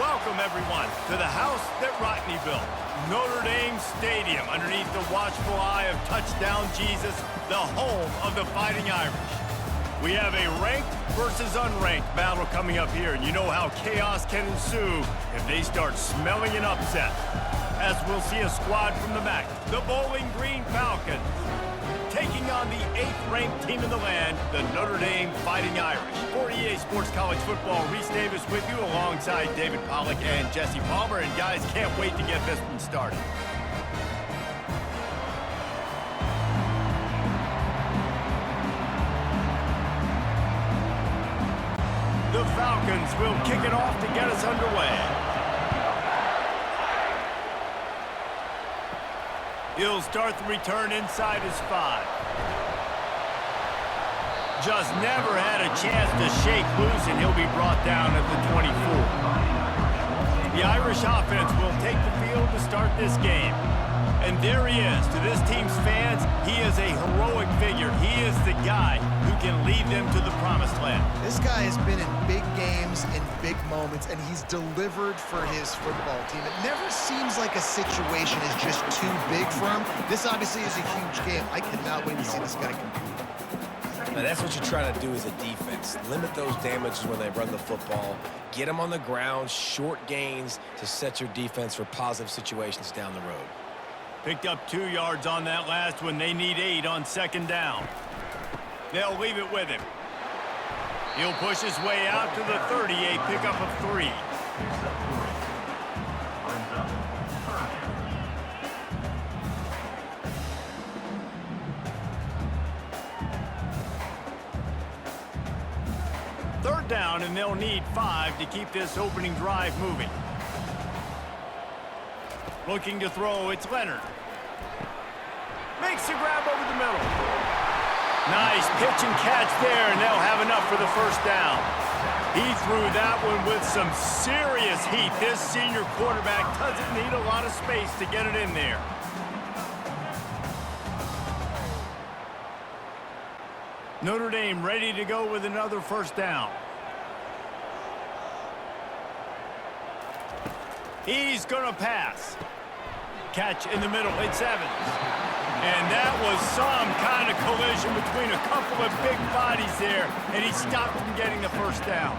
Welcome, everyone, to the house that Rodney built, Notre Dame Stadium, underneath the watchful eye of Touchdown Jesus, the home of the Fighting Irish. We have a ranked versus unranked battle coming up here, and you know how chaos can ensue if they start smelling an upset. As we'll see a squad from the MAC, the Bowling Green Falcons, taking on the 8th-ranked team in the land, the Notre Dame Fighting Irish. For EA Sports College Football, Reese Davis with you alongside David Pollack and Jesse Palmer. And guys, can't wait to get this one started. The Falcons will kick it off to get us underway. He'll start the return inside his 5. Just never had a chance to shake loose, and he'll be brought down at the 24. The Irish offense will take the field to start this game. And there he is. To this team's fans, he is a heroic figure. He is the guy who can lead them to the promised land. This guy has been in big games, in big moments, and he's delivered for his football team. It never seems like a situation is just too big for him. This obviously is a huge game. I cannot wait to see this guy compete. Now, that's what you're trying to do as a defense. Limit those damages when they run the football. Get them on the ground, short gains to set your defense for positive situations down the road. Picked up 2 yards on that last one. They need 8 on 2nd down. They'll leave it with him. He'll push his way out to the 30, a pickup of 3. Third down, and they'll need 5 to keep this opening drive moving. Looking to throw, it's Leonard. Makes the grab over the middle. Nice pitch and catch there, and they'll have enough for the first down. He threw that one with some serious heat. This senior quarterback doesn't need a lot of space to get it in there. Notre Dame ready to go with another first down. He's going to pass. Catch in the middle, it's Evans. And that was some kind of collision between a couple of big bodies there, and he stopped from getting the first down.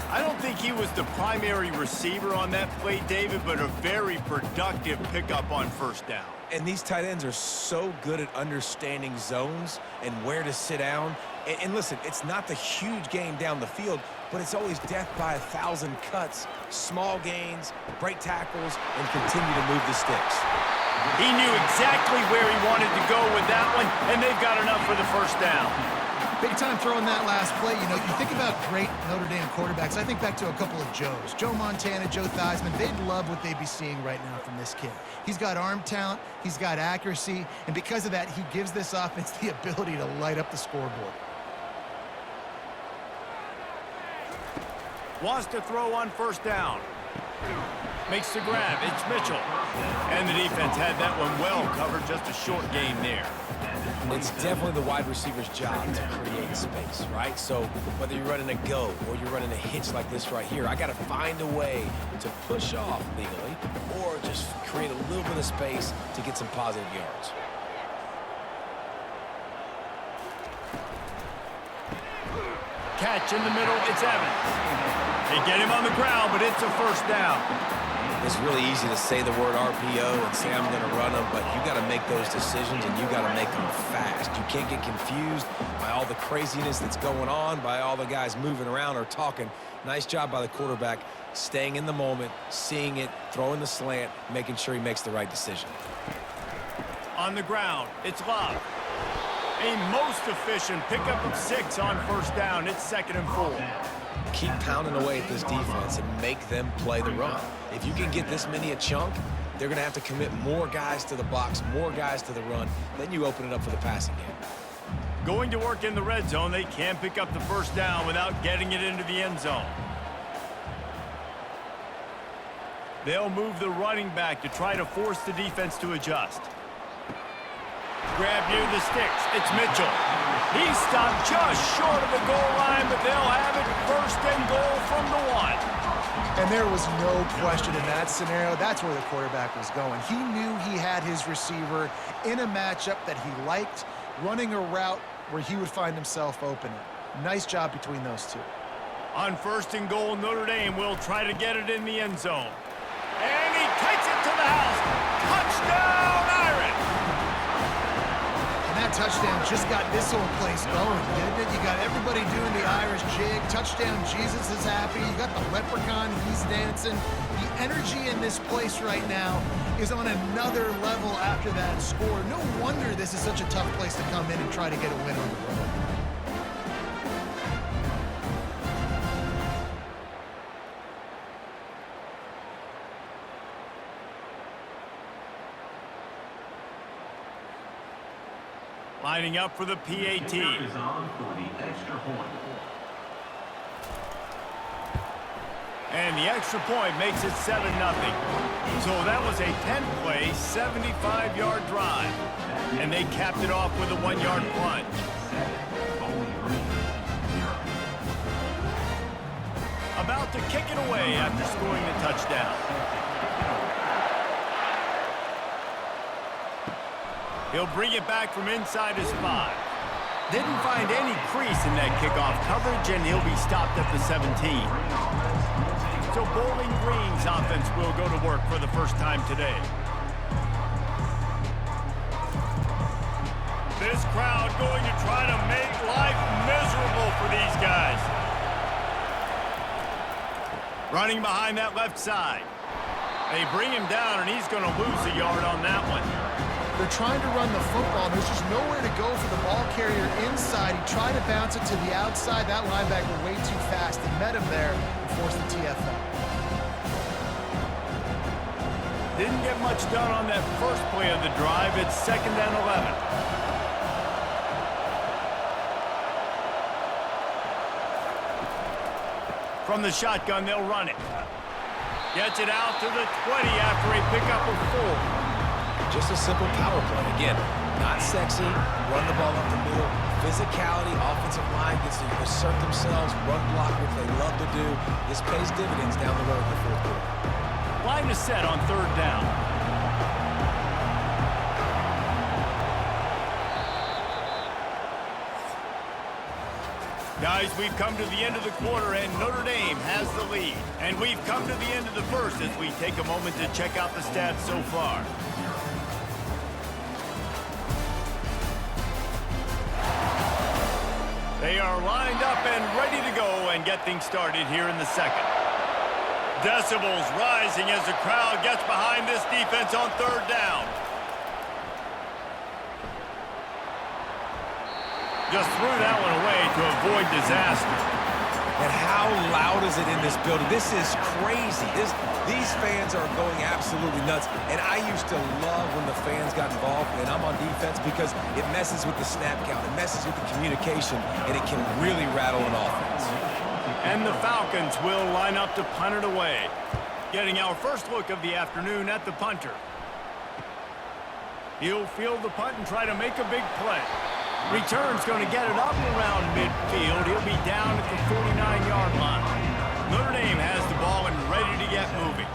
I don't think he was the primary receiver on that play, David, but a very productive pickup on first down. And these tight ends are so good at understanding zones and where to sit down. And listen, it's not the huge game down the field, but it's always death by 1,000 cuts, small gains, break tackles, and continue to move the sticks. He knew exactly where he wanted to go with that one, and they've got enough for the first down. Big time throwing that last play. You know, you think about great Notre Dame quarterbacks. I think back to a couple of Joes. Joe Montana, Joe Theismann. They'd love what they'd be seeing right now from this kid. He's got arm talent. He's got accuracy. And because of that, he gives this offense the ability to light up the scoreboard. Wants to throw on first down. Makes the grab. It's Mitchell. And the defense had that one well covered. Just a short gain there. It's definitely the wide receiver's job to create space, right? So whether you're running a go or you're running a hitch like this right here, I got to find a way to push off legally or just create a little bit of space to get some positive yards. Catch in the middle, it's Evans. They get him on the ground, but it's a first down. It's really easy to say the word RPO and say I'm going to run them, but you got to make those decisions and you got to make them fast. You can't get confused by all the craziness that's going on, by all the guys moving around or talking. Nice job by the quarterback, staying in the moment, seeing it, throwing the slant, making sure he makes the right decision. On the ground, it's Love. A most efficient pickup of 6 on first down. It's 2nd and 4. Keep pounding away at this defense and make them play the run. If you can get this many a chunk, they're going to have to commit more guys to the box, more guys to the run. Then you open it up for the passing game. Going to work in the red zone. They can pick up the first down without getting it into the end zone. They'll move the running back to try to force the defense to adjust. Grab near the sticks. It's Mitchell. He stopped just short of the goal line, but they'll have it 1st and goal from the 1. And there was no question in that scenario. That's where the quarterback was going. He knew he had his receiver in a matchup that he liked, running a route where he would find himself open. Nice job between those two. On 1st and goal, Notre Dame will try to get it in the end zone. And he takes it to the house. Touchdown, Irish! And that touchdown just got this whole place going, didn't it? You got everybody doing the Irish jig. Touchdown, Jesus is happy. You got the leprechaun, he's dancing. The energy in this place right now is on another level after that score. No wonder this is such a tough place to come in and try to get a win on the road. Lining up for the PAT. And the extra point makes it 7-0. So that was a 10-play, 75-yard drive. And they capped it off with a 1-yard plunge. About to kick it away after scoring the touchdown. He'll bring it back from inside his 5. Didn't find any crease in that kickoff coverage, and he'll be stopped at the 17. So Bowling Green's offense will go to work for the first time today. This crowd going to try to make life miserable for these guys. Running behind that left side. They bring him down, and he's going to lose a yard on that one. They're trying to run the football. There's just nowhere to go for the ball carrier inside. He tried to bounce it to the outside. That linebacker way too fast. He met him there and forced the TFL. Didn't get much done on that first play of the drive. It's 2nd and 11. From the shotgun, they'll run it. Gets it out to the 20 after a pickup of 4. Just a simple power play. Again, not sexy, run the ball up the middle, physicality, offensive line gets to assert themselves, run block, which they love to do. This pays dividends down the road in the 4th quarter. Line is set on 3rd down. Guys, we've come to the end of the quarter, and Notre Dame has the lead. And we've come to the end of the first as we take a moment to check out the stats so far. They are lined up and ready to go and get things started here in the 2nd. Decibels rising as the crowd gets behind this defense on 3rd down. Just threw that one away to avoid disaster. And how loud is it in this building? This is crazy. These fans are going absolutely nuts. And I used to love when the fans got involved, and I'm on defense, because it messes with the snap count. It messes with the communication, and it can really rattle an offense. And the Falcons will line up to punt it away. Getting our first look of the afternoon at the punter. He'll field the punt and try to make a big play. Return's going to get it up around midfield. He'll be down at the 49-yard line. Notre Dame has the ball and ready to get moving.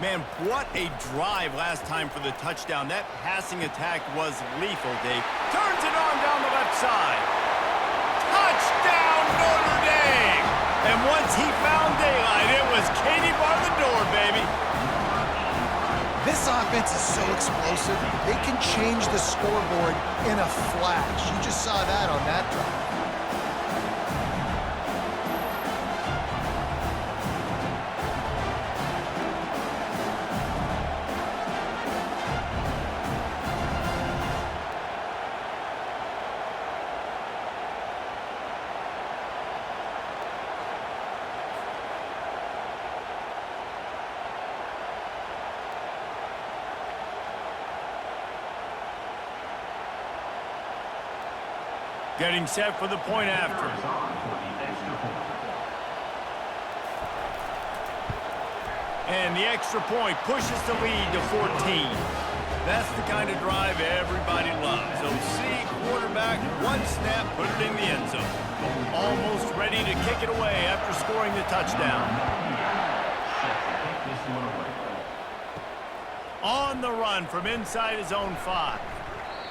Man, what a drive last time for the touchdown. That passing attack was lethal, Dave. Turns it on down the left side. Touchdown, Notre Dame! And once he found daylight, it was Katie bar the door, baby. This offense is so explosive, they can change the scoreboard in a flash. You just saw that on that drive. Getting set for the point after. And the extra point pushes the lead to 14. That's the kind of drive everybody loves. So see, quarterback, one snap, put it in the end zone. Almost ready to kick it away after scoring the touchdown. On the run from inside his own 5.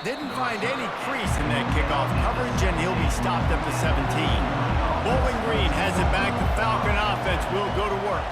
Didn't find any crease in that kickoff coverage, and he'll be stopped at the 17. Bowling Green has it back. The Falcon offense will go to work.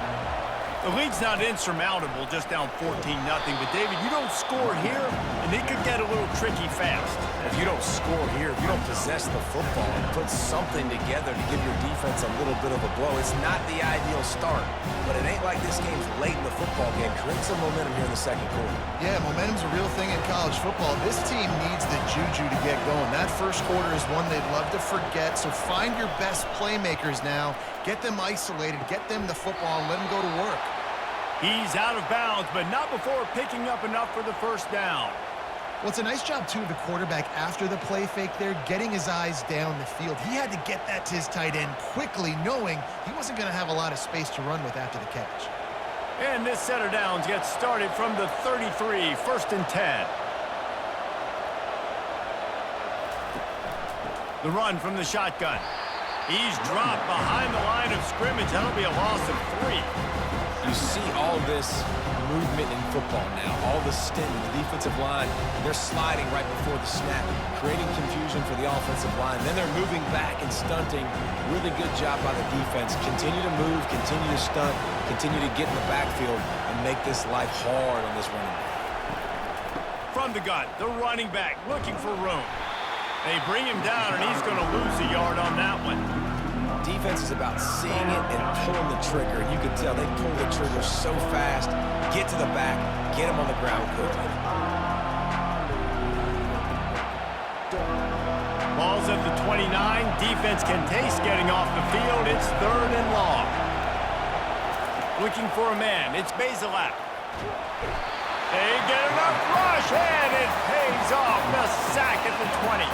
The lead's not insurmountable, just down 14-0. But, David, you don't score here, and it could get a little tricky fast. If you don't score here, if you don't possess the football and put something together to give your defense a little bit of a blow, it's not the ideal start. But it ain't like this game's late in the football game. Create some momentum here in the second quarter. Yeah, momentum's a real thing in college football. This team needs the juju to get going. That first quarter is one they'd love to forget, so find your best playmakers now. Get them isolated, get them the football, and let them go to work. He's out of bounds, but not before picking up enough for the first down. Well, it's a nice job, too, of the quarterback after the play fake there, getting his eyes down the field. He had to get that to his tight end quickly, knowing he wasn't going to have a lot of space to run with after the catch. And this set of downs gets started from the 33, 1st and 10. The run from the shotgun. He's dropped behind the line of scrimmage. That'll be a loss of 3. You see all this movement in football now, all the stint in the defensive line. They're sliding right before the snap, creating confusion for the offensive line. Then they're moving back and stunting. Really good job by the defense. Continue to move, continue to stunt, continue to get in the backfield and make this life hard on this running back. From the gun, the running back looking for room. They bring him down, and he's going to lose a yard on that one. Defense is about seeing it and pulling the trigger. And you can tell they pull the trigger so fast. Get to the back, get him on the ground quickly. Ball's at the 29. Defense can taste getting off the field. It's 3rd and long. Looking for a man. It's Basilak. They get enough rush, and it pays off. The sack at the 20.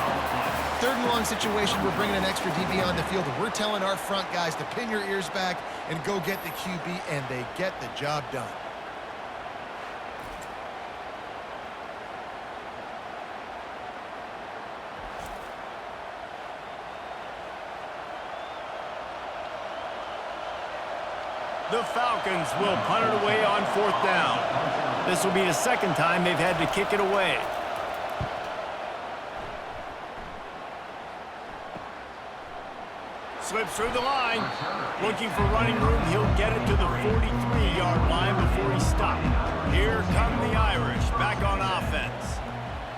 3rd and long situation. We're bringing an extra DB on the field. We're telling our front guys to pin your ears back and go get the QB, and they get the job done. The Falcons will punt it away on 4th down. This will be the 2nd time they've had to kick it away. Slips through the line. Looking for running room. He'll get it to the 43-yard line before he's stopped. Here come the Irish back on offense.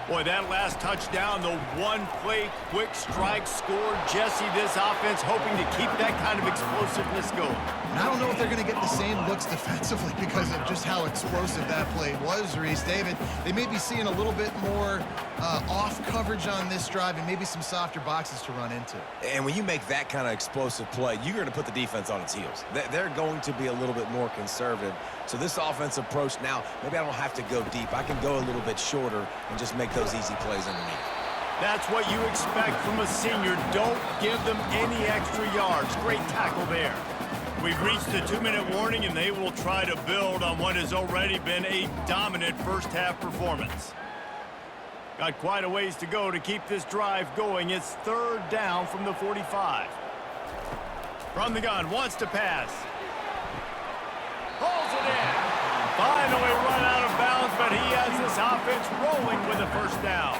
Boy, that last touchdown, the one-play quick strike score. Jesse, this offense hoping to keep that kind of explosiveness going. And I don't know if they're going to get the same looks defensively because of just how explosive that play was, Reese. David, they may be seeing a little bit more off coverage on this drive and maybe some softer boxes to run into. And when you make that kind of explosive play, you're going to put the defense on its heels. They're going to be a little bit more conservative. So this offensive approach now, maybe I don't have to go deep. I can go a little bit shorter and just make those easy plays underneath. That's what you expect from a senior. Don't give them any extra yards. Great tackle there. We've reached the 2-minute warning, and they will try to build on what has already been a dominant first-half performance. Got quite a ways to go to keep this drive going. It's 3rd down from the 45. From the gun, wants to pass. Pulls it in. Finally run out of bounds, but he has this offense rolling with a 1st down.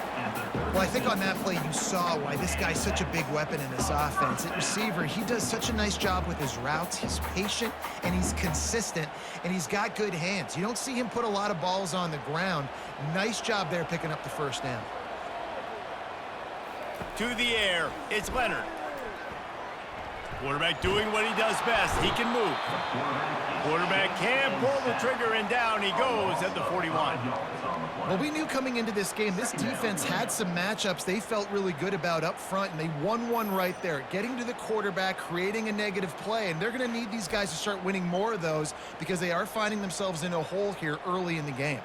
Well, I think on that play you saw why this guy's such a big weapon in this offense. At receiver, he does such a nice job with his routes. He's patient, and he's consistent, and he's got good hands. You don't see him put a lot of balls on the ground. Nice job there picking up the 1st down. To the air, it's Leonard. Quarterback doing what he does best. He can move. Quarterback can pull the trigger, and down he goes at the 41. Well, we knew coming into this game, this defense had some matchups they felt really good about up front, and they won one right there, getting to the quarterback, creating a negative play, and they're going to need these guys to start winning more of those because they are finding themselves in a hole here early in the game.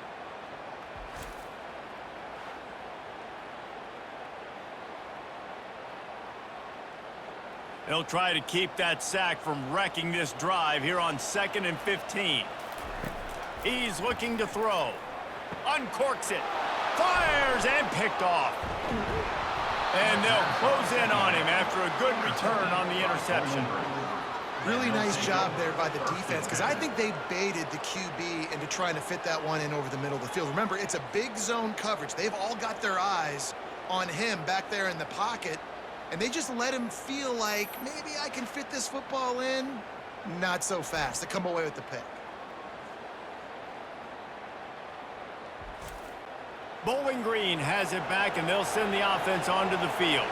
They'll try to keep that sack from wrecking this drive here on 2nd and 15. He's looking to throw. Uncorks it. Fires and picked off. And they'll close in on him after a good return on the interception. Really nice job there by the defense, because I think they baited the QB into trying to fit that one in over the middle of the field. Remember, it's a big zone coverage. They've all got their eyes on him back there in the pocket, and they just let him feel like, maybe I can fit this football in. Not so fast to come away with the pick. Bowling Green has it back, and they'll send the offense onto the field.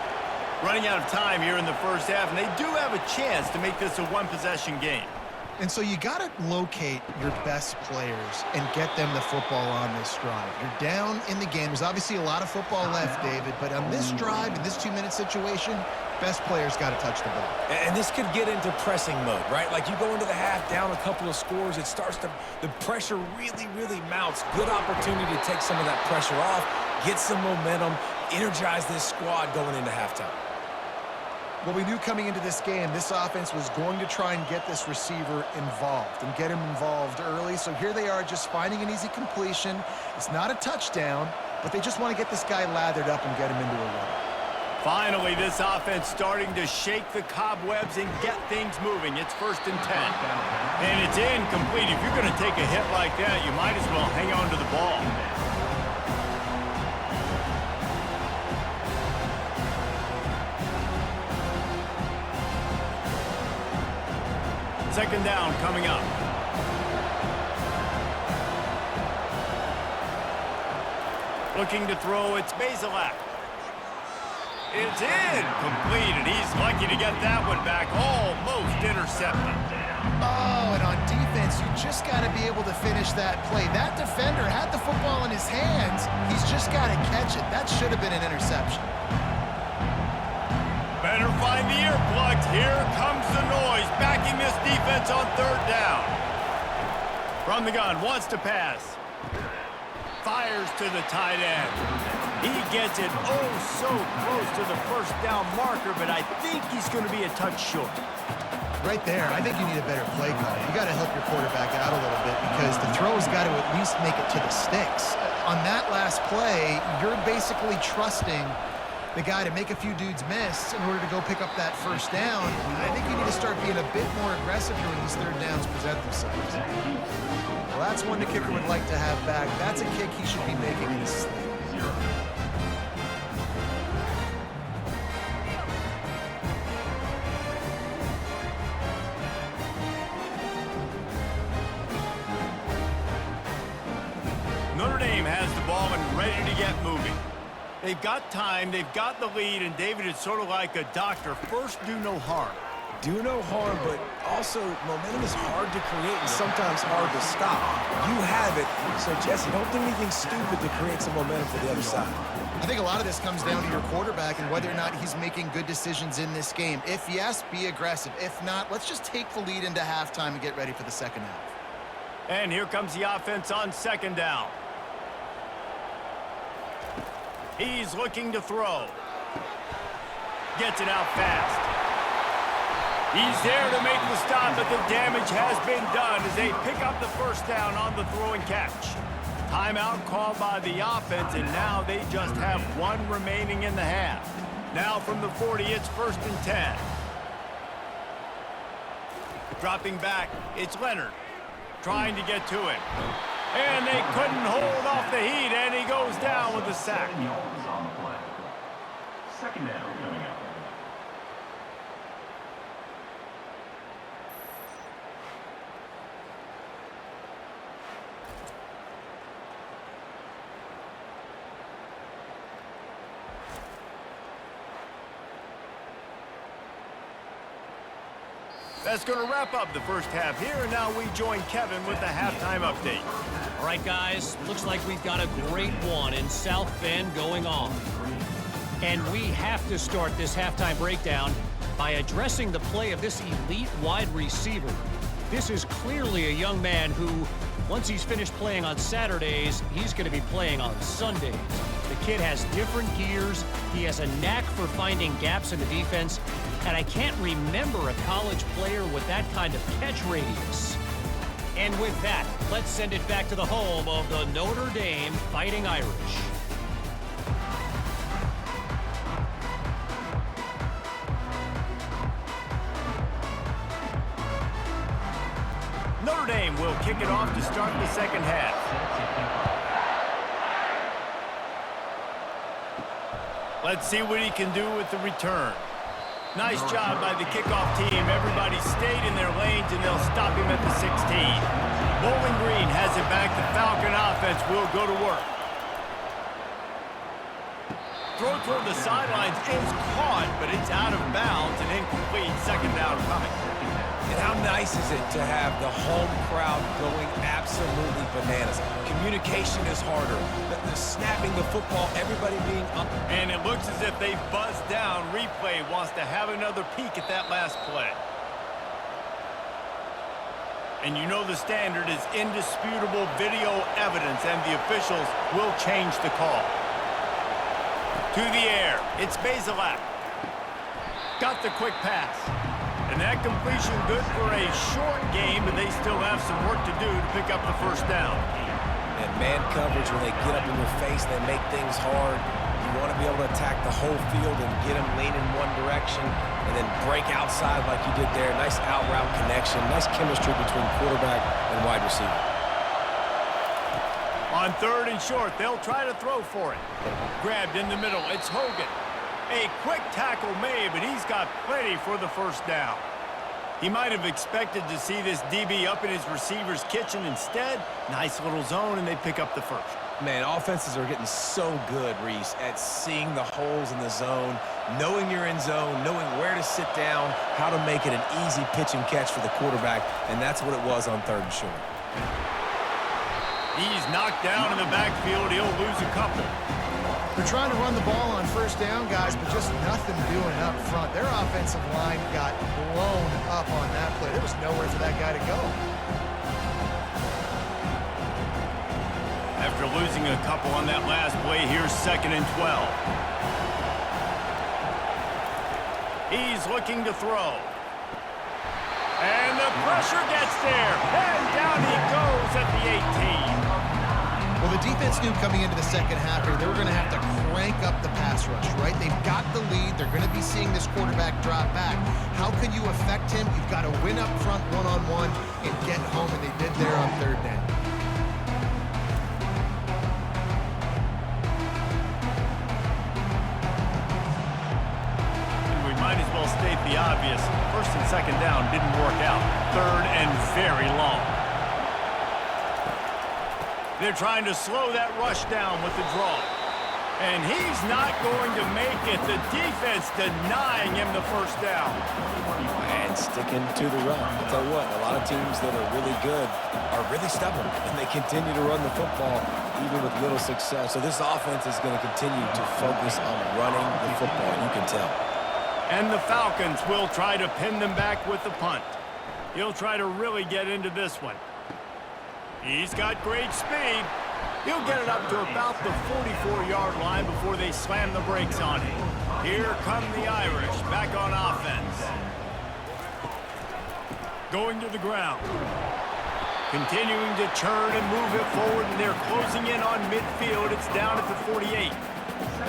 Running out of time here in the first half, and they do have a chance to make this a one-possession game. And so you got to locate your best players and get them the football on this drive. You're down in the game. There's obviously a lot of football left, David, but on this drive, in this 2-minute situation, best players got to touch the ball. And this could get into pressing mode, right? Like you go into the half down a couple of scores, it starts to, the pressure really, really mounts. Good opportunity to take some of that pressure off, get some momentum, energize this squad going into halftime. Well, we knew coming into this game, this offense was going to try and get this receiver involved and get him involved early. So here they are just finding an easy completion. It's not a touchdown, but they just want to get this guy lathered up and get him into a run. Finally, this offense starting to shake the cobwebs and get things moving. It's 1st and 10. And it's incomplete. If you're going to take a hit like that, you might as well hang on to the ball. Second down coming up. Looking to throw, it's Bazelak. It's incomplete, and he's lucky to get that one back. Almost intercepted. Oh, and on defense, you just got to be able to finish that play. That defender had the football in his hands. He's just got to catch it. That should have been an interception. Better find the earplugs. Here comes the noise, backing this defense on 3rd down. From the gun, wants to pass. Fires to the tight end. He gets it so close to the 1st down marker, but I think he's going to be a touch short. Right there, I think you need a better play call. You got to help your quarterback out a little bit because the throw's got to at least make it to the sticks. On that last play, you're basically trusting the guy to make a few dudes miss in order to go pick up that 1st down. I think you need to start being a bit more aggressive here when these 3rd downs present themselves. Well, that's one the kicker would like to have back. That's a kick he should be making in his sleep. Notre Dame has the ball and ready to get moving. They've got time, they've got the lead, and David is sort of like a doctor. First, do no harm. Do no harm, but also momentum is hard to create and sometimes hard to stop. You have it, so Jesse, don't do anything stupid to create some momentum for the other side. I think a lot of this comes down to your quarterback and whether or not he's making good decisions in this game. If yes, be aggressive. If not, let's just take the lead into halftime and get ready for the second half. And here comes the offense on 2nd down. He's looking to throw. Gets it out fast. He's there to make the stop, but the damage has been done as they pick up the 1st down on the throw and catch. Timeout called by the offense, and now they just have 1 remaining in the half. Now from the 40, it's 1st and 10. Dropping back, it's Leonard trying to get to him. And they couldn't hold off the heat, and he goes down with a sack. Second down coming up. That's going to wrap up the first half here, and now we join Kevin with the halftime update. All right, guys, looks like we've got a great one in South Bend going on. And we have to start this halftime breakdown by addressing the play of this elite wide receiver. This is clearly a young man who, once he's finished playing on Saturdays, he's going to be playing on Sundays. The kid has different gears. He has a knack for finding gaps in the defense. And I can't remember a college player with that kind of catch radius. And with that, let's send it back to the home of the Notre Dame Fighting Irish. will kick it off to start the second half. Let's see what he can do with the return. Nice job by the kickoff team. Everybody stayed in their lanes, and they'll stop him at the 16. Bowling Green has it back. The Falcon offense will go to work. Throw toward the sidelines is caught, but it's out of bounds and incomplete. Second down coming. And how nice is it to have the home crowd going absolutely bananas? Communication is harder. The snapping the football, everybody being up. And it looks as if they buzzed down. Replay wants to have another peek at that last play. And you know the standard is indisputable video evidence, and the officials will change the call. To the air, it's Bazelak. Got the quick pass. And that completion good for a short game, but they still have some work to do to pick up the first down. And man coverage, when they get up in your face, they make things hard. You want to be able to attack the whole field and get them leaning one direction and then break outside like you did there. Nice out route connection, nice chemistry between quarterback and wide receiver. On third and short, they'll try to throw for it. Grabbed in the middle, it's Hogan. A quick tackle made, but he's got plenty for the first down. He might have expected to see this DB up in his receiver's kitchen. Instead, nice little zone, and they pick up the first. Man, offenses are getting so good, Reese, at seeing the holes in the zone, knowing you're in zone, knowing where to sit down, how to make it an easy pitch and catch for the quarterback, and that's what it was on third and short. He's knocked down in the backfield. He'll lose a couple. They're trying to run the ball on first down, guys, but just nothing doing up front. Their offensive line got blown up on that play. There was nowhere for that guy to go. After losing a couple on that last play, here's 2nd and 12. He's looking to throw. And the pressure gets there. And down he goes at the 18. Well, the defense knew coming into the second half here, they were going to have to crank up the pass rush, right? They've got the lead. They're going to be seeing this quarterback drop back. How can you affect him? You've got to win up front one-on-one and get home, and they did there on third down. And we might as well state the obvious. First and second down didn't work out. Third and very long. They're trying to slow that rush down with the draw. And he's not going to make it. The defense denying him the first down. And sticking to the run. I'll tell you what, a lot of teams that are really good are really stubborn, and they continue to run the football even with little success. So this offense is going to continue to focus on running the football, you can tell. And the Falcons will try to pin them back with the punt. He'll try to really get into this one. He's got great speed. He'll get it up to about the 44-yard line before they slam the brakes on him. Here come the Irish back on offense. Going to the ground. Continuing to churn and move it forward, and they're closing in on midfield. It's down at the 48.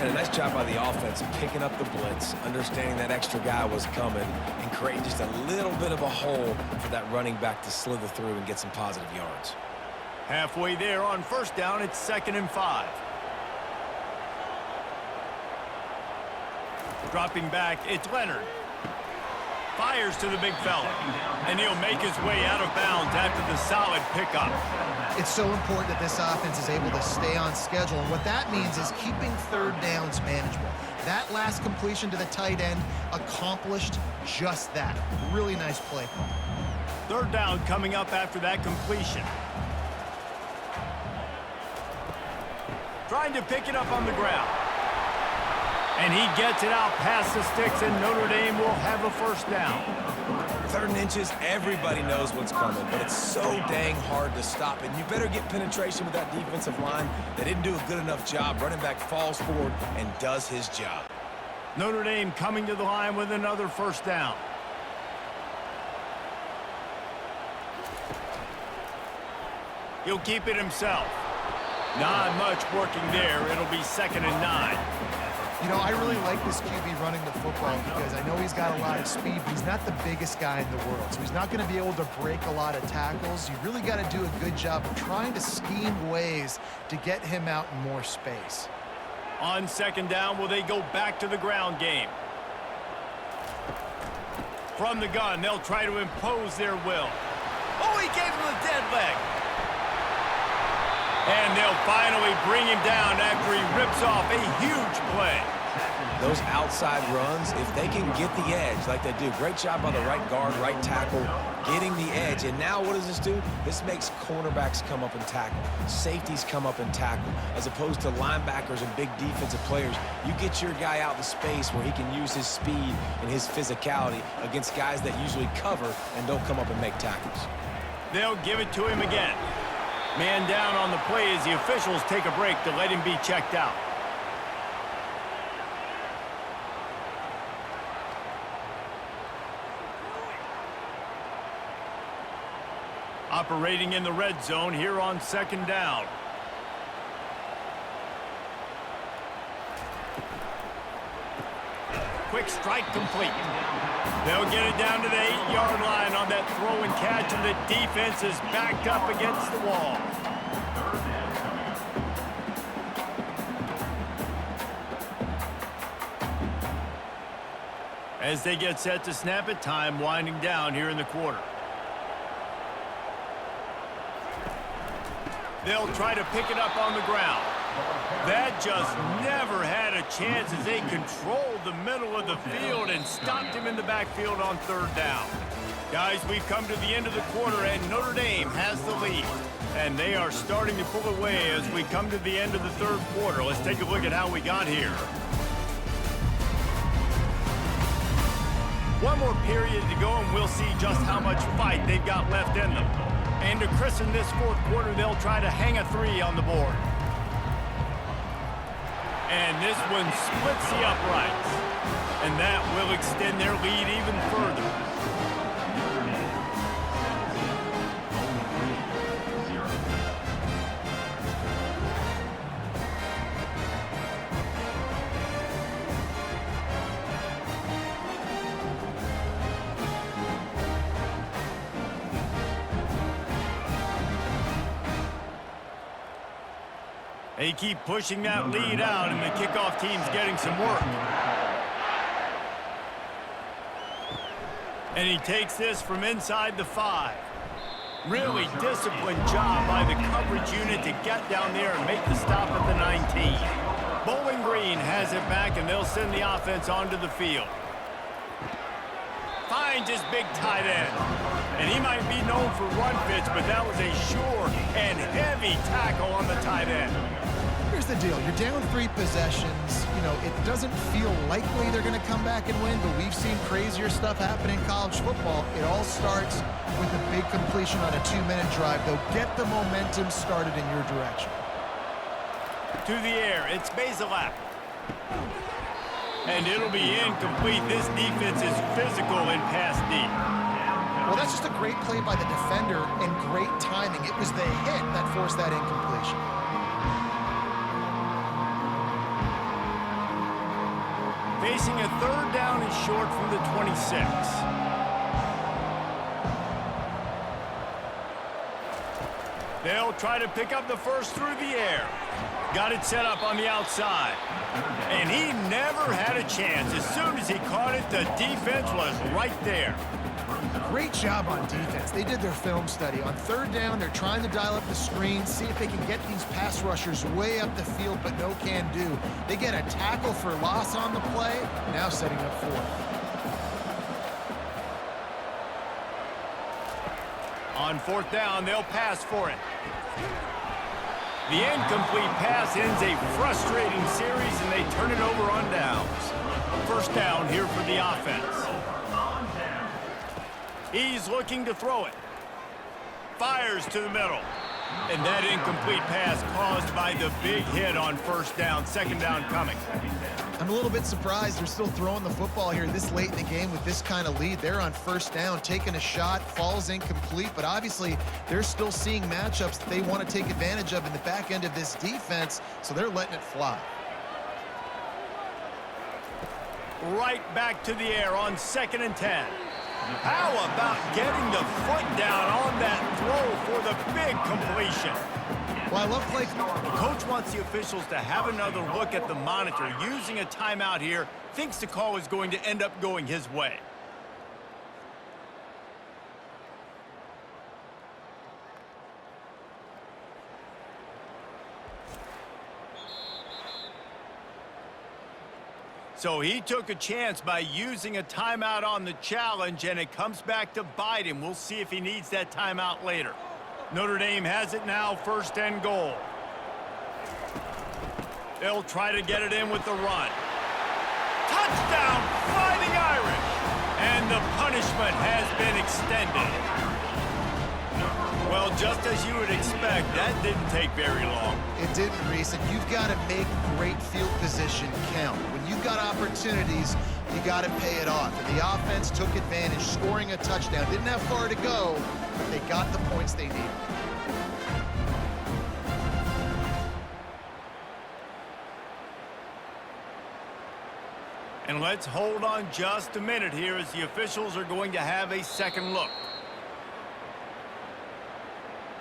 And a nice job by the offense picking up the blitz, understanding that extra guy was coming, and creating just a little bit of a hole for that running back to slither through and get some positive yards. Halfway there on first down, it's 2nd and 5. Dropping back, it's Leonard. Fires to the big fella. And he'll make his way out of bounds after the solid pickup. It's so important that this offense is able to stay on schedule. And what that means is keeping third downs manageable. That last completion to the tight end accomplished just that. Really nice play call. Third down coming up after that completion. Trying to pick it up on the ground. And he gets it out past the sticks, and Notre Dame will have a first down. 3rd and inches, everybody knows what's coming, but it's so dang hard to stop. And you better get penetration with that defensive line. They didn't do a good enough job. Running back falls forward and does his job. Notre Dame coming to the line with another first down. He'll keep it himself. Not much working there. It'll be 2nd and 9. You know, I really like this QB running the football because I know he's got a lot of speed, but he's not the biggest guy in the world. So he's not going to be able to break a lot of tackles. You really got to do a good job of trying to scheme ways to get him out in more space. On second down, will they go back to the ground game? From the gun, they'll try to impose their will. Oh, he gave him a dead leg. And they'll finally bring him down after he rips off a huge play. Those outside runs, if they can get the edge like they do, great job by the right guard, right tackle, getting the edge. And now what does this do? This makes cornerbacks come up and tackle. Safeties come up and tackle. As opposed to linebackers and big defensive players, you get your guy out in space where he can use his speed and his physicality against guys that usually cover and don't come up and make tackles. They'll give it to him again. Man down on the play as the officials take a break to let him be checked out. Operating in the red zone here on second down. Quick strike complete. They'll get it down to the 8-yard line on that throw and catch, and the defense is backed up against the wall. As they get set to snap it, time winding down here in the quarter. They'll try to pick it up on the ground. That just never had a chance as they controlled the middle of the field and stopped him in the backfield on third down. Guys, we've come to the end of the quarter, and Notre Dame has the lead. And they are starting to pull away as we come to the end of the third quarter. Let's take a look at how we got here. One more period to go, and we'll see just how much fight they've got left in them. And to christen this fourth quarter, they'll try to hang a 3 on the board. And this one splits the uprights. And that will extend their lead even further. They keep pushing that lead out, and the kickoff team's getting some work. And he takes this from inside the 5. Really disciplined job by the coverage unit to get down there and make the stop at the 19. Bowling Green has it back, and they'll send the offense onto the field. Finds his big tight end. And he might be known for run fits, but that was a sure and heavy tackle on the tight end. Here's the deal. You're down 3 possessions. You know, it doesn't feel likely they're going to come back and win, but we've seen crazier stuff happen in college football. It all starts with a big completion on a 2-minute drive. They'll get the momentum started in your direction. To the air, it's Bazelak. And it'll be incomplete. This defense is physical in pass deep. Well, that's just a great play by the defender and great timing. It was the hit that forced that incompletion. Facing a third down and short from the 26. They'll try to pick up the first through the air. Got it set up on the outside. And he never had a chance. As soon as he caught it, the defense was right there. Great job on defense. They did their film study. On third down, they're trying to dial up the screen, see if they can get these pass rushers way up the field, but no can do. They get a tackle for loss on the play, now setting up 4. On fourth down, they'll pass for it. The incomplete pass ends a frustrating series, and they turn it over on downs. First down here for the offense. He's looking to throw it. Fires to the middle. And that incomplete pass caused by the big hit on first down. Second down coming. I'm a little bit surprised they're still throwing the football here this late in the game with this kind of lead. They're on first down, taking a shot, falls incomplete, but obviously they're still seeing matchups that they want to take advantage of in the back end of this defense, so they're letting it fly. right back to the air on 2nd and 10. How about getting the foot down on that throw for the big completion? Well, I love play. The coach wants the officials to have another look at the monitor. Using a timeout here, thinks the call is going to end up going his way. So he took a chance by using a timeout on the challenge, and it comes back to bite him. We'll see if he needs that timeout later. Notre Dame has it now, 1st and goal. They'll try to get it in with the run. Touchdown, Fighting Irish! And the punishment has been extended. Well, just as you would expect, that didn't take very long. It didn't, Reese, and you've got to make great field position count. When you've got opportunities, you got to pay it off. And the offense took advantage, scoring a touchdown. Didn't have far to go, but they got the points they needed. And let's hold on just a minute here as the officials are going to have a second look.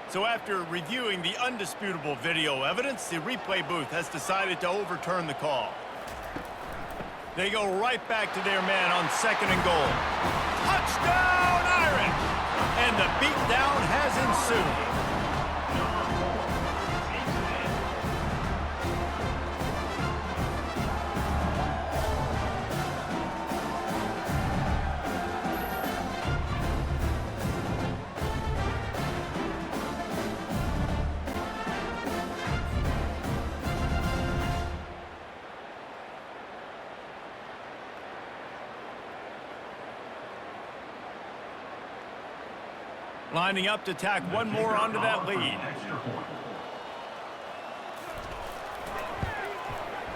So after reviewing the undisputable video evidence, the replay booth has decided to overturn the call. They go right back to their man on 2nd and goal. Touchdown, Irish! And the beatdown has ensued. Lining up to tack one more onto that lead.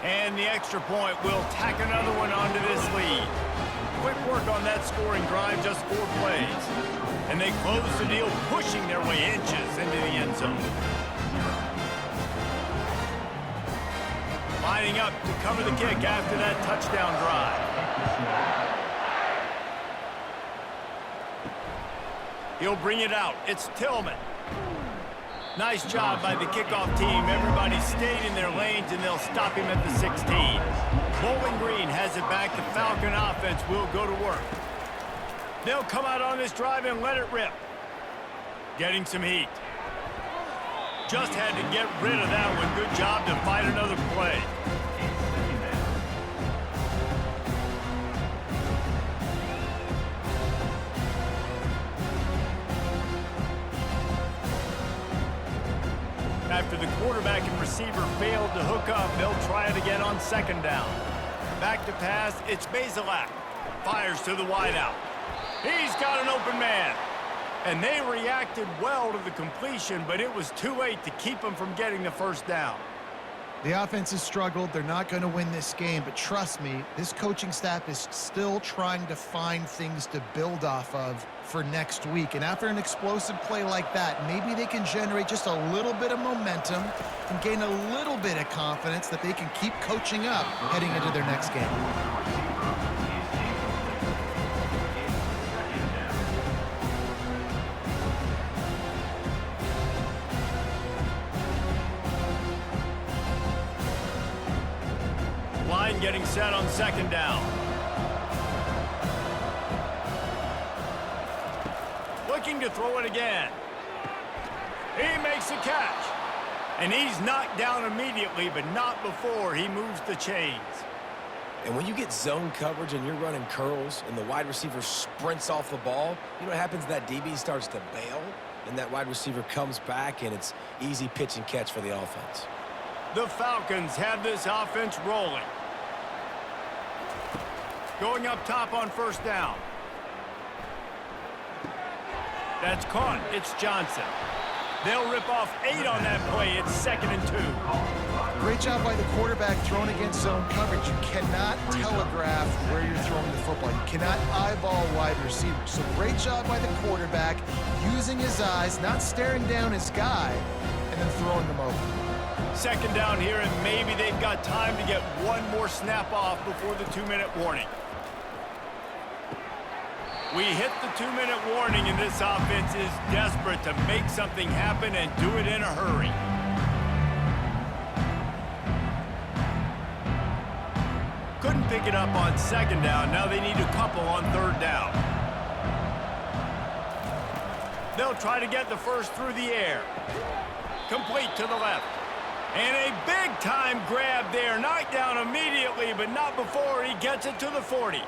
And the extra point will tack another one onto this lead. Quick work on that scoring drive, just 4 plays. And they close the deal, pushing their way inches into the end zone. Lining up to cover the kick after that touchdown drive. He'll bring it out. It's Tillman. Nice job by the kickoff team. Everybody stayed in their lanes, and they'll stop him at the 16. Bowling Green has it back. The Falcon offense will go to work. They'll come out on this drive and let it rip. Getting some heat. Just had to get rid of that one. Good job to fight another play. After the quarterback and receiver failed to hook up, they'll try it again on 2nd down. Back to pass, it's Bazelak. Fires to the wideout. He's got an open man. And they reacted well to the completion, but it was too late to keep them from getting the 1st down. The offense has struggled. They're not going to win this game, but trust me, this coaching staff is still trying to find things to build off of for next week. And after an explosive play like that, maybe they can generate just a little bit of momentum and gain a little bit of confidence that they can keep coaching up heading into their next game. Line getting set on 2nd down. Looking to throw it again. He makes a catch. And he's knocked down immediately, but not before he moves the chains. And when you get zone coverage and you're running curls and the wide receiver sprints off the ball, you know what happens? That DB starts to bail, and that wide receiver comes back, and it's easy pitch and catch for the offense. The Falcons have this offense rolling. Going up top on 1st down. That's caught. It's Johnson. They'll rip off 8 on that play. It's 2nd and 2. Great job by the quarterback throwing against zone coverage. You cannot telegraph where you're throwing the football. You cannot eyeball wide receivers. So great job by the quarterback using his eyes, not staring down his guy, and then throwing them over. Second down here, and maybe they've got time to get one more snap off before the 2-minute warning. We hit the 2-minute warning, and this offense is desperate to make something happen and do it in a hurry. Couldn't pick it up on second down. Now they need a couple on third down. They'll try to get the first through the air. Complete to the left. And a big-time grab there. Knocked down immediately, but not before he gets it to the 40. Yeah,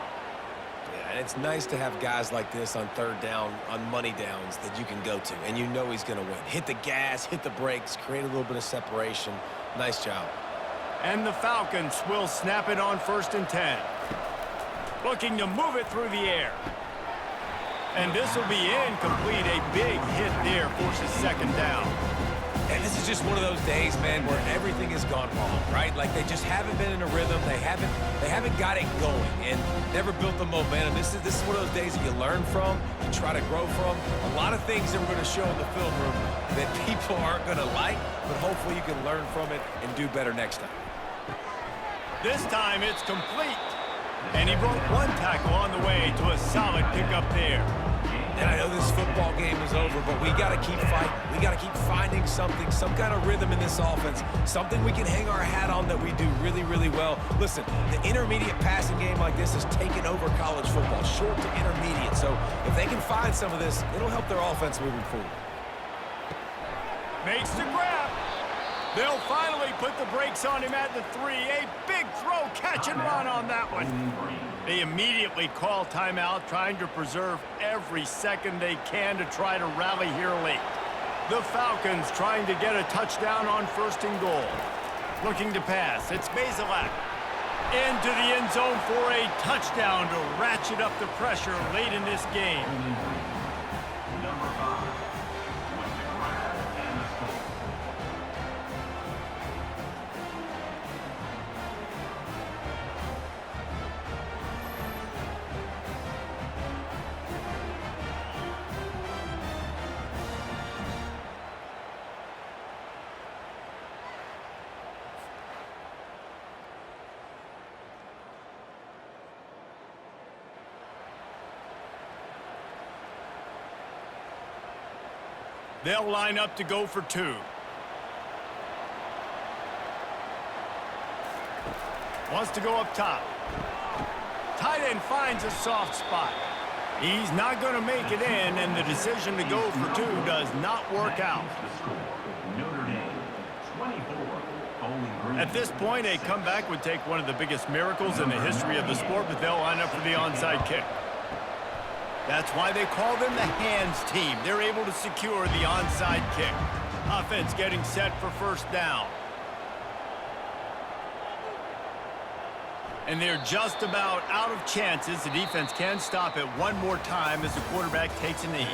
and it's nice to have guys like this on third down, on money downs that you can go to, and you know he's going to win. Hit the gas, hit the brakes, create a little bit of separation. Nice job. And the Falcons will snap it on 1st and 10. Looking to move it through the air. And this will be incomplete. A big hit there forces second down. And this is just one of those days, man, where everything has gone wrong, right? Like they just haven't been in a rhythm. They haven't got it going and never built the momentum. This is one of those days that you learn from, you try to grow from. A lot of things that we're going to show in the film room that people aren't going to like, but hopefully you can learn from it and do better next time. This time it's complete. And he broke one tackle on the way to a solid pickup there. And I know this football game is over, but we got to keep fighting. We got to keep finding something, some kind of rhythm in this offense, something we can hang our hat on that we do really, really well. Listen, the intermediate passing game like this has taken over college football, short to intermediate. So if they can find some of this, it'll help their offense moving forward. Makes the grab. They'll finally put the brakes on him at the 3. A big throw, catch and run on that one. They immediately call timeout, trying to preserve every second they can to try to rally here late. The Falcons trying to get a touchdown on 1st and goal. Looking to pass, it's Bazelak. Into the end zone for a touchdown to ratchet up the pressure late in this game. Number 5. They'll line up to go for 2. Wants to go up top. Tight end finds a soft spot. He's not going to make it in, and the decision to go for 2 does not work out. At this point, a comeback would take one of the biggest miracles in the history of the sport, but they'll line up for the onside kick. That's why they call them the hands team. They're able to secure the onside kick. Offense getting set for 1st down. And they're just about out of chances. The defense can stop it one more time as the quarterback takes a knee.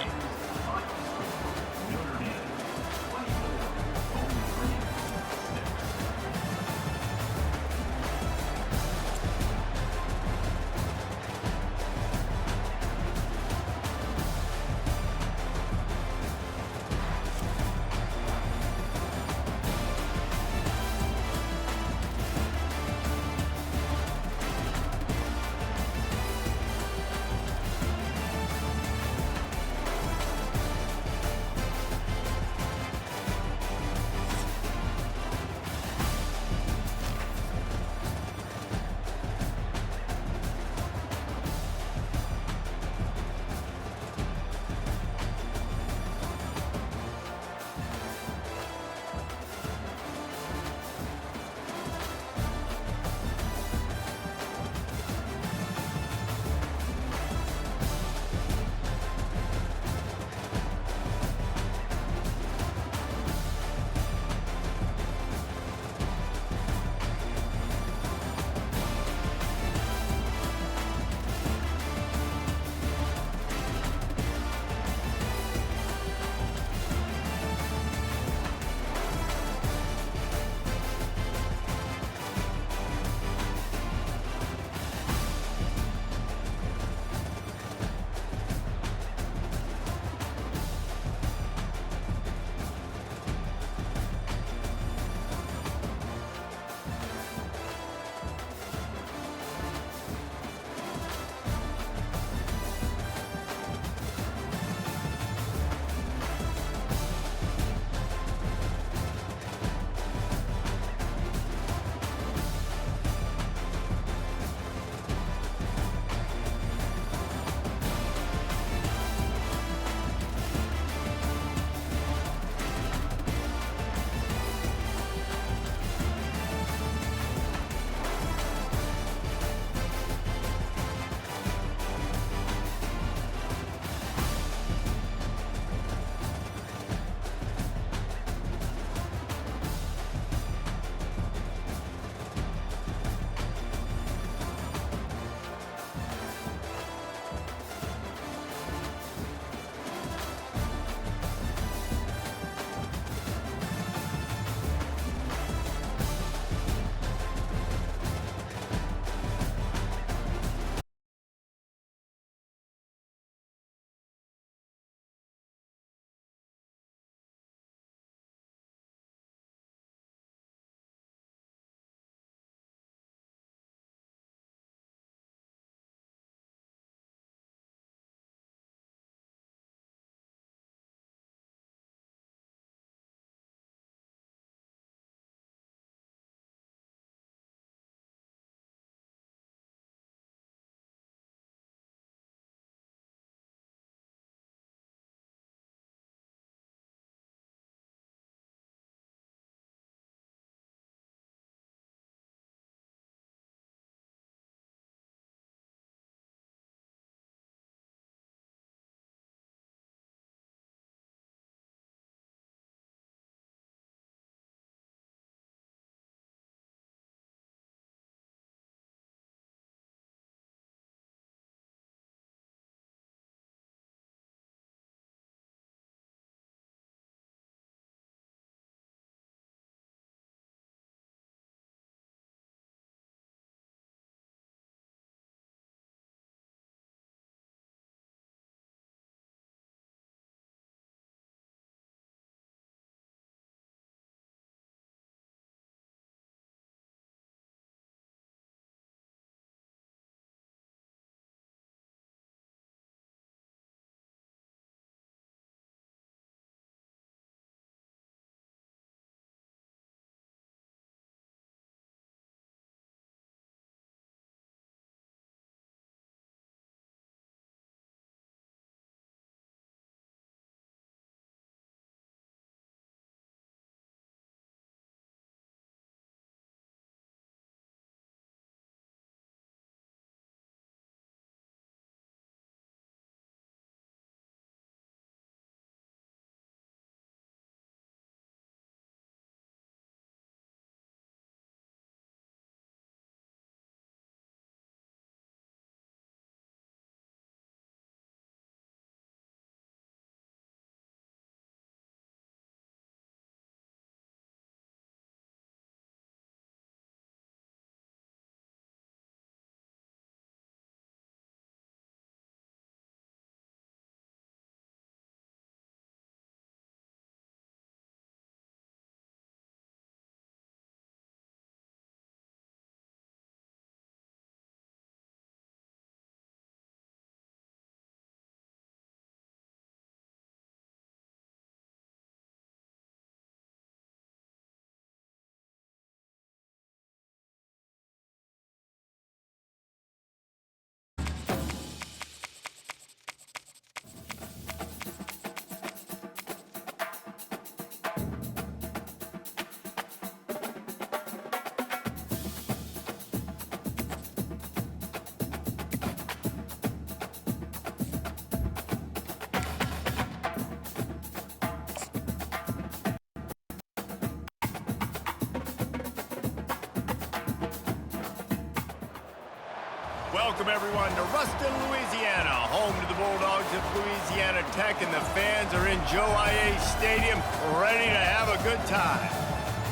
Welcome, everyone, to Ruston, Louisiana, home to the Bulldogs of Louisiana Tech, and the fans are in Joe IA Stadium ready to have a good time.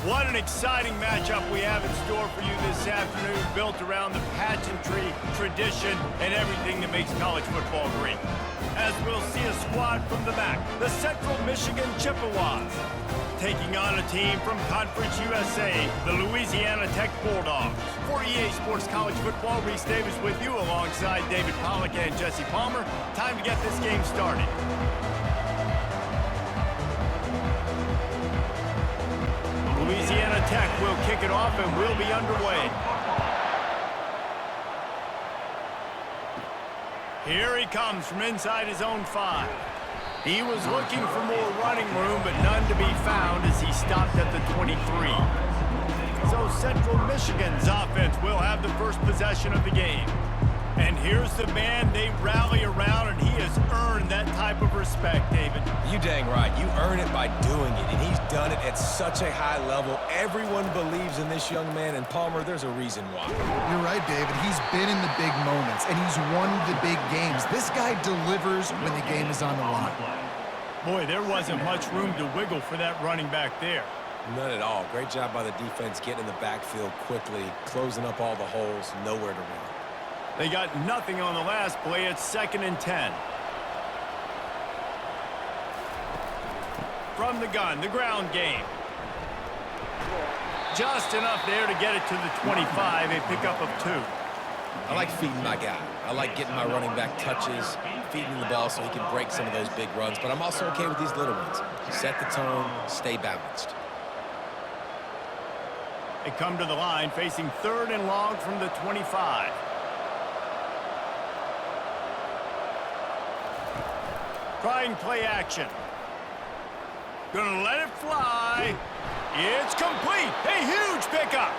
What an exciting matchup we have in store for you this afternoon, built around the pageantry, tradition, and everything that makes college football great. As we'll see a squad from the back, the Central Michigan Chippewas, taking on a team from Conference USA, the Louisiana Tech Bulldogs. For EA Sports College Football, Reese Davis with you alongside David Pollack and Jesse Palmer. Time to get this game started. Louisiana Tech will kick it off and will be underway. Here he comes from inside his own 5. He was looking for more running room, but none to be found as he stopped at the 23. So Central Michigan's offense will have the first possession of the game. And here's the man they rally around, and he has earned that type of respect, David. You dang right. You earn it by doing it, and he's done it at such a high level. Everyone believes in this young man, and Palmer, there's a reason why. You're right, David. He's been in the big moments, and he's won the big games. This guy delivers when the game is on the line. Boy, there wasn't much room to wiggle for that running back there. None at all. Great job by the defense getting in the backfield quickly, closing up all the holes, nowhere to run. They got nothing on the last play. It's 2nd and 10. From the gun, the ground game. Just enough there to get it to the 25, a pickup of 2. I like feeding my guy. I like getting my running back touches, feeding him the ball so he can break some of those big runs. But I'm also okay with these little ones. Set the tone, stay balanced. They come to the line facing 3rd and long from the 25. Trying play action. Gonna let it fly. It's complete. A huge pickup.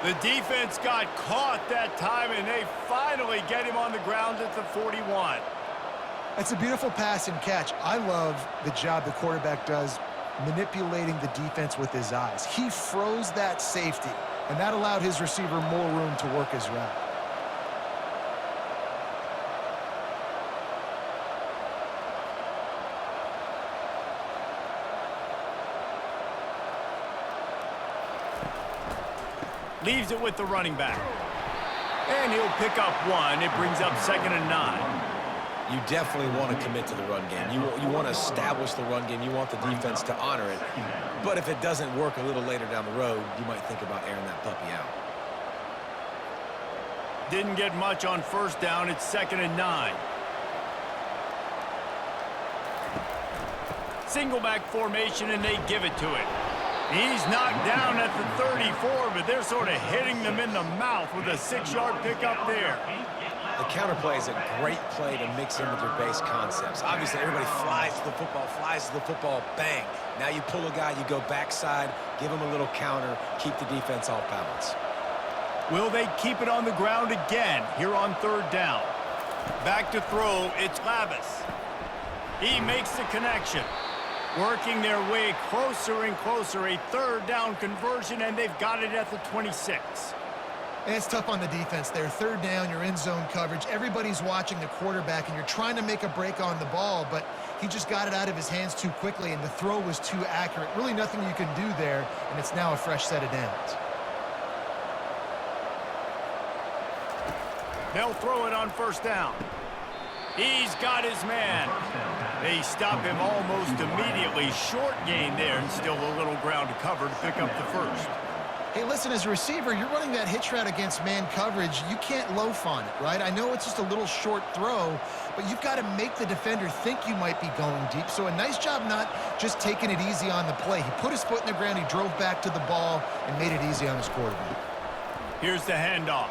The defense got caught that time, and they finally get him on the ground at the 41. That's a beautiful pass and catch. I love the job the quarterback does manipulating the defense with his eyes. He froze that safety, and that allowed his receiver more room to work his route. Leaves it with the running back. And he'll pick up 1. It brings up 2nd and 9. You definitely want to commit to the run game. You want to establish the run game. You want the defense to honor it. But if it doesn't work a little later down the road, you might think about airing that puppy out. Didn't get much on 1st down. It's 2nd and 9. Single back formation, and they give it to it. He's knocked down at the 34, but they're sort of hitting them in the mouth with a 6-yard pickup there. The counterplay is a great play to mix in with your base concepts. Obviously, everybody flies to the football, bang. Now you pull a guy, you go backside, give him a little counter, keep the defense off balance. Will they keep it on the ground again here on 3rd down? Back to throw, it's Lavis. He makes the connection. Working their way closer and closer, a 3rd down conversion, and they've got it at the 26. And it's tough on the defense there. 3rd down, you're in zone coverage. Everybody's watching the quarterback, and you're trying to make a break on the ball, but he just got it out of his hands too quickly, and the throw was too accurate. Really nothing you can do there, and it's now a fresh set of downs. They'll throw it on 1st down. He's got his man. They stop him almost immediately. Short gain there, and still a little ground to cover to pick up the 1st. Hey, listen, as a receiver, you're running that hitch route against man coverage. You can't loaf on it, right? I know it's just a little short throw, but you've got to make the defender think you might be going deep. So a nice job not just taking it easy on the play. He put his foot in the ground, he drove back to the ball, and made it easy on his quarterback. Here's the handoff.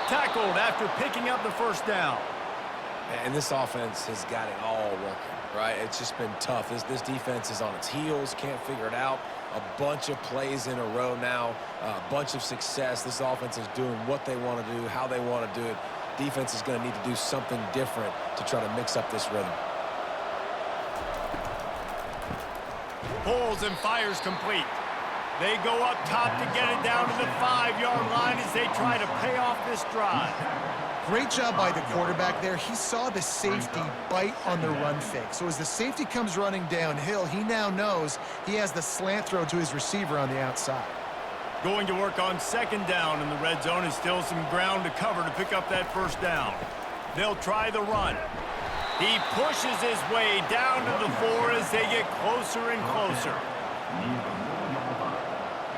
Tackled after picking up the 1st down. And this offense has got it all working, right? It's just been tough. This defense is on its heels, can't figure it out. A bunch of plays in a row now, a bunch of success. This offense is doing what they want to do, how they want to do it. Defense is going to need to do something different to try to mix up this rhythm. Pulls and fires complete. They go up top to get it down to the 5-yard line as they try to pay off this drive. Great job by the quarterback there. He saw the safety bite on the run fake. So as the safety comes running downhill, he now knows he has the slant throw to his receiver on the outside. Going to work on second down in the red zone, and still some ground to cover to pick up that first down. They'll try the run. He pushes his way down to the 4 as they get closer and closer.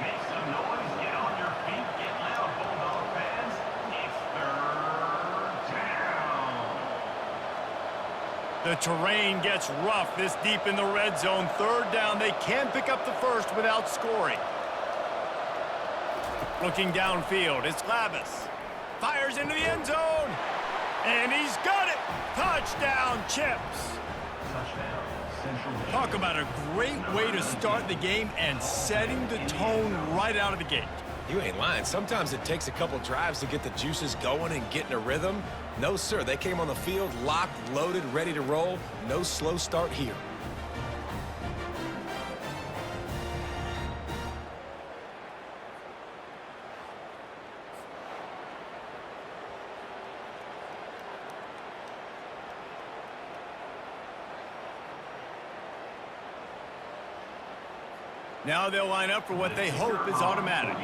Make some noise, get on your feet, get loud, Bulldog fans. It's third down. The terrain gets rough this deep in the red zone. Third down, they can pick up the first without scoring. Looking downfield, it's Lavis. Fires into the end zone. And he's got it. Touchdown, Chips. Touchdown, Central. Talk about a great way to start the game and setting the tone right out of the gate. You ain't lying. Sometimes it takes a couple drives to get the juices going and get in a rhythm. No, sir. They came on the field locked, loaded, ready to roll. No slow start here. Now they'll line up for what they hope is automatic.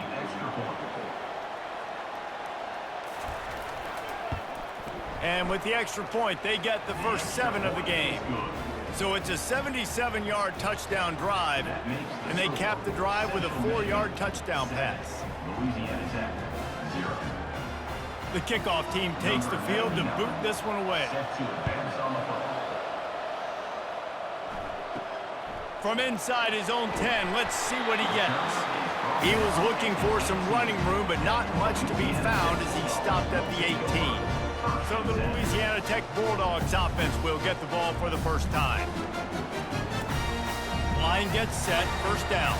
And with the extra point, they get the first 7 of the game. So it's a 77-yard touchdown drive, and they cap the drive with a 4-yard touchdown pass. Louisiana Tech, 0. The kickoff team takes the field to boot this one away. Set to advance on the football. From inside his own 10, let's see what he gets. He was looking for some running room, but not much to be found as he stopped at the 18. So the Louisiana Tech Bulldogs offense will get the ball for the first time. Line gets set, first down.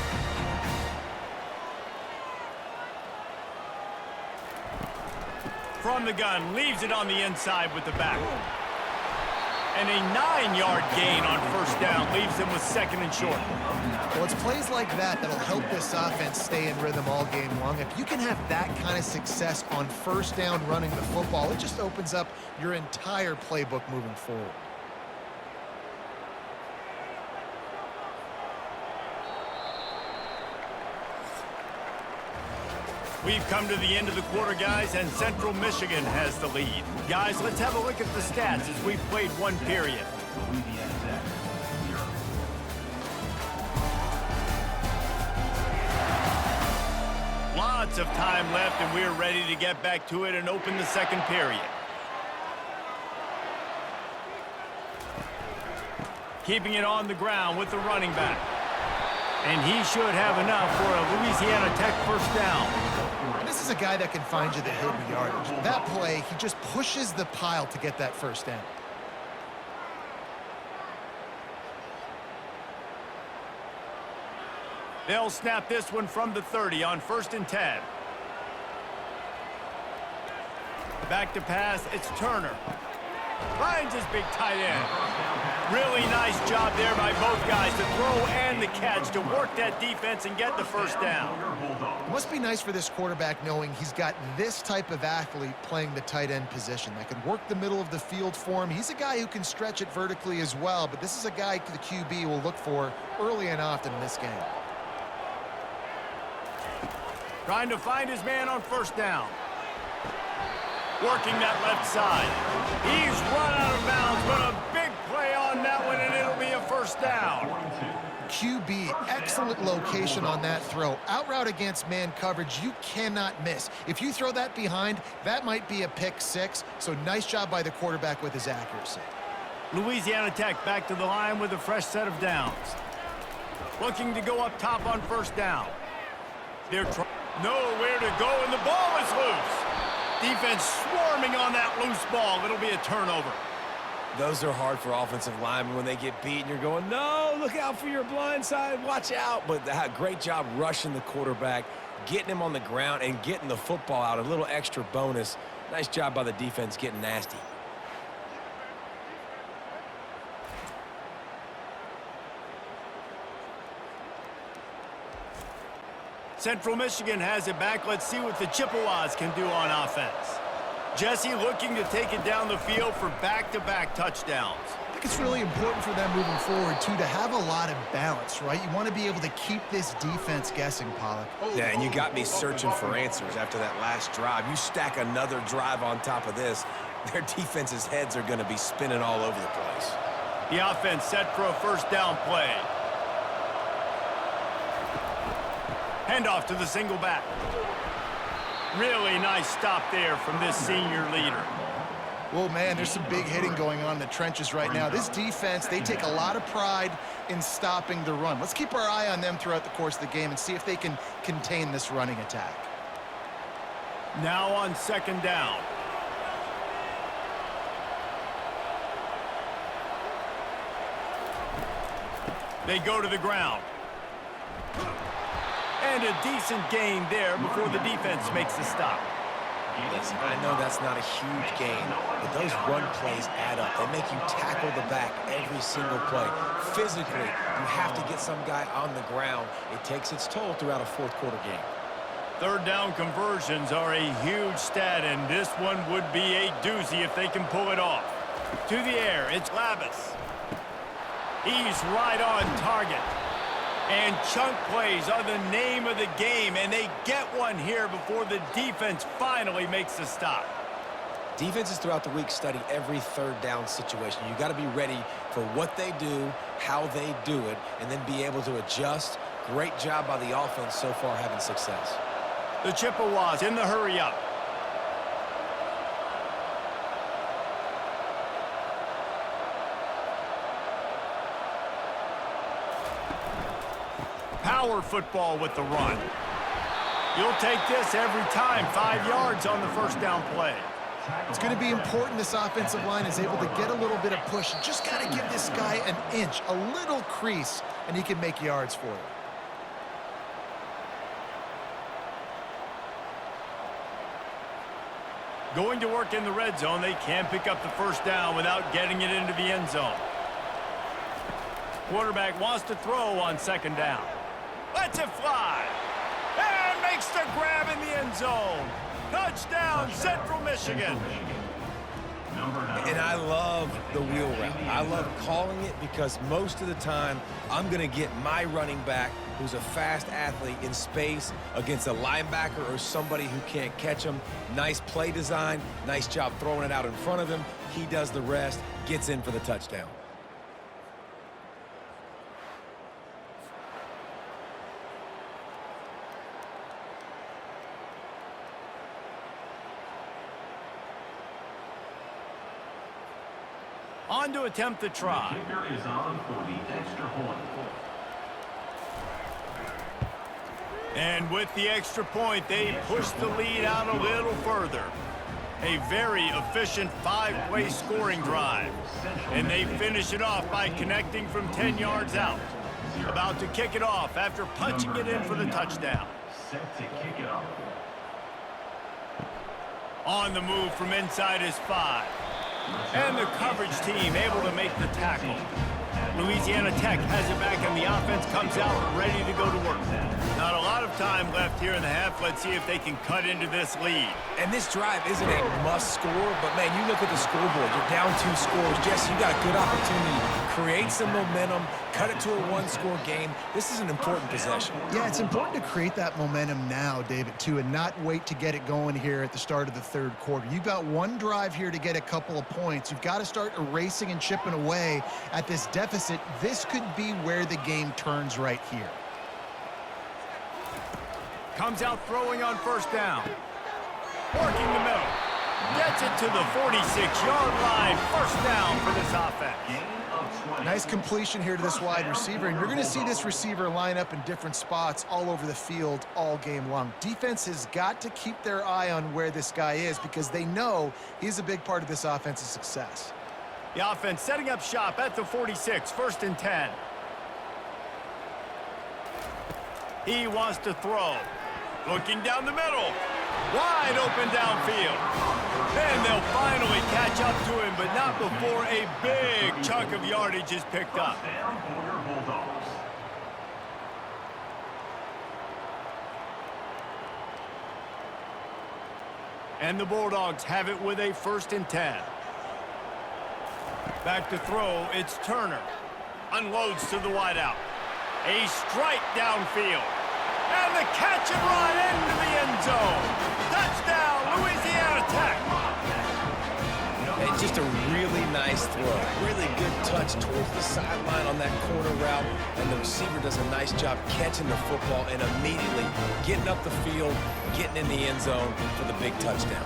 From the gun, leaves it on the inside with the back. And a 9-yard gain on first down leaves them with second and short. Well, it's plays like that that'll help this offense stay in rhythm all game long. If you can have that kind of success on first down running the football, it just opens up your entire playbook moving forward. We've come to the end of the quarter, guys, and Central Michigan has the lead. Guys, let's have a look at the stats as we've played one period. Louisiana Tech, 0. Lots of time left, and we're ready to get back to it and open the second period. Keeping it on the ground with the running back. And he should have enough for a Louisiana Tech first down. This is a guy that can find you the hidden yardage. That play, he just pushes the pile to get that first down. They'll snap this one from the 30 on 1st and 10. Back to pass, it's Turner. Finds his big tight end. Really nice job there by both guys to throw and the catch to work that defense and get the first down. It must be nice for this quarterback knowing he's got this type of athlete playing the tight end position that can work the middle of the field for him. He's a guy who can stretch it vertically as well, but this is a guy the QB will look for early and often in this game. Trying to find his man on first down. Working that left side. He's run out of bounds, but a big play on that one, and it'll be a first down. QB, excellent location on that throw. Out route against man coverage, you cannot miss. If you throw that behind, that might be a pick 6, so nice job by the quarterback with his accuracy. Louisiana Tech back to the line with a fresh set of downs. Looking to go up top on first down. They're nowhere to go, and the ball is loose. Defense swarming on that loose ball. It'll be a turnover. Those are hard for offensive linemen when they get beat and you're going, no, look out for your blind side, watch out. But great job rushing the quarterback, getting him on the ground and getting the football out. A little extra bonus. Nice job by the defense getting nasty. Central Michigan has it back. Let's see what the Chippewas can do on offense. Jesse looking to take it down the field for back-to-back touchdowns. I think it's really important for them moving forward, too, to have a lot of balance, right? You want to be able to keep this defense guessing, Pollock. Yeah, and you got me searching for answers after that last drive. You stack another drive on top of this, their defense's heads are going to be spinning all over the place. The offense set for a first down play. Handoff to the single back. Really nice stop there from this senior leader. Well, man, there's some big hitting going on in the trenches right now. This defense, they take a lot of pride in stopping the run. Let's keep our eye on them throughout the course of the game and see if they can contain this running attack. Now on second down. They go to the ground. And a decent gain there before the defense makes the stop. Listen, I know that's not a huge gain, but those run plays add up. They make you tackle the back every single play. Physically, you have to get some guy on the ground. It takes its toll throughout a fourth quarter game. Third down conversions are a huge stat, and this one would be a doozy if they can pull it off. To the air, it's Lavis. He's right on target. And chunk plays are the name of the game, and they get one here before the defense finally makes the stop. Defenses throughout the week study every third down situation. You got to be ready for what they do, how they do it, and then be able to adjust. Great job by the offense so far having success. The Chippewas in the hurry up. Power football with the run. You'll take this every time. 5 yards on the first down play. It's going to be important this offensive line is able to get a little bit of push. You just got to give this guy an inch, a little crease, and he can make yards for you. Going to work in the red zone. They can pick up the first down without getting it into the end zone. Quarterback wants to throw on second down. Lets it fly. And makes the grab in the end zone. Touchdown, Central Michigan. And I love the wheel route. I love calling it because most of the time I'm going to get my running back, who's a fast athlete, in space against a linebacker or somebody who can't catch him. Nice play design. Nice job throwing it out in front of him. He does the rest, gets in for the touchdown. On to attempt the try. The kicker is on for the extra point. And with the extra point, they push the lead out a little further. A very efficient 5-play scoring drive. And they finish it off by connecting from 10 yards out. About to kick it off after punching it in for the touchdown. Set to kick it off. On the move from inside his 5. And the coverage team able to make the tackle. Louisiana Tech has it back, and the offense comes out ready to go to work. Not a lot of time left here in the half. Let's see if they can cut into this lead. And this drive isn't a must score, but, man, you look at the scoreboard. You're down 2 scores. Jesse, you got a good opportunity. Create some momentum. Cut it to a 1-score game. This is an important possession. Yeah, it's important to create that momentum now, David, too, and not wait to get it going here at the start of the third quarter. You've got one drive here to get a couple of points. You've got to start erasing and chipping away at this deficit. This could be where the game turns right here. Comes out throwing on first down. Working the middle. Gets it to the 46-yard line. First down for this offense. Nice completion here to this wide receiver, and you're going to see this receiver line up in different spots all over the field all game long. Defense has got to keep their eye on where this guy is because they know he's a big part of this offense's success. The offense setting up shop at the 46, 1st and 10. He wants to throw. Looking down the middle. Wide open downfield. And they'll finally catch up to him, but not before a big chunk of yardage is picked up. And the Bulldogs have it with a 1st and 10. Back to throw, it's Turner. Unloads to the wideout. A strike downfield. And the catch and run into the end zone. Touchdown, Louisiana Tech. And just a really nice throw. Really good touch towards the sideline on that corner route. And the receiver does a nice job catching the football and immediately getting up the field, getting in the end zone for the big touchdown.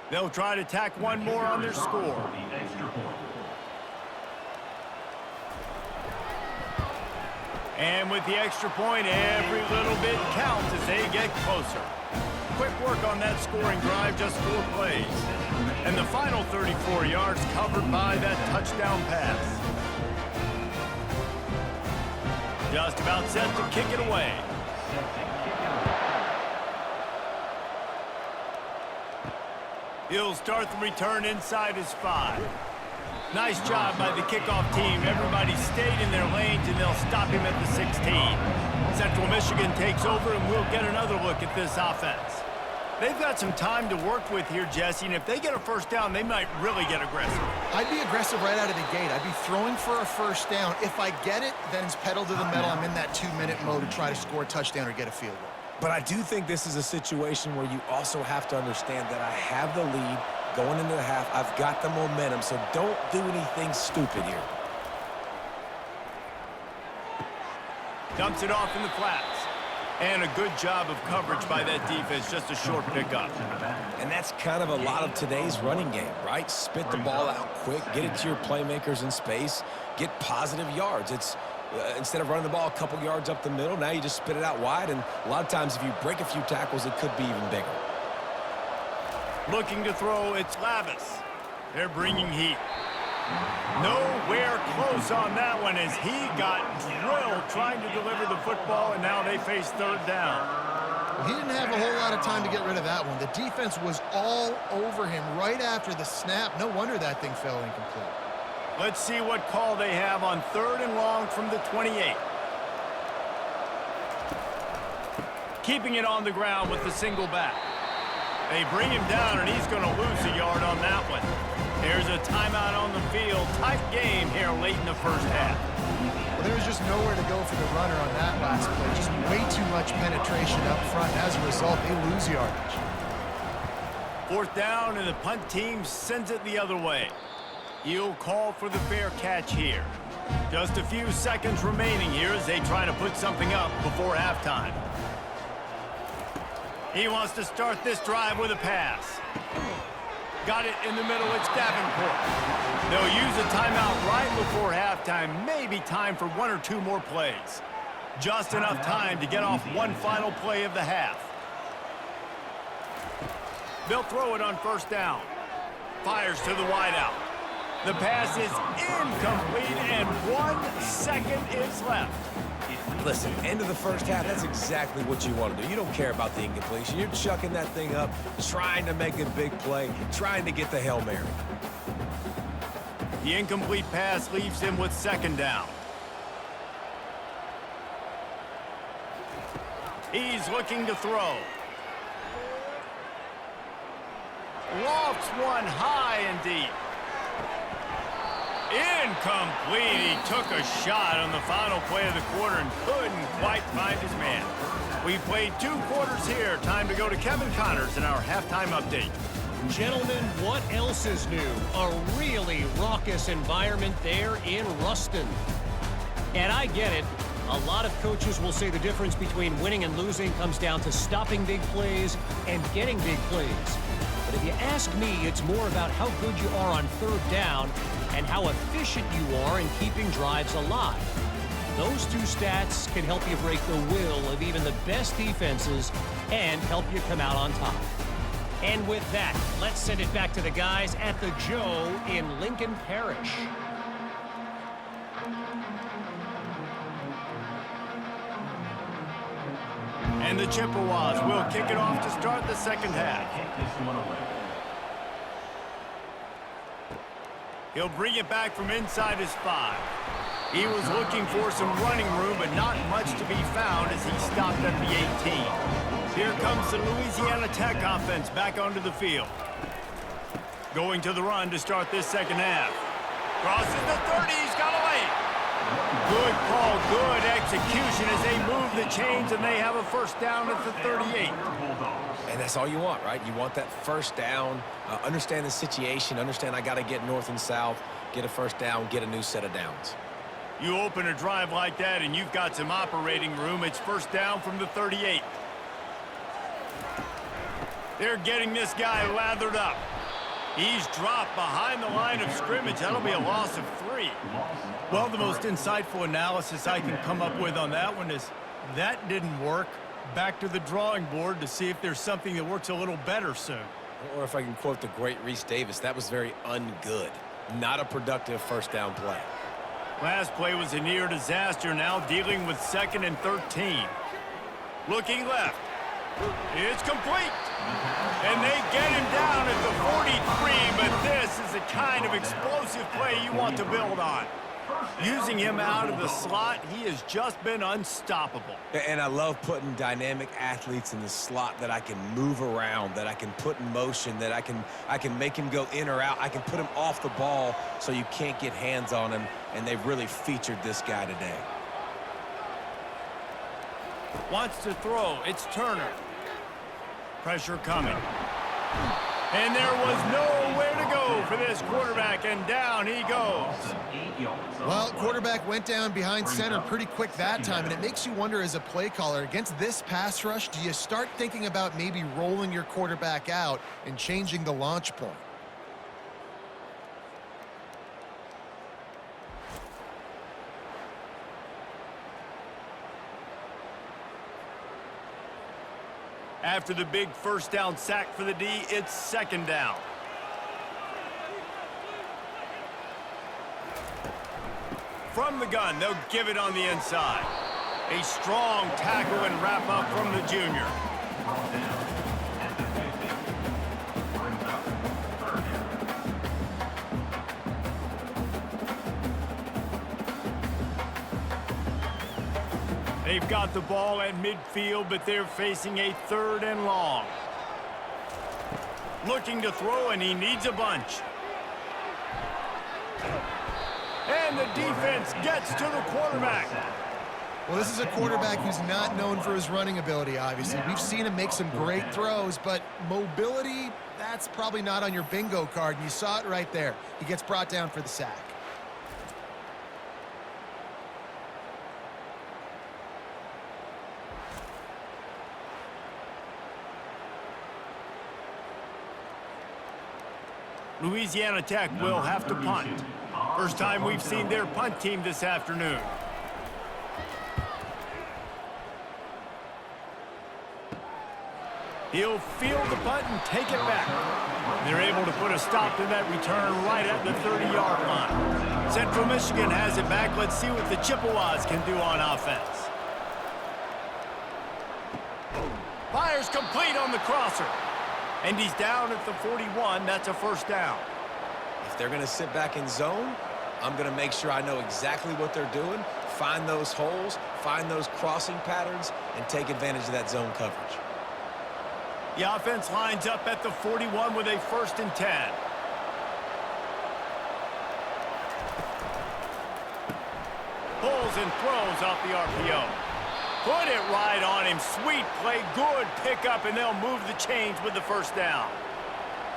They'll try to tack one more on their score. And with the extra point, every little bit counts as they get closer. Quick work on that scoring drive, just 4 plays. And the final 34 yards covered by that touchdown pass. Just about set to kick it away. He'll start the return inside his 5. Nice job by the kickoff team. Everybody stayed in their lanes, and they'll stop him at the 16. Central Michigan takes over, and we'll get another look at this offense. They've got some time to work with here, Jesse, and if they get a 1st down, they might really get aggressive. I'd be aggressive right out of the gate. I'd be throwing for a 1st down. If I get it, then it's pedal to the metal. I'm in that 2-minute mode to try to score a touchdown or get a field goal. But I do think this is a situation where you also have to understand that I have the lead going into the half. I've got the momentum, so don't do anything stupid here. Dumps it off in the flats. And a good job of coverage by that defense, just a short pickup. And that's kind of a lot of today's running game, right? Spit the ball out quick, get it to your playmakers in space, get positive yards. It's instead of running the ball a couple yards up the middle, now you just spit it out wide, and a lot of times if you break a few tackles, it could be even bigger. Looking to throw, it's Lavis. They're bringing heat. Nowhere close on that one as he got drilled trying to deliver the football, and now they face 3rd down. He didn't have a whole lot of time to get rid of that one. The defense was all over him right after the snap. No wonder that thing fell incomplete. Let's see what call they have on 3rd and long from the 28. Keeping it on the ground with the single back. They bring him down, and he's going to lose a yard on that one. There's a timeout on the field. Tight game here late in the 1st half. Well, there was just nowhere to go for the runner on that last play. Just way too much penetration up front. As a result, they lose yardage. 4th down, and the punt team sends it the other way. He'll call for the fair catch here. Just a few seconds remaining here as they try to put something up before halftime. He wants to start this drive with a pass. Got it in the middle, it's Davenport. They'll use a timeout right before halftime. Maybe time for 1 or 2 more plays. Just enough time to get off one final play of the half. They'll throw it on 1st down. Fires to the wideout. The pass is incomplete, and 1 second is left. Listen, end of the 1st half, that's exactly what you want to do. You don't care about the incompletion. You're chucking that thing up, trying to make a big play, trying to get the Hail Mary. The incomplete pass leaves him with 2nd down. He's looking to throw. Lofts one high and deep. Incomplete. He took a shot on the final play of the quarter and couldn't quite find his man. We played 2 quarters here. Time to go to Kevin Connors in our halftime update. Gentlemen, what else is new? A really raucous environment there in Ruston. And I get it. A lot of coaches will say the difference between winning and losing comes down to stopping big plays and getting big plays. But if you ask me, it's more about how good you are on 3rd down and how efficient you are in keeping drives alive. Those 2 stats can help you break the will of even the best defenses and help you come out on top. And with that, let's send it back to the guys at the Joe in Lincoln Parish. And the Chippewas will kick it off to start the second half. He'll bring it back from inside his 5. He was looking for some running room, but not much to be found as he stopped at the 18. Here comes the Louisiana Tech offense back onto the field. Going to the run to start this second half. Crosses the 30, he's got away. Good call, good execution as they move the chains, and they have a first down at the 38. And that's all you want, right? You want that first down, understand the situation, understand I got to get north and south, get a first down, get a new set of downs. You open a drive like that, and you've got some operating room. It's first down from the 38. They're getting this guy lathered up. He's dropped behind the line of scrimmage. That'll be a loss of 3. Well, the most insightful analysis I can come up with on that one is that didn't work. Back to the drawing board to see if there's something that works a little better soon. Or if I can quote the great Reese Davis, that was very ungood. Not a productive first down play. Last play was a near disaster, now dealing with 2nd and 13. Looking left. It's complete. And they get him down at the 43, but this is the kind of explosive play you want to build on. Using him out of the slot, he has just been unstoppable. And I love putting dynamic athletes in the slot that I can move around, that I can put in motion, that I can make him go in or out. I can put him off the ball so you can't get hands on him, and they've really featured this guy today. Wants to throw. It's Turner. Pressure coming. And there was nowhere to go for this quarterback, and down he goes. Well, quarterback went down behind center pretty quick that time, and it makes you wonder as a play caller, against this pass rush, do you start thinking about maybe rolling your quarterback out and changing the launch point? After the big first down sack for the D, it's second down. From the gun, they'll give it on the inside. A strong tackle and wrap up from the junior. They've got the ball at midfield, but they're facing a 3rd and long. Looking to throw, and he needs a bunch. And the defense gets to the quarterback. Well, this is a quarterback who's not known for his running ability, obviously. We've seen him make some great throws, but mobility, that's probably not on your bingo card, and you saw it right there. He gets brought down for the sack. Louisiana Tech will have to punt. First time we've seen their punt team this afternoon. He'll field the punt and take it back. They're able to put a stop to that return right at the 30-yard line. Central Michigan has it back. Let's see what the Chippewas can do on offense. Fires complete on the crosser. And he's down at the 41. That's a first down. If they're going to sit back in zone, I'm going to make sure I know exactly what they're doing, find those holes, find those crossing patterns, and take advantage of that zone coverage. The offense lines up at the 41 with a 1st and 10. Pulls and throws off the RPO. Put it right on him. Sweet play. Good pickup, and they'll move the chains with the first down.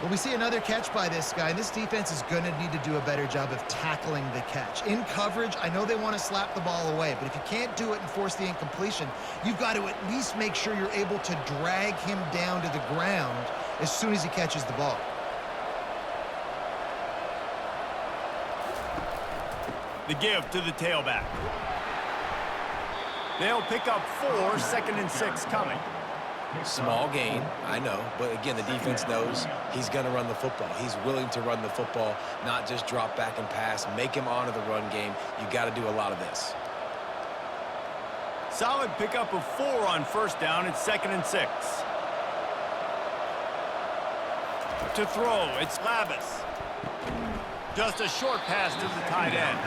Well, we see another catch by this guy. This defense is going to need to do a better job of tackling the catch. In coverage, I know they want to slap the ball away, but if you can't do it and force the incompletion, you've got to at least make sure you're able to drag him down to the ground as soon as he catches the ball. The give to the tailback. They'll pick up 4, 2nd and 6 coming. Small gain, I know, but again, the defense knows he's going to run the football. He's willing to run the football, not just drop back and pass, make him honor the run game. You got to do a lot of this. Solid pickup of 4 on first down. It's 2nd and 6. To throw, it's Lavis. Just a short pass to the tight end.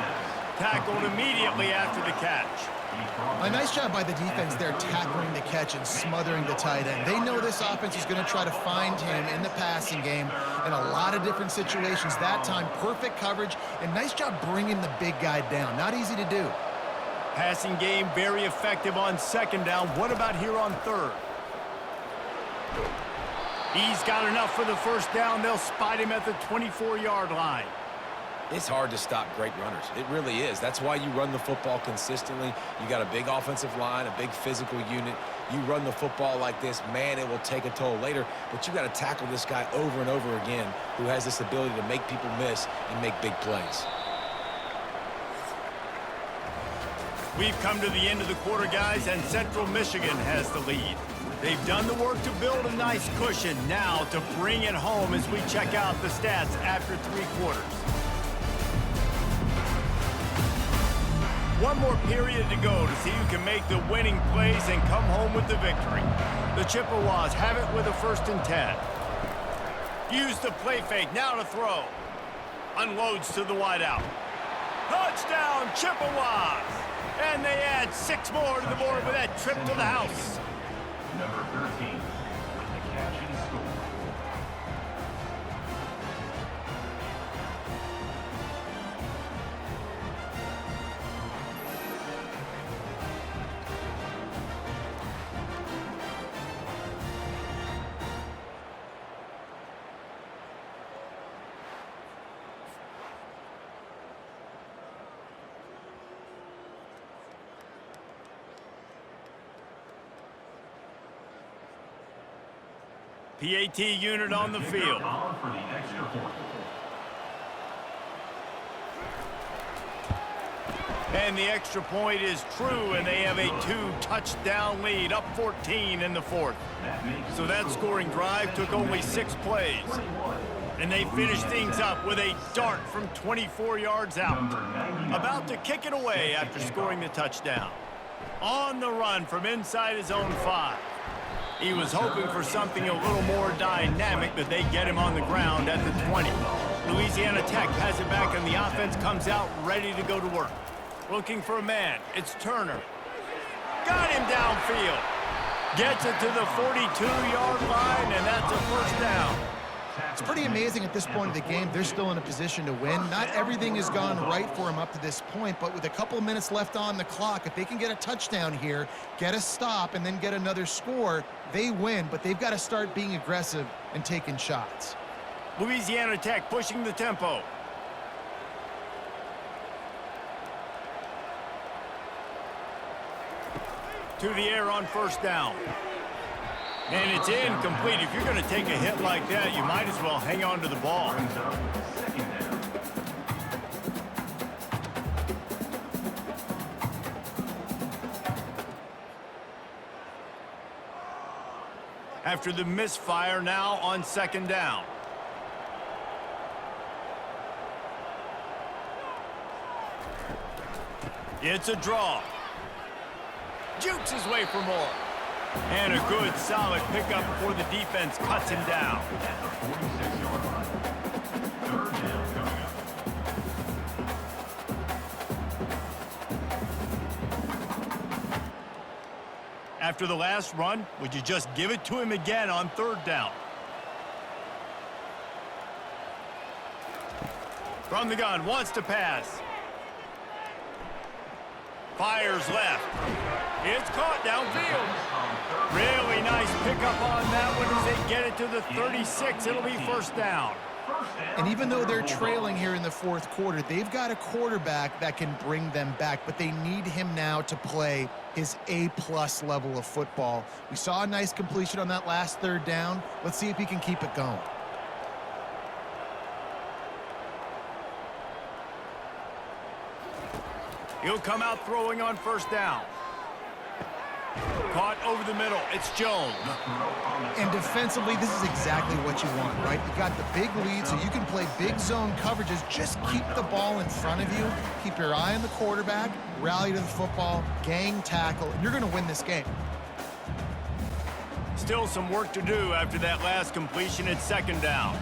Tackled immediately after the catch. A nice job by the defense there tackling the catch and smothering the tight end. They know this offense is going to try to find him in the passing game in a lot of different situations. That time, perfect coverage, and nice job bringing the big guy down. Not easy to do. Passing game very effective on 2nd down. What about here on 3rd? He's got enough for the first down. They'll spot him at the 24-yard line. It's hard to stop great runners. It really is. That's why you run the football consistently. You got a big offensive line, a big physical unit. You run the football like this, man, it will take a toll later. But you got to tackle this guy over and over again who has this ability to make people miss and make big plays. We've come to the end of the quarter, guys, and Central Michigan has the lead. They've done the work to build a nice cushion. Now to bring it home as we check out the stats after 3 quarters. One more period to go to see who can make the winning plays and come home with the victory. The Chippewas have it with a 1st and 10. Use the play fake, now to throw. Unloads to the wideout. Touchdown, Chippewas! And they add 6 more to the board with that trip to the house. Number 13 with the catch and score. PAT unit on the field. On for the extra point. And the extra point is true, and they have a 2-touchdown lead, up 14 in the 4th. So that scoring drive took only 6 plays. And they finished things up with a dart from 24 yards out. About to kick it away after scoring the touchdown. On the run from inside his own 5. He was hoping for something a little more dynamic, but they get him on the ground at the 20. Louisiana Tech has it back, and the offense comes out ready to go to work. Looking for a man. It's Turner. Got him downfield. Gets it to the 42-yard line, and that's a 1st down. It's pretty amazing at this point of the game. They're still in a position to win. Not everything has gone right for them up to this point, but with a couple of minutes left on the clock, if they can get a touchdown here, get a stop, and then get another score, they win, but they've got to start being aggressive and taking shots. Louisiana Tech pushing the tempo. To the air on 1st down. And it's incomplete. If you're going to take a hit like that, you might as well hang on to the ball. Brings up 2nd down. After the misfire, now on 2nd down. It's a draw. Jukes his way for more. And a good, solid pickup before the defense cuts him down. At the 46-yard line. 3rd down coming up. After the last run, would you just give it to him again on 3rd down? From the gun, wants to pass. Fires left. It's caught downfield. Really nice pickup on that one as they get it to the 36. It'll be 1st down. And even though they're trailing here in the 4th quarter, they've got a quarterback that can bring them back, but they need him now to play his A-plus level of football. We saw a nice completion on that last 3rd down. Let's see if he can keep it going. He'll come out throwing on 1st down. Caught over the middle. It's Jones. And defensively, this is exactly what you want, right? You got the big lead, so you can play big zone coverages. Just keep the ball in front of you. Keep your eye on the quarterback. Rally to the football. Gang tackle. And you're going to win this game. Still some work to do after that last completion at second down.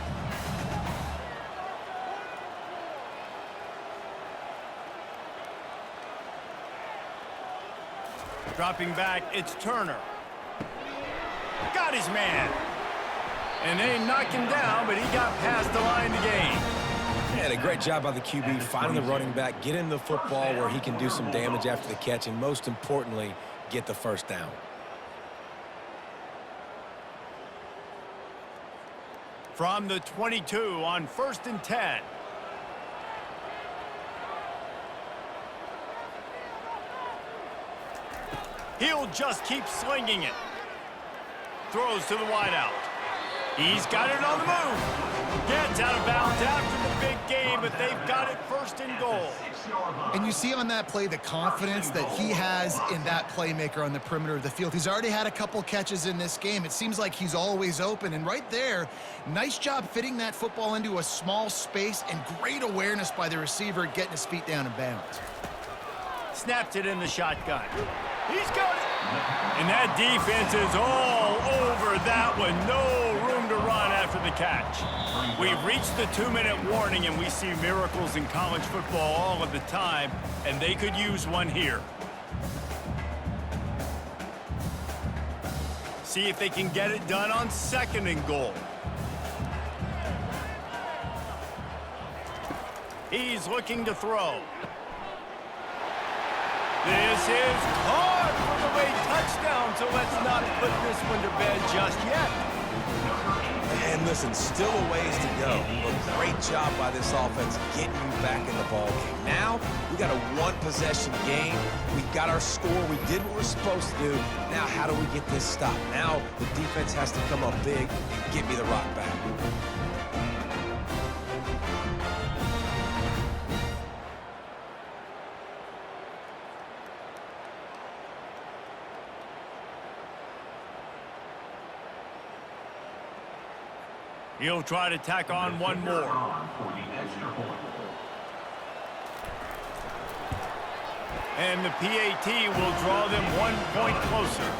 Dropping back, it's Turner. Got his man. And they knocked him down, but he got past the line to gain. Yeah, a great job by the QB, finding the running back, get him the football where he can do some damage after the catch, and most importantly, get the first down. From the 22 on 1st and 10. He'll just keep slinging it. Throws to the wideout. He's got it on the move. Gets out of bounds after the big game, but they've got it 1st and goal. And you see on that play the confidence that he has in that playmaker on the perimeter of the field. He's already had a couple catches in this game. It seems like he's always open. And right there, nice job fitting that football into a small space, and great awareness by the receiver getting his feet down in bounds. Snapped it in the shotgun. He's got it. And that defense is all over that one. No room to run after the catch. We've reached the 2-minute warning, and we see miracles in college football all of the time, and they could use one here. See if they can get it done on 2nd and goal. He's looking to throw. This is caught for the late touchdown, so let's not put this one to bed just yet. And listen, still a ways to go. But great job by this offense getting you back in the ball game. Now, we got a one-possession game. We got our score. We did what we're supposed to do. Now, how do we get this stopped? Now, the defense has to come up big and get me the rock back. He'll try to tack on one more. And the PAT will draw them 1 point closer.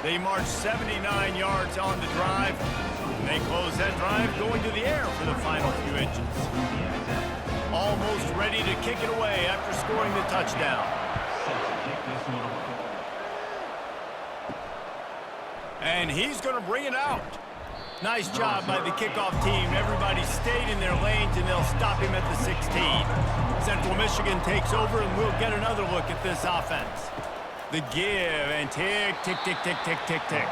They march 79 yards on the drive. And they close that drive going to the air for the final few inches. Almost ready to kick it away after scoring the touchdown. And he's going to bring it out. Nice job by the kickoff team. Everybody stayed in their lanes, and they'll stop him at the 16. Central Michigan takes over, and we'll get another look at this offense. The give, and tick, tick, tick, tick, tick, tick, tick.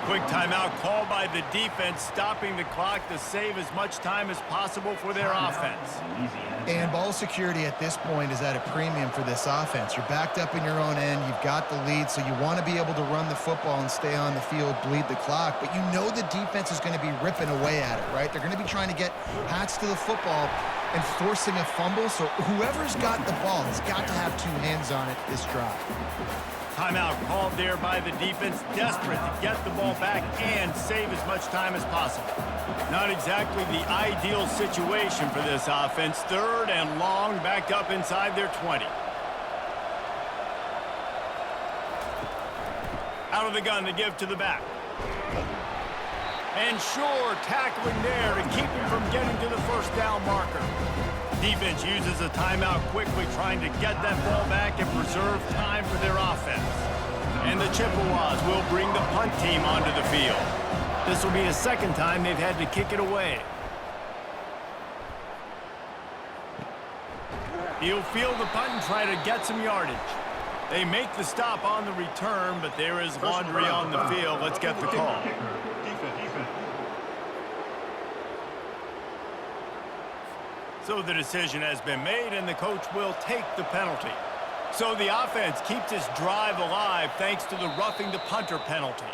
Quick timeout called by the defense, stopping the clock to save as much time as possible for their offense. And ball security at this point is at a premium for this offense. You're backed up in your own end. You've got the lead, so you want to be able to run the football and stay on the field, bleed the clock. But you know the defense is going to be ripping away at it, right? They're going to be trying to get Hats to the football and forcing a fumble. So whoever's got the ball has got to have 2 hands on it this drive. Timeout called there by the defense, desperate to get the ball back and save as much time as possible. Not exactly the ideal situation for this offense. 3rd and long, back up inside their 20. Out of the gun to give to the back. And sure, tackling there to keep him from getting to the 1st down marker. Defense uses a timeout quickly, trying to get that ball back and preserve time for their offense. And the Chippewas will bring the punt team onto the field. This will be the 2nd time they've had to kick it away. He'll field the punt and try to get some yardage. They make the stop on the return, but there is laundry on the field. Let's get the call. So the decision has been made, and the coach will take the penalty. So the offense keeps its drive alive thanks to the roughing the punter penalty.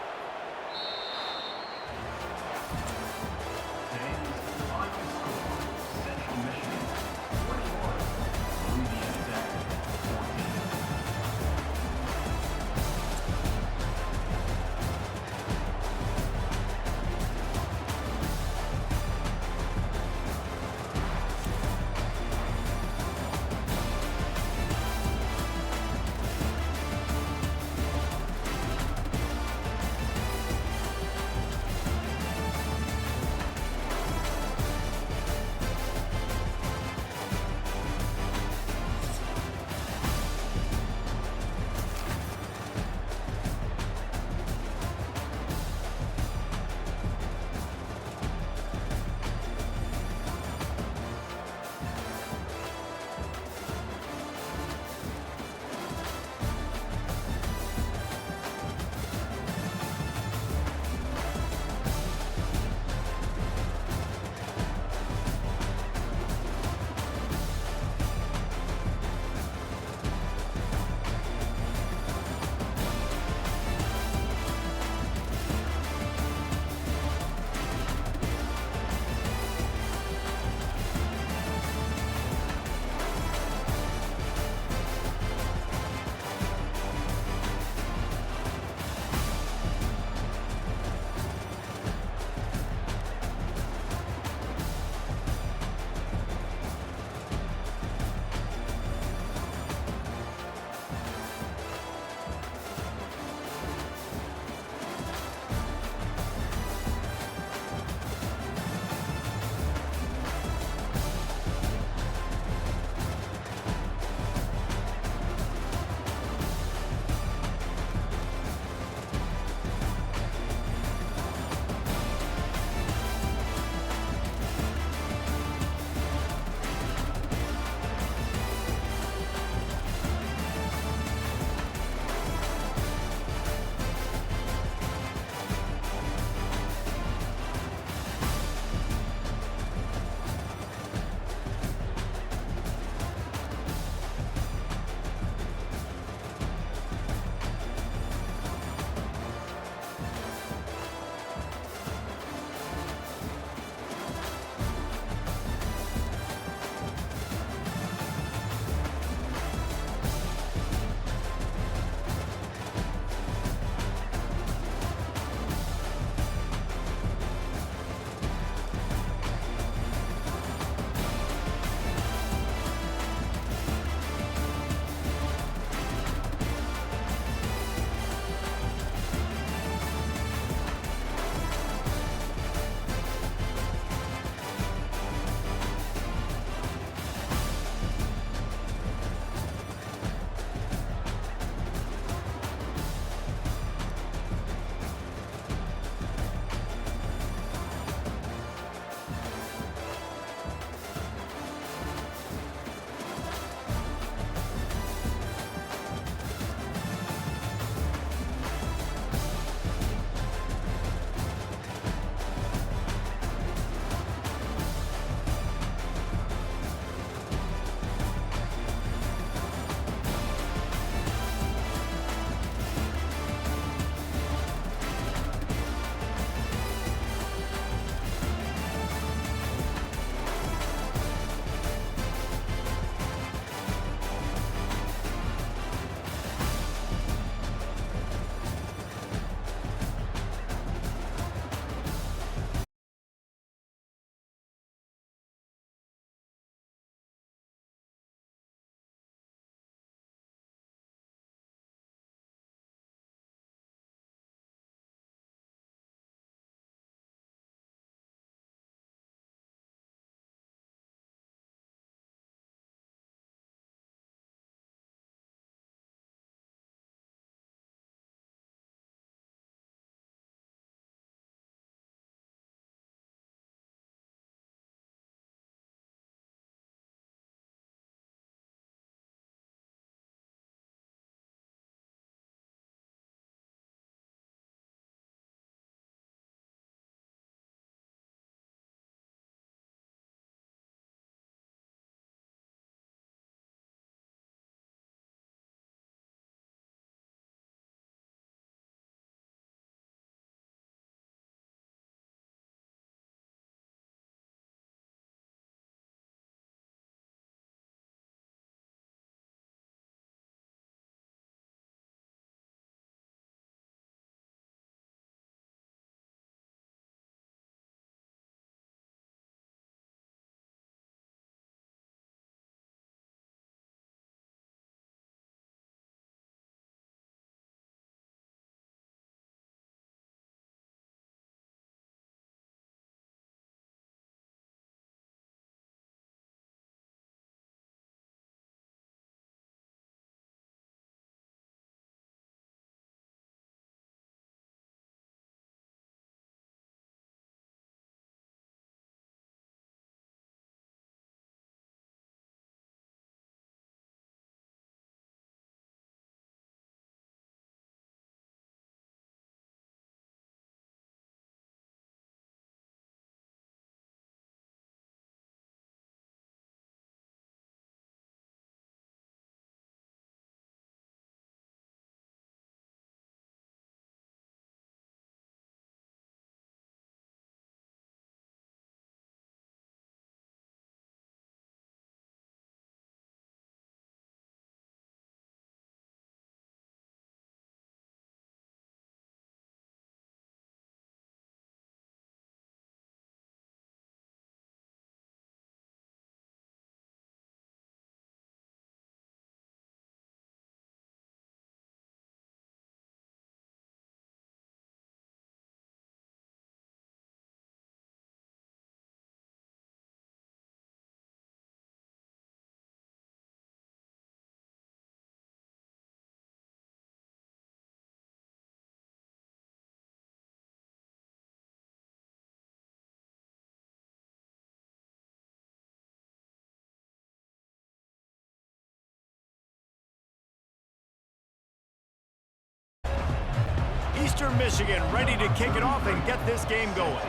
Eastern Michigan ready to kick it off and get this game going.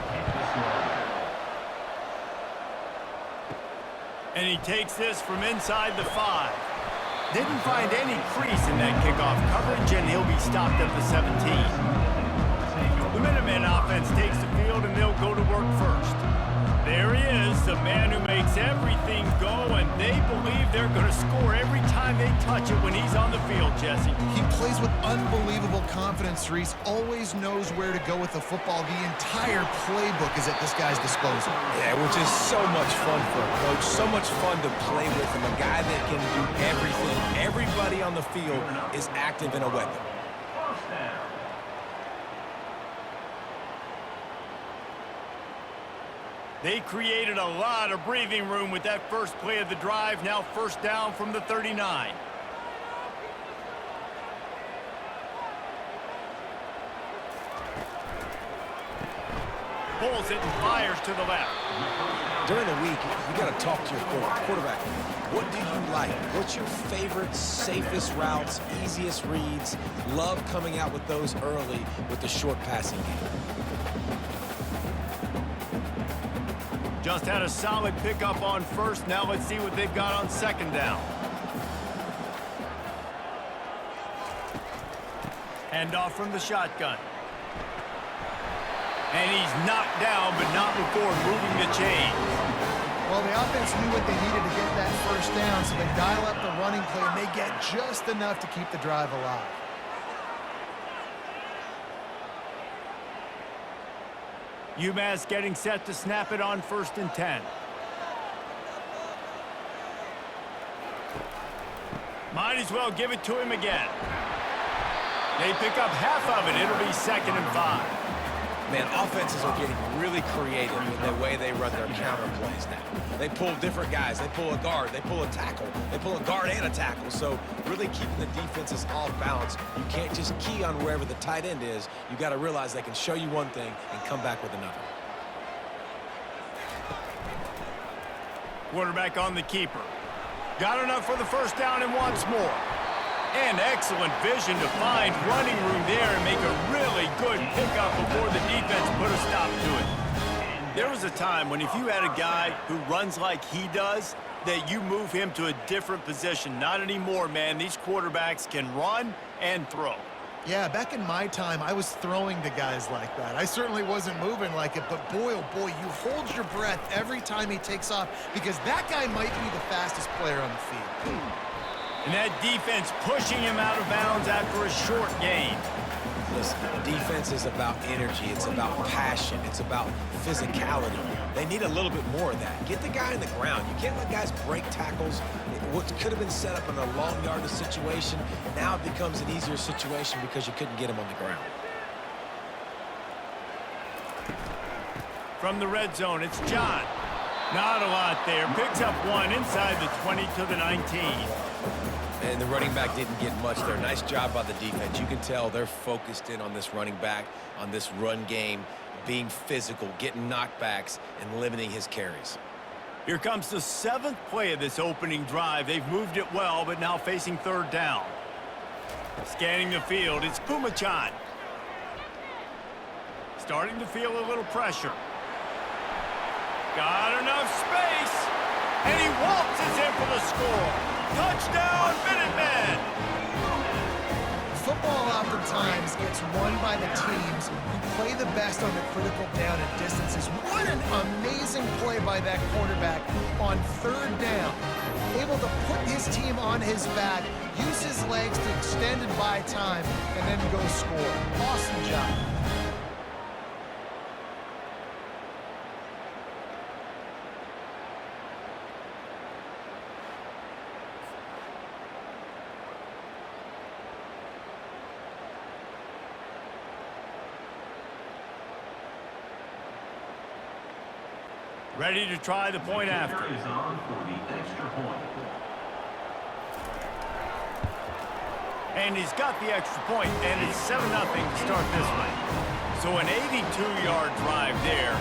And he takes this from inside the 5. Didn't find any crease in that kickoff coverage, and he'll be stopped at the 17. The Minutemen offense takes the field, and they'll go to work first. There he is, the man who makes everything go, and they believe they're going to score every time they touch it when he's on the field, Jesse. He plays with unbelievable confidence, Reese. Always knows where to go with the football. The entire playbook is at this guy's disposal. Yeah, which is so much fun for a coach, so much fun to play with him, a guy that can do everything. Everybody on the field is active in a weapon. They created a lot of breathing room with that first play of the drive. Now first down from the 39. Pulls it and fires to the left. During the week, you got to talk to your quarterback. What do you like? What's your favorite, safest routes, easiest reads? Love coming out with those early with the short passing game. Just had a solid pickup on first. Now let's see what they've got on second down. Handoff from the shotgun. And he's knocked down, but not before moving the chains. Well, the offense knew what they needed to get that first down, so they dial up the running play, and they get just enough to keep the drive alive. UMass getting set to snap it on 1st and 10. Might as well give it to him again. They pick up half of it. It'll be 2nd and 5. Man, offenses are getting really creative in the way they run their counter plays now. They pull different guys. They pull a guard. They pull a tackle. They pull a guard and a tackle. So really keeping the defenses off balance. You can't just key on wherever the tight end is. You got to realize they can show you one thing and come back with another. Quarterback on the keeper. Got enough for the first down and wants more. And excellent vision to find running room there and make a really good pickup before the defense put a stop to it. There was a time when if you had a guy who runs like he does, that you move him to a different position. Not anymore, man. These quarterbacks can run and throw. Yeah, back in my time, I was throwing to guys like that. I certainly wasn't moving like it, but boy, oh boy, you hold your breath every time he takes off because that guy might be the fastest player on the field. And that defense pushing him out of bounds after a short gain. Listen, defense is about energy. It's about passion. It's about physicality. They need a little bit more of that. Get the guy in the ground. You can't let guys break tackles. What could have been set up in a long yardage situation, now it becomes an easier situation because you couldn't get him on the ground. From the red zone, it's John. Not a lot there. Picks up one inside the 20 to the 19. And the running back didn't get much there. Nice job by the defense. You can tell they're focused in on this running back, on this run game, being physical, getting knockbacks, and limiting his carries. Here comes the 7th play of this opening drive. They've moved it well, but now facing 3rd down. Scanning the field, it's Pumachan. Starting to feel a little pressure. Got enough space, and he waltzes in for the score. Touchdown, Minutemen! Football oftentimes gets won by the teams who play the best on the critical down and distances. What an amazing play by that quarterback on 3rd down. Able to put his team on his back, use his legs to extend and buy time, and then go score. Awesome job. Ready to try the point after. Is on for the extra point. And he's got the extra point, and it's 7-0 to start this one. So an 82-yard drive there,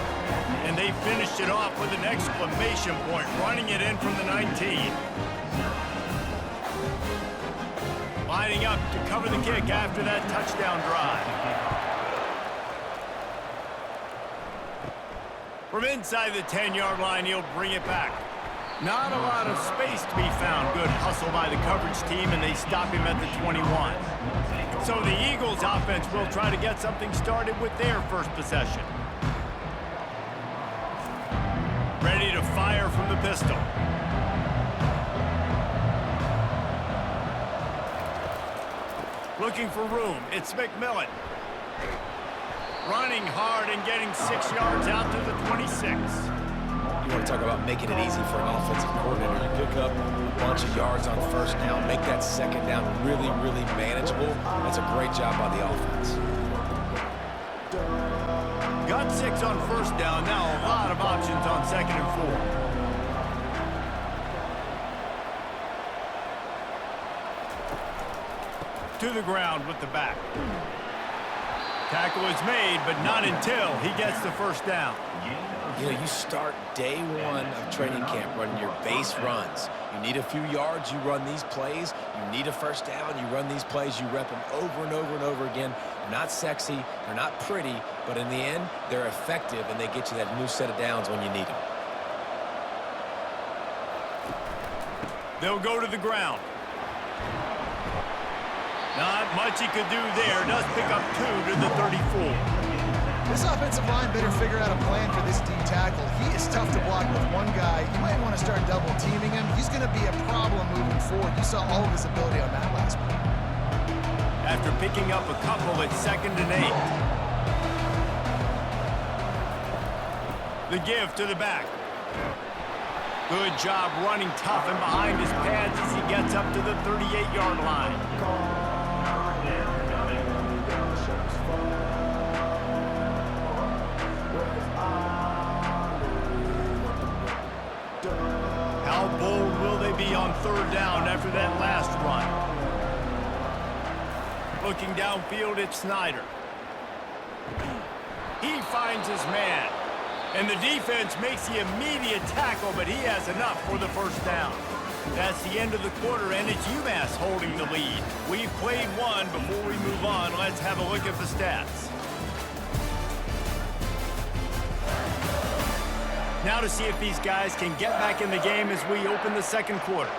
and they finished it off with an exclamation point, running it in from the 19. Lining up to cover the kick after that touchdown drive. From inside the 10-yard line, he'll bring it back. Not a lot of space to be found. Good hustle by the coverage team, and they stop him at the 21. So the Eagles offense will try to get something started with their first possession. Ready to fire from the pistol. Looking for room. It's McMillan. Running hard and getting 6 yards out to the 26. You want to talk about making it easy for an offensive coordinator. You pick up a bunch of yards on first down, make that second down really, really manageable. That's a great job by the offense. Got 6 on first down. Now a lot of options on 2nd and 4. To the ground with the back. Tackle is made, but not until he gets the first down. You know, you start day one of training camp running your base runs. You need a few yards, you run these plays. You need a first down, you run these plays. You rep them over and over and over again. They're not sexy, they're not pretty, but in the end, they're effective, and they get you that new set of downs when you need them. They'll go to the ground. Not much he could do there. Does pick up 2 to the 34. This offensive line better figure out a plan for this D tackle. He is tough to block with one guy. You might want to start double teaming him. He's going to be a problem moving forward. You saw all of his ability on that last play. After picking up a couple at 2nd and 8. The give to the back. Good job running tough and behind his pads as he gets up to the 38-yard line. How bold will they be on 3rd down after that last run? Looking downfield, it's Snyder. He finds his man. And the defense makes the immediate tackle, but he has enough for the first down. That's the end of the quarter, and it's UMass holding the lead. We've played one. Before we move on, let's have a look at the stats. Now to see if these guys can get back in the game as we open the 2nd quarter.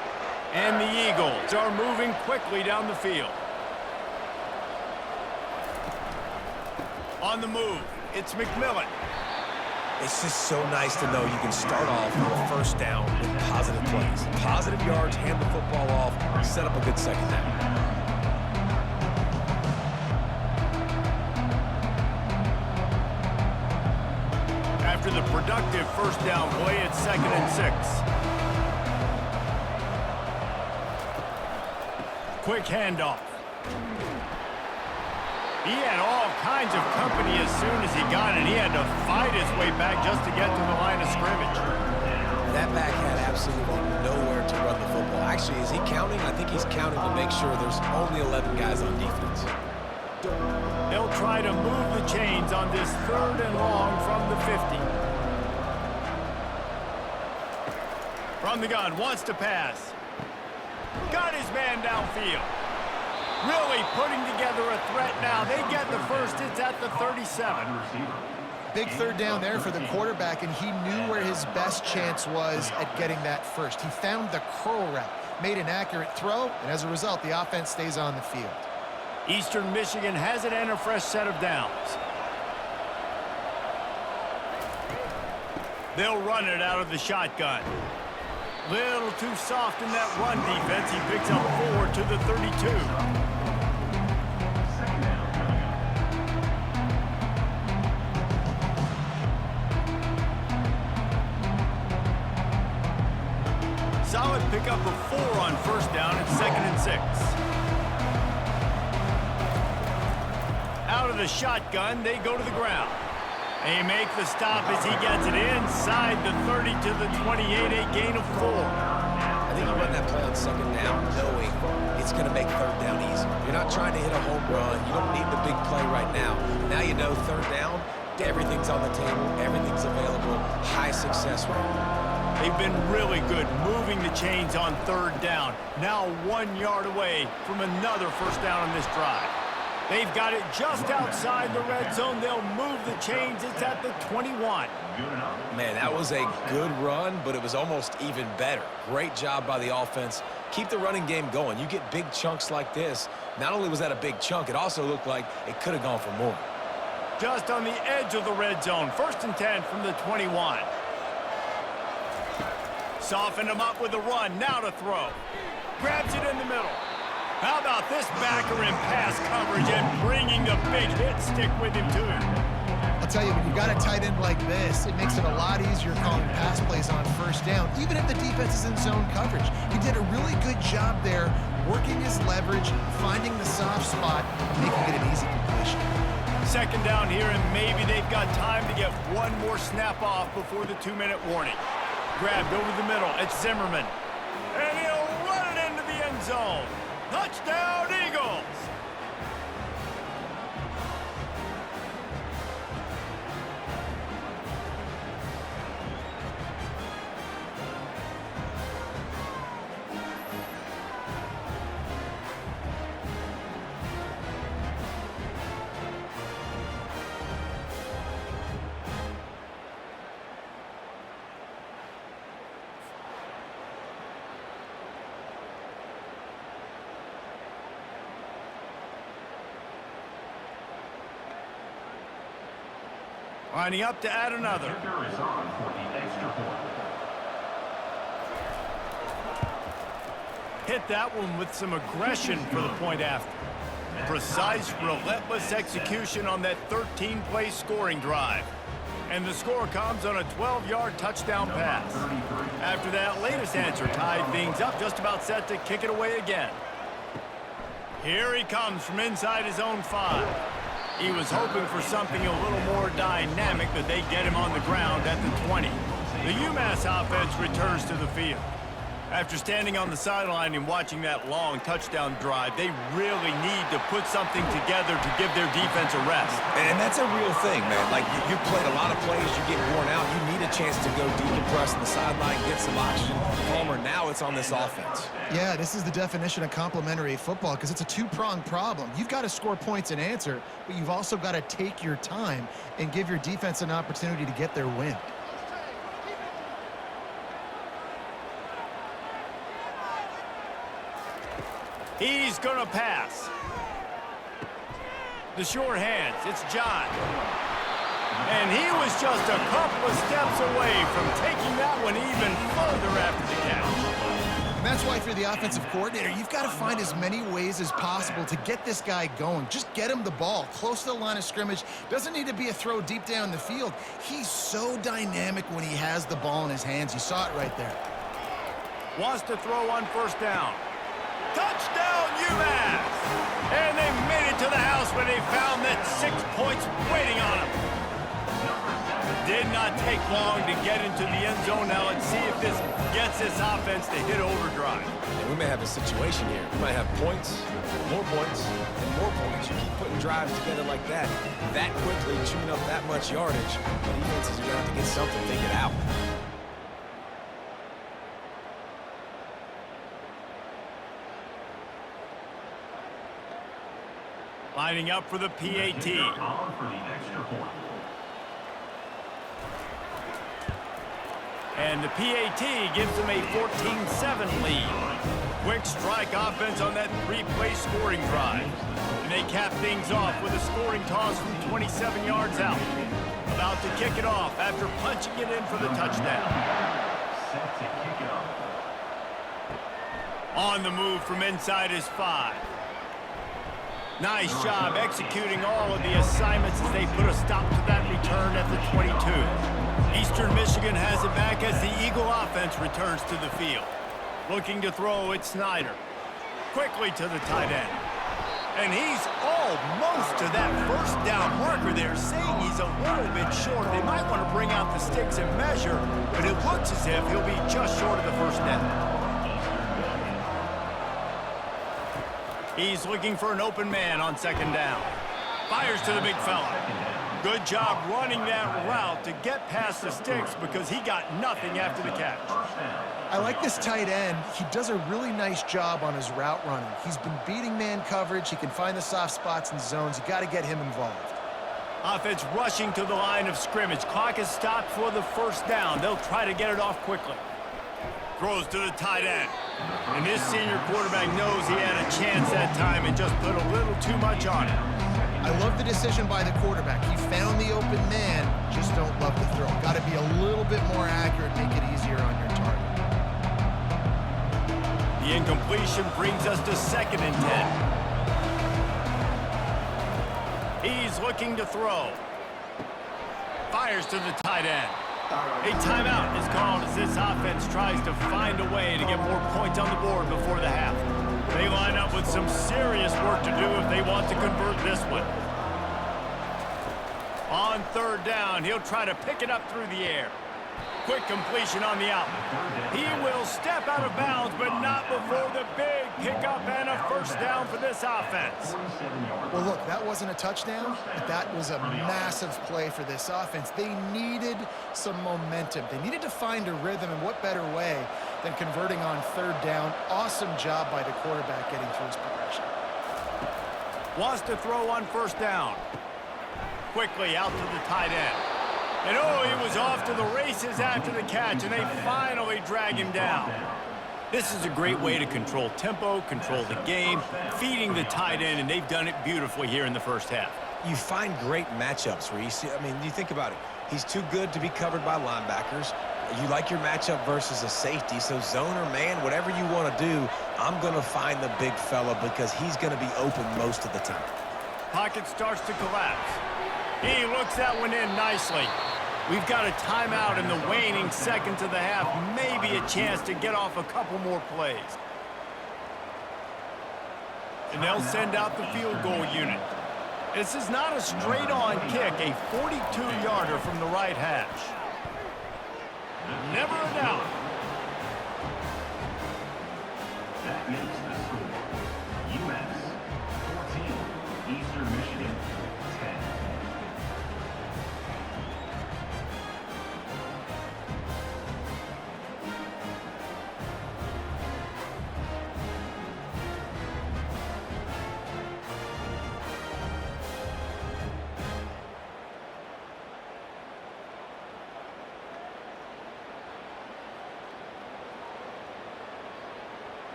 And the Eagles are moving quickly down the field. On the move, it's McMillan. It's just so nice to know you can start off on first down with positive plays. Positive yards, hand the football off, set up a good second down. After the productive first down play, it's 2nd and 6. Quick handoff. He had all kinds of company as soon as he got it. He had to fight his way back just to get to the line of scrimmage. That back had absolutely nowhere to run the football. Actually, is he counting? I think he's counting to make sure there's only 11 guys on defense. They'll try to move the chains on this 3rd and long from the 50. From the gun, wants to pass. Got his man downfield. Really putting together a threat now. They get the first. It's at the 37. Big 3rd down there for the quarterback, and he knew where his best chance was at getting that first. He found the curl route, made an accurate throw, and as a result, the offense stays on the field. Eastern Michigan has it and a fresh set of downs. They'll run it out of the shotgun. Little too soft in that run defense. He picks up 4 to the 32. Solid pickup of 4 on first down at 2nd and 6. Out of the shotgun, they go to the ground. They make the stop as he gets it inside the 30 to the 28, a gain of 4. I think you run that play on 2nd down knowing it's going to make 3rd down easy. You're not trying to hit a home run. You don't need the big play right now. Now you know 3rd down, everything's on the table, everything's available, high success rate. They've been really good moving the chains on 3rd down. Now 1 yard away from another first down on this drive. They've got it just outside the red zone. They'll move the chains. It's at the 21. Man, that was a good run, but it was almost even better. Great job by the offense. Keep the running game going. You get big chunks like this. Not only was that a big chunk, it also looked like it could have gone for more. Just on the edge of the red zone. 1st and 10 from the 21. Softened him up with a run. Now to throw. Grabs it in the middle. How about this backer in pass coverage and bringing the big hit stick with him, too? I'll tell you, when you've got a tight end like this, it makes it a lot easier calling pass plays on 1st down, even if the defense is in zone coverage. He did a really good job there, working his leverage, finding the soft spot, making it an easy completion. 2nd down here, and maybe they've got time to get one more snap off before the 2-minute warning. Grabbed over the middle. It's Zimmerman. And he'll run it into the end zone. Touchdown, Eagles! Lining up to add another. Kicker is on for the extra point. Hit that one with some aggression for the point after. Precise, relentless execution on that 13-play scoring drive. And the score comes on a 12-yard touchdown pass. After that latest answer tied things up, just about set to kick it away again. Here he comes from inside his own 5. He was hoping for something a little more dynamic, but they get him on the ground at the 20. The UMass offense returns to the field. After standing on the sideline and watching that long touchdown drive, they really need to put something together to give their defense a rest. And that's a real thing, man. Like, you played a lot of plays, you get worn out. You need a chance to go decompress on the sideline, get some oxygen. Palmer, now it's on this offense. Yeah, this is the definition of complementary football because it's a two-pronged problem. You've got to score points and answer, but you've also got to take your time and give your defense an opportunity to get their win. He's going to pass. The short hands. It's John. And he was just a couple of steps away from taking that one even further after the catch. And that's why if you're the offensive coordinator, you've got to find as many ways as possible to get this guy going. Just get him the ball close to the line of scrimmage. Doesn't need to be a throw deep down the field. He's so dynamic when he has the ball in his hands. You saw it right there. Wants to throw on 1st down. Touchdown, UMass! And they made it to the house when they found that 6 points waiting on them. Did not take long to get into the end zone. Now let's see if this gets this offense to hit overdrive. And we may have a situation here. We might have points, more points, and more points. You keep putting drives together like that quickly, chewing up that much yardage, the defenses are going to have to get something figured out. Lining up for the PAT. On for the extra point. And the PAT gives them a 14-7 lead. Quick strike offense on that 3-play scoring drive. And they cap things off with a scoring toss from 27 yards out. About to kick it off after punching it in for the touchdown. Set to kick it off. On the move from inside his 5. Nice job executing all of the assignments as they put a stop to that return at the 22. Eastern Michigan has it back as the Eagle offense returns to the field. Looking to throw, it's Snyder. Quickly to the tight end. And he's almost to that 1st down marker there, saying he's a little bit short. They might want to bring out the sticks and measure, but it looks as if he'll be just short of the 1st down. He's looking for an open man on 2nd down. Fires to the big fella. Good job running that route to get past the sticks because he got nothing after the catch. I like this tight end. He does a really nice job on his route running. He's been beating man coverage. He can find the soft spots and zones. You got to get him involved. Offense rushing to the line of scrimmage. Clock is stopped for the first down. They'll try to get it off quickly. Throws to the tight end. And this senior quarterback knows he had a chance that time and just put a little too much on it. I love the decision by the quarterback. He found the open man, just don't love the throw. Got to be a little bit more accurate, make it easier on your target. The incompletion brings us to 2nd and 10. He's looking to throw. Fires to the tight end. A timeout is called as this offense tries to find a way to get more points on the board before the half. They line up with some serious work to do if they want to convert this one. On 3rd down, he'll try to pick it up through the air. Quick completion on the outlet. He will step out of bounds, but not before the big pickup and a first down for this offense. Well, look, that wasn't a touchdown, but that was a massive play for this offense. They needed some momentum. They needed to find a rhythm, and what better way than converting on 3rd down. Awesome job by the quarterback getting through his progression. Wants to throw on 1st down. Quickly out to the tight end. And oh, he was off to the races after the catch, and they finally drag him down. This is a great way to control tempo, control the game, feeding the tight end, and they've done it beautifully here in the first half. You find great matchups where you see, I mean, you think about it. He's too good to be covered by linebackers. You like your matchup versus a safety, so zone or man, whatever you want to do, I'm going to find the big fella because he's going to be open most of the time. Pocket starts to collapse. He looks that one in nicely. We've got a timeout in the waning seconds of the half. Maybe a chance to get off a couple more plays. And they'll send out the field goal unit. This is not a straight-on kick, a 42-yarder from the right hash. Never a doubt. That makes the score. U.S. 14, Eastern Michigan 10.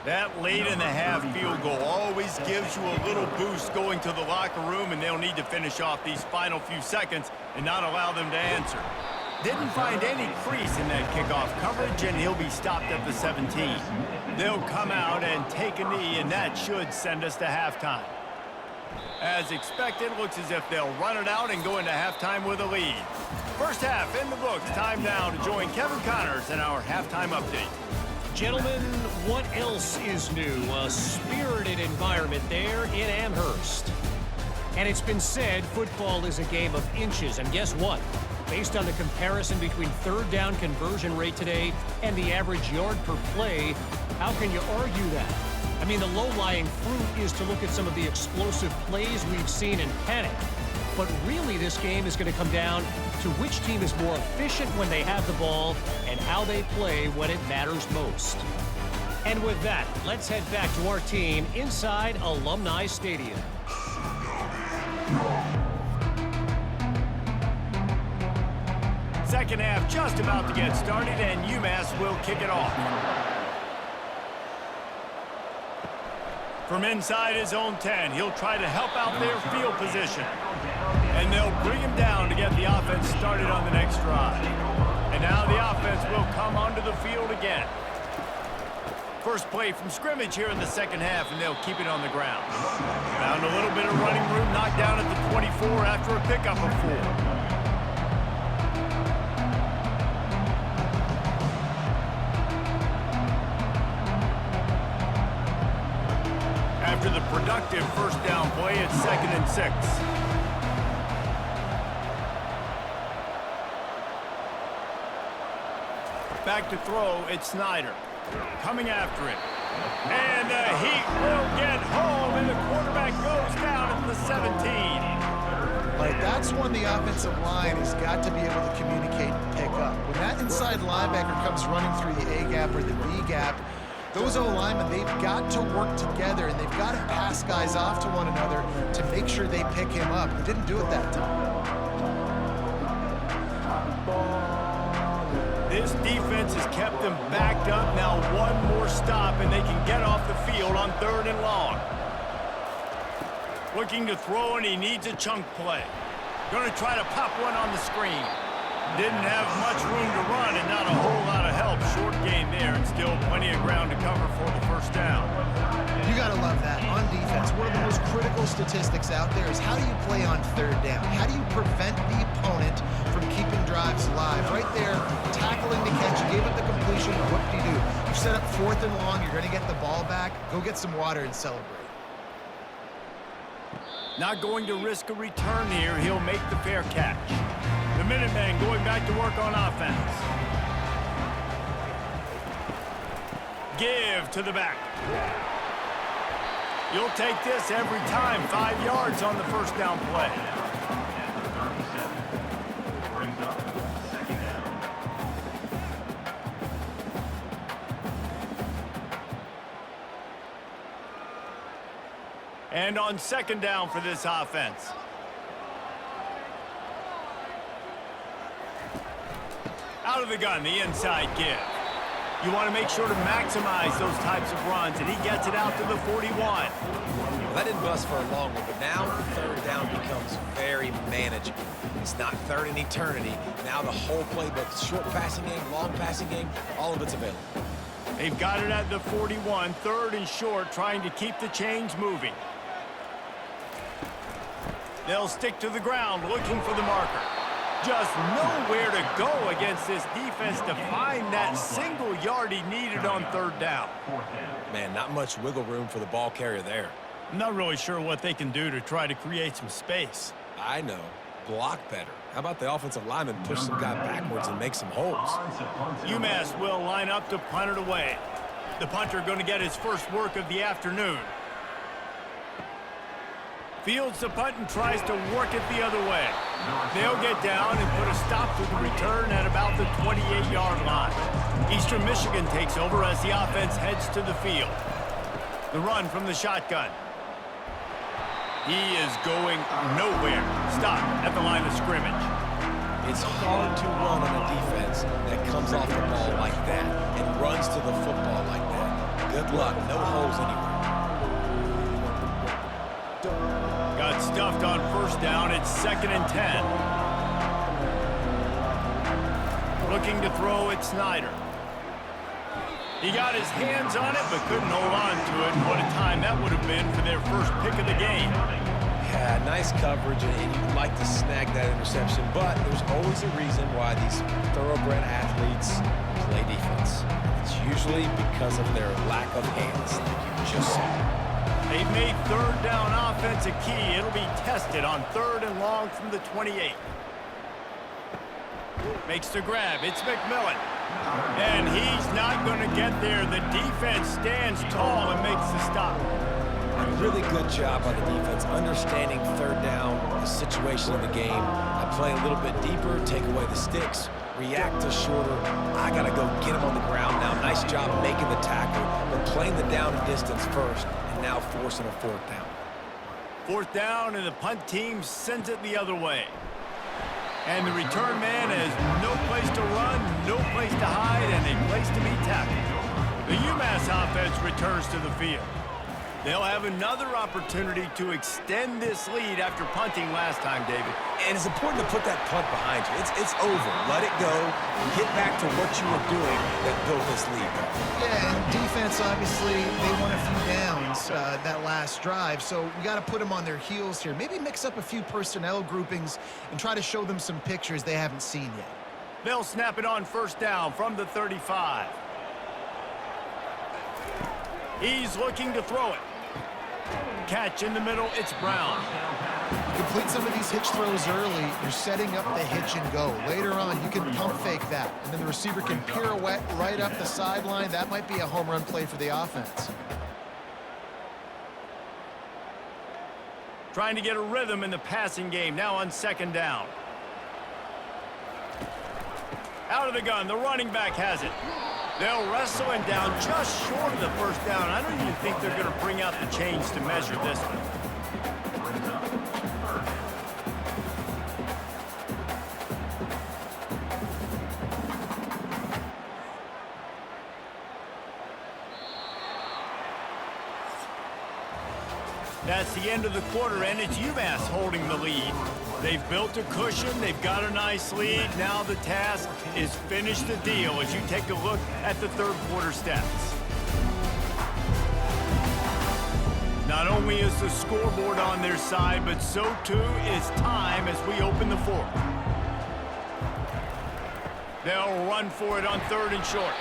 That late in the half field goal always gives you a little boost going to the locker room, and they'll need to finish off these final few seconds and not allow them to answer. Didn't find any crease in that kickoff coverage, and he'll be stopped at the 17. They'll come out and take a knee, and that should send us to halftime. As expected, looks as if they'll run it out and go into halftime with a lead. First half in the books. Time now to join Kevin Connors in our halftime update. Gentlemen, what else is new? A spirited environment there in Amherst. And it's been said football is a game of inches, and guess what? Based on the comparison between 3rd down conversion rate today and the average yard per play, how can you argue that? I mean, the low-lying fruit is to look at some of the explosive plays we've seen and panic. But really, this game is going to come down to which team is more efficient when they have the ball and how they play when it matters most. And with that, let's head back to our team inside Alumni Stadium. Second half just about to get started, and UMass will kick it off. From inside his own 10, he'll try to help out their field position. And they'll bring him down to get the offense started on the next drive. And now the offense will come onto the field again. First play from scrimmage here in the second half, and they'll keep it on the ground. Found a little bit of running room, knocked down at the 24 after a pickup of 4. After the productive first down play, it's 2nd and 6. Back to throw, it's Snyder. Coming after it. And the heat will get home, and the quarterback goes down at the 17. That's when the offensive line has got to be able to communicate and pick up. When that inside linebacker comes running through the A gap or the B gap, those O-linemen, they've got to work together, and they've got to pass guys off to one another to make sure they pick him up. They didn't do it that time. This defense has kept them backed up. Now one more stop, and they can get off the field on 3rd and long. Looking to throw, and he needs a chunk play. Going to try to pop one on the screen. Didn't have much room to run and not a whole lot of help. Short gain there, and still plenty of ground to cover for the first down. You got to love that. On defense, one of the most critical statistics out there is how do you play on 3rd down? How do you prevent the opponent from keeping drives alive? Right there, tackling the catch, you gave up the completion, what do you do? You set up 4th and long, you're going to get the ball back, go get some water and celebrate. Not going to risk a return here. He'll make the fair catch. The Minutemen going back to work on offense. Give to the back. You'll take this every time. 5 yards on the first down play. Brings up 2nd down. And on 2nd down for this offense. Out of the gun, the inside give. You want to make sure to maximize those types of runs, and he gets it out to the 41. Well, that didn't bust for a long one, but now 3rd down becomes very manageable. It's not 3rd in eternity. Now the whole playbook, short passing game, long passing game, all of it's available. They've got it at the 41, 3rd and short, trying to keep the chains moving. They'll stick to the ground, looking for the marker. Just nowhere to go against this defense to find that single yard he needed on 3rd down. Man, not much wiggle room for the ball carrier there. I'm not really sure what they can do to try to create some space. I know. Block better. How about the offensive lineman push some guy backwards and make some holes? UMass will line up to punt it away. The punter going to get his first work of the afternoon. Fields the punt and tries to work it the other way. They'll get down and put a stop to the return at about the 28-yard line. Eastern Michigan takes over as the offense heads to the field. The run from the shotgun. He is going nowhere. Stop at the line of scrimmage. It's hard to run on a defense that comes off the ball like that and runs to the football like that. Good luck. No holes anywhere. Got stuffed on 1st down. It's 2nd and 10. Looking to throw at Snyder. He got his hands on it, but couldn't hold on to it. What a time that would have been for their first pick of the game. Yeah, nice coverage, and you'd like to snag that interception, but there's always a reason why these thoroughbred athletes play defense. It's usually because of their lack of hands, like you just said. They've made 3rd down offense a key. It'll be tested on 3rd and long from the 28. Makes the grab. It's McMillan. And he's not going to get there. The defense stands tall and makes the stop. A really good job by the defense, understanding 3rd down, the situation in the game. I play a little bit deeper, take away the sticks, react to shorter. I got to go get him on the ground now. Nice job making the tackle, but playing the down distance first. Now forcing a 4th down. 4th down, and the punt team sends it the other way. And the return man has no place to run, no place to hide, and a place to be tackled. The UMass offense returns to the field. They'll have another opportunity to extend this lead after punting last time, David. And it's important to put that punt behind you. It's over. Let it go. Get back to what you were doing that built this lead. Yeah, and defense, obviously, they won a few downs that last drive, so we got to put them on their heels here. Maybe mix up a few personnel groupings and try to show them some pictures they haven't seen yet. They'll snap it on 1st down from the 35. He's looking to throw it. Catch in the middle, it's Brown. Complete some of these hitch throws early, you're setting up the hitch and go. Later on, you can pump fake that, and then the receiver can pirouette right up the sideline. That might be a home run play for the offense. Trying to get a rhythm in the passing game, now on second down. Out of the gun, the running back has it. They'll wrestle him down just short of the first down. I don't even think they're going to bring out the chains to measure this one. That's the end of the quarter, and it's UMass holding the lead. They've built a cushion. They've got a nice lead. Now the task is finish the deal as you take a look at the third quarter stats. Not only is the scoreboard on their side, but so too is time as we open the fourth. They'll run for it on third and short.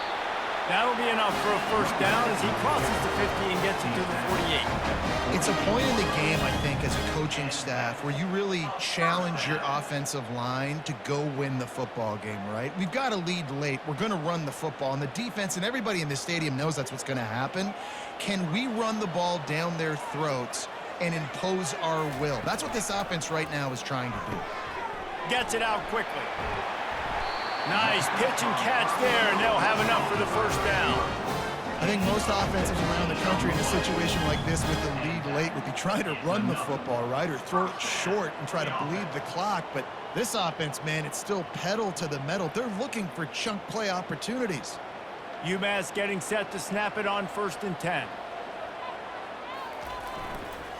That'll be enough for a first down as he crosses the 50 and gets it to the 48. It's a point in the game, I think, as a coaching staff where you really challenge your offensive line to go win the football game, right? We've got a lead late. We're going to run the football. And the defense and everybody in the stadium knows that's what's going to happen. Can we run the ball down their throats and impose our will? That's what this offense right now is trying to do. Gets it out quickly. Nice pitch and catch there, and they'll have enough for the first down. I think most offenses around the country in a situation like this with the lead late would be trying to run the football, right, or throw it short and try to bleed the clock. But this offense, man, it's still pedal to the metal. They're looking for chunk play opportunities. UMass getting set to snap it on 1st and 10.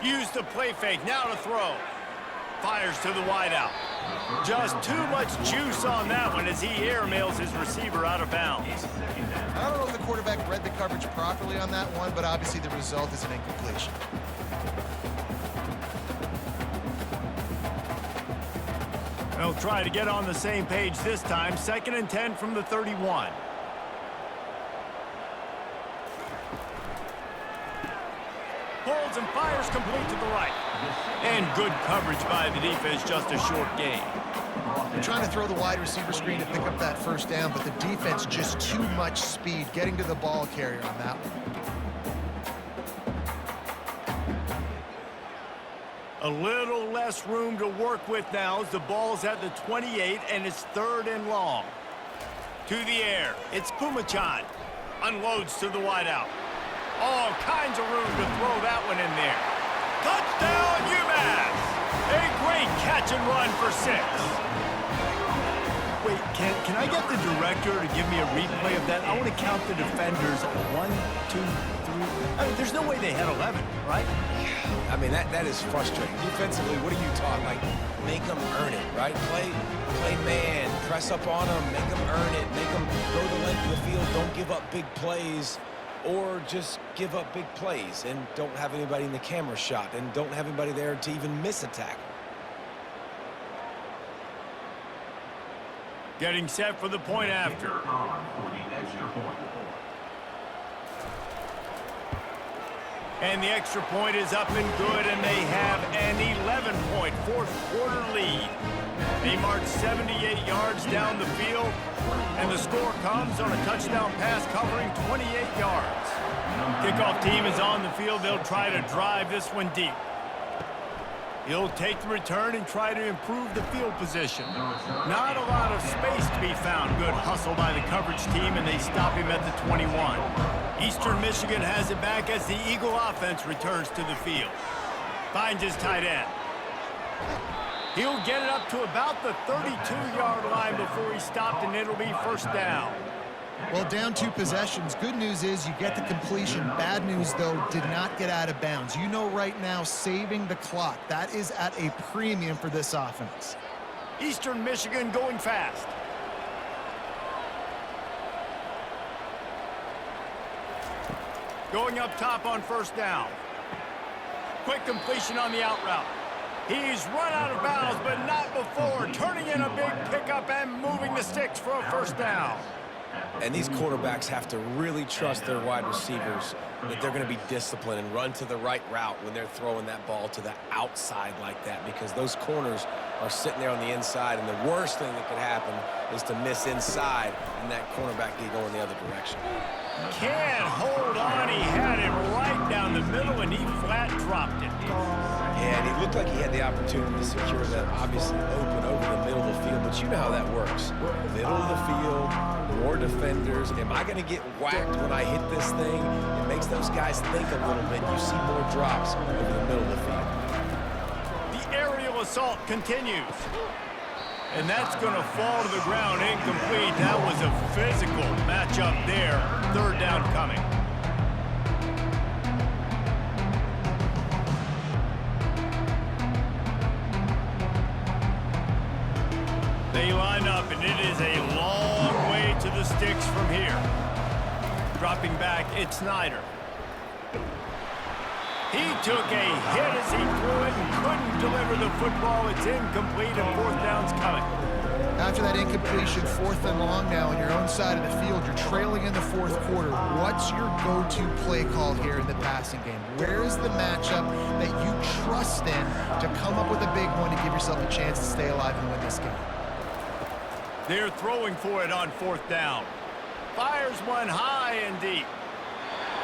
Use the play fake, now to throw. Fires to the wideout. Just too much juice on that one as he airmails his receiver out of bounds. I don't know if the quarterback read the coverage properly on that one, but obviously the result is an incompletion. They'll try to get on the same page this time. 2nd and 10 from the 31. Holds and fires complete to the right. And good coverage by the defense, just a short gain. They're trying to throw the wide receiver screen to pick up that first down, but the defense just too much speed getting to the ball carrier on that one. A little less room to work with now as the ball's at the 28 and it's 3rd and long. To the air, it's Pumachan. Unloads to the wideout. All kinds of room to throw that one in there. Touchdown, UMass! A great catch and run for 6. Wait, can I get the director to give me a replay of that? I want to count the defenders. 1, 2, 3. I mean, there's no way they had 11, right? I mean, that is frustrating. Defensively, what are you taught? Like, make them earn it, right? Play man, press up on them, make them earn it, make them go the length of the field, don't give up big plays. Or just give up big plays and don't have anybody in the camera shot and don't have anybody there to even miss a tackle. Getting set for the point after. And the extra point is up and good, and they have an 11-point fourth-quarter lead. They march 78 yards down the field, and the score comes on a touchdown pass covering 28 yards. Kickoff team is on the field. They'll try to drive this one deep. He'll take the return and try to improve the field position. Not a lot of space to be found. Good hustle by the coverage team, and they stop him at the 21. Eastern Michigan has it back as the Eagle offense returns to the field. Finds his tight end. He'll get it up to about the 32-yard line before he's stopped, and it'll be 1st down. Well, down 2 possessions. Good news is you get the completion. Bad news, though, did not get out of bounds. You know right now, saving the clock. That is at a premium for this offense. Eastern Michigan going fast. Going up top on 1st down. Quick completion on the out route. He's run out of bounds, but not before. Turning in a big pickup and moving the sticks for a 1st down. And these quarterbacks have to really trust their wide receivers that they're going to be disciplined and run to the right route when they're throwing that ball to the outside like that, because those corners are sitting there on the inside, and the worst thing that could happen is to miss inside and that cornerback be going the other direction. Can't hold on. He had it right down the middle, and he flat dropped it. Yeah, and he looked like he had the opportunity to secure that obviously open over the middle of the field, but you know how that works. Middle of the field, more defenders. Am I going to get whacked when I hit this thing? It makes those guys think a little bit. You see more drops over the middle of the field. The aerial assault continues. And that's going to fall to the ground incomplete. That was a physical matchup there. Third down coming. They line up, and it is a long way to the sticks from here. Dropping back, it's Snyder. He took a hit as he threw it and couldn't deliver the football. It's incomplete, and fourth down's coming. After that incompletion, 4th and long now on your own side of the field, you're trailing in the 4th quarter. What's your go-to play call here in the passing game? Where is the matchup that you trust in to come up with a big one to give yourself a chance to stay alive and win this game? They're throwing for it on 4th down. Fires one high and deep.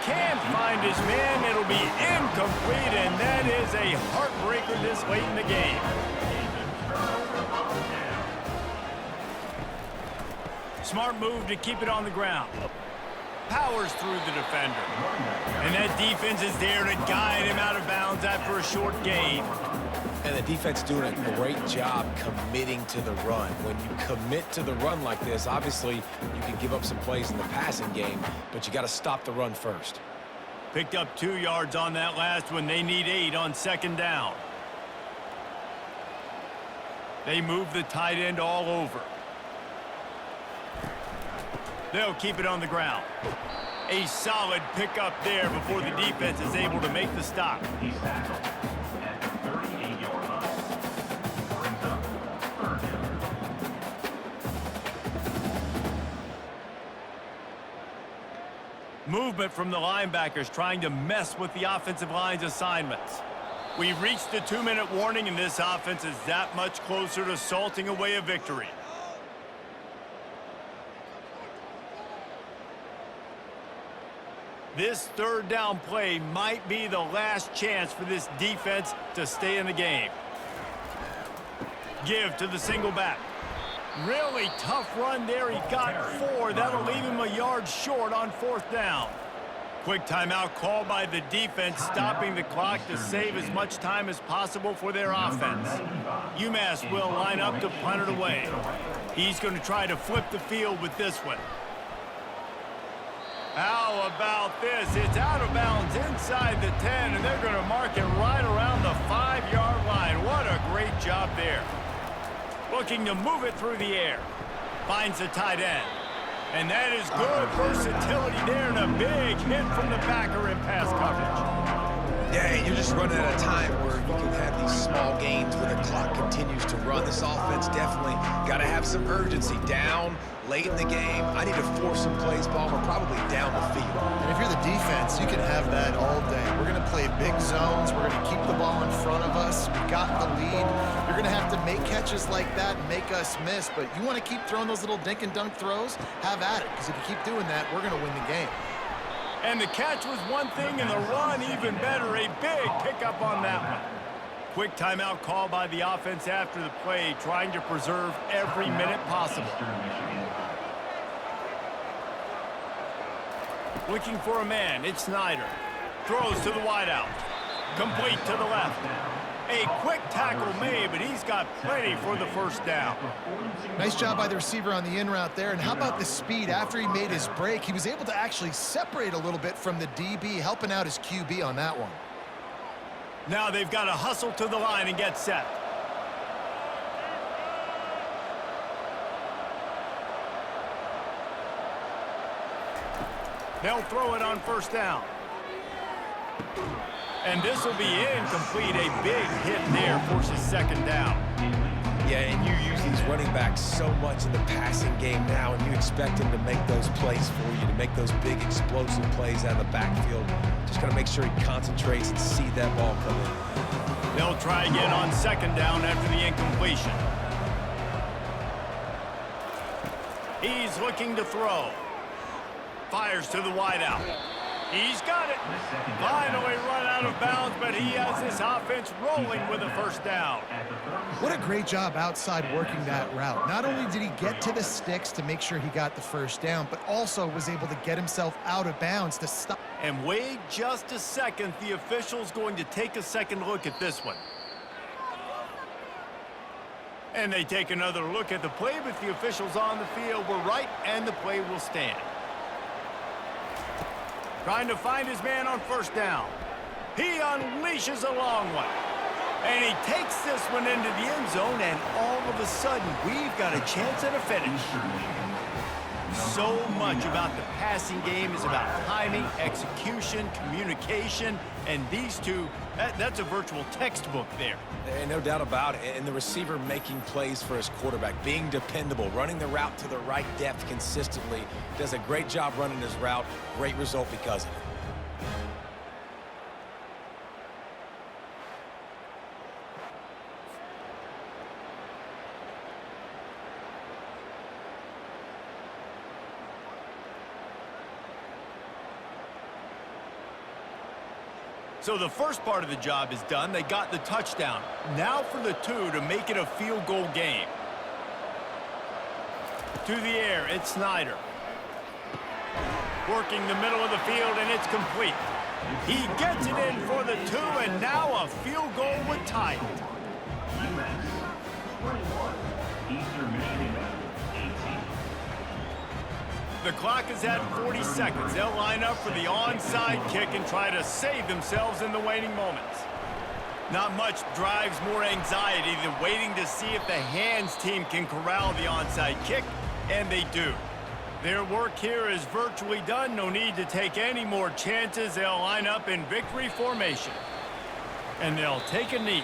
Can't find his man. It'll be incomplete, and that is a heartbreaker this late in the game. Smart move to keep it on the ground. Powers through the defender. And that defense is there to guide him out of bounds after a short gain. And the defense doing a great job committing to the run. When you commit to the run like this, obviously you can give up some plays in the passing game, but you got to stop the run first. Picked up 2 yards on that last one. They need 8 on 2nd down. They move the tight end all over. They'll keep it on the ground. A solid pickup there before the defense is able to make the stop. He's tackled at the 38-yard line. Brings up third down. Movement from the linebackers trying to mess with the offensive line's assignments. We've reached the 2-minute warning, and this offense is that much closer to salting away a victory. This third down play might be the last chance for this defense to stay in the game. Give to the single back. Really tough run there. He got 4. That'll leave him a yard short on 4th down. Quick timeout called by the defense, stopping the clock to save as much time as possible for their offense. UMass will line up to punt it away. He's going to try to flip the field with this one. How about this? It's out of bounds inside the 10, and they're going to mark it right around the 5-yard line. What a great job there. Looking to move it through the air. Finds the tight end. And that is good versatility there, and a big hit from the backer in pass coverage. Yeah, you're just running at a time where you can have these small gains where the clock continues to run. This offense definitely got to have some urgency. Down late in the game, I need to force some plays, Palmer, probably down the field. And if you're the defense, you can have that all day. We're going to play big zones. We're going to keep the ball in front of us. We got the lead. You're going to have to make catches like that and make us miss. But you want to keep throwing those little dink and dunk throws? Have at it, because if you keep doing that, we're going to win the game. And the catch was one thing, and the run even better. A big pickup on that one. Quick timeout call by the offense after the play, trying to preserve every minute possible. Looking for a man, it's Snyder. Throws to the wideout. Complete to the left. A quick tackle made, but he's got plenty for the first down. Nice job by the receiver on the in route there. And how about the speed? After he made his break, he was able to actually separate a little bit from the DB, helping out his QB on that one. Now they've got to hustle to the line and get set. They'll throw it on first down. And this will be incomplete. A big hit there forces second down. Yeah, and you use these running backs so much in the passing game now, and you expect them to make those plays for you, to make those big explosive plays out of the backfield. Just got to make sure he concentrates and see that ball come in. They'll try again on second down after the incompletion. He's looking to throw. Fires to the wideout. He's got it. Finally run out of bounds, but he has this offense rolling with a first down. What a great job outside working that route. Not only did he get to the sticks to make sure he got the first down, but also was able to get himself out of bounds to stop. And wait just a second. The official's going to take a second look at this one. And they take another look at the play, but the officials on the field were right, and the play will stand. Trying to find his man on first down. He unleashes a long one. And he takes this one into the end zone, and all of a sudden, we've got a chance at a finish. So much about the passing game is about timing, execution, communication, and these two, that's a virtual textbook there. And no doubt about it. And the receiver making plays for his quarterback, being dependable, running the route to the right depth consistently, does a great job running his route. Great result because of it. So the first part of the job is done. They got the touchdown. Now for the two to make it a field goal game. To the air, it's Snyder. Working the middle of the field, and it's complete. He gets it in for the two, and now a field goal would tie it. UMass 21, Eastern Michigan 18. The clock is at 40 seconds. They'll line up for the onside kick and try to save themselves in the waning moments. Not much drives more anxiety than waiting to see if the hands team can corral the onside kick, and they do. Their work here is virtually done. No need to take any more chances. They'll line up in victory formation. And they'll take a knee.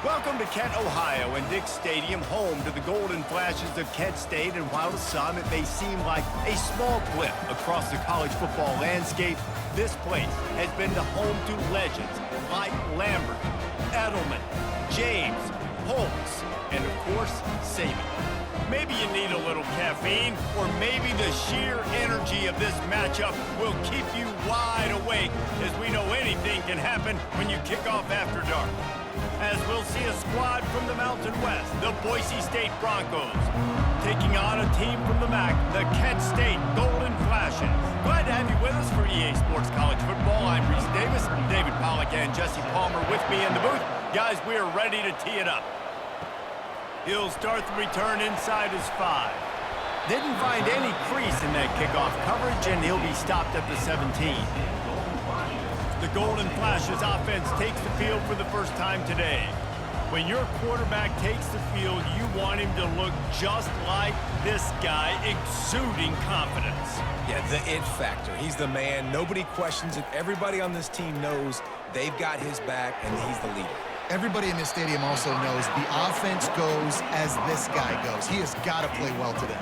Welcome to Kent, Ohio, and Dick's Stadium, home to the Golden Flashes of Kent State. And while to some it may seem like a small blip across the college football landscape, this place has been the home to legends like Lambert, Edelman, James, Holtz, and of course, Saban. Maybe you need a little caffeine, or maybe the sheer energy of this matchup will keep you wide awake, as we know anything can happen when you kick off after dark. As we'll see a squad from the Mountain West, the Boise State Broncos, taking on a team from the MAC, the Kent State Golden Flashes. Glad to have you with us for EA Sports College Football. I'm Reese Davis, David Pollack and Jesse Palmer with me in the booth. Guys, we are ready to tee it up. He'll start the return inside his 5. Didn't find any crease in that kickoff coverage, and he'll be stopped at the 17. The Golden Flashes offense takes the field for the first time today. When your quarterback takes the field, you want him to look just like this guy, exuding confidence. Yeah, the it factor. He's the man. Nobody questions it. Everybody on this team knows they've got his back, and he's the leader. Everybody in this stadium also knows the offense goes as this guy goes. He has got to play well today.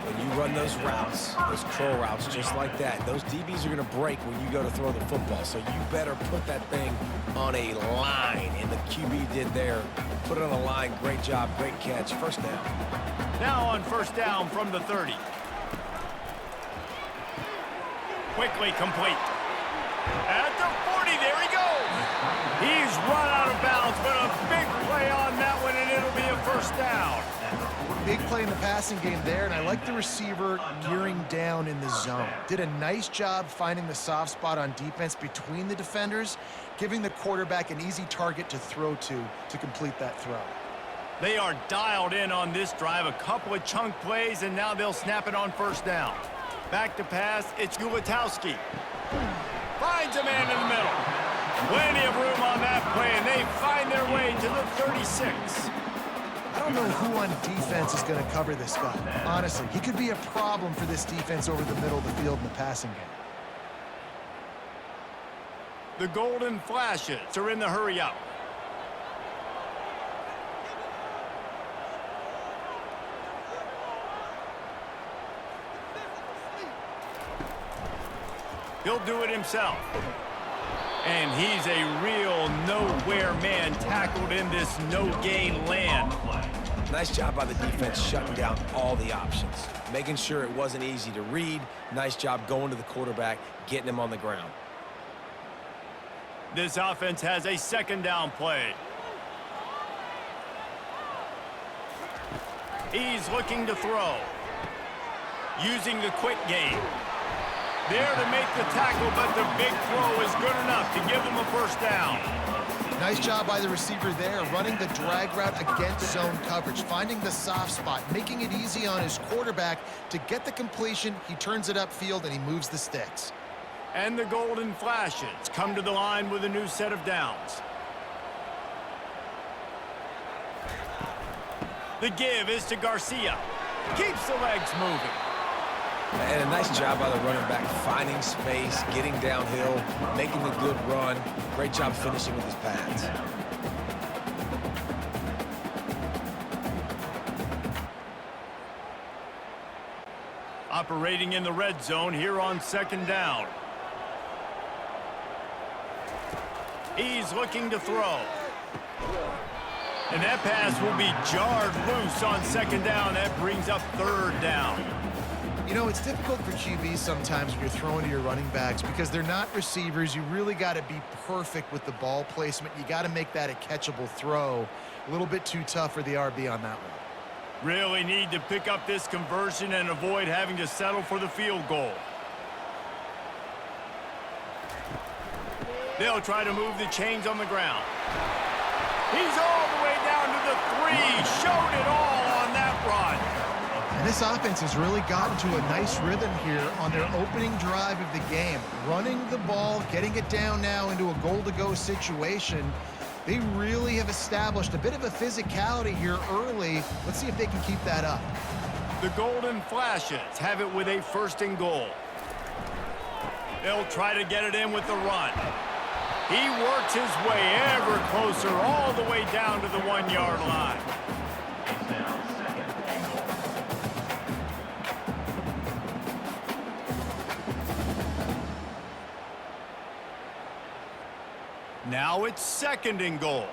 When you run those routes, those curl routes just like that, those DBs are going to break when you go to throw the football. So you better put that thing on a line, and the QB did there. Put it on the line. Great job, great catch. First down. Now on first down from the 30. Quickly complete. At the 40, there he goes. He's run out of bounds, but a big play on that one, and it'll be a first down. Big play in the passing game there, and I like the receiver gearing down in the zone. Did a nice job finding the soft spot on defense between the defenders, giving the quarterback an easy target to throw to complete that throw. They are dialed in on this drive. A couple of chunk plays, and now they'll snap it on first down. Back to pass, it's Gulatowski. Finds a man in the middle. Plenty of room on that play, and they find their way to the 36. I don't know who on defense is going to cover this guy. Honestly, he could be a problem for this defense over the middle of the field in the passing game. The Golden Flashes are in the hurry up. He'll do it himself. And he's a real nowhere man tackled in this no-gain land. Nice job by the defense shutting down all the options, making sure it wasn't easy to read. Nice job going to the quarterback, getting him on the ground. This offense has a second down play. He's looking to throw. Using the quick game. There to make the tackle, but the big throw is good enough to give them a first down. Nice job by the receiver there, running the drag route against zone coverage, finding the soft spot, making it easy on his quarterback to get the completion. He turns it upfield, and he moves the sticks. And the Golden Flashes come to the line with a new set of downs. The give is to Garcia. Keeps the legs moving. And a nice job by the running back, finding space, getting downhill, making a good run. Great job finishing with his pads. Operating in the red zone here on second down. He's looking to throw. And that pass will be jarred loose on second down. That brings up third down. You know, it's difficult for QBs sometimes when you're throwing to your running backs because they're not receivers. You really got to be perfect with the ball placement. You got to make that a catchable throw. A little bit too tough for the RB on that one. Really need to pick up this conversion and avoid having to settle for the field goal. They'll try to move the chains on the ground. He's all the way down to the 3. Showed it all on that run. And this offense has really gotten to a nice rhythm here on their opening drive of the game. Running the ball, getting it down now into a goal-to-go situation. They really have established a bit of a physicality here early. Let's see if they can keep that up. The Golden Flashes have it with a first and goal. They'll try to get it in with the run. He works his way ever closer all the way down to the 1-yard line. Now it's 2nd and goal.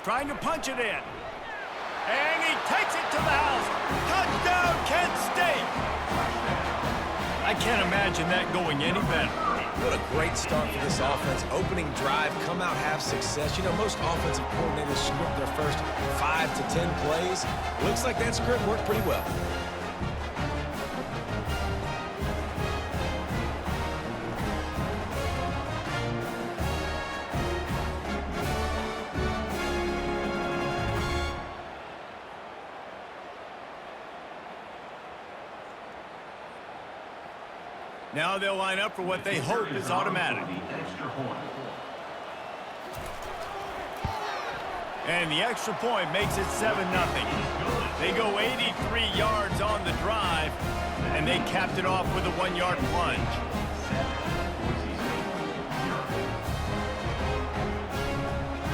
Trying to punch it in. And he takes it to the house. Touchdown, Kent State. I can't imagine that going any better. What a great start for this offense. Opening drive, come out, have success. You know, most offensive coordinators script their first 5 to 10 plays. Looks like that script worked pretty well. Now they'll line up for what they hope is automatic. And the extra point makes it 7-0. They go 83 yards on the drive, and they capped it off with a 1-yard plunge.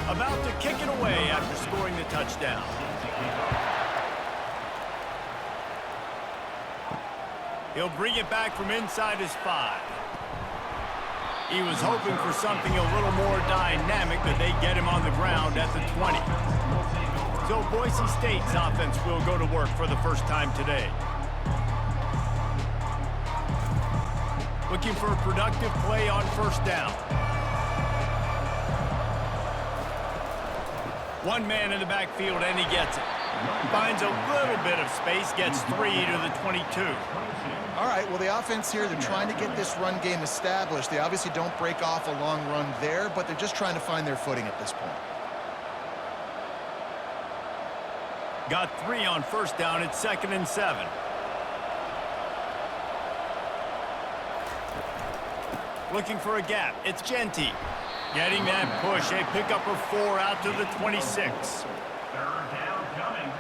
About to kick it away after scoring the touchdown. He'll bring it back from inside his 5. He was hoping for something a little more dynamic, but they get him on the ground at the 20. So Boise State's offense will go to work for the first time today. Looking for a productive play on 1st down. One man in the backfield, and he gets it. Finds a little bit of space, gets 3 to the 22. All right, well, the offense here, they're trying to get this run game established. They obviously don't break off a long run there, but they're just trying to find their footing at this point. Got 3 on 1st down. It's 2nd and 7. Looking for a gap. It's Genty. Getting that push. A pickup of 4 out to the 26. 3rd down coming.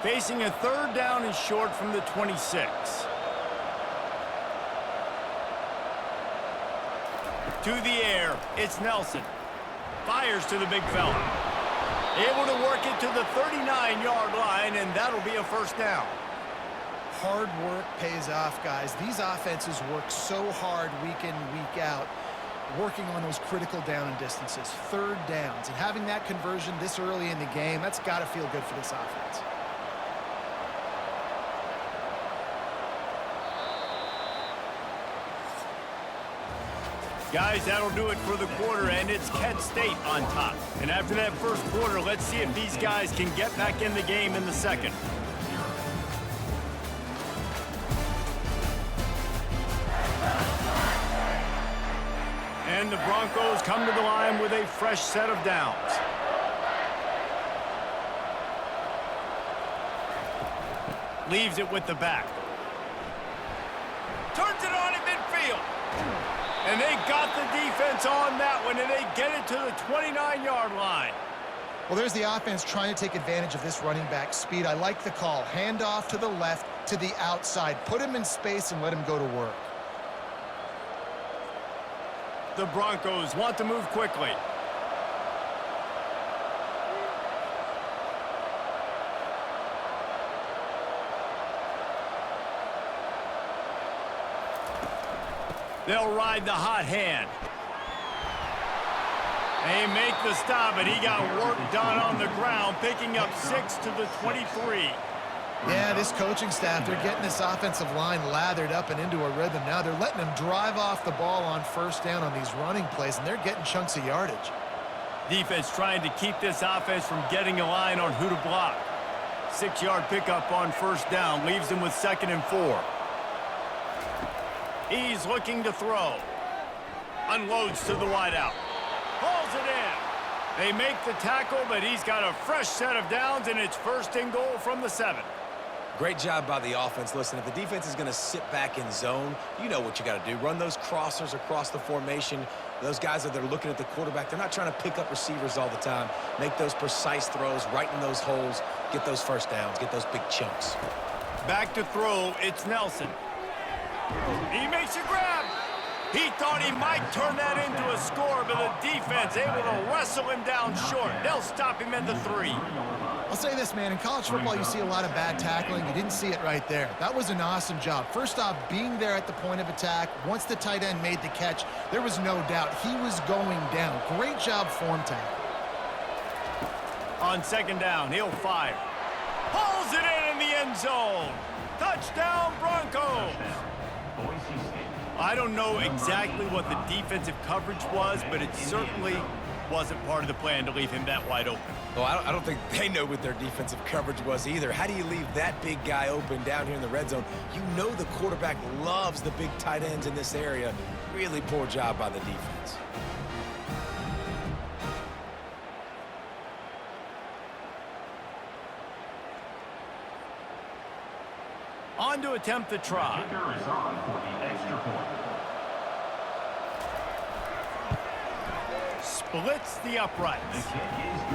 Facing a 3rd down and short from the 26. To the air, it's Nelson. Fires to the big fella. Able to work it to the 39-yard line, and that'll be a 1st down. Hard work pays off, guys. These offenses work so hard week in, week out, working on those critical down and distances, 3rd downs. And having that conversion this early in the game, that's got to feel good for this offense. Guys, that'll do it for the quarter, and it's Kent State on top. And after that 1st quarter, let's see if these guys can get back in the game in the 2nd. And the Broncos come to the line with a fresh set of downs. Leaves it with the back. Turns it on in midfield. And they got the defense on that one, and they get it to the 29-yard line. Well, there's the offense trying to take advantage of this running back speed. I like the call. Hand off to the left, to the outside. Put him in space and let him go to work. The Broncos want to move quickly. They'll ride the hot hand. They make the stop, and he got work done on the ground, picking up 6 to the 23. Yeah, this coaching staff, they're getting this offensive line lathered up and into a rhythm now. They're letting them drive off the ball on 1st down on these running plays, and they're getting chunks of yardage. Defense trying to keep this offense from getting a line on who to block. 6-yard pickup on 1st down leaves them with 2nd and 4. He's looking to throw. Unloads to the wideout. Hauls it in. They make the tackle, but he's got a fresh set of downs, and it's 1st and goal from the 7. Great job by the offense. Listen, if the defense is going to sit back in zone, you know what you got to do. Run those crossers across the formation. Those guys that are looking at the quarterback, they're not trying to pick up receivers all the time. Make those precise throws, right in those holes, get those first downs, get those big chunks. Back to throw, it's Nelson. He makes a grab. He thought he might turn that into a score, but the defense able to wrestle him down short. They'll stop him at the 3. I'll say this, man. In college football, you see a lot of bad tackling. You didn't see it right there. That was an awesome job. First off, being there at the point of attack. Once the tight end made the catch, there was no doubt he was going down. Great job form tackle. On second down, he'll fire. Pulls it in the end zone. Touchdown, Broncos. I don't know exactly what the defensive coverage was, but it certainly wasn't part of the plan to leave him that wide open. Well, I don't think they know what their defensive coverage was either. How do you leave that big guy open down here in the red zone? You know the quarterback loves the big tight ends in this area. Really poor job by the defense. On to attempt the try. Kicker is on for the extra point. Splits the uprights.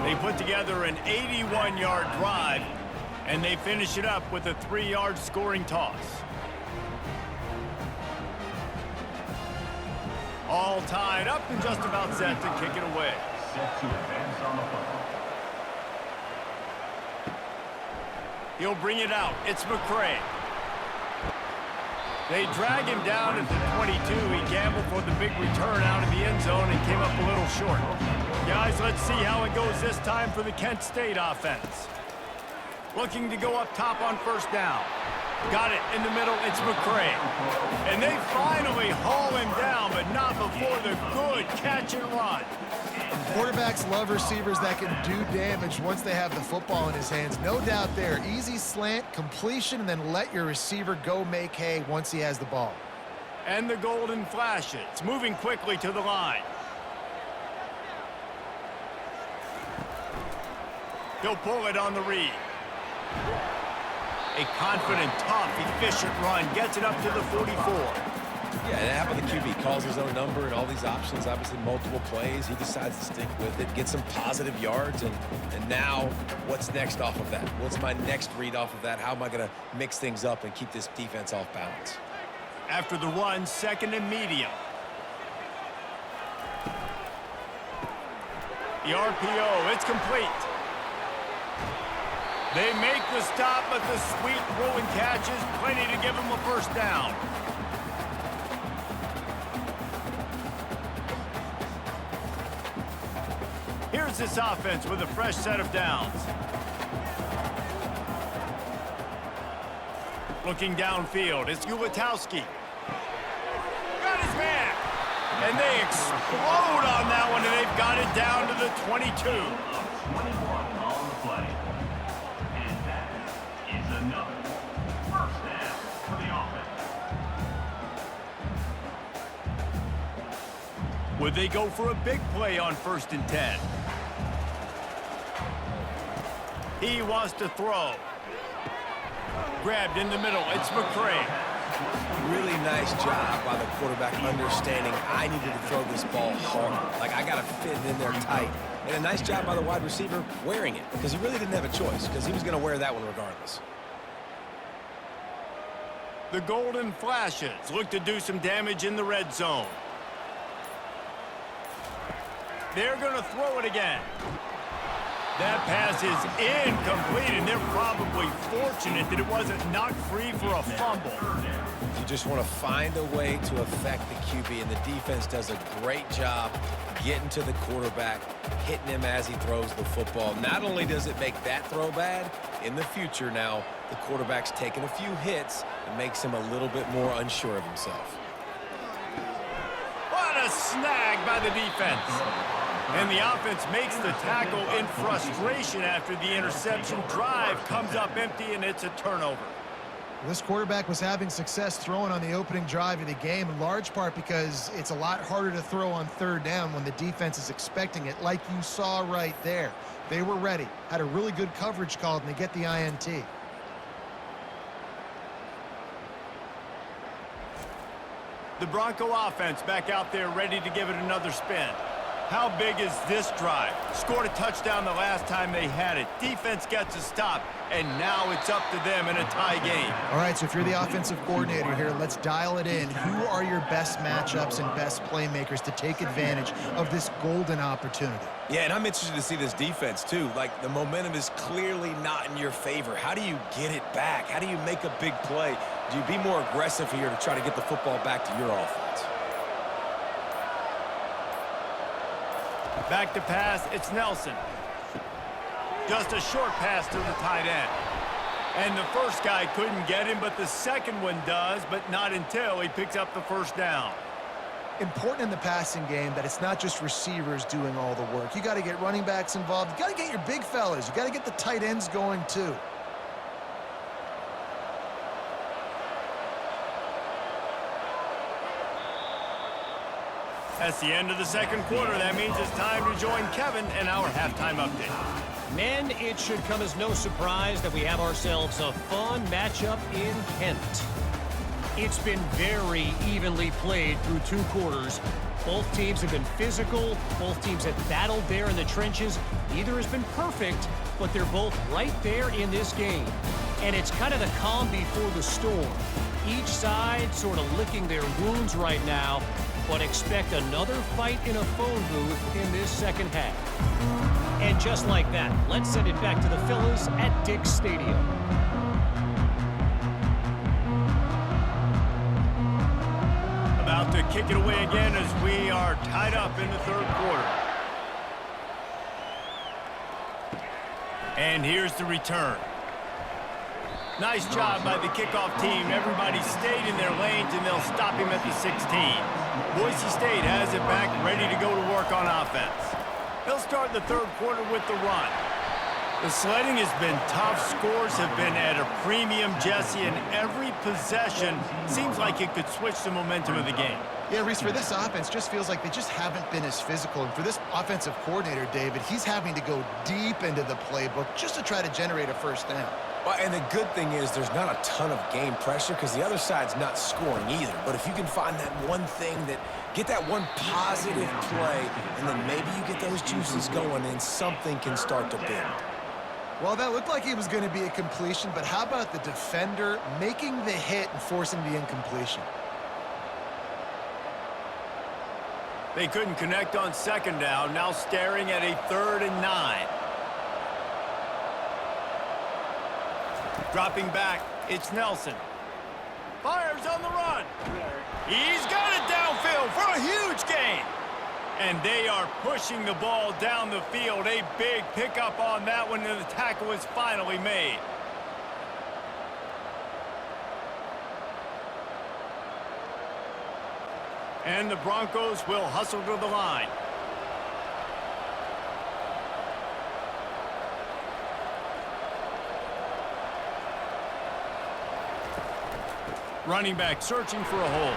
They put together an 81-yard drive, and they finish it up with a 3-yard scoring toss. All tied up and just about set to kick it away. Set to advance on the football. He'll bring it out. It's McCray. They drag him down at the 22. He gambled for the big return out of the end zone and came up a little short. Guys, let's see how it goes this time for the Kent State offense. Looking to go up top on first down. Got it in the middle. It's McCray. And they finally haul him down, but not before the good catch and run. Quarterbacks love receivers that can do damage once they have the football in his hands. No doubt there. Easy slant, completion, and then let your receiver go make hay once he has the ball. And the golden flashes, moving quickly to the line. He'll pull it on the read. A confident, tough, efficient run gets it up to the 44. Yeah, and how about the QB? Calls his own number and all these options, obviously multiple plays. He decides to stick with it, get some positive yards, and now what's next off of that? What's my next read off of that? How am I going to mix things up and keep this defense off balance? After the run, second and medium. The RPO, it's complete. They make the stop, but the sweet throw and catch is plenty to give them a first down. Here's this offense with a fresh set of downs. Looking downfield, it's Ulatowski. Got his man. And they explode on that one, and they've got it down to the 22. 21 on the play. And that is another first down for the offense. Would they go for a big play on 1st and 10? He wants to throw. Grabbed in the middle. It's McCray. Really nice job by the quarterback understanding I needed to throw this ball hard. Like, I got to fit it in there tight. And a nice job by the wide receiver wearing it, because he really didn't have a choice, because he was going to wear that one regardless. The golden flashes look to do some damage in the red zone. They're going to throw it again. That pass is incomplete, and they're probably fortunate that it wasn't knocked free for a fumble. You just want to find a way to affect the QB, and the defense does a great job getting to the quarterback, hitting him as he throws the football. Not only does it make that throw bad, in the future now, the quarterback's taking a few hits and makes him a little bit more unsure of himself. What a snag by the defense. And the offense makes the tackle in frustration after the interception. Drive comes up empty, and it's a turnover. This quarterback was having success throwing on the opening drive of the game, in large part because it's a lot harder to throw on 3rd down when the defense is expecting it, like you saw right there. They were ready, had a really good coverage called, and they get the INT. The Bronco offense back out there ready to give it another spin. How big is this drive? Scored a touchdown the last time they had it. Defense gets a stop, and now it's up to them in a tie game. All right, so if you're the offensive coordinator here, let's dial it in. Who are your best matchups and best playmakers to take advantage of this golden opportunity? Yeah, and I'm interested to see this defense, too. Like, the momentum is clearly not in your favor. How do you get it back? How do you make a big play? Do you be more aggressive here to try to get the football back to your offense? Back to pass, it's Nelson. Just a short pass to the tight end. And the first guy couldn't get him, but the second one does, but not until he picks up the first down. Important in the passing game that it's not just receivers doing all the work. You got to get running backs involved. You got to get your big fellas. You got to get the tight ends going too. That's the end of the second quarter. That means it's time to join Kevin in our halftime update. Men, it should come as no surprise that we have ourselves a fun matchup in Kent. It's been very evenly played through 2 quarters. Both teams have been physical. Both teams have battled there in the trenches. Neither has been perfect, but they're both right there in this game. And it's kind of the calm before the storm. Each side sort of licking their wounds right now, but expect another fight in a phone booth in this second half. And just like that, let's send it back to the fellas at Dick's Stadium. About to kick it away again as we are tied up in the third quarter. And here's the return. Nice job by the kickoff team. Everybody stayed in their lanes, and they'll stop him at the 16. Boise State has it back, ready to go to work on offense. They'll start the third quarter with the run. The sledding has been tough. Scores have been at a premium, Jesse, and every possession seems like it could switch the momentum of the game. Yeah, Reese, for this offense, just feels like they just haven't been as physical. And for this offensive coordinator, David, he's having to go deep into the playbook just to try to generate a first down. Well, and the good thing is there's not a ton of game pressure because the other side's not scoring either. But if you can find that one thing get that one positive play, and then maybe you get those juices going and something can start to build. Well, that looked like it was going to be a completion, but how about the defender making the hit and forcing the incompletion? They couldn't connect on second down, now staring at a 3rd and 9. Dropping back, it's Nelson. Fires on the run. He's got it downfield for a huge gain. And they are pushing the ball down the field. A big pickup on that one, and the tackle is finally made. And the Broncos will hustle to the line. Running back searching for a hole.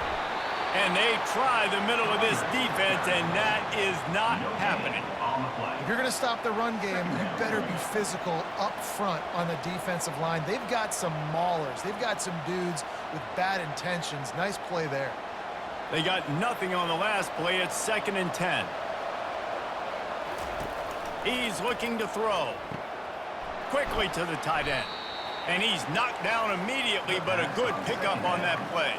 And they try the middle of this defense, and that is not happening. If you're going to stop the run game, you better be physical up front on the defensive line. They've got some maulers. They've got some dudes with bad intentions. Nice play there. They got nothing on the last play. It's 2nd and 10. He's looking to throw. Quickly to the tight end. And he's knocked down immediately, but a good pickup on that play.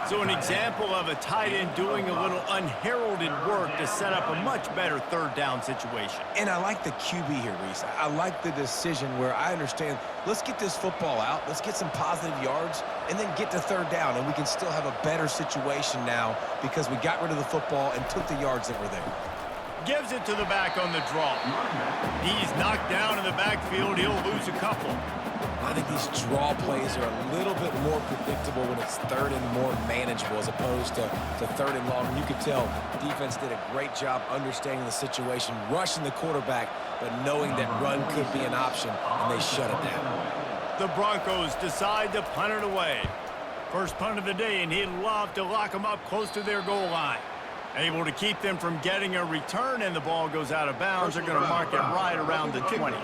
So an example of a tight end doing a little unheralded work to set up a much better 3rd down situation. And I like the QB here, Reese. I like the decision where I understand, let's get this football out, let's get some positive yards, and then get to 3rd down, and we can still have a better situation now because we got rid of the football and took the yards that were there. Gives it to the back on the draw. He's knocked down in the backfield. He'll lose a couple. I think these draw plays are a little bit more predictable when it's 3rd and more manageable as opposed to 3rd and long. And you could tell defense did a great job understanding the situation, rushing the quarterback, but knowing that run could be an option, and they shut it down. The Broncos decide to punt it away. First punt of the day, and he'd love to lock them up close to their goal line. Able to keep them from getting a return, and the ball goes out of bounds. They're going to mark it right around the 20.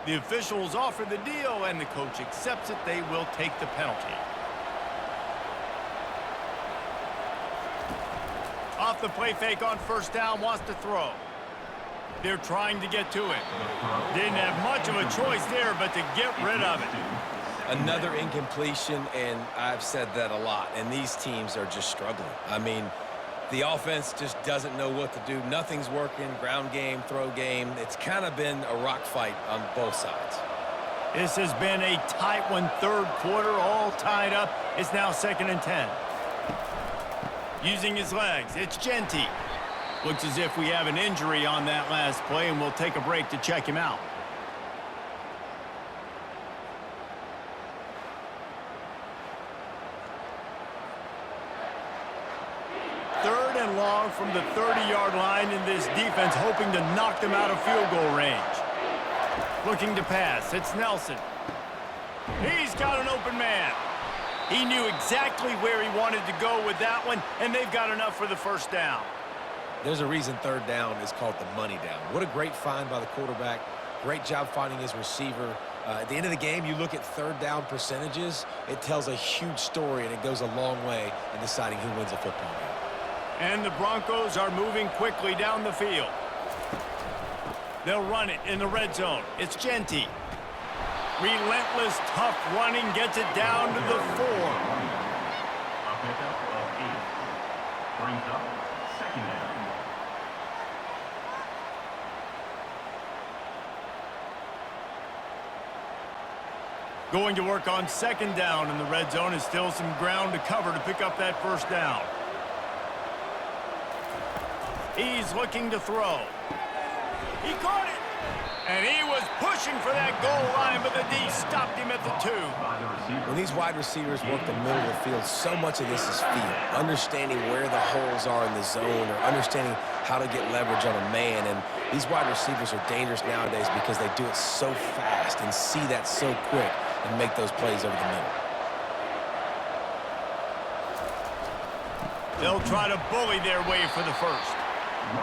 The officials offer the deal, and the coach accepts it. They will take the penalty. Off the play fake on first down, wants to throw. They're trying to get to it. Didn't have much of a choice there, but to get rid of it. Another incompletion, and I've said that a lot, and these teams are just struggling. I mean, the offense just doesn't know what to do. Nothing's working, ground game, throw game. It's kind of been a rock fight on both sides. This has been a tight one, third quarter, all tied up. It's now 2nd and 10. Using his legs, it's Genty. Looks as if we have an injury on that last play, and we'll take a break to check him out. Third and long from the 30-yard line, in this defense hoping to knock them out of field goal range. Looking to pass, it's Nelson. He's got an open man. He knew exactly where he wanted to go with that one, and they've got enough for the first down. There's a reason third down is called the money down. What a great find by the quarterback. Great job finding his receiver. At the end of the game, you look at third down percentages. It tells a huge story, and it goes a long way in deciding who wins a football game. And the Broncos are moving quickly down the field. They'll run it in the red zone. It's Genty. Relentless, tough running, gets it down to the 4. A pickup of 8. Brings up 2nd down. Going to work on 2nd down in the red zone, and still some ground to cover to pick up that first down. He's looking to throw. He caught it. And he was pushing for that goal line, but the D stopped him at the 2. When these wide receivers work the middle of the field, so much of this is feel. Understanding where the holes are in the zone, or understanding how to get leverage on a man. And these wide receivers are dangerous nowadays because they do it so fast and see that so quick and make those plays over the middle. They'll try to bully their way for the first.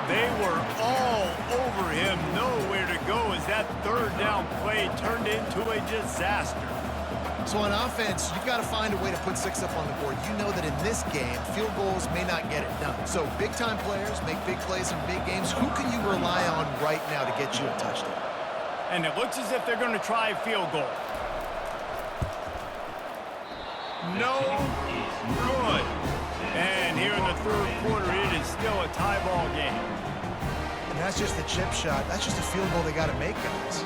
They were all over him, nowhere to go as that third down play turned into a disaster. So on offense, you've got to find a way to put 6 up on the board. You know that in this game, field goals may not get it done. So big-time players make big plays in big games. Who can you rely on right now to get you a touchdown? And it looks as if they're going to try a field goal. No good. And here in the third quarter, it is still a tie ball game. And that's just a chip shot. That's just a field goal they got to make, guys.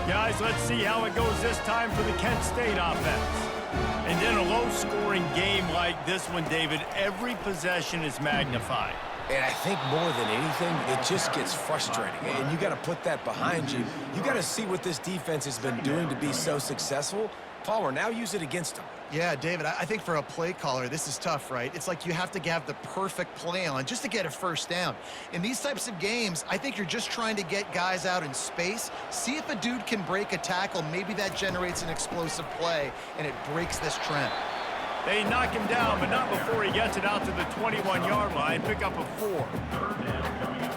Guys, let's see how it goes this time for the Kent State offense. And in a low-scoring game like this one, David, every possession is magnified. And I think more than anything, it just gets frustrating. And you got to put that behind you. You got to see what this defense has been doing to be so successful. Palmer, now use it against them. Yeah, David, I think for a play caller, this is tough, right? It's like you have to have the perfect play on just to get a first down. In these types of games, I think you're just trying to get guys out in space, see if a dude can break a tackle. Maybe that generates an explosive play, and it breaks this trend. They knock him down, but not before he gets it out to the 21-yard line. Pick up a 4. Third down coming up.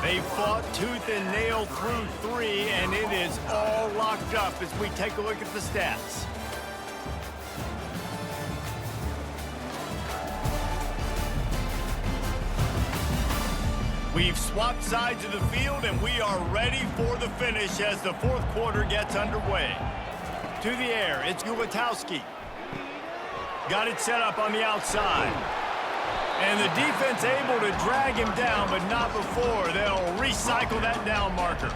They fought tooth and nail through 3, and it is all locked up as we take a look at the stats. We've swapped sides of the field, and we are ready for the finish as the fourth quarter gets underway. To the air, it's Gulitowski. Got it set up on the outside. And the defense able to drag him down, but not before. They'll recycle that down marker.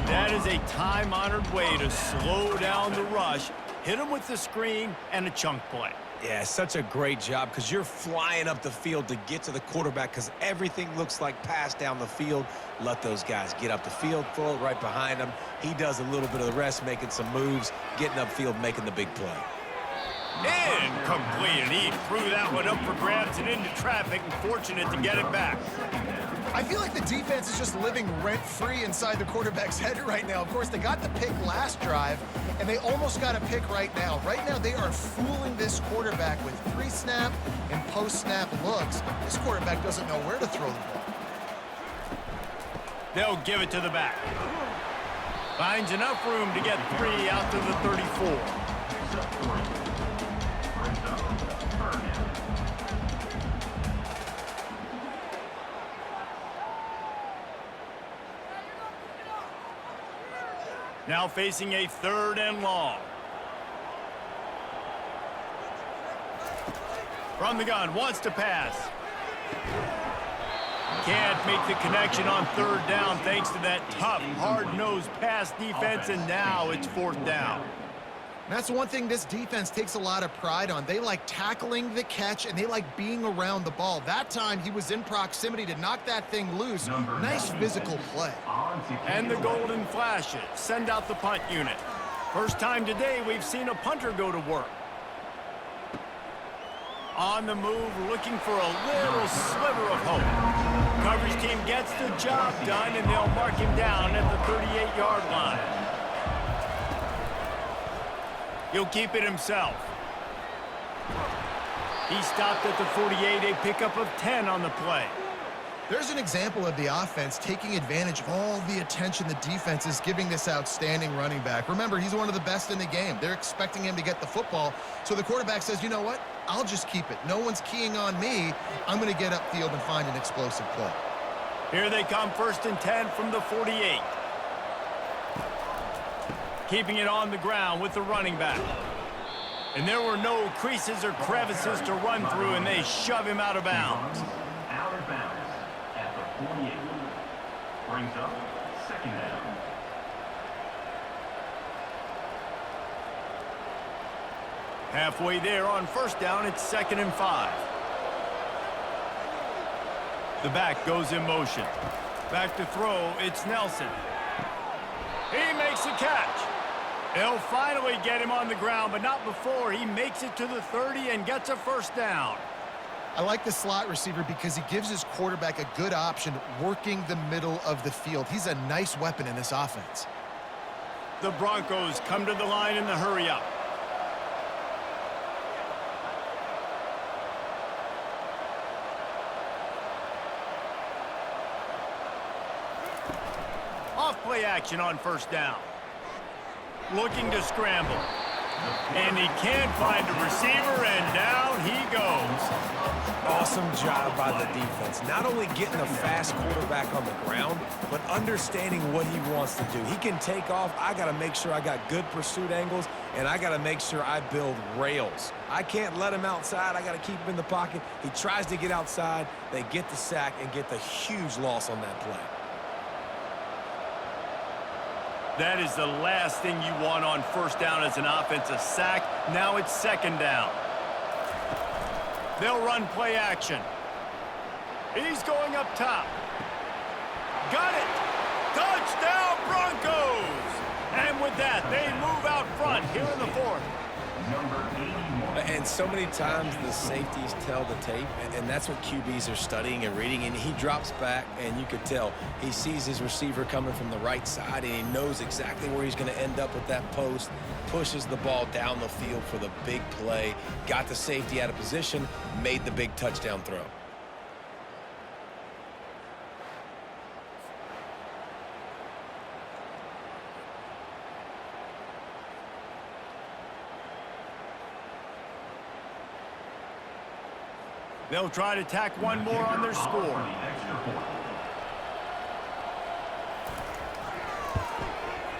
That is a time-honored way to slow down the rush, hit him with the screen, and a chunk play. Yeah, such a great job because you're flying up the field to get to the quarterback because everything looks like pass down the field. Let those guys get up the field, throw it right behind him. He does a little bit of the rest, making some moves, getting upfield, making the big play. Incomplete, and he threw that one up for grabs and into traffic, and fortunate to get it back. I feel like the defense is just living rent-free inside the quarterback's head right now. Of course, they got the pick last drive, and they almost got a pick right now. Right now, they are fooling this quarterback with pre-snap and post-snap looks. This quarterback doesn't know where to throw the ball. They'll give it to the back. Finds enough room to get 3 out to the 34. Now facing a 3rd and long. From the gun, wants to pass. Can't make the connection on 3rd down thanks to that tough, hard-nosed pass defense, and now it's 4th down. That's one thing this defense takes a lot of pride on. They like tackling the catch, and they like being around the ball. That time, he was in proximity to knock that thing loose. Nice physical play. And the golden flashes send out the punt unit. First time today we've seen a punter go to work. On the move, looking for a little sliver of hope. Coverage team gets the job done, and they'll mark him down at the 38-yard line. He'll keep it himself. He stopped at the 48, a pickup of 10 on the play. There's an example of the offense taking advantage of all the attention the defense is giving this outstanding running back. Remember, he's one of the best in the game. They're expecting him to get the football, so the quarterback says, you know what? I'll just keep it. No one's keying on me. I'm going to get upfield and find an explosive play. Here they come, 1st and 10 from the 48. Keeping it on the ground with the running back. And there were no creases or crevices to run through, and they shove him out of bounds. Out of bounds at the 48. Brings up 2nd down. Halfway there on 1st down, it's 2nd and 5. The back goes in motion. Back to throw, it's Nelson. He makes the catch. They'll finally get him on the ground, but not before he makes it to the 30 and gets a 1st down. I like the slot receiver because he gives his quarterback a good option working the middle of the field. He's a nice weapon in this offense. The Broncos come to the line in the hurry-up. Off-play action on 1st down. Looking to scramble. And he can't find a receiver, and down he goes. Awesome job by the defense. Not only getting a fast quarterback on the ground, but understanding what he wants to do. He can take off. I got to make sure I got good pursuit angles, and I got to make sure I build rails. I can't let him outside. I got to keep him in the pocket. He tries to get outside. They get the sack and get the huge loss on that play. That is the last thing you want on 1st down as an offense, a sack. Now it's 2nd down. They'll run play action. He's going up top. Got it! Touchdown Broncos! And with that, they move out front here in the 4th. Number 81. And so many times the safeties tell the tape, and that's what QBs are studying and reading, and he drops back, and you could tell he sees his receiver coming from the right side, and he knows exactly where he's going to end up with that post, pushes the ball down the field for the big play, got the safety out of position, made the big touchdown throw. They'll try to tack one more on their score.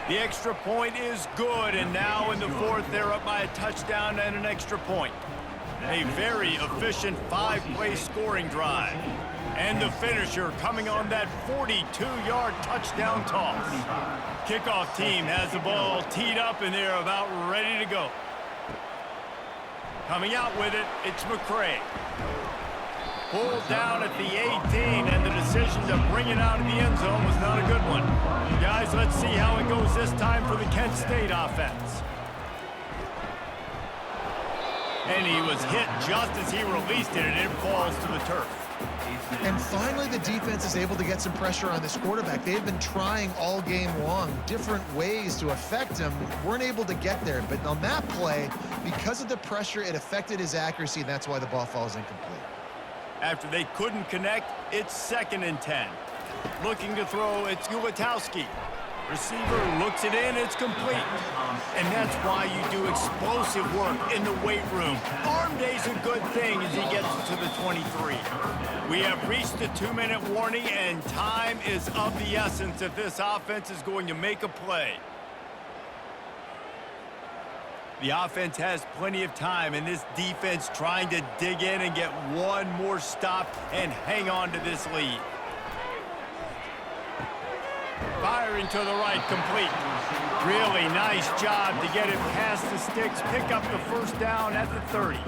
The extra point is good, and now in the 4th, they're up by a touchdown and an extra point. A very efficient 5-play scoring drive. And the finisher coming on that 42-yard touchdown toss. Kickoff team has the ball teed up, and they're about ready to go. Coming out with it, it's McCray. Pulled down at the 18, and the decision to bring it out of the end zone was not a good one. Guys, let's see how it goes this time for the Kent State offense. And he was hit just as he released it, and it falls to the turf. And finally, the defense is able to get some pressure on this quarterback. They've been trying all game long, different ways to affect him. Weren't able to get there. But on that play, because of the pressure, it affected his accuracy, and that's why the ball falls incomplete. After they couldn't connect, it's 2nd and 10. Looking to throw, it's Gauntlet. Receiver looks it in, it's complete. And that's why you do explosive work in the weight room. Arm day's a good thing as he gets to the 23. We have reached the 2-minute warning, and time is of the essence if this offense is going to make a play. The offense has plenty of time, and this defense trying to dig in and get one more stop and hang on to this lead. Firing to the right, complete. Really nice job to get it past the sticks, pick up the first down at the 30.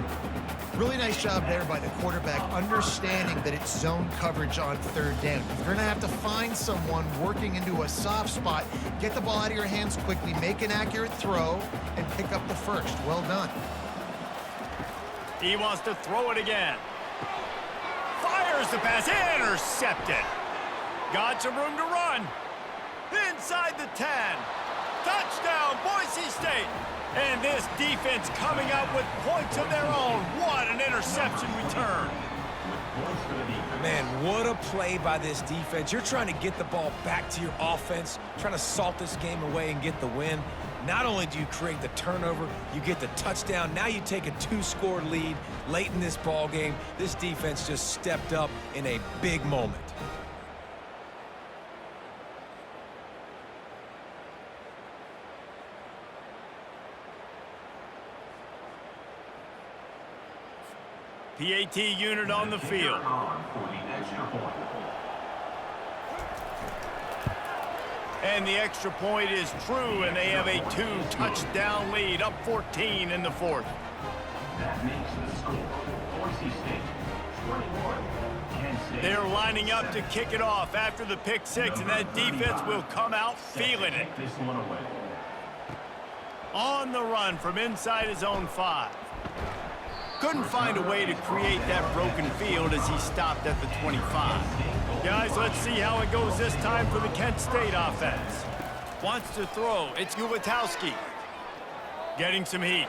Really nice job there by the quarterback, understanding that it's zone coverage on 3rd down. You're going to have to find someone working into a soft spot, get the ball out of your hands quickly, make an accurate throw, and pick up the first. Well done. He wants to throw it again. Fires the pass, intercepted. Got some room to run. Inside the 10. Touchdown, Boise State. And this defense coming up with points of their own. What an interception return. Man, what a play by this defense. You're trying to get the ball back to your offense, trying to salt this game away and get the win. Not only do you create the turnover, you get the touchdown. Now you take a 2-score lead late in this ball game. This defense just stepped up in a big moment. PAT unit on the field. And the extra point is true, and they have a 2-touchdown lead, up 14 in the 4th. That makes the score Boise State 21, Kent State. They're lining up to kick it off after the pick 6, and that defense will come out feeling it. This one away. On the run from inside his own 5. Couldn't find a way to create that broken field as he stopped at the 25. Guys, let's see how it goes this time for the Kent State offense. Wants to throw. It's Gauntlet. Getting some heat.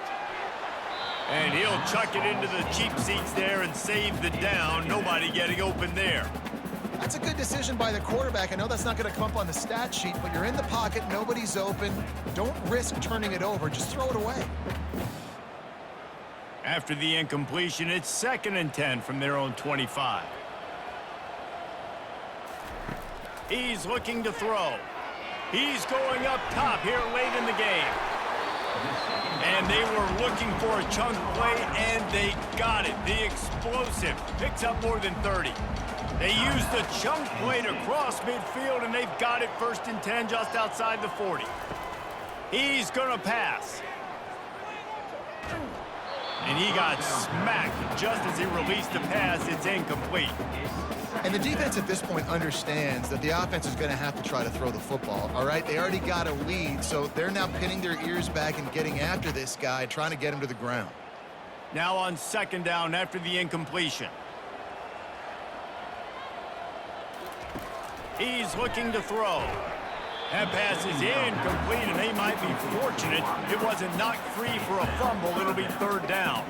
And he'll chuck it into the cheap seats there and save the down. Nobody getting open there. That's a good decision by the quarterback. I know that's not going to come up on the stat sheet, but you're in the pocket, nobody's open. Don't risk turning it over. Just throw it away. After the incompletion, it's 2nd and 10 from their own 25. He's looking to throw. He's going up top here late in the game. And they were looking for a chunk play, and they got it. The explosive picks up more than 30. They used the chunk play to cross midfield, and they've got it 1st and 10 just outside the 40. He's going to pass. And he got smacked just as he released the pass. It's incomplete. And the defense at this point understands that the offense is going to have to try to throw the football, all right? They already got a lead, so they're now pinning their ears back and getting after this guy, trying to get him to the ground. Now on 2nd down after the incompletion. He's looking to throw. That pass is incomplete, and they might be fortunate it wasn't knocked free for a fumble. It'll be 3rd down.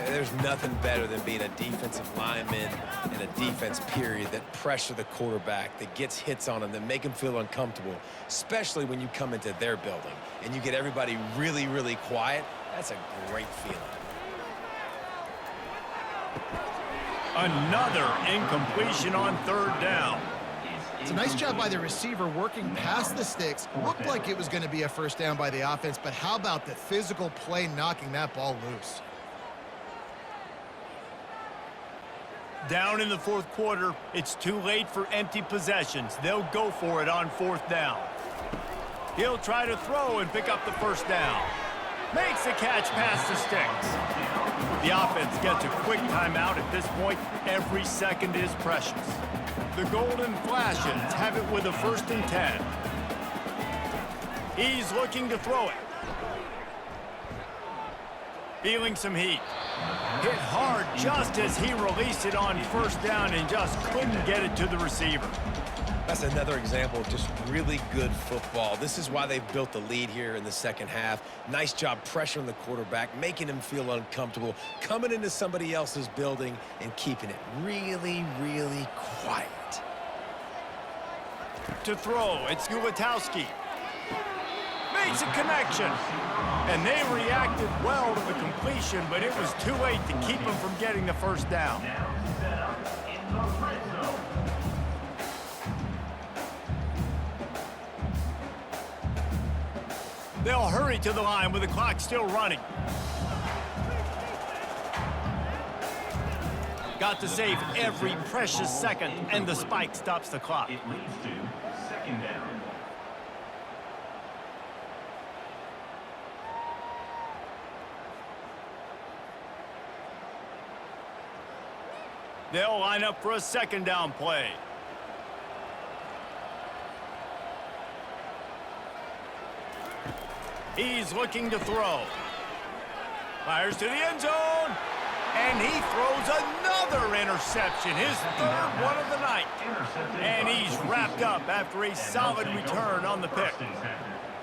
There's nothing better than being a defensive lineman in a defense period that pressure the quarterback, that gets hits on him, that make him feel uncomfortable, especially when you come into their building and you get everybody really, really quiet. That's a great feeling. Another incompletion on 3rd down. It's a nice job by the receiver working past the sticks. Looked like it was going to be a 1st down by the offense, but how about the physical play knocking that ball loose? Down in the 4th quarter, it's too late for empty possessions. They'll go for it on 4th down. He'll try to throw and pick up the 1st down. Makes the catch past the sticks. The offense gets a quick timeout at this point. Every second is precious. The Golden Flashes have it with a 1st and 10. He's looking to throw it. feeling some heat. Hit hard just as he released it on first down and just couldn't get it to the receiver. That's another example of just really good football. This is why they've built the lead here in the second half. Nice job pressuring the quarterback, making him feel uncomfortable, coming into somebody else's building and keeping it really, really quiet. To throw, it's Ulatowski. Makes a connection. And they reacted well to the completion, but it was too late to keep him from getting the first down. Now set up in the red zone. They'll hurry to the line with the clock still running. Got to save every precious second, and the spike stops the clock. It leads to second down. They'll line up for a second down play. He's looking to throw. Fires to the end zone. And he throws another interception, his third one of the night. And he's wrapped up after a solid return on the pick.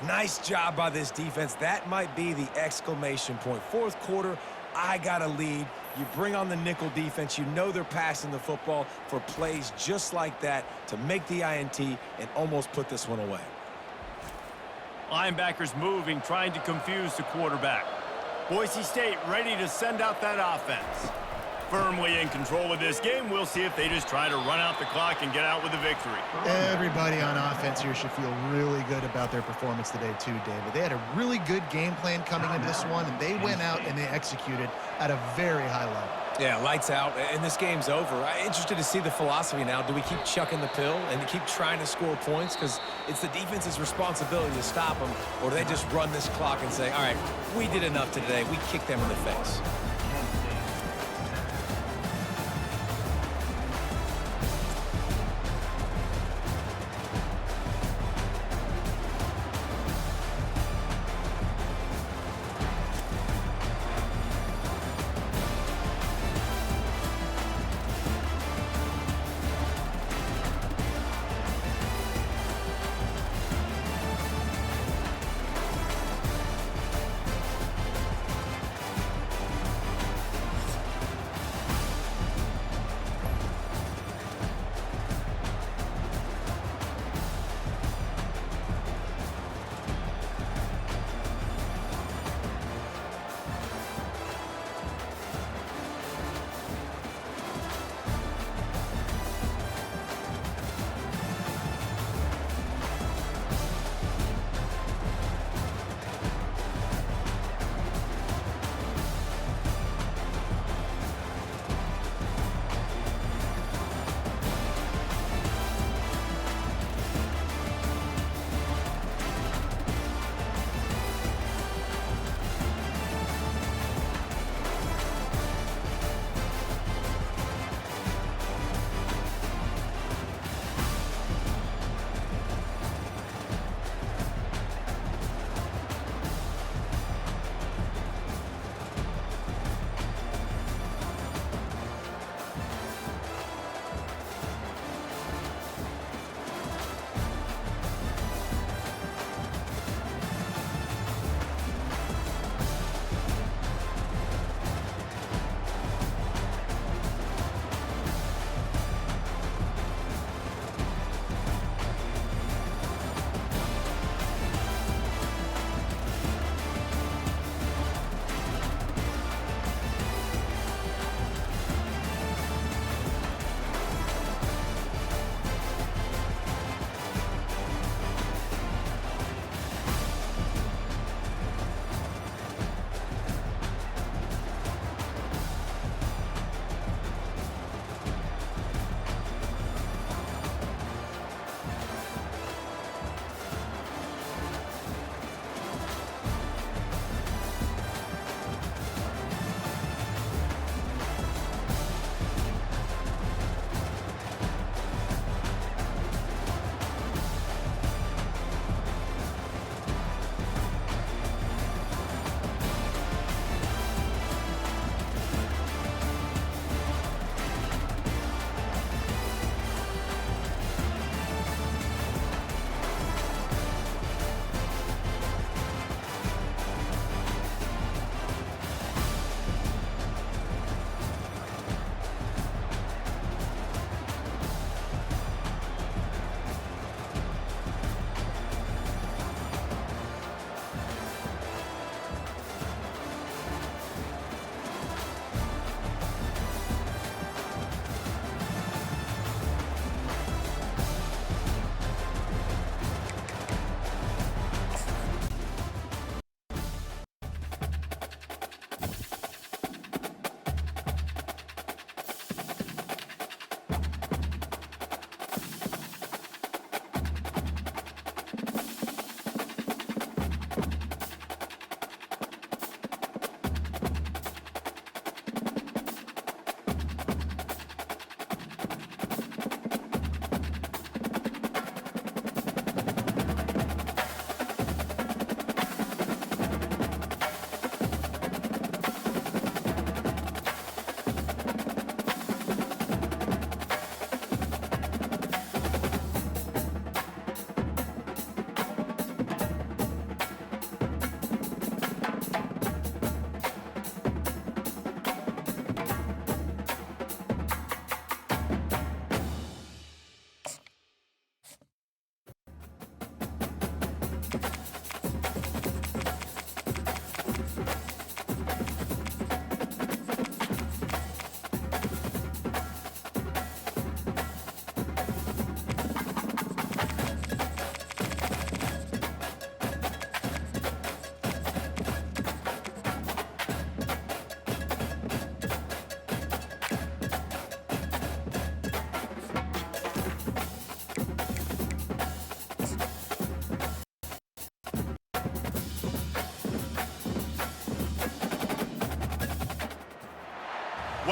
Nice job by this defense. That might be the exclamation point. Fourth quarter, I got a lead. You bring on the nickel defense. You know they're passing the football for plays just like that to make the INT and almost put this one away. Linebackers moving, trying to confuse the quarterback. Boise State ready to send out that offense. Firmly in control of this game. We'll see if they just try to run out the clock and get out with a victory. Everybody on offense here should feel really good about their performance today too, David. They had a really good game plan coming into this one, and they went out and they executed at a very high level. Yeah, lights out, and this game's over. I'm interested to see the philosophy now. Do we keep chucking the pill and keep trying to score points? Because it's the defense's responsibility to stop them, or do they just run this clock and say, all right, we did enough today. We kicked them in the face.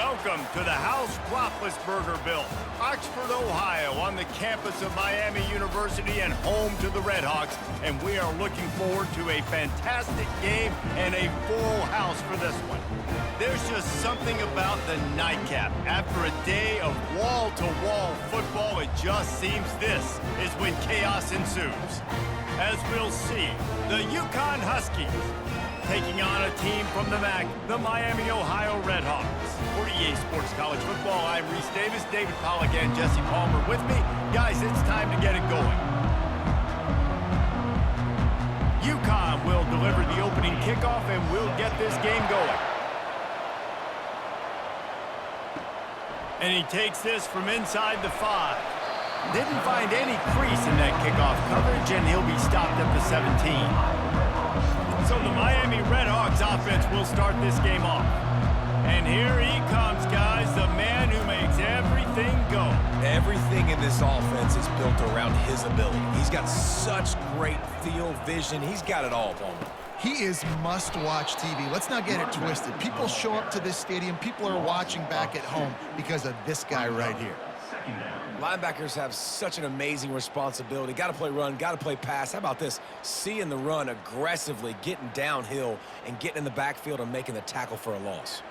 Welcome to the house Roethlisberger built. Oxford, Ohio, on the campus of Miami University and home to the Redhawks. And we are looking forward to a fantastic game and a full house for this one. There's just something about the nightcap. After a day of wall-to-wall football, it just seems this is when chaos ensues. As we'll see, the Yukon Huskies taking on a team from the MAC, the Miami, Ohio Redhawks. For EA Sports College Football, I'm Reese Davis, David Pollack, and Jesse Palmer with me. Guys, it's time to get it going. Yukon will deliver the opening kickoff, and we'll get this game going. And he takes this from inside the 5. Didn't find any crease in that kickoff coverage, and he'll be stopped at the 17. So the Miami Redhawks offense will start this game off. And here he comes, guys, the man who makes everything go. Everything in this offense is built around his ability. He's got such great field vision. He's got it all, Palmer. He is must-watch TV. Let's not get it twisted. People show up to this stadium. People are watching back at home because of this guy right here. Linebackers have such an amazing responsibility. Got to play run, got to play pass. How about this? Seeing the run aggressively, getting downhill, and getting in the backfield and making the tackle for a loss.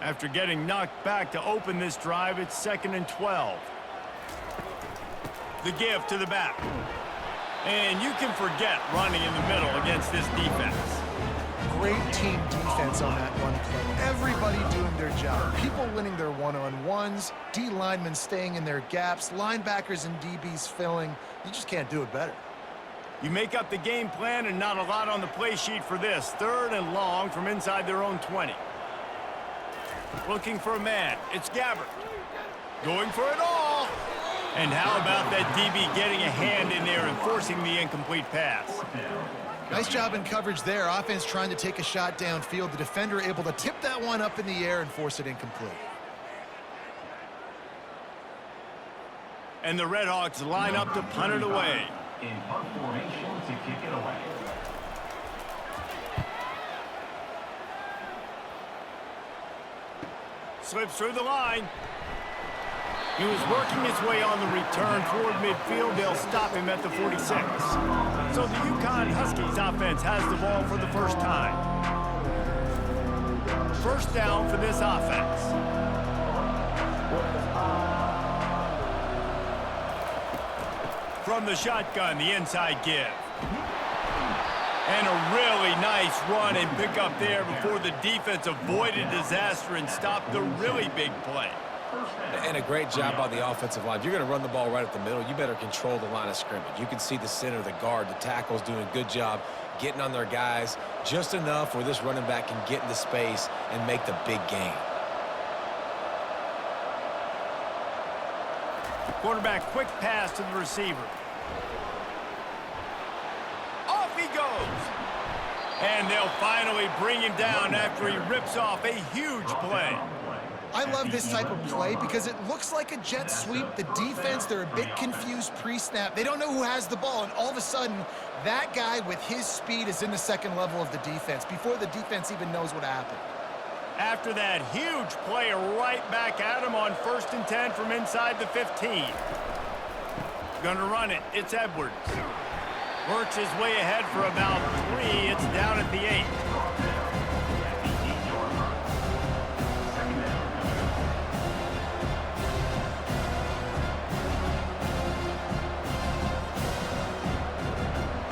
After getting knocked back to open this drive, it's 2nd and 12. The give to the back. And you can forget running in the middle against this defense. Great team defense on that run play. Everybody doing their job. People winning their one-on-ones, D linemen staying in their gaps, linebackers and DBs filling. You just can't do it better. You make up the game plan and not a lot on the play sheet for this. 3rd and long from inside their own 20. Looking for a man. It's Gabbert. Going for it all. And how about that DB getting a hand in there and forcing the incomplete pass? Nice job in coverage there. Offense trying to take a shot downfield. The defender able to tip that one up in the air and force it incomplete. And the Redhawks line up to punt it away. In punt formation to kick it away. Slips through the line. He was working his way on the return toward midfield. They'll stop him at the 46. So the Yukon Huskies offense has the ball for the first time. First down for this offense. From the shotgun, the inside give. And a really nice run and pick up there before the defense avoided disaster and stopped the really big play. And a great job by the offensive line. If you're going to run the ball right up the middle, you better control the line of scrimmage. You can see the center, the guard, the tackles doing a good job getting on their guys just enough where this running back can get into space and make the big gain. Quarterback, quick pass to the receiver. Off he goes. And they'll finally bring him down after he rips off a huge play. I love this type of play because it looks like a jet sweep. The defense, they're a bit confused pre-snap. They don't know who has the ball, and all of a sudden, that guy with his speed is in the second level of the defense before the defense even knows what happened. After that huge play, right back at him on 1st and 10 from inside the 15. Gonna run it. It's Edwards. Works his way ahead for about 3. It's down at the 8.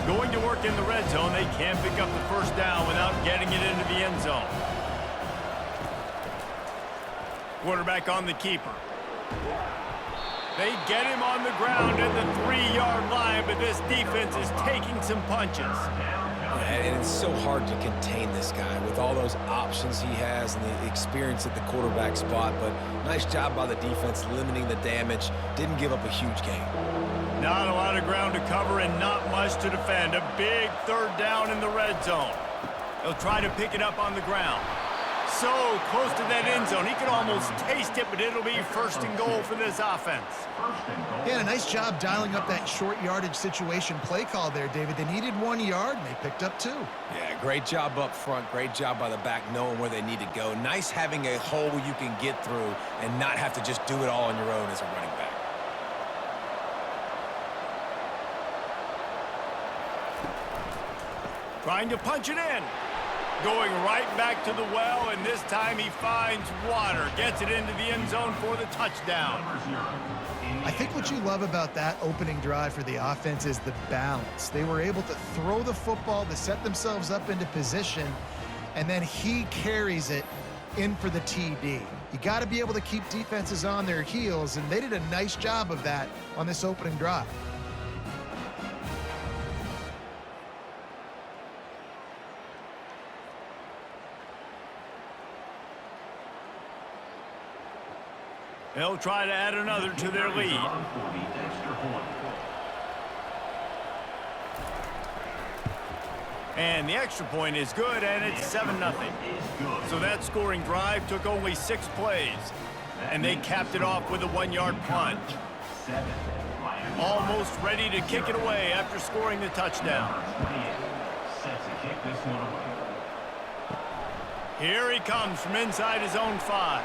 Going to work in the red zone. They can't pick up the first down without getting it into the end zone. Quarterback on the keeper. They get him on the ground at the 3-yard line, but this defense is taking some punches. And it's so hard to contain this guy with all those options he has and the experience at the quarterback spot. But nice job by the defense limiting the damage. Didn't give up a huge gain. Not a lot of ground to cover and not much to defend. A big 3rd down in the red zone. They'll try to pick it up on the ground. So close to that end zone. He can almost taste it, but it'll be first and goal for this offense. Yeah, a nice job dialing up that short yardage situation play call there, David. They needed 1 yard, and they picked up 2. Yeah, great job up front. Great job by the back knowing where they need to go. Nice having a hole you can get through and not have to just do it all on your own as a running back. Trying to punch it in. Going right back to the well, and this time he finds water. Gets it into the end zone for the touchdown. I think what you love about that opening drive for the offense is the balance. They were able to throw the football to set themselves up into position, and then he carries it in for the TD. You got to be able to keep defenses on their heels, and they did a nice job of that on this opening drive. They'll try to add another to their lead. And the extra point is good, and it's 7-0. So that scoring drive took only 6 plays, and they capped it off with a 1-yard plunge. Almost ready to kick it away after scoring the touchdown. Here he comes from inside his own 5.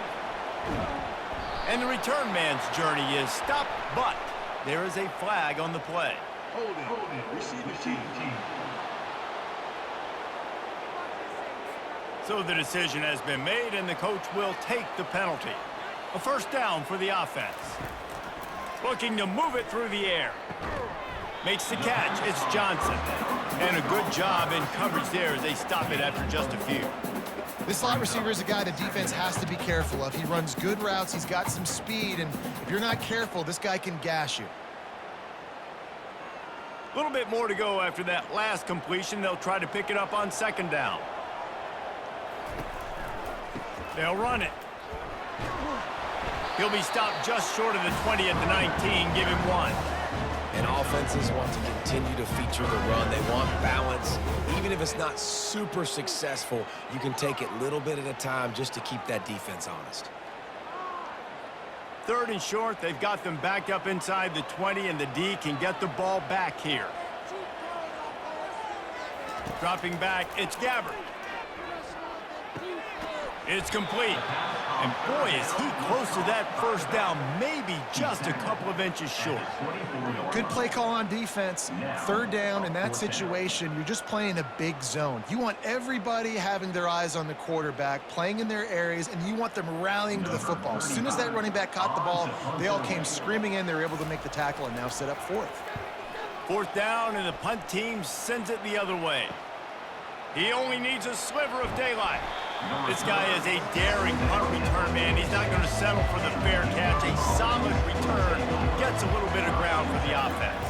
And the return man's journey is stopped, but there is a flag on the play. Hold it. Receive the team. So the decision has been made, and the coach will take the penalty. A first down for the offense. Looking to move it through the air. Makes the catch. It's Johnson. And a good job in coverage there as they stop it after just a few. This slot receiver is a guy the defense has to be careful of. He runs good routes. He's got some speed, and if you're not careful, this guy can gash you. A little bit more to go after that last completion. They'll try to pick it up on second down. They'll run it. He'll be stopped just short of the 20 at the 19. Give him 1. And offenses want to continue to feature the run. They want balance. Even if it's not super successful, you can take it little bit at a time just to keep that defense honest. 3rd and short. They've got them backed up inside the 20, and the D can get the ball back here. Dropping back, it's Gabbert. It's complete. And boy, is he close to that first down, maybe just a couple of inches short. Good play call on defense. 3rd down in that situation, you're just playing a big zone. You want everybody having their eyes on the quarterback, playing in their areas, and you want them rallying to the football. As soon as that running back caught the ball, they all came screaming in. They were able to make the tackle and now set up 4th. 4th down, and the punt team sends it the other way. He only needs a sliver of daylight. This guy is a daring punt return man. He's not going to settle for the fair catch. A solid return gets a little bit of ground for the offense.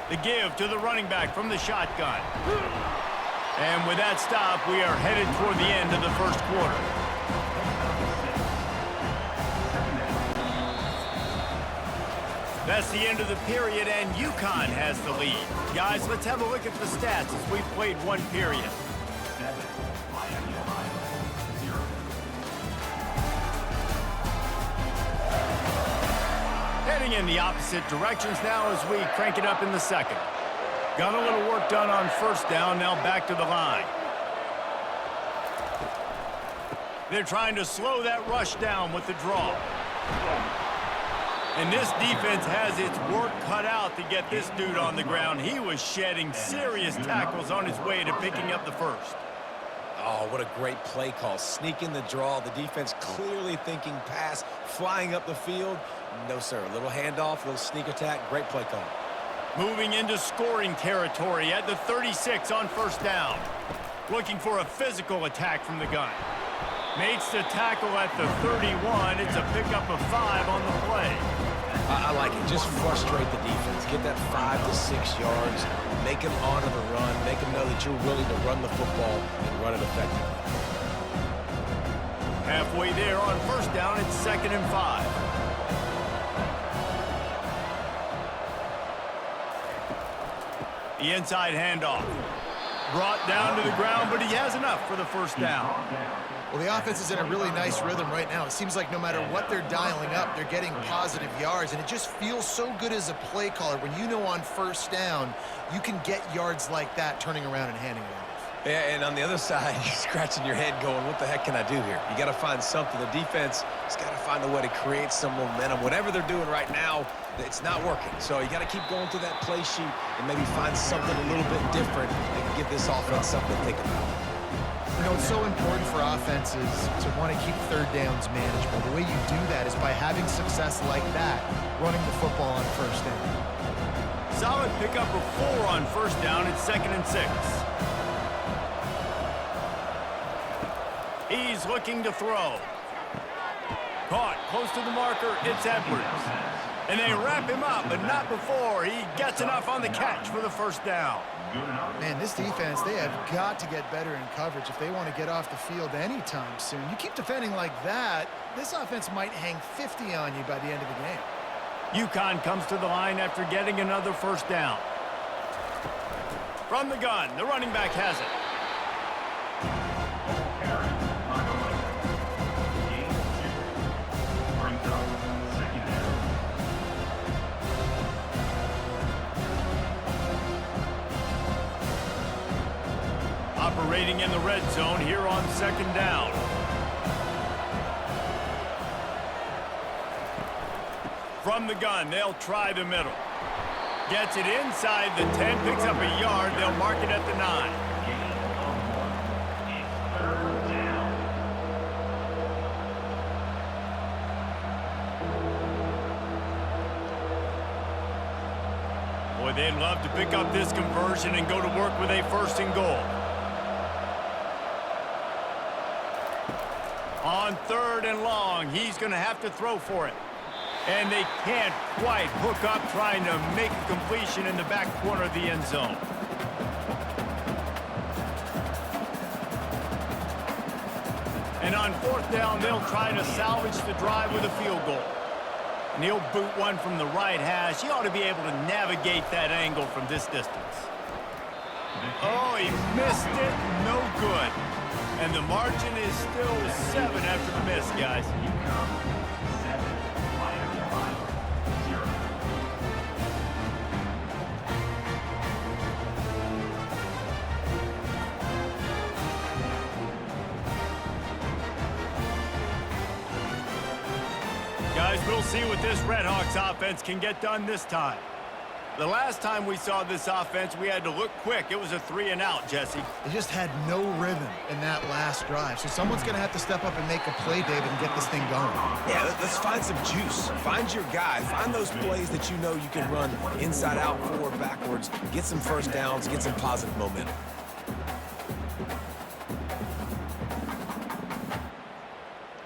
The give to the running back from the shotgun. And with that stop, we are headed toward the end of the first quarter. That's the end of the period, and UConn has the lead. Guys, let's have a look at the stats as we played 1 period. Heading in the opposite directions now as we crank it up in the second. Got a little work done on first down, now back to the line. They're trying to slow that rush down with the draw. And this defense has its work cut out to get this dude on the ground. He was shedding serious tackles on his way to picking up the first. Oh, what a great play call. Sneaking the draw. The defense clearly thinking pass, flying up the field. No, sir. A little handoff, a little sneak attack. Great play call. Moving into scoring territory at the 36 on first down. Looking for a physical attack from the gun. Makes the tackle at the 31. It's a pickup of 5 on the play. I like it. Just frustrate the defense. Get that 5 to 6 yards. Make them honor the run. Make them know that you're willing to run the football and run it effectively. Halfway there on first down, it's 2nd and 5. The inside handoff. Brought down to the ground, but he has enough for the first down. Well, the offense is in a really nice rhythm right now. It seems like no matter what they're dialing up, they're getting positive yards, and it just feels so good as a play caller when you know on first down you can get yards like that turning around and handing it off. Yeah, and on the other side, you're scratching your head going, what the heck can I do here? You got to find something. The defense has got to find a way to create some momentum. Whatever they're doing right now, it's not working. So you got to keep going through that play sheet and maybe find something a little bit different that can give this offense something to think about. You know, it's so important for offenses to want to keep third downs manageable. The way you do that is by having success like that, running the football on first down. Solid pickup of 4 on first down. It's 2nd and 6. He's looking to throw. Caught close to the marker. It's Edwards. And they wrap him up, but not before he gets enough on the catch for the first down. Man, this defense, they have got to get better in coverage if they want to get off the field anytime soon. You keep defending like that, this offense might hang 50 on you by the end of the game. UConn comes to the line after getting another first down. From the gun, the running back has it. Operating in the red zone here on 2nd down. From the gun, they'll try the middle. Gets it inside the 10, picks up a yard. They'll mark it at the 9. Boy, they'd love to pick up this conversion and go to work with a 1st and goal. On 3rd and long, he's going to have to throw for it. And they can't quite hook up trying to make a completion in the back corner of the end zone. And on 4th down, they'll try to salvage the drive with a field goal. And he'll boot one from the right hash. He ought to be able to navigate that angle from this distance. Oh, he missed it. No good. And the margin is still 7 after the miss, guys. Guys, we'll see what this Redhawks offense can get done this time. The last time we saw this offense, we had to look quick. It was a 3-and-out, Jesse. They just had no rhythm in that last drive. So someone's going to have to step up and make a play, David, and get this thing going. Yeah, let's find some juice. Find your guy. Find those plays that you know you can run inside out, forward, backwards. Get some first downs. Get some positive momentum.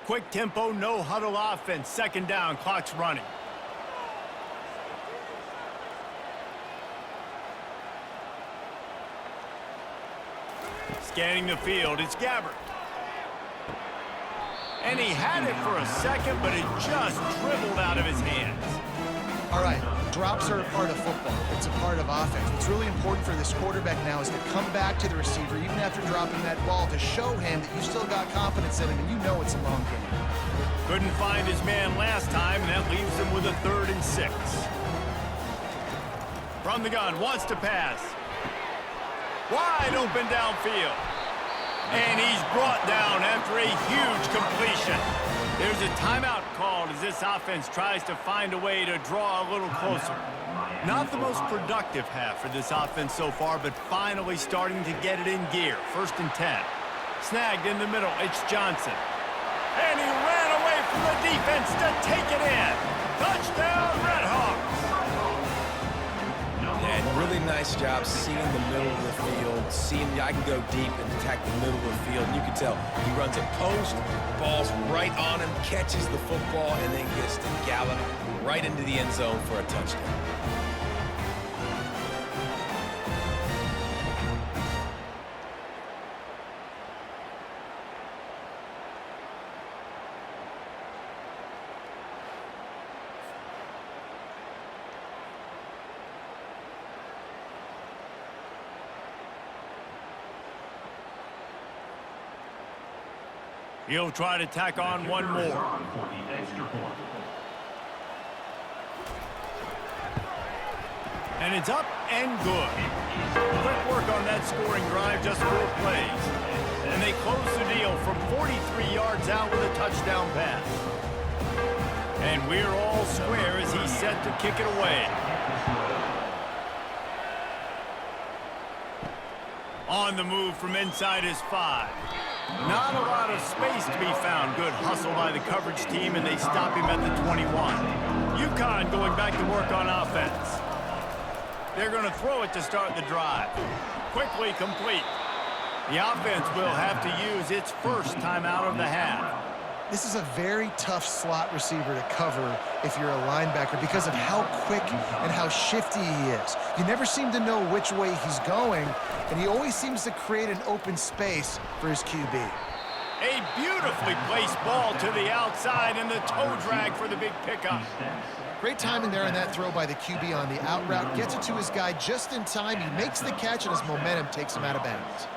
Quick tempo, no huddle offense. 2nd down, clock's running. Scanning the field, it's Gabbert. And he had it for a second, but it just dribbled out of his hands. All right, drops are a part of football. It's a part of offense. What's really important for this quarterback now is to come back to the receiver, even after dropping that ball, to show him that you still got confidence in him and you know it's a long game. Couldn't find his man last time, and that leaves him with a 3rd and 6. From the gun, wants to pass. Wide open downfield. And he's brought down after a huge completion. There's a timeout called as this offense tries to find a way to draw a little closer. Not the most productive half for this offense so far, but finally starting to get it in gear. 1st and 10. Snagged in the middle, it's Johnson. And he ran away from the defense to take it in. Touchdown, Redhawks! And really nice job seeing the middle of the field, seeing I can go deep and attack the middle of the field. And you can tell he runs a post, ball's right on him, catches the football, and then gets to gallop right into the end zone for a touchdown. He'll try to tack on one more. For the extra point. And it's up and good. Quick work on that scoring drive, just 4 plays. And they close the deal from 43 yards out with a touchdown pass. And we're all square as he's set to kick it away. On the move from inside his 5. Not a lot of space to be found. Good hustle by the coverage team, and they stop him at the 21. UConn going back to work on offense. They're going to throw it to start the drive. Quickly complete. The offense will have to use its first timeout of the half. This is a very tough slot receiver to cover if you're a linebacker because of how quick and how shifty he is. You never seem to know which way he's going, and he always seems to create an open space for his QB. A beautifully placed ball to the outside, and the toe drag for the big pickup. Great timing there on that throw by the QB on the out route. Gets it to his guy just in time. He makes the catch, and his momentum takes him out of bounds.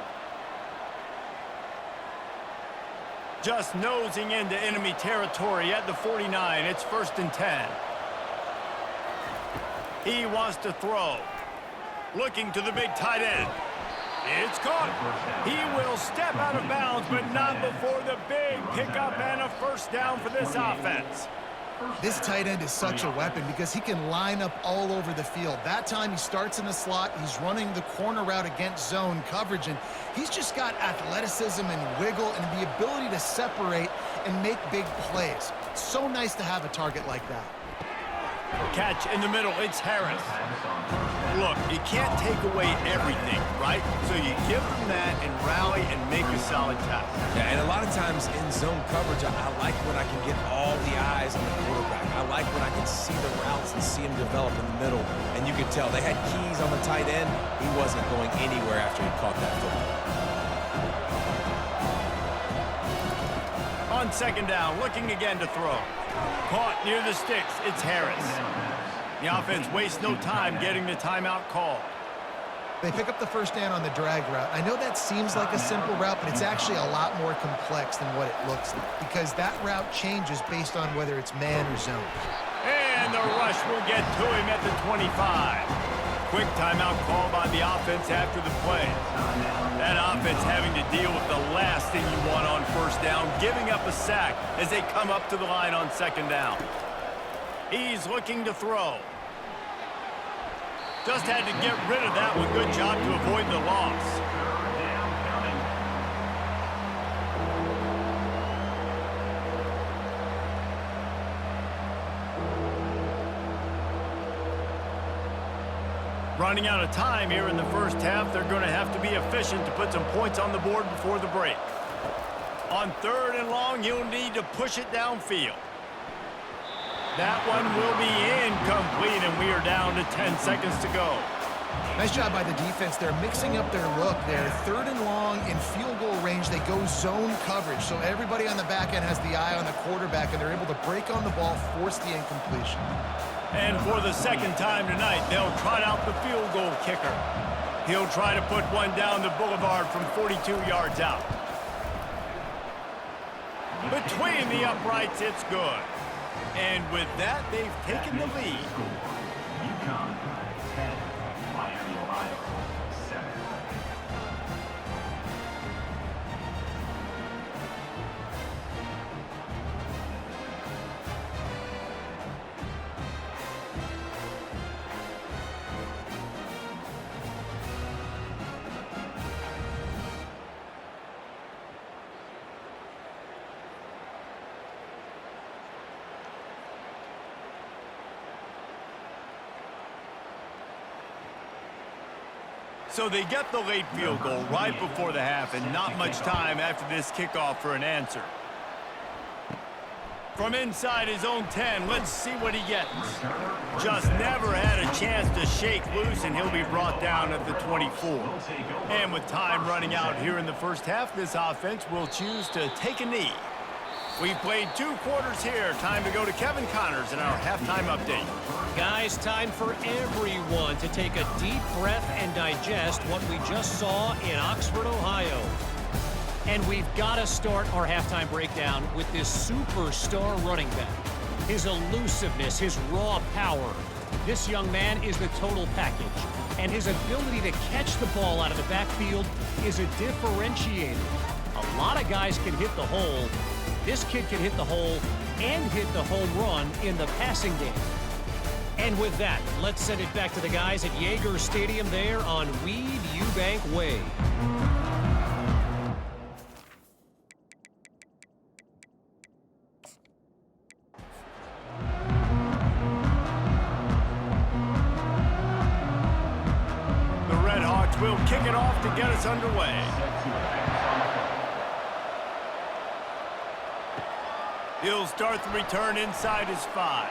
Just nosing into enemy territory at the 49. It's 1st and 10. He wants to throw. Looking to the big tight end. It's caught. He will step out of bounds, but not before the big pickup and a first down for this offense. This tight end is such a weapon because he can line up all over the field. That time he starts in the slot. He's running the corner route against zone coverage, and he's just got athleticism and wiggle and the ability to separate and make big plays. It's so nice to have a target like that. Catch in the middle. It's Harris. Look, you can't take away everything, right? So you give them that and rally and make a solid tackle. Yeah, and a lot of times in zone coverage, I like when I can get all the eyes on the quarterback. I like when I can see the routes and see him develop in the middle. And you can tell they had keys on the tight end. He wasn't going anywhere after he caught that football. On 2nd down, looking again to throw. Caught near the sticks. It's Harris. The offense wastes no time getting the timeout called. They pick up the first down on the drag route. I know that seems like a simple route, but it's actually a lot more complex than what it looks like because that route changes based on whether it's man or zone. And the rush will get to him at the 25. Quick timeout call by the offense after the play. That offense having to deal with the last thing you want on 1st down, giving up a sack as they come up to the line on 2nd down. He's looking to throw. Just had to get rid of that one. Good job to avoid the loss. Running out of time here in the first half, they're going to have to be efficient to put some points on the board before the break. On 3rd and long, he'll need to push it downfield. That one will be incomplete, and we are down to 10 seconds to go. Nice job by the defense. They're mixing up their look there. 3rd and long in field goal range. They go zone coverage, so everybody on the back end has the eye on the quarterback, and they're able to break on the ball, force the incompletion. And for the 2nd time tonight, they'll trot out the field goal kicker. He'll try to put one down the boulevard from 42 yards out. Between the uprights, it's good. And with that, they've taken the lead. UConn 10, Miami, Ohio 7. So they get the late field goal right before the half, and not much time after this kickoff for an answer. From inside his own 10, let's see what he gets. Just never had a chance to shake loose, and he'll be brought down at the 24. And with time running out here in the first half, this offense will choose to take a knee. We've played 2 quarters here. Time to go to Kevin Connors in our halftime update. Guys, time for everyone to take a deep breath and digest what we just saw in Oxford, Ohio. And we've got to start our halftime breakdown with this superstar running back. His elusiveness, his raw power. This young man is the total package. And his ability to catch the ball out of the backfield is a differentiator. A lot of guys can hit the hole. This kid can hit the hole and hit the home run in the passing game. And with that, let's send it back to the guys at Yager Stadium there on Weed Eubank Way. The Red Hawks will kick it off to get us underway. He'll start the return inside his 5.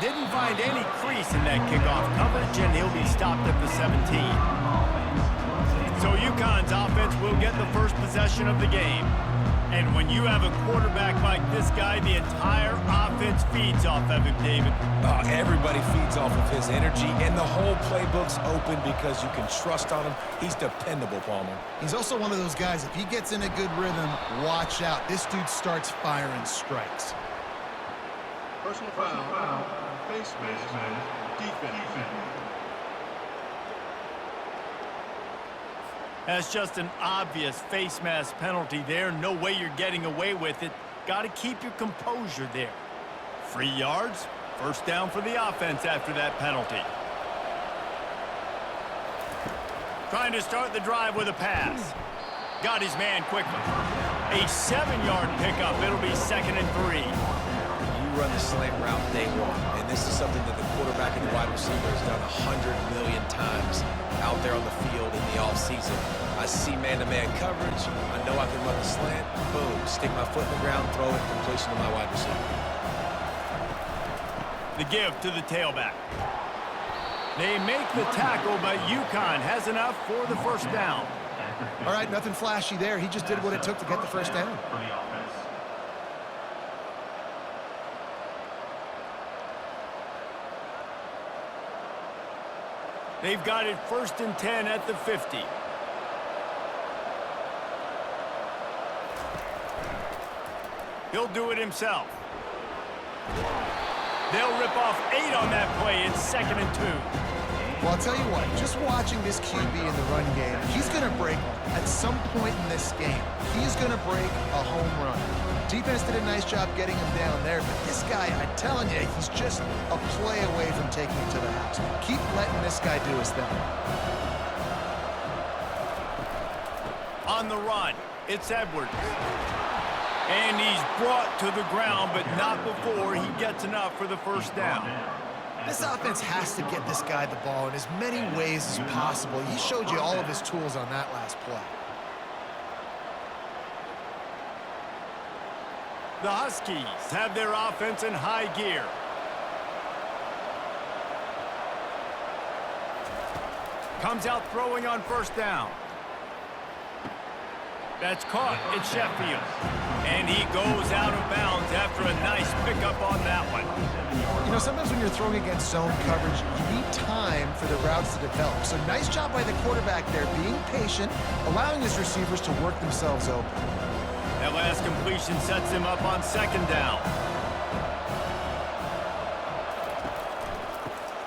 Didn't find any crease in that kickoff coverage, and he'll be stopped at the 17. So UConn's offense will get the first possession of the game. And when you have a quarterback like this guy, the entire offense feeds off of him, David. Everybody feeds off of his energy, and the whole playbook's open because you can trust on him. He's dependable, Palmer. He's also one of those guys, if he gets in a good rhythm, watch out. This dude starts firing strikes. Personal foul. Face mask. Defense. That's just an obvious face mask penalty there. No way you're getting away with it. Got to keep your composure there. 3 yards, first down for the offense after that penalty. Trying to start the drive with a pass. Got his man quickly. A 7-yard pickup. It'll be 2nd and 3. You run the slant route day one, and this is something that the quarterback and the wide receiver has done 100 million times out there on the field in the offseason. I see man-to-man coverage. I know I can run the slant. Boom. Stick my foot in the ground, throw it, completion to my wide receiver. The give to the tailback. They make the tackle, but UConn has enough for the first down. All right, nothing flashy there. He just did what it took to get the first down. They've got it 1st and 10 at the 50. He'll do it himself. They'll rip off 8 on that play. It's 2nd and 2. Well, I'll tell you what, just watching this QB in the run game, he's going to break, at some point in this game, he's going to break a home run. Defense did a nice job getting him down there, but this guy, I'm telling you, he's just a play away from taking it to the house. Keep letting this guy do his thing. On the run, it's Edwards. And he's brought to the ground, but not before he gets enough for the first down. This offense has to get this guy the ball in as many ways as possible. He showed you all of his tools on that last play. The Huskies have their offense in high gear. Comes out throwing on first down. That's caught. It's Sheffield. And he goes out of bounds after a nice pickup on that one. You know, sometimes when you're throwing against zone coverage, you need time for the routes to develop. So nice job by the quarterback there, being patient, allowing his receivers to work themselves open. That last completion sets him up on 2nd down.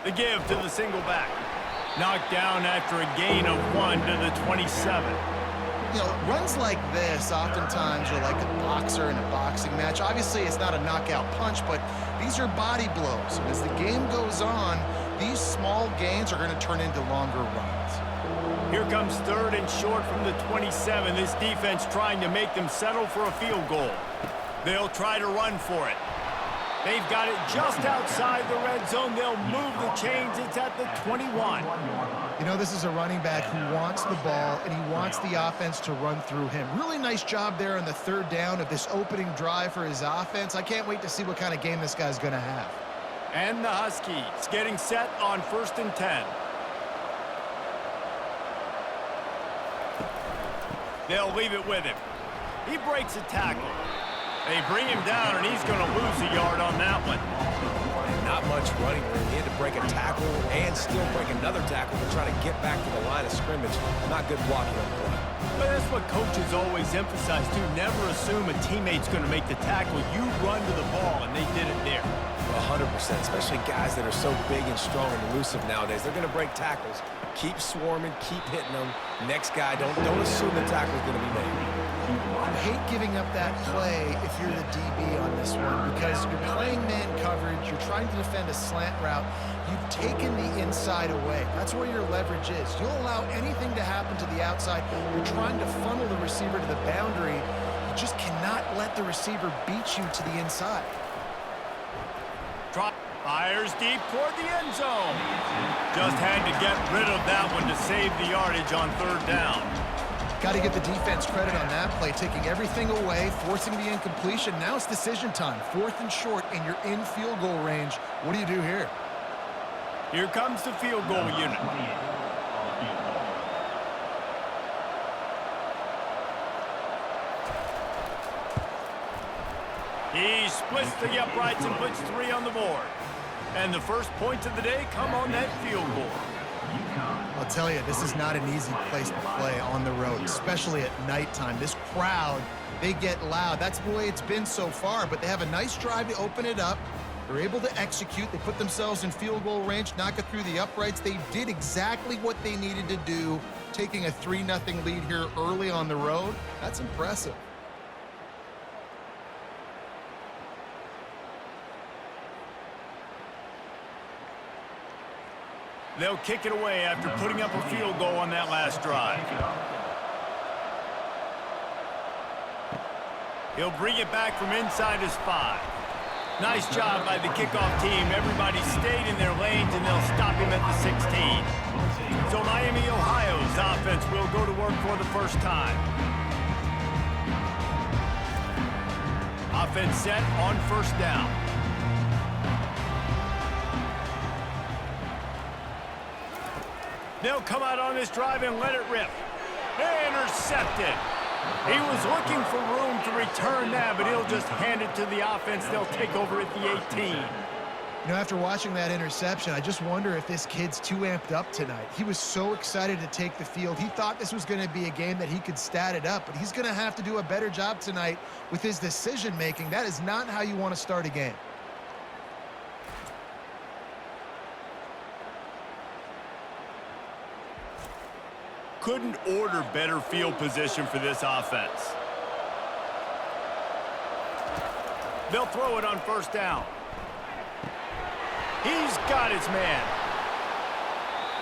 The give to the single back. Knocked down after a gain of 1 to the 27. You know, runs like this oftentimes are like a boxer in a boxing match. Obviously, it's not a knockout punch, but these are body blows. And as the game goes on, these small gains are going to turn into longer runs. Here comes 3rd and short from the 27. This defense trying to make them settle for a field goal. They'll try to run for it. They've got it just outside the red zone. They'll move the chains. It's at the 21. You know, this is a running back who wants the ball, and he wants the offense to run through him. Really nice job there on the 3rd down of this opening drive for his offense. I can't wait to see what kind of game this guy's going to have. And the Huskies getting set on 1st and 10. They'll leave it with him. He breaks a tackle. They bring him down, and he's going to lose a yard on that one. Not much running room. He had to break a tackle and still break another tackle to try to get back to the line of scrimmage. Not good blocking on the play. But that's what coaches always emphasize, too. Never assume a teammate's going to make the tackle. You run to the ball, and they did it there. 100%, especially guys that are so big and strong and elusive nowadays. They're going to break tackles. Keep swarming, keep hitting them. Next guy, don't assume the tackle's going to be made. I hate giving up that play if you're the DB on this one because you're playing man coverage, you're trying to defend a slant route, you've taken the inside away. That's where your leverage is. You'll allow anything to happen to the outside. You're trying to funnel the receiver to the boundary. You just cannot let the receiver beat you to the inside. Drop, fires deep toward the end zone. Just had to get rid of that one to save the yardage on third down. Got to give the defense credit on that play, taking everything away, forcing the incompletion. Now it's decision time. 4th and short, and you're in field goal range. What do you do here? Here comes the field goal unit. He splits the uprights and puts 3 on the board. And the first points of the day come on that field goal. I'll tell you, this is not an easy place to play on the road, especially at nighttime. This crowd, they get loud. That's the way it's been so far, but they have a nice drive to open it up. They're able to execute. They put themselves in field goal range, knock it through the uprights. They did exactly what they needed to do, taking a 3-0 lead here early on the road. That's impressive. They'll kick it away after putting up a field goal on that last drive. He'll bring it back from inside his 5. Nice job by the kickoff team. Everybody stayed in their lanes, and they'll stop him at the 16. So Miami, Ohio's offense will go to work for the first time. Offense set on first down. They'll come out on this drive and let it rip. Intercepted. He was looking for room to return that, but he'll just hand it to the offense. They'll take over at the 18. You know, after watching that interception, I just wonder if this kid's too amped up tonight. He was so excited to take the field. He thought this was going to be a game that he could stat it up, but he's going to have to do a better job tonight with his decision-making. That is not how you want to start a game. Couldn't order better field position for this offense. They'll throw it on first down. He's got his man.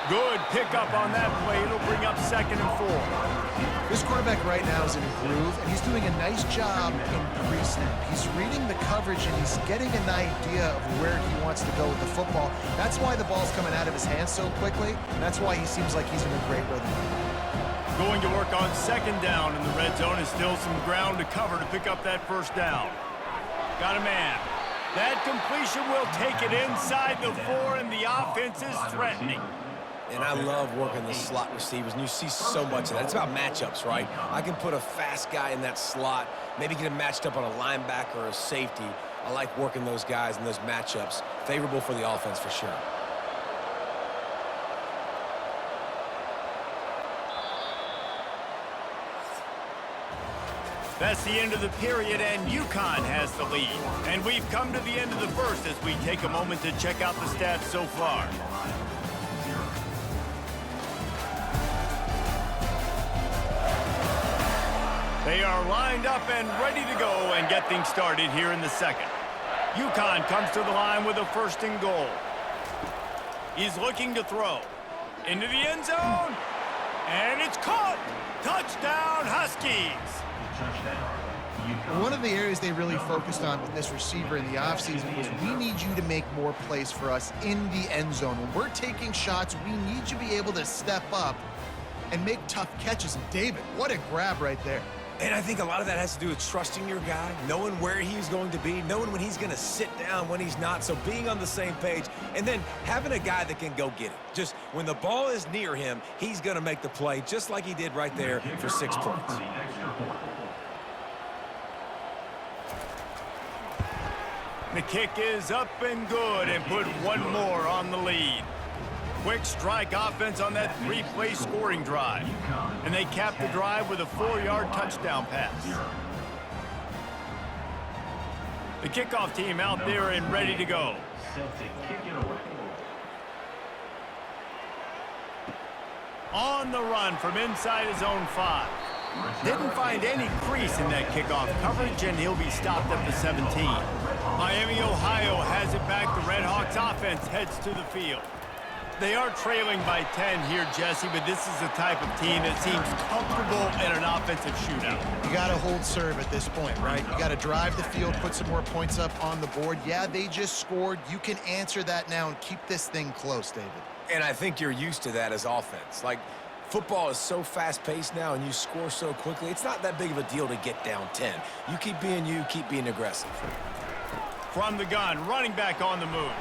Good pickup on that play. It'll bring up 2nd and 4. This quarterback right now is in a groove, and he's doing a nice job in pre-snap. He's reading the coverage, and he's getting an idea of where he wants to go with the football. That's why the ball's coming out of his hands so quickly, and that's why he seems like he's in a great rhythm. Going to work on 2nd down in the red zone. Is still some ground to cover to pick up that first down. Got a man. That completion will take it inside the 4, and the offense is threatening. And I love working the slot receivers, and you see so much of that. It's about matchups, right? I can put a fast guy in that slot, maybe get him matched up on a linebacker or a safety. I like working those guys in those matchups. Favorable for the offense for sure. That's the end of the period, and UConn has the lead. And we've come to the end of the first as we take a moment to check out the stats so far. They are lined up and ready to go and get things started here in the second. UConn comes to the line with a 1st and goal. He's looking to throw. Into the end zone. And it's caught. Touchdown, Huskies. One of the areas they really focused on with this receiver in the offseason was we need you to make more plays for us in the end zone. When we're taking shots, we need you to be able to step up and make tough catches. And David, what a grab right there. And I think a lot of that has to do with trusting your guy, knowing where he's going to be, knowing when he's going to sit down, when he's not, so being on the same page, and then having a guy that can go get it. Just when the ball is near him, he's going to make the play, just like he did right there for 6 points. The kick is up and good and put one more on the lead. Quick strike offense on that three-play scoring drive. And they cap the drive with a 4-yard touchdown pass. The kickoff team out there and ready to go. On the run from inside his own 5. Didn't find any crease in that kickoff coverage, and he'll be stopped at the 17. Miami, Ohio has it back. The Redhawks offense heads to the field. They are trailing by 10 here, Jesse, but this is the type of team that seems comfortable in an offensive shootout. You got to hold serve at this point, right? You got to drive the field, put some more points up on the board. Yeah, they just scored. You can answer that now and keep this thing close, David. And I think you're used to that as offense. Like, football is so fast-paced now and you score so quickly, it's not that big of a deal to get down 10. You, keep being aggressive. From the gun, running back on the move.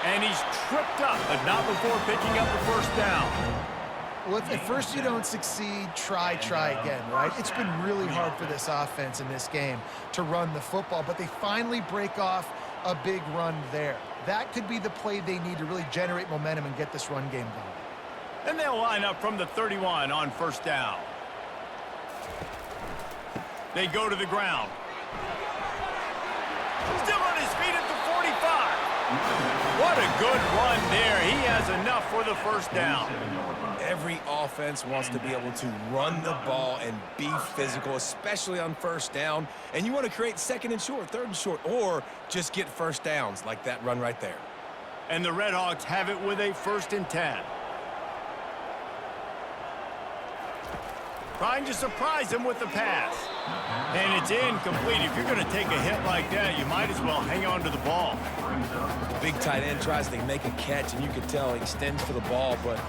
And he's tripped up, but not before picking up the first down. Well, if at first you don't succeed, try again, right? It's been really hard for this offense in this game to run the football, but they finally break off a big run there. That could be the play they need to really generate momentum and get this run game going. And they'll line up from the 31 on first down. They go to the ground. Still on his feet at the 45. What a good run there. He has enough for the first down. Every offense wants to be able to run the ball and be physical, especially on first down. And you want to create second and short, third and short, or just get first downs like that run right there. And the Redhawks have it with a 1st and 10. Trying to surprise him with the pass. And it's incomplete. If you're going to take a hit like that, you might as well hang on to the ball. Big tight end tries to make a catch, and you can tell he extends for the ball, but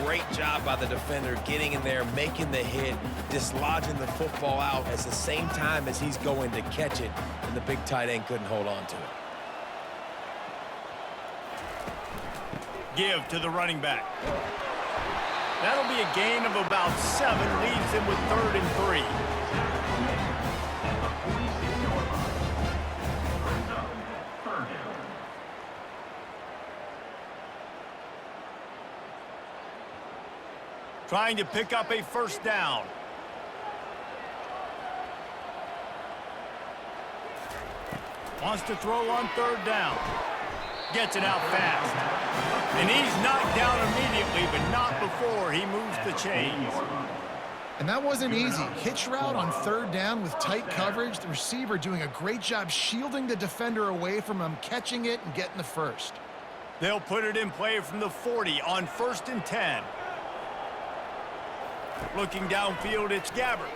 great job by the defender getting in there, making the hit, dislodging the football out at the same time as he's going to catch it, and the big tight end couldn't hold on to it. Give to the running back. That'll be a gain of about 7, leaves him with 3rd and 3. Trying to pick up a first down. Wants to throw on 3rd down. Gets it out fast. And he's knocked down immediately, but not before he moves the chains. And that wasn't easy. Hitch route on 3rd down with tight coverage. The receiver doing a great job shielding the defender away from him, catching it and getting the first. They'll put it in play from the 40 on 1st and 10. Looking downfield, it's Gabbert.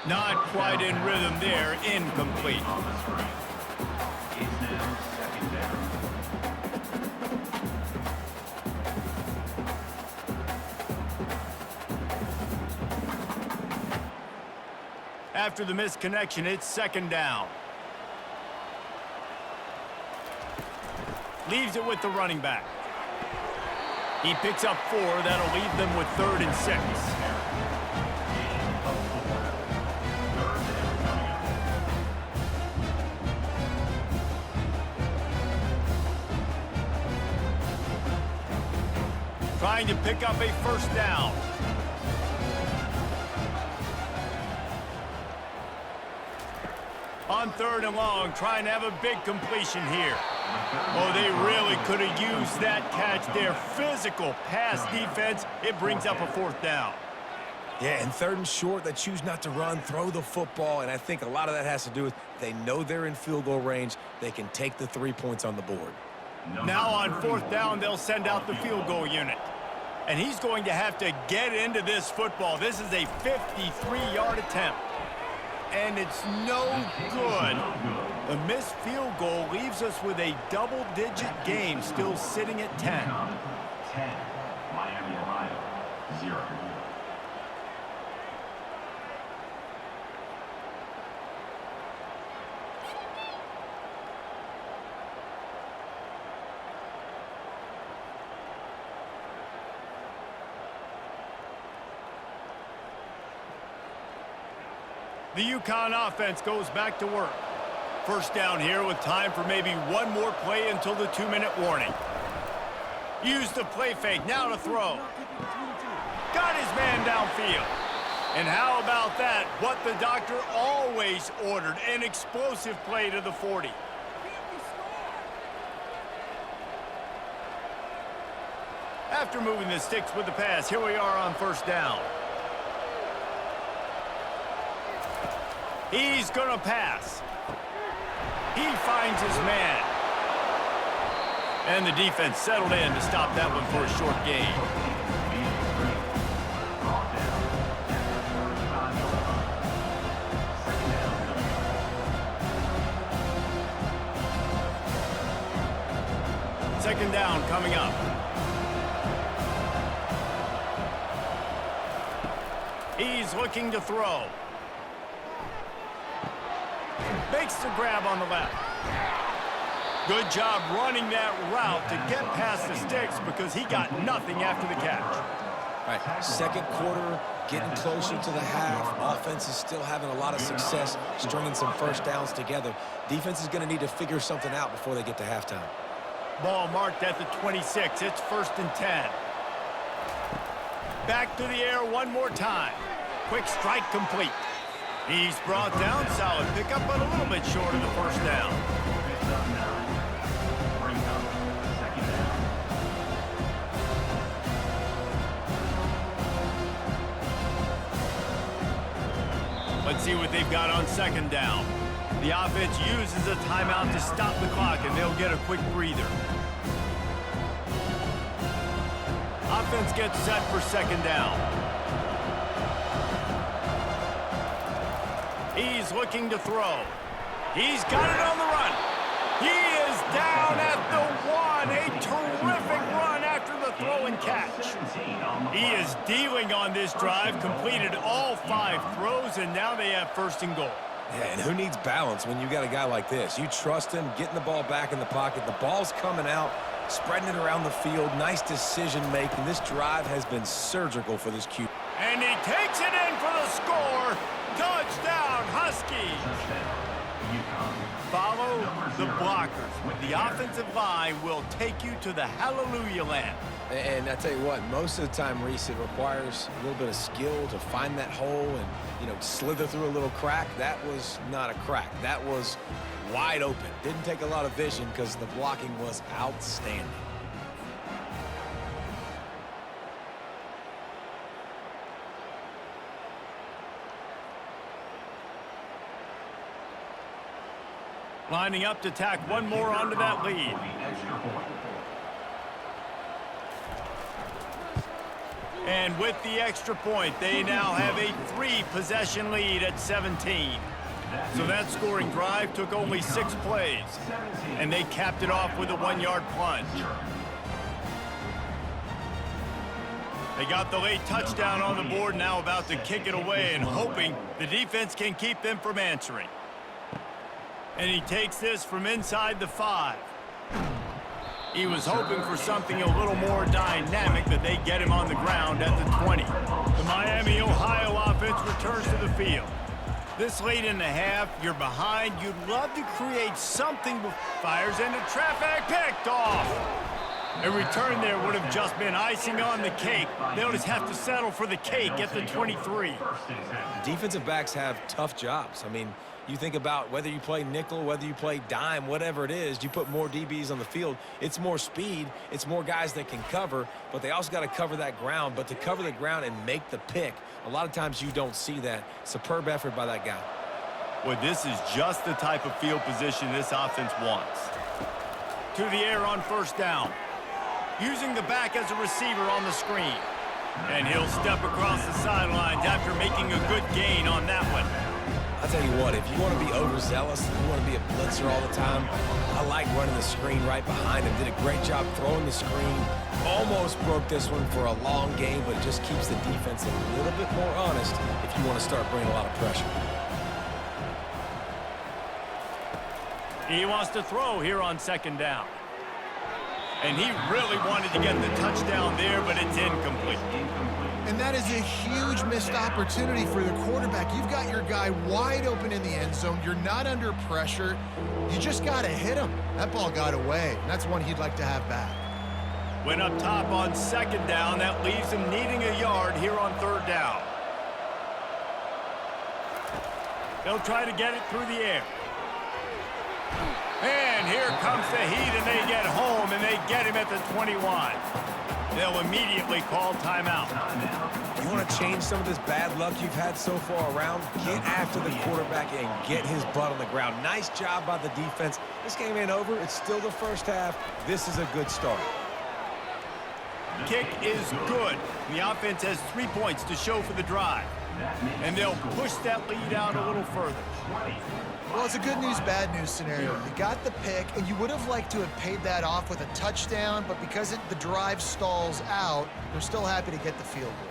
Not quite in rhythm there, incomplete. After the misconnection, it's 2nd down. Leaves it with the running back. He picks up 4. That'll leave them with 3rd and 6. Trying to pick up a first down. On 3rd and long, trying to have a big completion here. Oh, they really could have used that catch there. Physical pass defense. It brings up a 4th down. Yeah, and 3rd and short, they choose not to run, throw the football, and I think a lot of that has to do with they know they're in field goal range. They can take the 3 points on the board. Now on 4th down, they'll send out the field goal unit. And he's going to have to get into this football. This is a 53-yard attempt. And it's no good. The missed field goal leaves us with a double-digit game still sitting at 10. 10. Miami, Ohio, 0. The UConn offense goes back to work. first down here with time for maybe one more play until the 2-minute warning. Use the play fake, now to throw. Got his man downfield. And how about that? What the doctor always ordered, an explosive play to the 40. After moving the sticks with the pass, here we are on first down. He's going to pass. He finds his man. And the defense settled in to stop that one for a short gain. Second down coming up. He's looking to throw. Makes the grab on the left. Good job running that route to get past the sticks because he got nothing after the catch. All right, second quarter, getting closer to the half. Offense is still having a lot of success stringing some first downs together. Defense is going to need to figure something out before they get to halftime. Ball marked at the 26. It's 1st and 10. Back to the air one more time. Quick strike complete. He's brought down. Solid pickup, but a little bit short of the first down. Let's see what they've got on second down. The offense uses a timeout to stop the clock, and they'll get a quick breather. Offense gets set for second down. He's looking to throw. He's got it on the run. He is down at the 1. A terrific run after the throw and catch. He is dealing on this drive, completed all 5 throws, and now they have 1st and goal. Yeah, and who needs balance when you got a guy like this? You trust him, getting the ball back in the pocket. The ball's coming out, spreading it around the field. Nice decision-making. This drive has been surgical for this QB. And he takes it in for the score. Touchdown, Huskies. Follow the blockers. The offensive line will take you to the hallelujah land. And I tell you what, most of the time, Reese, it requires a little bit of skill to find that hole and, slither through a little crack. That was not a crack. That was wide open. Didn't take a lot of vision because the blocking was outstanding. Lining up to tack one more onto that lead. And with the extra point, they now have a 3-possession lead at 17. So that scoring drive took only 6 plays. And they capped it off with a 1-yard plunge. They got the late touchdown on the board, now about to kick it away and hoping the defense can keep them from answering. And he takes this from inside the 5. He was hoping for something a little more dynamic, that they get him on the ground at the 20. The Miami, Ohio offense returns to the field. This late in the half, you're behind. You'd love to create something with fires into traffic. Picked off. A return there would have just been icing on the cake. They'll just have to settle for the cake at the 23. Defensive backs have tough jobs. I mean, you think about whether you play nickel, whether you play dime, whatever it is, you put more DBs on the field. It's more speed. It's more guys that can cover, but they also got to cover that ground. But to cover the ground and make the pick, a lot of times you don't see that. Superb effort by that guy. Well, this is just the type of field position this offense wants. To the air on first down. Using the back as a receiver on the screen. And he'll step across the sidelines after making a good gain on that one. I'll tell you what, if you want to be overzealous, if you want to be a blitzer all the time, I like running the screen right behind him. Did a great job throwing the screen. Almost broke this one for a long game, but it just keeps the defense a little bit more honest if you want to start bringing a lot of pressure. He wants to throw here on second down. And he really wanted to get the touchdown there, but it's incomplete. And that is a huge missed opportunity for the quarterback. You've got your guy wide open in the end zone. You're not under pressure. You just got to hit him. That ball got away, and that's one he'd like to have back. Went up top on second down. That leaves him needing a yard here on third down. They'll try to get it through the air. And here comes the heat, and they get home, and they get him at the 21. They'll immediately call timeout. You want to change some of this bad luck you've had so far around? Get after the quarterback and get his butt on the ground. Nice job by the defense. This game ain't over. It's still the first half. This is a good start. Kick is good. The offense has 3 points to show for the drive. And they'll push that lead out a little further. Well, it's a good news, bad news scenario. You got the pick, and you would have liked to have paid that off with a touchdown, but because the drive stalls out, they're still happy to get the field goal.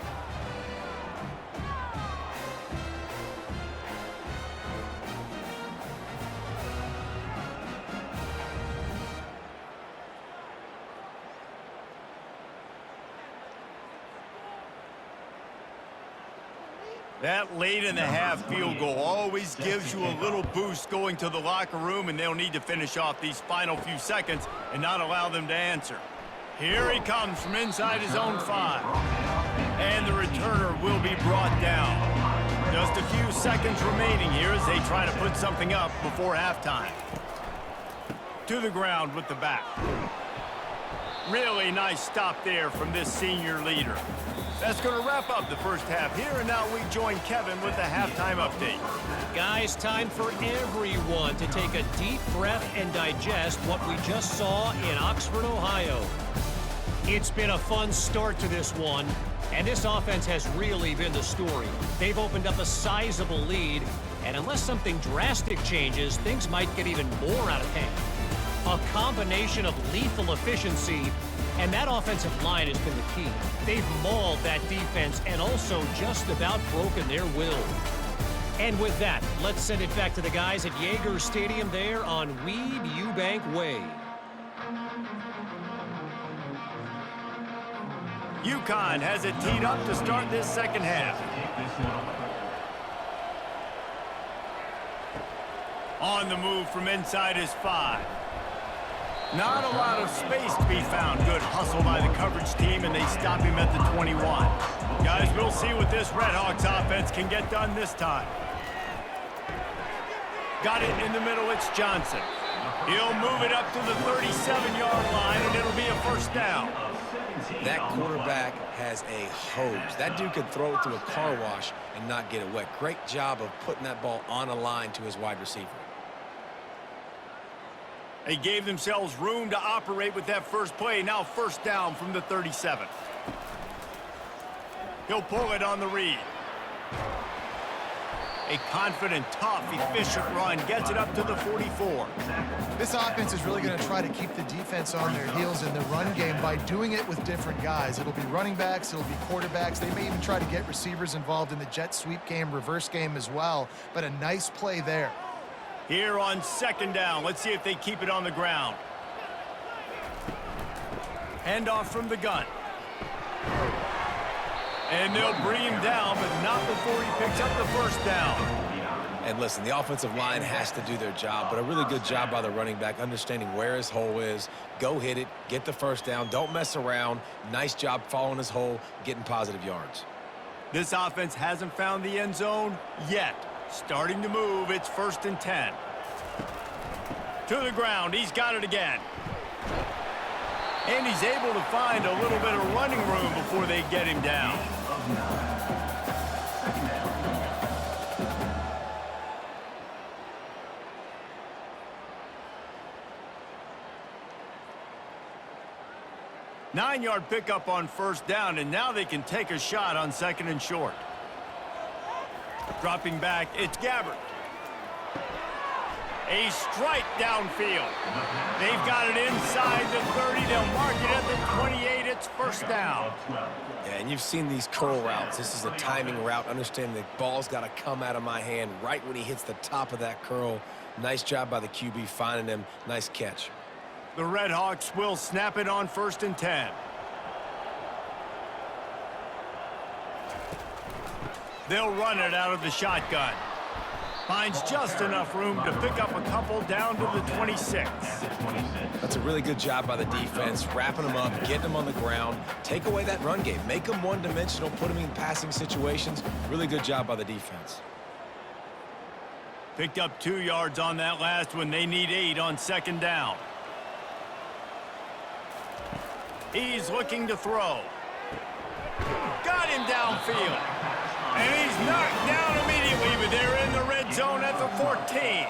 That late in the half field goal always gives you a little boost going to the locker room, and they'll need to finish off these final few seconds and not allow them to answer. Here he comes from inside his own 5. And the returner will be brought down. Just a few seconds remaining here as they try to put something up before halftime. To the ground with the back. Really nice stop there from this senior leader. That's going to wrap up the first half here, and now we join Kevin with the halftime update. Guys, time for everyone to take a deep breath and digest what we just saw in Oxford, Ohio. It's been a fun start to this one, and this offense has really been the story. They've opened up a sizable lead, and unless something drastic changes, things might get even more out of hand. A combination of lethal efficiency, and that offensive line has been the key. They've mauled that defense and also just about broken their will. And with that, let's send it back to the guys at Yager Stadium there on Weed Eubank Way. UConn has it teed up to start this second half. On the move from inside his 5. Not a lot of space to be found. Good hustle by the coverage team, and they stop him at the 21. Guys, we'll see what this Redhawks offense can get done this time. Got it in the middle. It's Johnson. He'll move it up to the 37-yard line, and it'll be a first down. That quarterback has a hose. That dude could throw it through a car wash and not get it wet. Great job of putting that ball on a line to his wide receiver. They gave themselves room to operate with that first play. Now first down from the 37. He'll pull it on the read. A confident, tough, efficient run gets it up to the 44. This offense is really going to try to keep the defense on their heels in the run game by doing it with different guys. It'll be running backs, it'll be quarterbacks. They may even try to get receivers involved in the jet sweep game, reverse game as well. But a nice play there. Here on second down, let's see if they keep it on the ground. Handoff from the gun. And they'll bring him down, but not before he picks up the first down. And listen, the offensive line has to do their job, but a really good job by the running back, understanding where his hole is. Go hit it, get the first down, don't mess around. Nice job following his hole, getting positive yards. This offense hasn't found the end zone yet. Starting to move, it's 1st and 10. To the ground, he's got it again. And he's able to find a little bit of running room before they get him down. Nine-yard pickup on first down, and now they can take a shot on 2nd and short. Dropping back, it's Gabbert. A strike downfield. They've got it inside the 30. They'll mark it at the 28. It's first down. Yeah, and you've seen these curl routes. This is a timing route. Understand the ball's got to come out of my hand right when he hits the top of that curl. Nice job by the QB finding him. Nice catch. The Redhawks will snap it on 1st and 10. They'll run it out of the shotgun. Finds just enough room to pick up a couple down to the 26. That's a really good job by the defense, wrapping them up, getting them on the ground, take away that run game, make them one-dimensional, put them in passing situations. Really good job by the defense. Picked up 2 yards on that last one. They need 8 on second down. He's looking to throw. Got him downfield. And he's knocked down immediately, but they're in the red zone at the 14.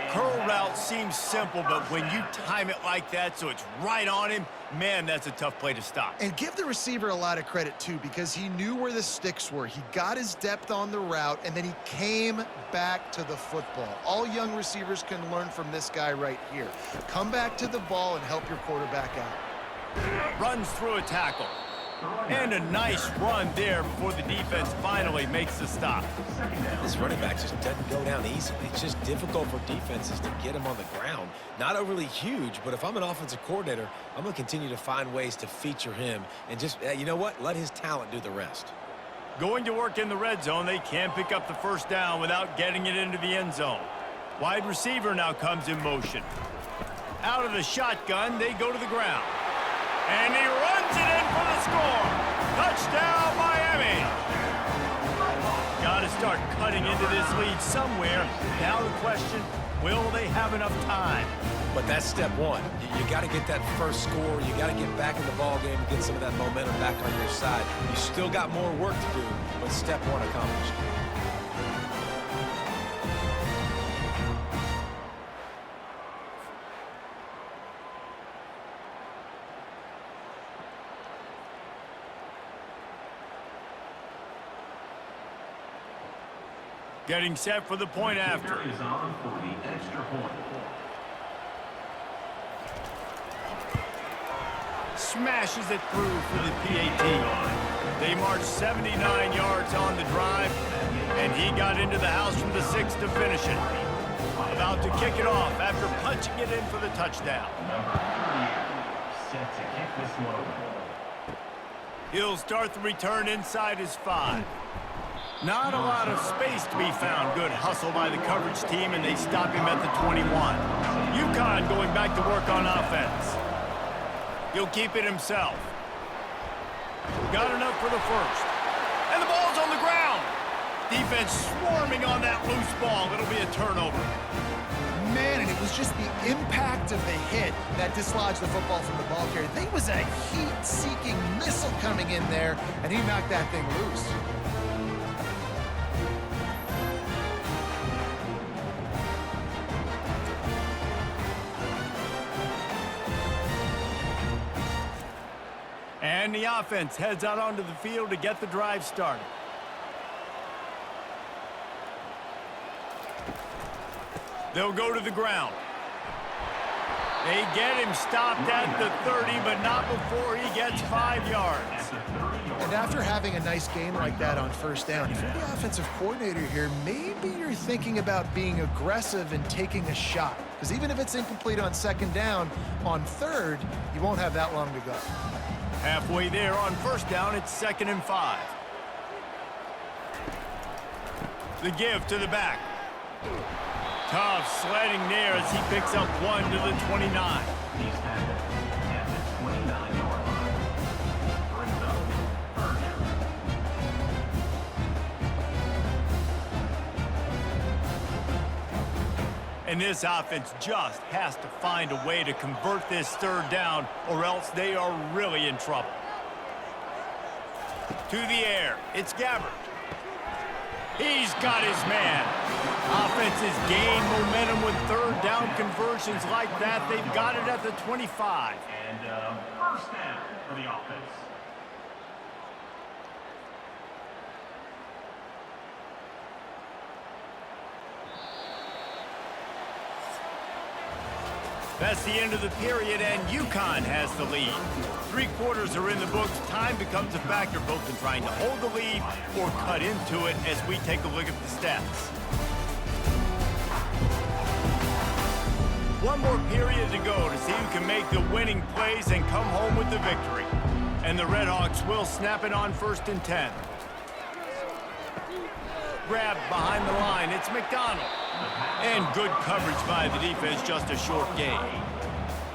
Curl route seems simple, but when you time it like that so it's right on him, man, that's a tough play to stop. And give the receiver a lot of credit, too, because he knew where the sticks were. He got his depth on the route, and then he came back to the football. All young receivers can learn from this guy right here. Come back to the ball and help your quarterback out. Runs through a tackle. And a nice run there before the defense finally makes the stop. This running back just doesn't go down easily. It's just difficult for defenses to get him on the ground. Not overly huge, but if I'm an offensive coordinator, I'm going to continue to find ways to feature him and just, you know what, let his talent do the rest. Going to work in the red zone, they can pick up the first down without getting it into the end zone. Wide receiver now comes in motion. Out of the shotgun, they go to the ground. And he runs it in for the score. Touchdown, Miami. Got to start cutting into this lead somewhere. Now the question, will they have enough time? But that's step one. You got to get that first score. You got to get back in the ball game and get some of that momentum back on your side. You still got more work to do, but step one accomplished. Getting set for the point after. Is on for the extra point. Smashes it through for the PAT. They marched 79 yards on the drive, and he got into the house from the 6 to finish it. About to kick it off after punching it in for the touchdown. Number 38, set to kick this one over. He'll start the return inside his 5. Not a lot of space to be found. Good hustle by the coverage team, and they stop him at the 21. UConn going back to work on offense. He'll keep it himself. Got enough for the first. And the ball's on the ground. Defense swarming on that loose ball. It'll be a turnover. Man, and it was just the impact of the hit that dislodged the football from the ball carrier. There was a heat-seeking missile coming in there, and he knocked that thing loose. And the offense heads out onto the field to get the drive started. They'll go to the ground. They get him stopped at the 30, but not before he gets 5 yards. And after having a nice game like that on first down, if you're the offensive coordinator here, maybe you're thinking about being aggressive and taking a shot. Because even if it's incomplete on second down, on third, you won't have that long to go. Halfway there on first down, it's 2nd and 5. The give to the back. Tough sledding there as he picks up 1 to the 29. He's tackled at the 29-yard line. Brings up third down. And this offense just has to find a way to convert this third down, or else they are really in trouble. To the air, it's Gabbert. He's got his man. Offenses gain momentum with third down conversions like that. They've got it at the 25. And first down for the offense. That's the end of the period, and UConn has the lead. 3 quarters are in the books. Time becomes a factor both in trying to hold the lead or cut into it as we take a look at the stats. One more period to go to see who can make the winning plays and come home with the victory. And the Redhawks will snap it on 1st and 10. grab behind the line. It's McDonald. And good coverage by the defense, just a short gain.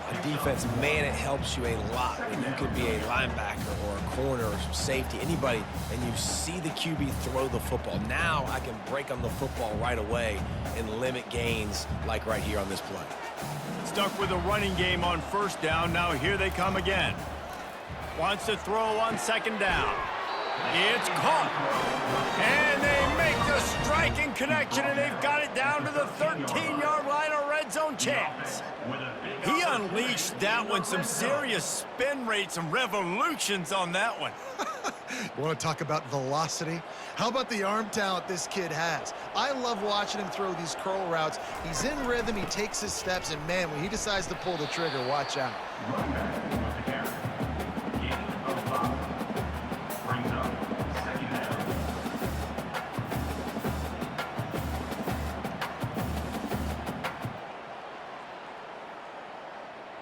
On defense, man, it helps you a lot when you can be a linebacker or a corner or some safety, anybody, and you see the QB throw the football. Now I can break on the football right away and limit gains like right here on this play. Stuck with a running game on first down. Now here they come again. Wants to throw on second down. It's caught. And they make the striking connection, and they've got it down to the 13-yard line, a red zone chance. He unleashed that one, some serious spin rates, some revolutions on that one. You want to talk about velocity? How about the arm talent this kid has? I love watching him throw these curl routes. He's in rhythm, he takes his steps, and man, when he decides to pull the trigger, watch out.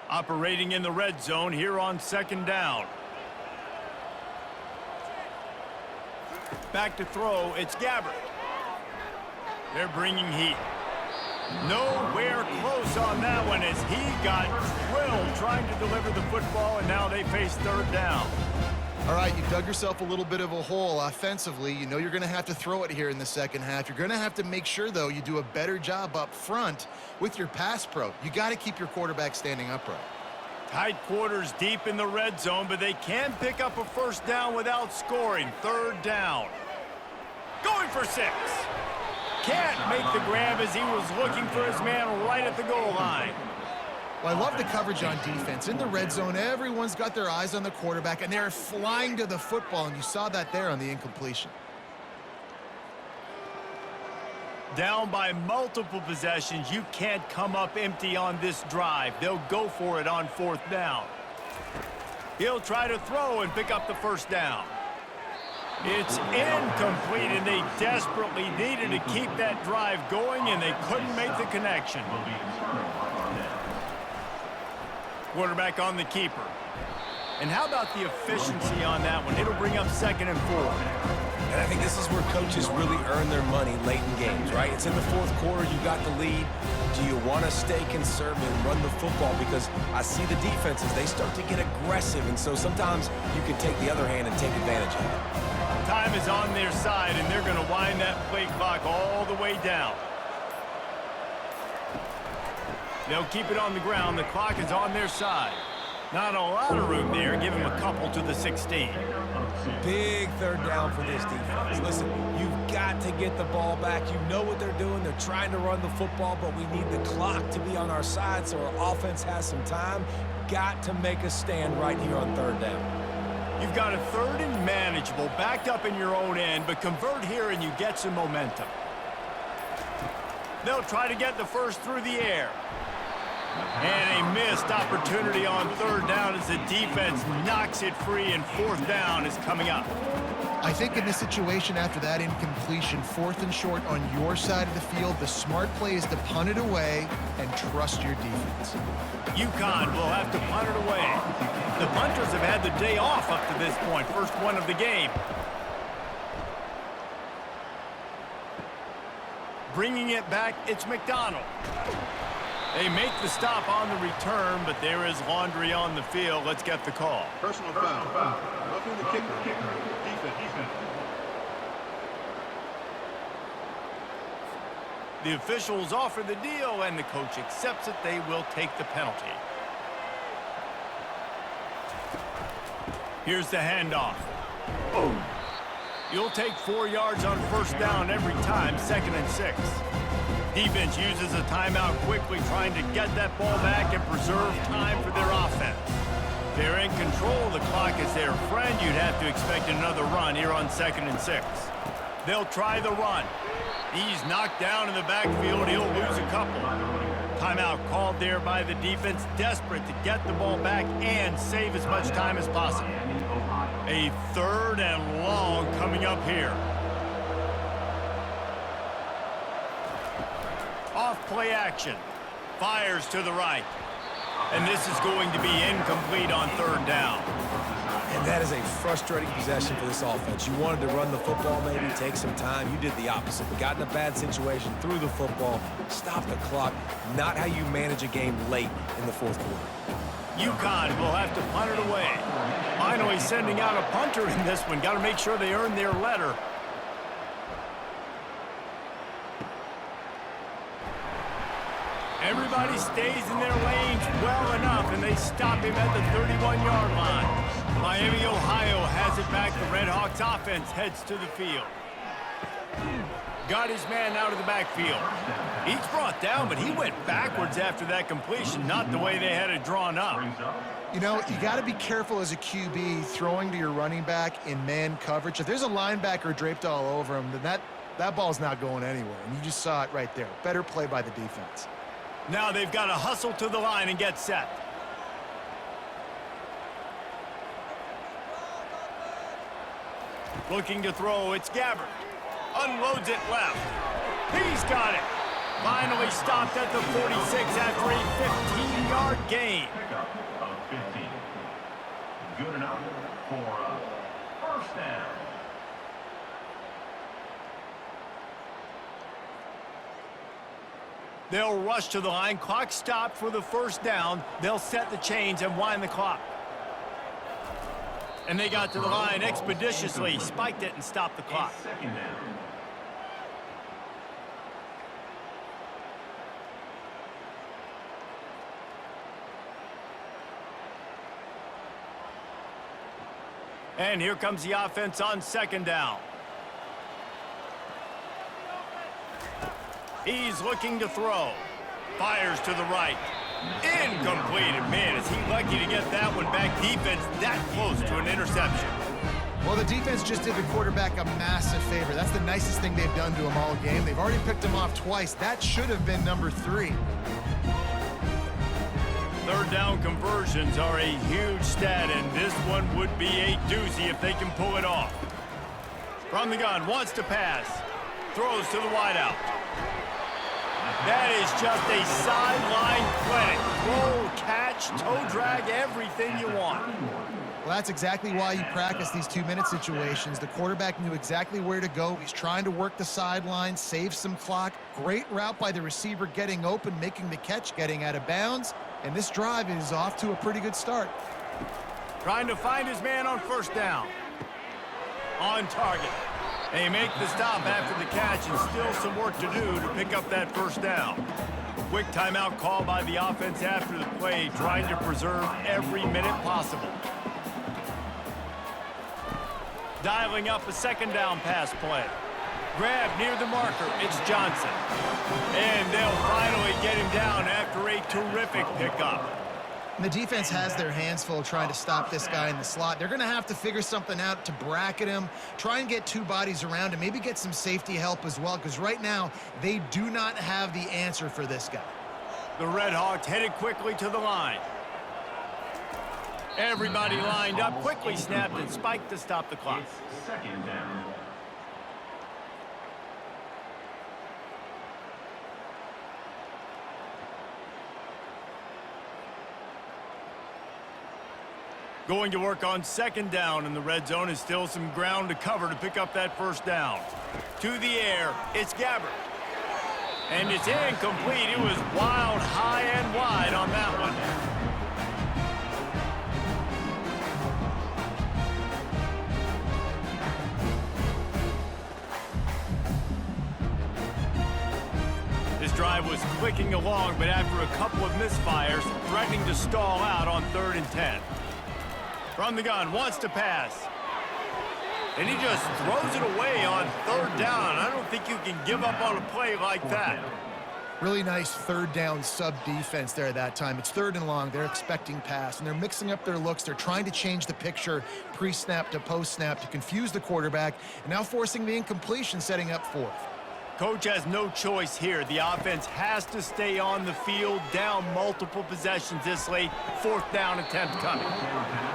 Operating in the red zone here on second down. Back to throw, it's Gabbert. They're bringing heat. Nowhere close on that one as he got drilled trying to deliver the football, and now they face third down. All right, you dug yourself a little bit of a hole offensively. You know you're going to have to throw it here in the second half. You're going to have to make sure, though, you do a better job up front with your pass pro. You got to keep your quarterback standing upright. Tight quarters deep in the red zone, but they can pick up a first down without scoring. Third down. Going for 6. Can't make the grab as he was looking for his man right at the goal line. Well, I love the coverage on defense. In the red zone, everyone's got their eyes on the quarterback, and they're flying to the football, and you saw that there on the incompletion. Down by multiple possessions, you can't come up empty on this drive. They'll go for it on fourth down. He'll try to throw and pick up the first down. It's incomplete, and they desperately needed to keep that drive going, and they couldn't make the connection. Quarterback on the keeper. And how about the efficiency on that one? It'll bring up 2nd and 4. And I think this is where coaches really earn their money late in games, right? It's in the fourth quarter. You got the lead. Do you want to stay conservative and run the football? Because I see the defenses, they start to get aggressive, and so sometimes you can take the other hand and take advantage of it. Time is on their side, and they're going to wind that play clock all the way down. They'll keep it on the ground. The clock is on their side. Not a lot of room there. Give him a couple to the 16. Big third down for this defense. Listen, you've got to get the ball back. You know what they're doing. They're trying to run the football, but we need the clock to be on our side so our offense has some time. Got to make a stand right here on third down. You've got a third and manageable, backed up in your own end, but convert here and you get some momentum. They'll try to get the first through the air. And a missed opportunity on third down as the defense knocks it free, and fourth down is coming up. I think in this situation after that incompletion, 4th and short on your side of the field, the smart play is to punt it away and trust your defense. UConn will have to punt it away. The punters have had the day off up to this point, first one of the game. Bringing it back, it's McDonald. They make the stop on the return, but there is laundry on the field. Let's get the call. Personal foul. Roughing the kicker. Defense. The officials offer the deal, and the coach accepts it. They will take the penalty. Here's the handoff. Boom. You'll take 4 yards on first down every time, 2nd and 6. Defense uses a timeout quickly, trying to get that ball back and preserve time for their offense. They're in control. The clock is their friend. You'd have to expect another run here on 2nd and 6. They'll try the run. He's knocked down in the backfield. He'll lose a couple. Timeout called there by the defense, desperate to get the ball back and save as much time as possible. A 3rd and long coming up here. Off play action. Fires to the right. And this is going to be incomplete on third down. And that is a frustrating possession for this offense. You wanted to run the football, maybe take some time. You did the opposite. We got in a bad situation, threw the football, stopped the clock. Not how you manage a game late in the fourth quarter. UConn will have to punt it away. Finally sending out a punter in this one. Got to make sure they earn their letter. Everybody stays in their lanes well enough, and they stop him at the 31-yard line. Miami, Ohio has it back. The Redhawks offense heads to the field. Got his man out of the backfield. He's brought down, but he went backwards after that completion, not the way they had it drawn up. You know, you got to be careful as a QB throwing to your running back in man coverage. If there's a linebacker draped all over him, then that ball's not going anywhere, and you just saw it right there. Better play by the defense. Now they've got to hustle to the line and get set. Looking to throw, it's Gabbert. Unloads it left. He's got it. Finally stopped at the 46 after a 15-yard gain. Pickup of 15. Good enough for a first down. They'll rush to the line. Clock stopped for the first down. They'll set the chains and wind the clock. And they got to the line expeditiously, spiked it, and stopped the clock. Second down. And here comes the offense on second down. He's looking to throw. Fires to the right. Incomplete. And man, is he lucky to get that one back. Defense that close to an interception. Well, the defense just did the quarterback a massive favor. That's the nicest thing they've done to him all game. They've already picked him off twice. That should have been number 3. Third down conversions are a huge stat, and this one would be a doozy if they can pull it off. From the gun, wants to pass. Throws to the wideout. That is just a sideline clinic. Throw, catch, toe drag, everything you want. Well, that's exactly why you practice these 2-minute situations. The quarterback knew exactly where to go. He's trying to work the sideline, save some clock. Great route by the receiver getting open, making the catch, getting out of bounds. And this drive is off to a pretty good start. Trying to find his man on first down. On target. They make the stop after the catch, and still some work to do to pick up that first down. Quick timeout call by the offense after the play, trying to preserve every minute possible. Dialing up a second down pass play. Grab near the marker, it's Johnson. And they'll finally get him down after a terrific pickup. And the defense has their hands full trying to stop this guy in the slot. They're going to have to figure something out to bracket him, try and get 2 bodies around him, maybe get some safety help as well, because right now they do not have the answer for this guy. The Redhawks headed quickly to the line. Everybody lined up, quickly snapped and spiked to stop the clock. It's second down. Going to work on second down in the red zone is still some ground to cover to pick up that first down. To the air, it's Gabbert. And it's incomplete. It was wild, high and wide on that one. This drive was clicking along, but after a couple of misfires, threatening to stall out on 3rd and 10. From the gun, wants to pass. And he just throws it away on 3rd down. I don't think you can give up on a play like that. Really nice 3rd down sub-defense there that time. It's 3rd and long. They're expecting pass, and they're mixing up their looks. They're trying to change the picture pre-snap to post-snap to confuse the quarterback, and now forcing the incompletion, setting up 4th. Coach has no choice here. The offense has to stay on the field, down multiple possessions this late. 4th down attempt coming.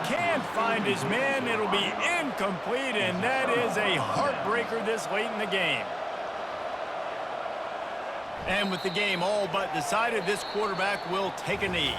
Can't find his man. It'll be incomplete, and that is a heartbreaker this late in the game. And with the game all but decided, this quarterback will take a knee.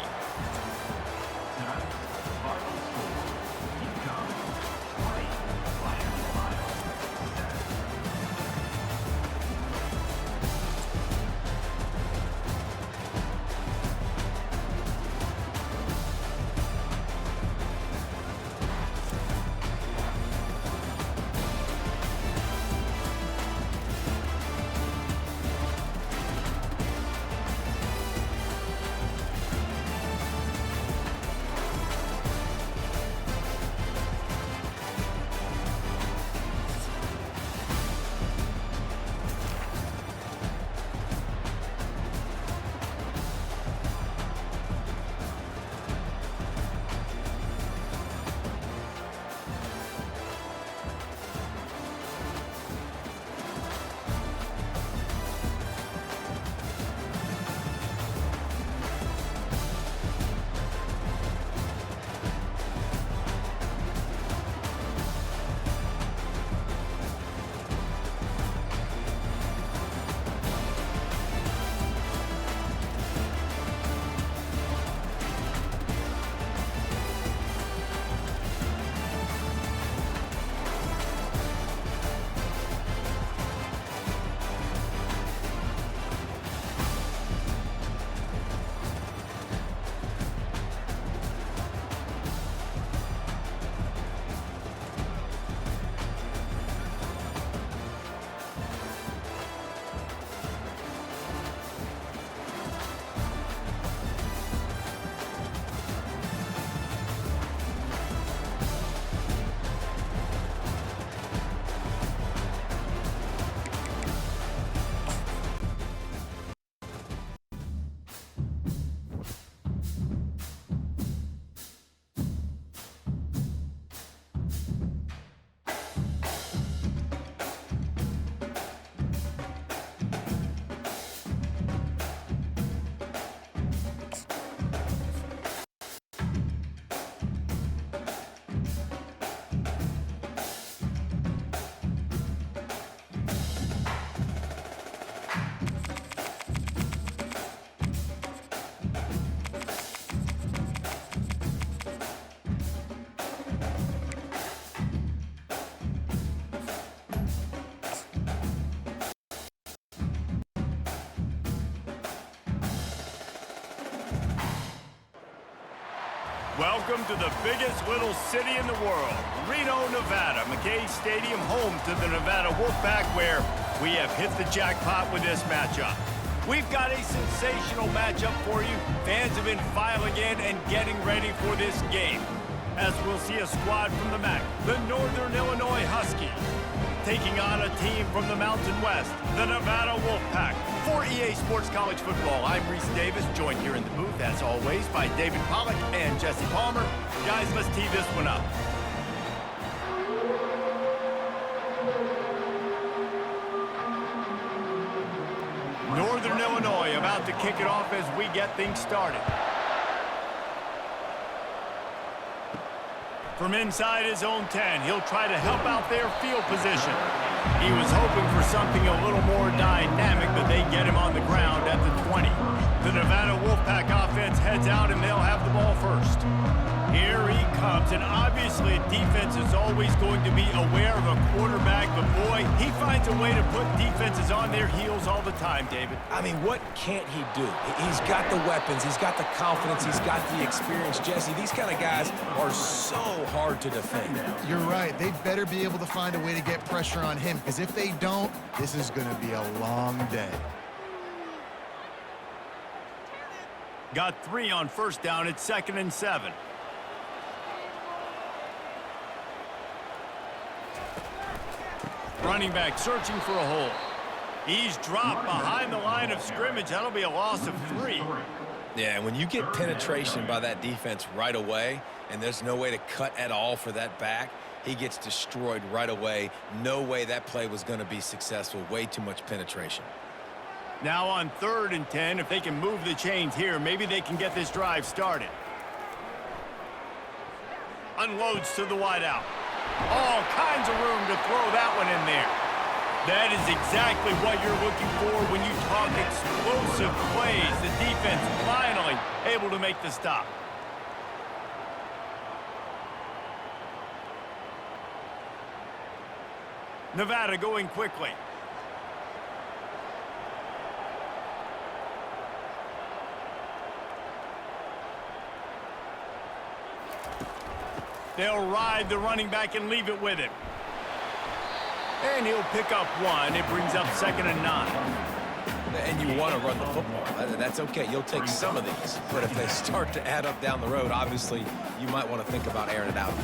Welcome to the biggest little city in the world, Reno, Nevada. McKay Stadium, home to the Nevada Wolfpack, where we have hit the jackpot with this matchup. We've got a sensational matchup for you. Fans have been filing in and getting ready for this game, as we'll see a squad from the MAC, the Northern Illinois Huskies, taking on a team from the Mountain West, the Nevada Wolfpack. For EA Sports College Football, I'm Reese Davis, joined here in the booth, as always, by David Pollack and Jesse Palmer. Guys, let's tee this one up. Northern Illinois about to kick it off as we get things started. From inside his own 10, he'll try to help out their field position. He was hoping for something a little more dynamic, but they get him on the ground at the 20. The Nevada Wolfpack offense heads out, and they'll have the ball first. Here he comes, and obviously defense is always going to be aware of a quarterback, but boy, he finds a way to put defenses on their heels all the time, David. I mean, what can't he do? He's got the weapons, he's got the confidence, he's got the experience. Jesse, these kind of guys are so hard to defend. You're right. They better be able to find a way to get pressure on him, because if they don't, this is going to be a long day. Got 3 on first down. It's 2nd and 7. Running back searching for a hole. He's dropped behind the line of scrimmage. That'll be a loss of 3. Yeah, when you get penetration by that defense right away, and there's no way to cut at all for that back, he gets destroyed right away. No way that play was going to be successful. Way too much penetration. Now on 3rd and 10, if they can move the chains here, maybe they can get this drive started. Unloads to the wideout. All kinds of room to throw that one in there. That is exactly what you're looking for when you talk explosive plays. The defense finally able to make the stop. Nevada going quickly. They'll ride the running back and leave it with him. And he'll pick up 1. It brings up 2nd and 9. And you want to run the football. That's okay. You'll take some of these. But if they start to add up down the road, obviously, you might want to think about airing it out.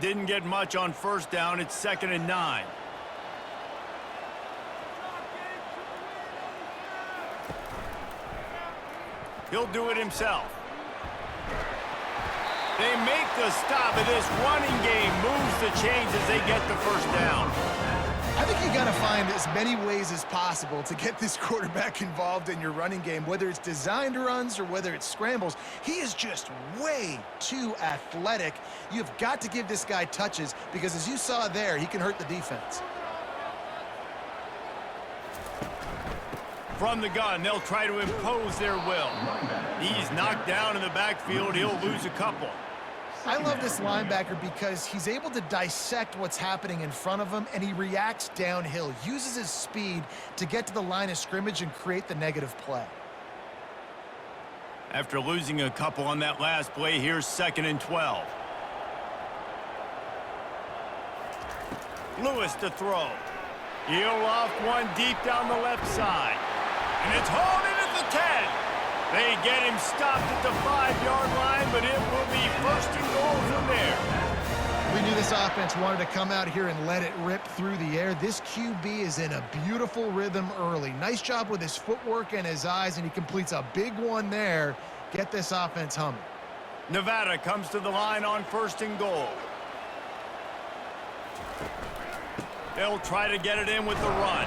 Didn't get much on first down. It's 2nd and 9. He'll do it himself. They make the stop, and this running game moves the chains as they get the first down. I think you got to find as many ways as possible to get this quarterback involved in your running game, whether it's designed runs or whether it's scrambles. He is just way too athletic. You've got to give this guy touches because, as you saw there, he can hurt the defense. From the gun, they'll try to impose their will. He's knocked down in the backfield. He'll lose a couple. I love this linebacker because he's able to dissect what's happening in front of him, and he reacts downhill, uses his speed to get to the line of scrimmage and create the negative play. After losing a couple on that last play, here's 2nd and 12. Lewis to throw. He'll off one deep down the left side. And it's hauled in at the 10. They get him stopped at the 5-yard line, but it will be 1st and goal from there. We knew this offense wanted to come out here and let it rip through the air. This QB is in a beautiful rhythm early. Nice job with his footwork and his eyes, and he completes a big one there. Get this offense humming. Nevada comes to the line on 1st and goal. They'll try to get it in with the run.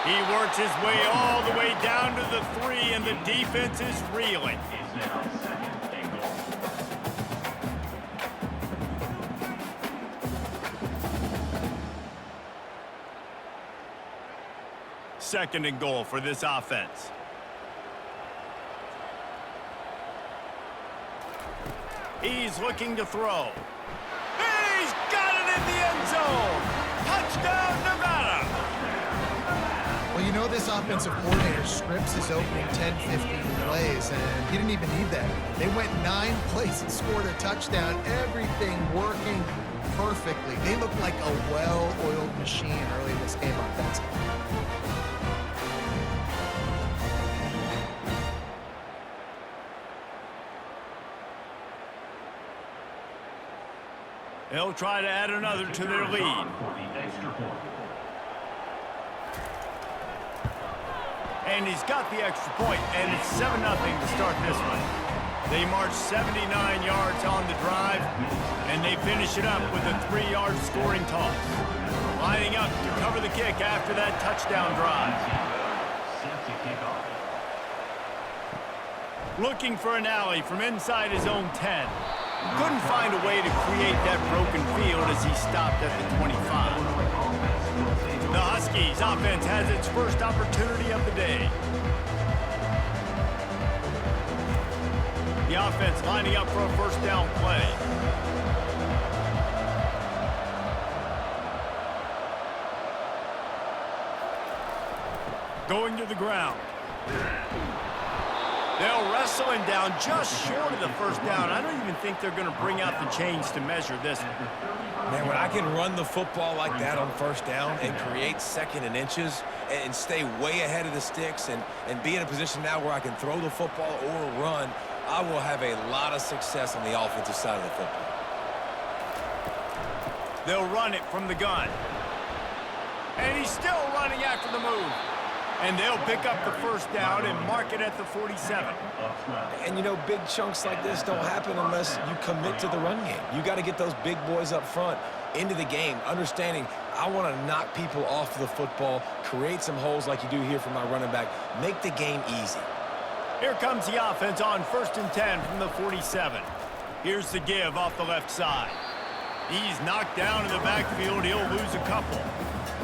He works his way all the way down to the 3, and the defense is reeling. It's now 2nd and goal. 2nd and goal for this offense. He's looking to throw. He's got it in the end zone. Touchdown, Nevada. Well, you know know, this offensive coordinator scripts his opening 10, 15 plays, and he didn't even need that. They went 9 plays and scored a touchdown. Everything working perfectly. They looked like a well-oiled machine early in this game offensively. They'll try to add another to their lead. And he's got the extra point, and it's 7-0 to start this one. They march 79 yards on the drive, and they finish it up with a 3-yard scoring toss. Lining up to cover the kick after that touchdown drive. Looking for an alley from inside his own 10. Couldn't find a way to create that broken field as he stopped at the 25. The Huskies offense has its first opportunity of the day. The offense lining up for a first down play. Going to the ground. They'll wrestle him down just short of the first down. I don't even think they're going to bring out the chains to measure this one. Man, when I can run the football like that on first down and create second and inches and stay way ahead of the sticks and be in a position now where I can throw the football or run, I will have a lot of success on the offensive side of the football. They'll run it from the gun. And he's still running after the move. And they'll pick up the first down and mark it at the 47. And, you know, big chunks like this don't happen unless you commit to the run game. You got to get those big boys up front into the game, understanding I want to knock people off the football, create some holes like you do here for my running back, make the game easy. Here comes the offense on 1st and 10 from the 47. Here's the give off the left side. He's knocked down in the backfield. He'll lose a couple.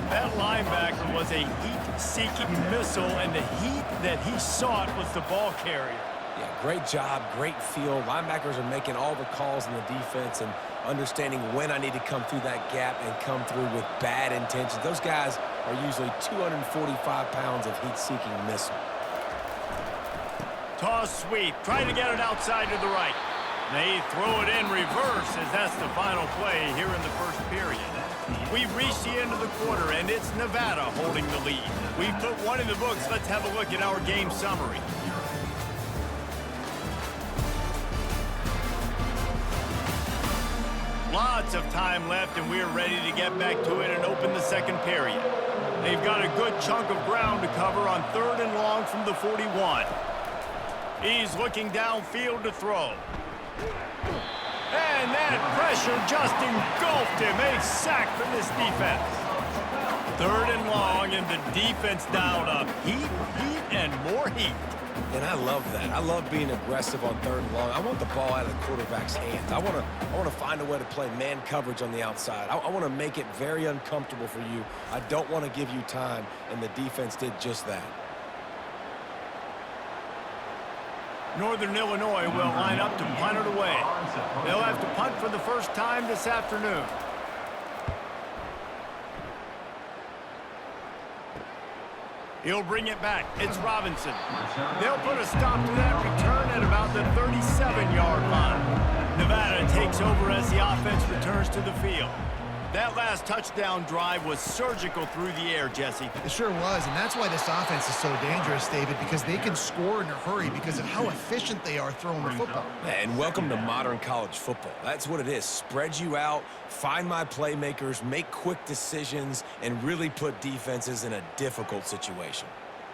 That linebacker was a heat-seeking missile, and the heat that he sought was the ball carrier. Yeah, great job, great feel. Linebackers are making all the calls in the defense and understanding when I need to come through that gap and come through with bad intentions. Those guys are usually 245 pounds of heat-seeking missile. Toss sweep, trying to get it outside to the right. They throw it in reverse as that's the final play here in the first period. We've reached the end of the quarter, and it's Nevada holding the lead. We've put one in the books. Let's have a look at our game summary. Lots of time left, and we're ready to get back to it and open the second period. They've got a good chunk of ground to cover on 3rd and long from the 41. He's looking downfield to throw. And that pressure just engulfed him. A sack from this defense. 3rd and long, and the defense dialed up. Heat, and more heat. And I love that. I love being aggressive on 3rd and long. I want the ball out of the quarterback's hands. I want to find a way to play man coverage on the outside. I want to make it very uncomfortable for you. I don't want to give you time, and the defense did just that. Northern Illinois will line up to punt it away. They'll have to punt for the first time this afternoon. He'll bring it back. It's Robinson. They'll put a stop to that return at about the 37-yard line. Nevada takes over as the offense returns to the field. That last touchdown drive was surgical through the air, Jesse. It sure was, and that's why this offense is so dangerous, David, because they can score in a hurry because of how efficient they are throwing the football. And welcome to modern college football. That's what it is. Spread you out, find my playmakers, make quick decisions, and really put defenses in a difficult situation.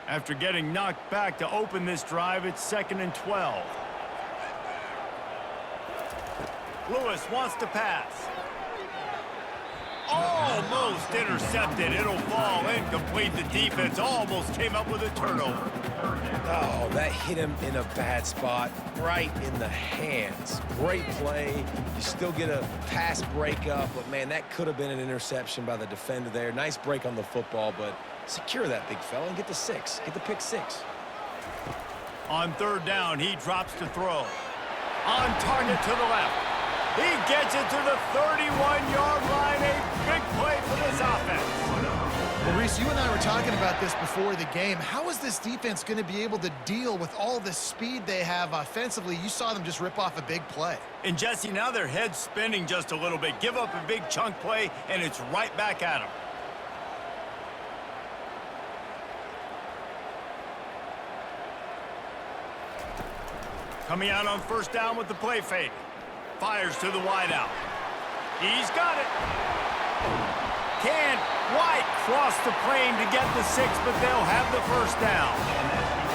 After getting knocked back to open this drive, it's 2nd and 12. Lewis wants to pass. Almost intercepted. It'll fall incomplete. The defense almost came up with a turnover. Oh, that hit him in a bad spot, right in the hands. Great play. You still get a pass breakup, but, man, that could have been an interception by the defender there. Nice break on the football, but secure that big fella and get the 6. Get the pick 6. On 3rd down, he drops to throw. On target to the left. He gets it to the 31-yard line. A big play for this offense. Well, Reese, you and I were talking about this before the game. How is this defense going to be able to deal with all the speed they have offensively? You saw them just rip off a big play. And Jesse, now their head's spinning just a little bit. Give up a big chunk play, and it's right back at them. Coming out on first down with the play fake. Fires to the wideout. He's got it. Can White cross the plane to get the 6, but they'll have the first down.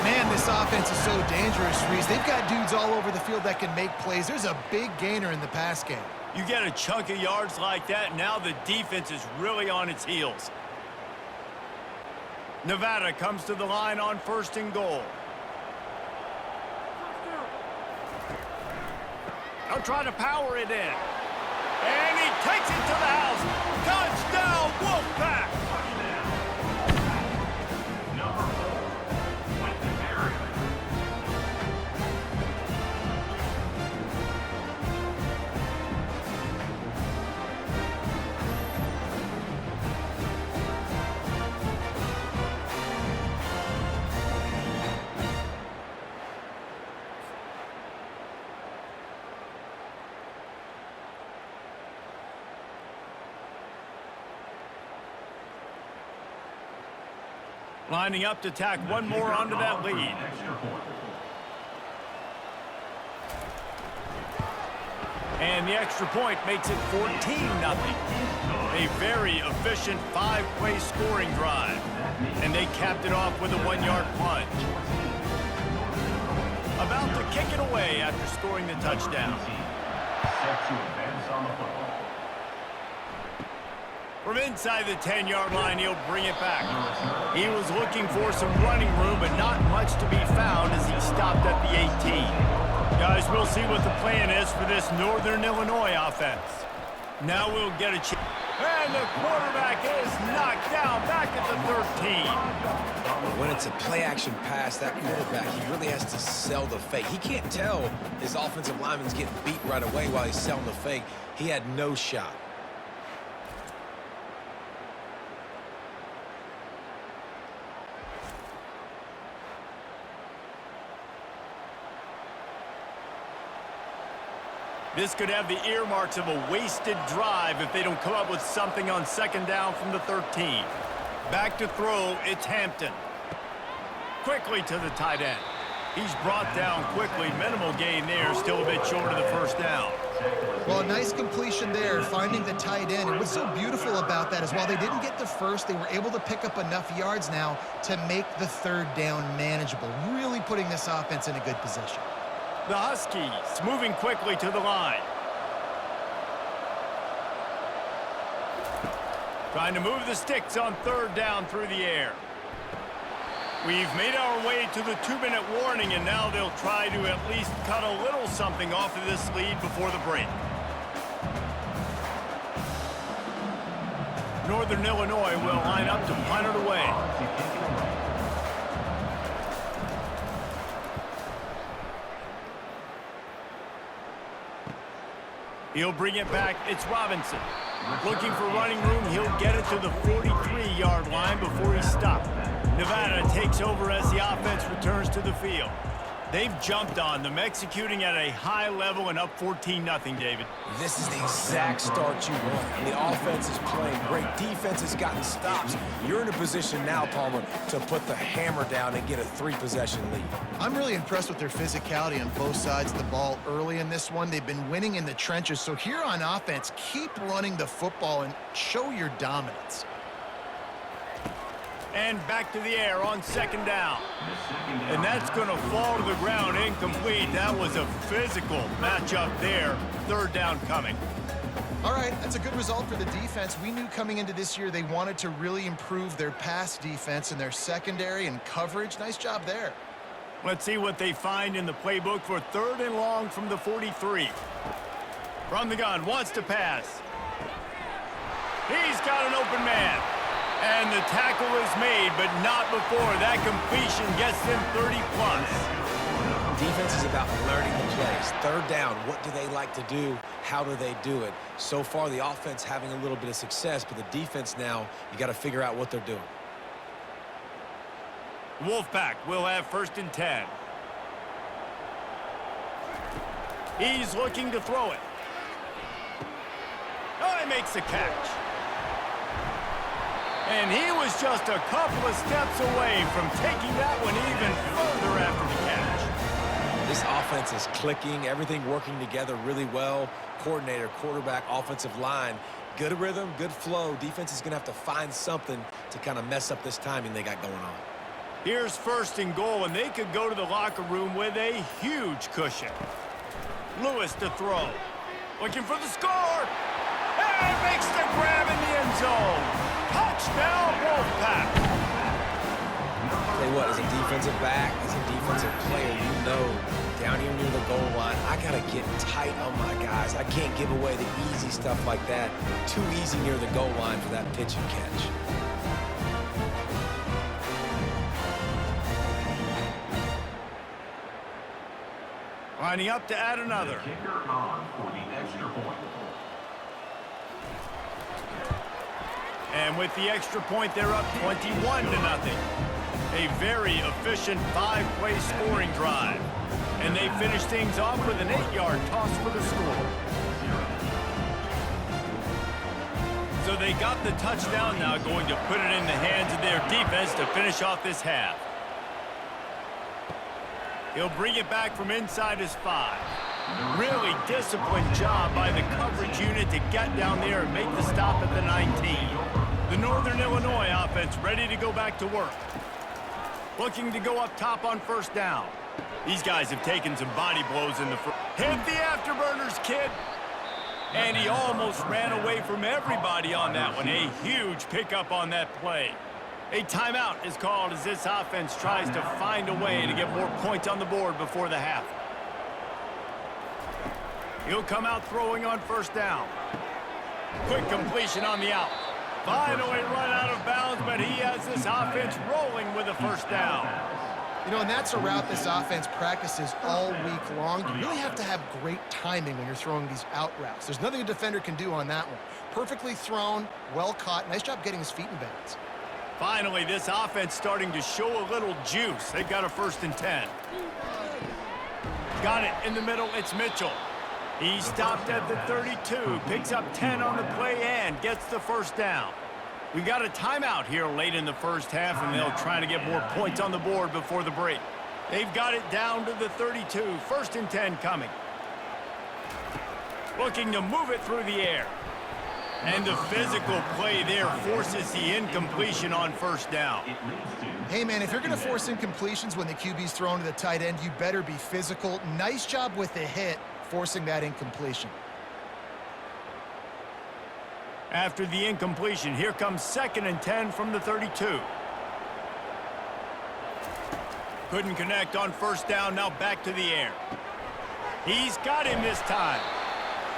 Man, this offense is so dangerous, Reese. They've got dudes all over the field that can make plays. There's a big gainer in the pass game. You get a chunk of yards like that, now the defense is really on its heels. Nevada comes to the line on first and goal. They'll try to power it in. And he takes it to the house. Touchdown, Wolfpack! Number 4 with the carry. Lining up to tack one more onto that lead. And the extra point makes it 14-0. A very efficient 5-play scoring drive. And they capped it off with a 1-yard plunge. About to kick it away after scoring the touchdown. Set to advance on the football. From inside the 10-yard line, he'll bring it back. He was looking for some running room, but not much to be found as he stopped at the 18. Guys, we'll see what the plan is for this Northern Illinois offense. Now we'll get a chance. And the quarterback is knocked down back at the 13. When it's a play-action pass, that quarterback, he really has to sell the fake. He can't tell his offensive lineman's getting beat right away while he's selling the fake. He had no shot. This could have the earmarks of a wasted drive if they don't come up with something on second down from the 13. Back to throw, it's Hampton. Quickly to the tight end. He's brought down quickly. Minimal gain there, still a bit short of the first down. Well, a nice completion there, finding the tight end. And what's so beautiful about that is while they didn't get the first, they were able to pick up enough yards now to make the third down manageable, really putting this offense in a good position. The Huskies moving quickly to the line. Trying to move the sticks on third down through the air. We've made our way to the 2-minute warning, and now they'll try to at least cut a little something off of this lead before the break. Northern Illinois will line up to punt it away. He'll bring it back. It's Robinson. Looking for running room. He'll get it to the 43-yard line before he's stopped. Nevada takes over as the offense returns to the field. They've jumped on them, executing at a high level and up 14-0, David. This is the exact start you want. And the offense is playing great. Defense has gotten stops. You're in a position now, Palmer, to put the hammer down and get a 3-possession lead. I'm really impressed with their physicality on both sides of the ball early in this one. They've been winning in the trenches. So here on offense, keep running the football and show your dominance. And back to the air on second down. And that's going to fall to the ground incomplete. That was a physical matchup there. Third down coming. All right, that's a good result for the defense. We knew coming into this year they wanted to really improve their pass defense and their secondary and coverage. Nice job there. Let's see what they find in the playbook for third and long from the 43. From the gun, wants to pass. He's got an open man. And the tackle is made, but not before that completion gets them 30+. Defense is about learning the plays. Third down, what do they like to do? How do they do it? So far, the offense having a little bit of success, but the defense now, you got to figure out what they're doing. Wolfpack will have 1st and 10. He's looking to throw it. Oh, he makes the catch. And he was just a couple of steps away from taking that one even further after the catch. This offense is clicking, everything working together really well. Coordinator, quarterback, offensive line, good rhythm, good flow. Defense is going to have to find something to kind of mess up this timing they got going on. Here's 1st and goal, and they could go to the locker room with a huge cushion. Lewis to throw. Looking for the score. And makes the grab in the end zone. Touchdown, Wolfpack. Tell you what, as a defensive back, as a defensive player, you know, down here near the goal line, I got to get tight on my guys. I can't give away the easy stuff like that. Too easy near the goal line for that pitch and catch. Lining up to add another. Kicker on for the extra point. And with the extra point, they're up 21-0. A very efficient 5-play scoring drive. And they finish things off with an 8-yard toss for the score. So they got the touchdown, now going to put it in the hands of their defense to finish off this half. He'll bring it back from inside his 5. Really disciplined job by the coverage unit to get down there and make the stop at the 19. The Northern Illinois offense ready to go back to work. Looking to go up top on 1st down. These guys have taken some body blows in the first. Hit the afterburners, kid. And he almost ran away from everybody on that one. A huge pickup on that play. A timeout is called as this offense tries to find a way to get more points on the board before the half. He'll come out throwing on 1st down. Quick completion on the out. Finally run out of bounds, but he has this offense rolling with a 1st down. You know, and that's a route this offense practices all week long. You really have to have great timing when you're throwing these out routes. There's nothing a defender can do on that one. Perfectly thrown, well caught. Nice job getting his feet in bounds. Finally, this offense starting to show a little juice. They've got a 1st and 10. Got it in the middle. It's Mitchell. He stopped at the 32, picks up 10 on the play and gets the 1st down. We got a timeout here late in the first half, and they'll try to get more points on the board before the break. They've got it down to the 32, 1st and 10 coming. Looking to move it through the air. And the physical play there forces the incompletion on 1st down. Hey, man, if you're going to force incompletions when the QB's thrown to the tight end, you better be physical. Nice job with the hit, forcing that incompletion. After the incompletion, here comes 2nd and 10 from the 32. Couldn't connect on 1st down, now back to the air. He's got him this time.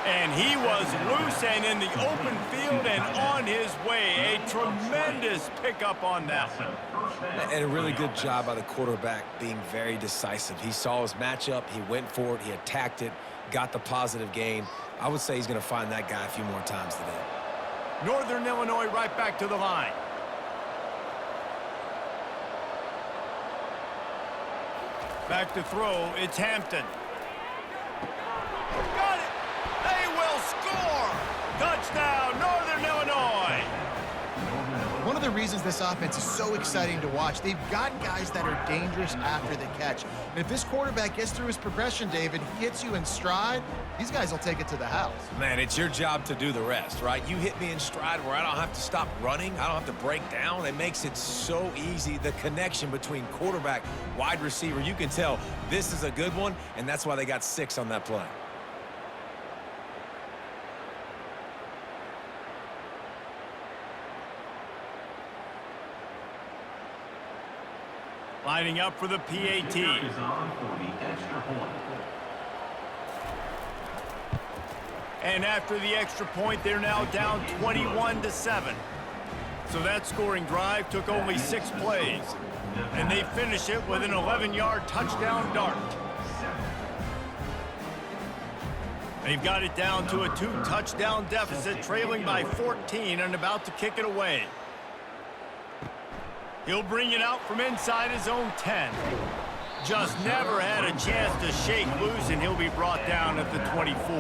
And he was loose and in the open field and on his way. A tremendous pickup on that one. And a really good job by the quarterback being very decisive. He saw his matchup, he went for it, he attacked it, got the positive gain. I would say he's going to find that guy a few more times today. Northern Illinois right back to the line. Back to throw, it's Hampton. Got it! They will score! Touchdown, Northern Illinois! One of the reasons this offense is so exciting to watch, they've got guys that are dangerous after the catch. And if this quarterback gets through his progression, David, he hits you in stride, these guys will take it to the house. Man, it's your job to do the rest, right? You hit me in stride where I don't have to stop running. I don't have to break down. It makes it so easy. The connection between quarterback, wide receiver, you can tell this is a good one, and that's why they got 6 on that play. Lining up for the PAT. Is on for the extra point. And after the extra point, they're now down 21-7. So that scoring drive took only 6 plays. And they finish it with an 11-yard touchdown dart. They've got it down to a 2-touchdown deficit, trailing by 14 and about to kick it away. He'll bring it out from inside his own 10. Just never had a chance to shake loose, and he'll be brought down at the 24.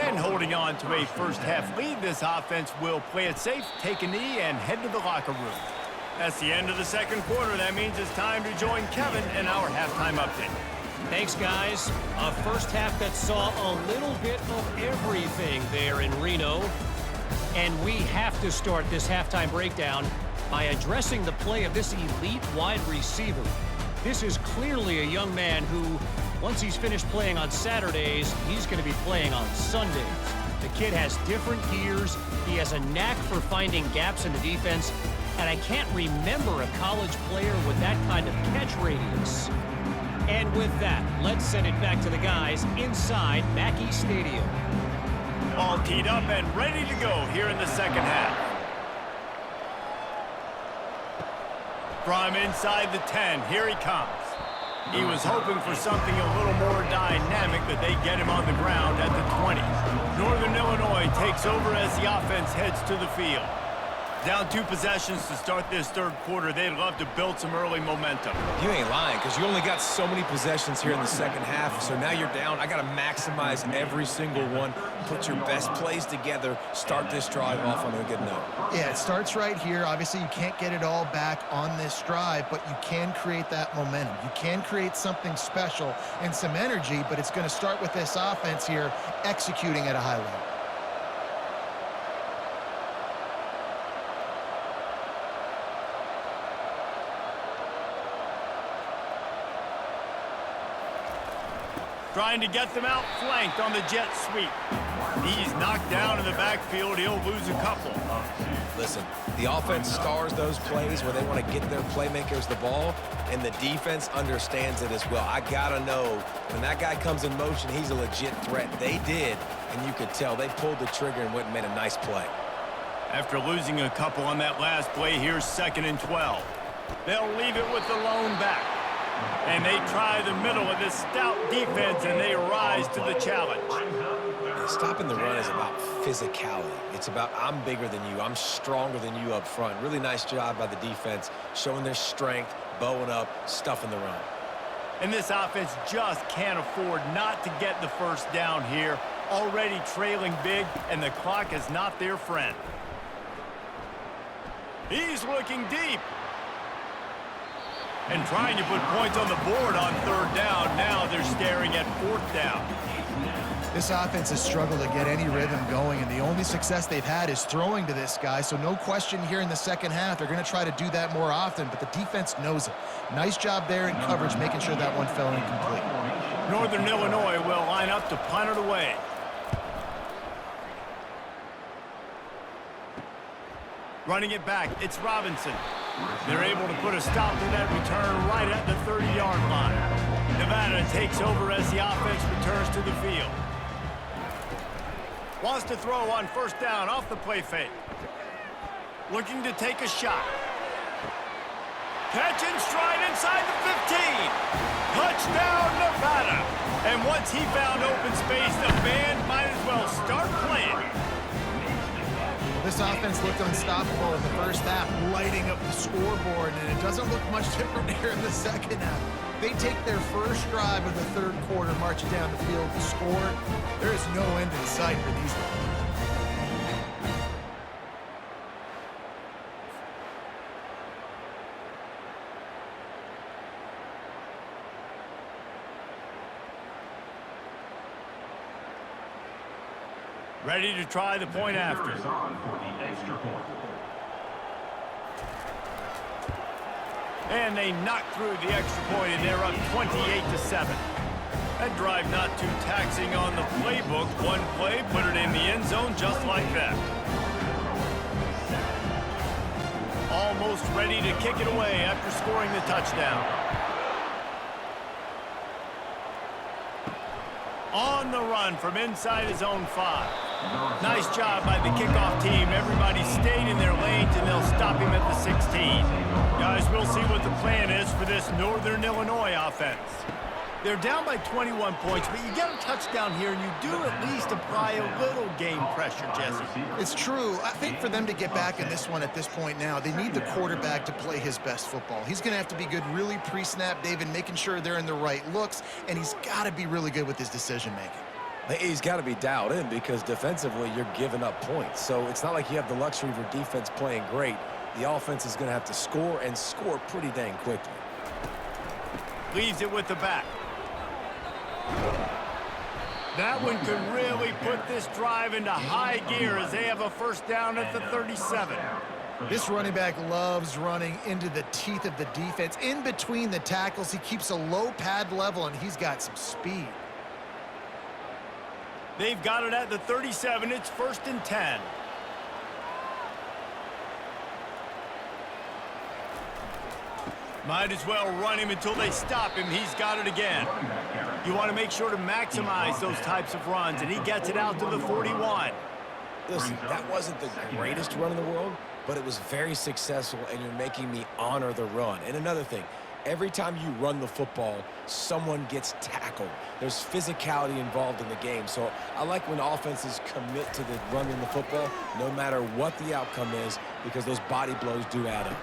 And holding on to a first-half lead, this offense will play it safe, take a knee, and head to the locker room. That's the end of the second quarter. That means it's time to join Kevin in our halftime update. Thanks, guys. A first half that saw a little bit of everything there in Reno. And we have to start this halftime breakdown by addressing the play of this elite wide receiver. This is clearly a young man who, once he's finished playing on Saturdays, he's going to be playing on Sundays. The kid has different gears. He has a knack for finding gaps in the defense. And I can't remember a college player with that kind of catch radius. And with that, let's send it back to the guys inside Mackey Stadium. All teed up and ready to go here in the second half. From inside the 10, here he comes. He was hoping for something a little more dynamic, but they get him on the ground at the 20. Northern Illinois takes over as the offense heads to the field. Down 2 possessions to start this third quarter. They'd love to build some early momentum. You ain't lying, because you only got so many possessions here in the second half, so now you're down. I got to maximize every single one, put your best plays together, start this drive off on a good note. Yeah, it starts right here. Obviously, you can't get it all back on this drive, but you can create that momentum. You can create something special and some energy, but it's going to start with this offense here executing at a high level. Trying to get them out flanked on the jet sweep. He's knocked down in the backfield. He'll lose a couple. Listen, the offense stars those plays where they want to get their playmakers the ball, and the defense understands it as well. I got to know when that guy comes in motion, he's a legit threat. They did, and you could tell they pulled the trigger and went and made a nice play. After losing a couple on that last play, here's 2nd and 12. They'll leave it with the lone back. And they try the middle of this stout defense, and they rise to the challenge. Stopping the run is about physicality. It's about I'm bigger than you. I'm stronger than you up front. Really nice job by the defense, showing their strength, bowing up, stuffing the run. And this offense just can't afford not to get the first down here. Already trailing big, and the clock is not their friend. He's looking deep. And trying to put points on the board on 3rd down. Now they're staring at 4th down. This offense has struggled to get any rhythm going, and the only success they've had is throwing to this guy. So no question here in the second half, they're going to try to do that more often, but the defense knows it. Nice job there in coverage, making sure that one fell incomplete. Northern Illinois will line up to punt it away. Running it back, it's Robinson. They're able to put a stop to that return right at the 30-yard line. Nevada takes over as the offense returns to the field. Wants to throw on 1st down off the play fake. Looking to take a shot. Catch and stride inside the 15. Touchdown, Nevada. And once he found open space, the band might as well start playing. This offense looked unstoppable in the first half, lighting up the scoreboard, and it doesn't look much different here in the second half. They take their first drive of the third quarter, march down the field to score. There is no end in sight for these guys. Ready to try the point after. And they knock through the extra point, and they're up 28-7. That drive not too taxing on the playbook. One play, put it in the end zone just like that. Almost ready to kick it away after scoring the touchdown. On the run from inside his own 5. Nice job by the kickoff team. Everybody stayed in their lanes, and they'll stop him at the 16. Guys, we'll see what the plan is for this Northern Illinois offense. They're down by 21 points, but you get a touchdown here, and you do at least apply a little game pressure, Jesse. It's true. I think for them to get back in this one at this point now, they need the quarterback to play his best football. He's going to have to be good really pre-snap, David, making sure they're in the right looks, and he's got to be really good with his decision-making. He's got to be dialed in because defensively you're giving up points. So it's not like you have the luxury of your defense playing great. The offense is going to have to score and score pretty dang quickly. Leaves it with the back. That one could really put this drive into high gear as they have a first down at the 37. This running back loves running into the teeth of the defense. In between the tackles, he keeps a low pad level, and he's got some speed. They've got it at the 37. It's 1st and 10. Might as well run him until they stop him. He's got it again. You want to make sure to maximize those types of runs, and he gets it out to the 41. Listen, that wasn't the greatest run in the world, but it was very successful, and you're making me honor the run. And another thing, every time you run the football, someone gets tackled. There's physicality involved in the game. So I like when offenses commit to the running the football, no matter what the outcome is, because those body blows do add up.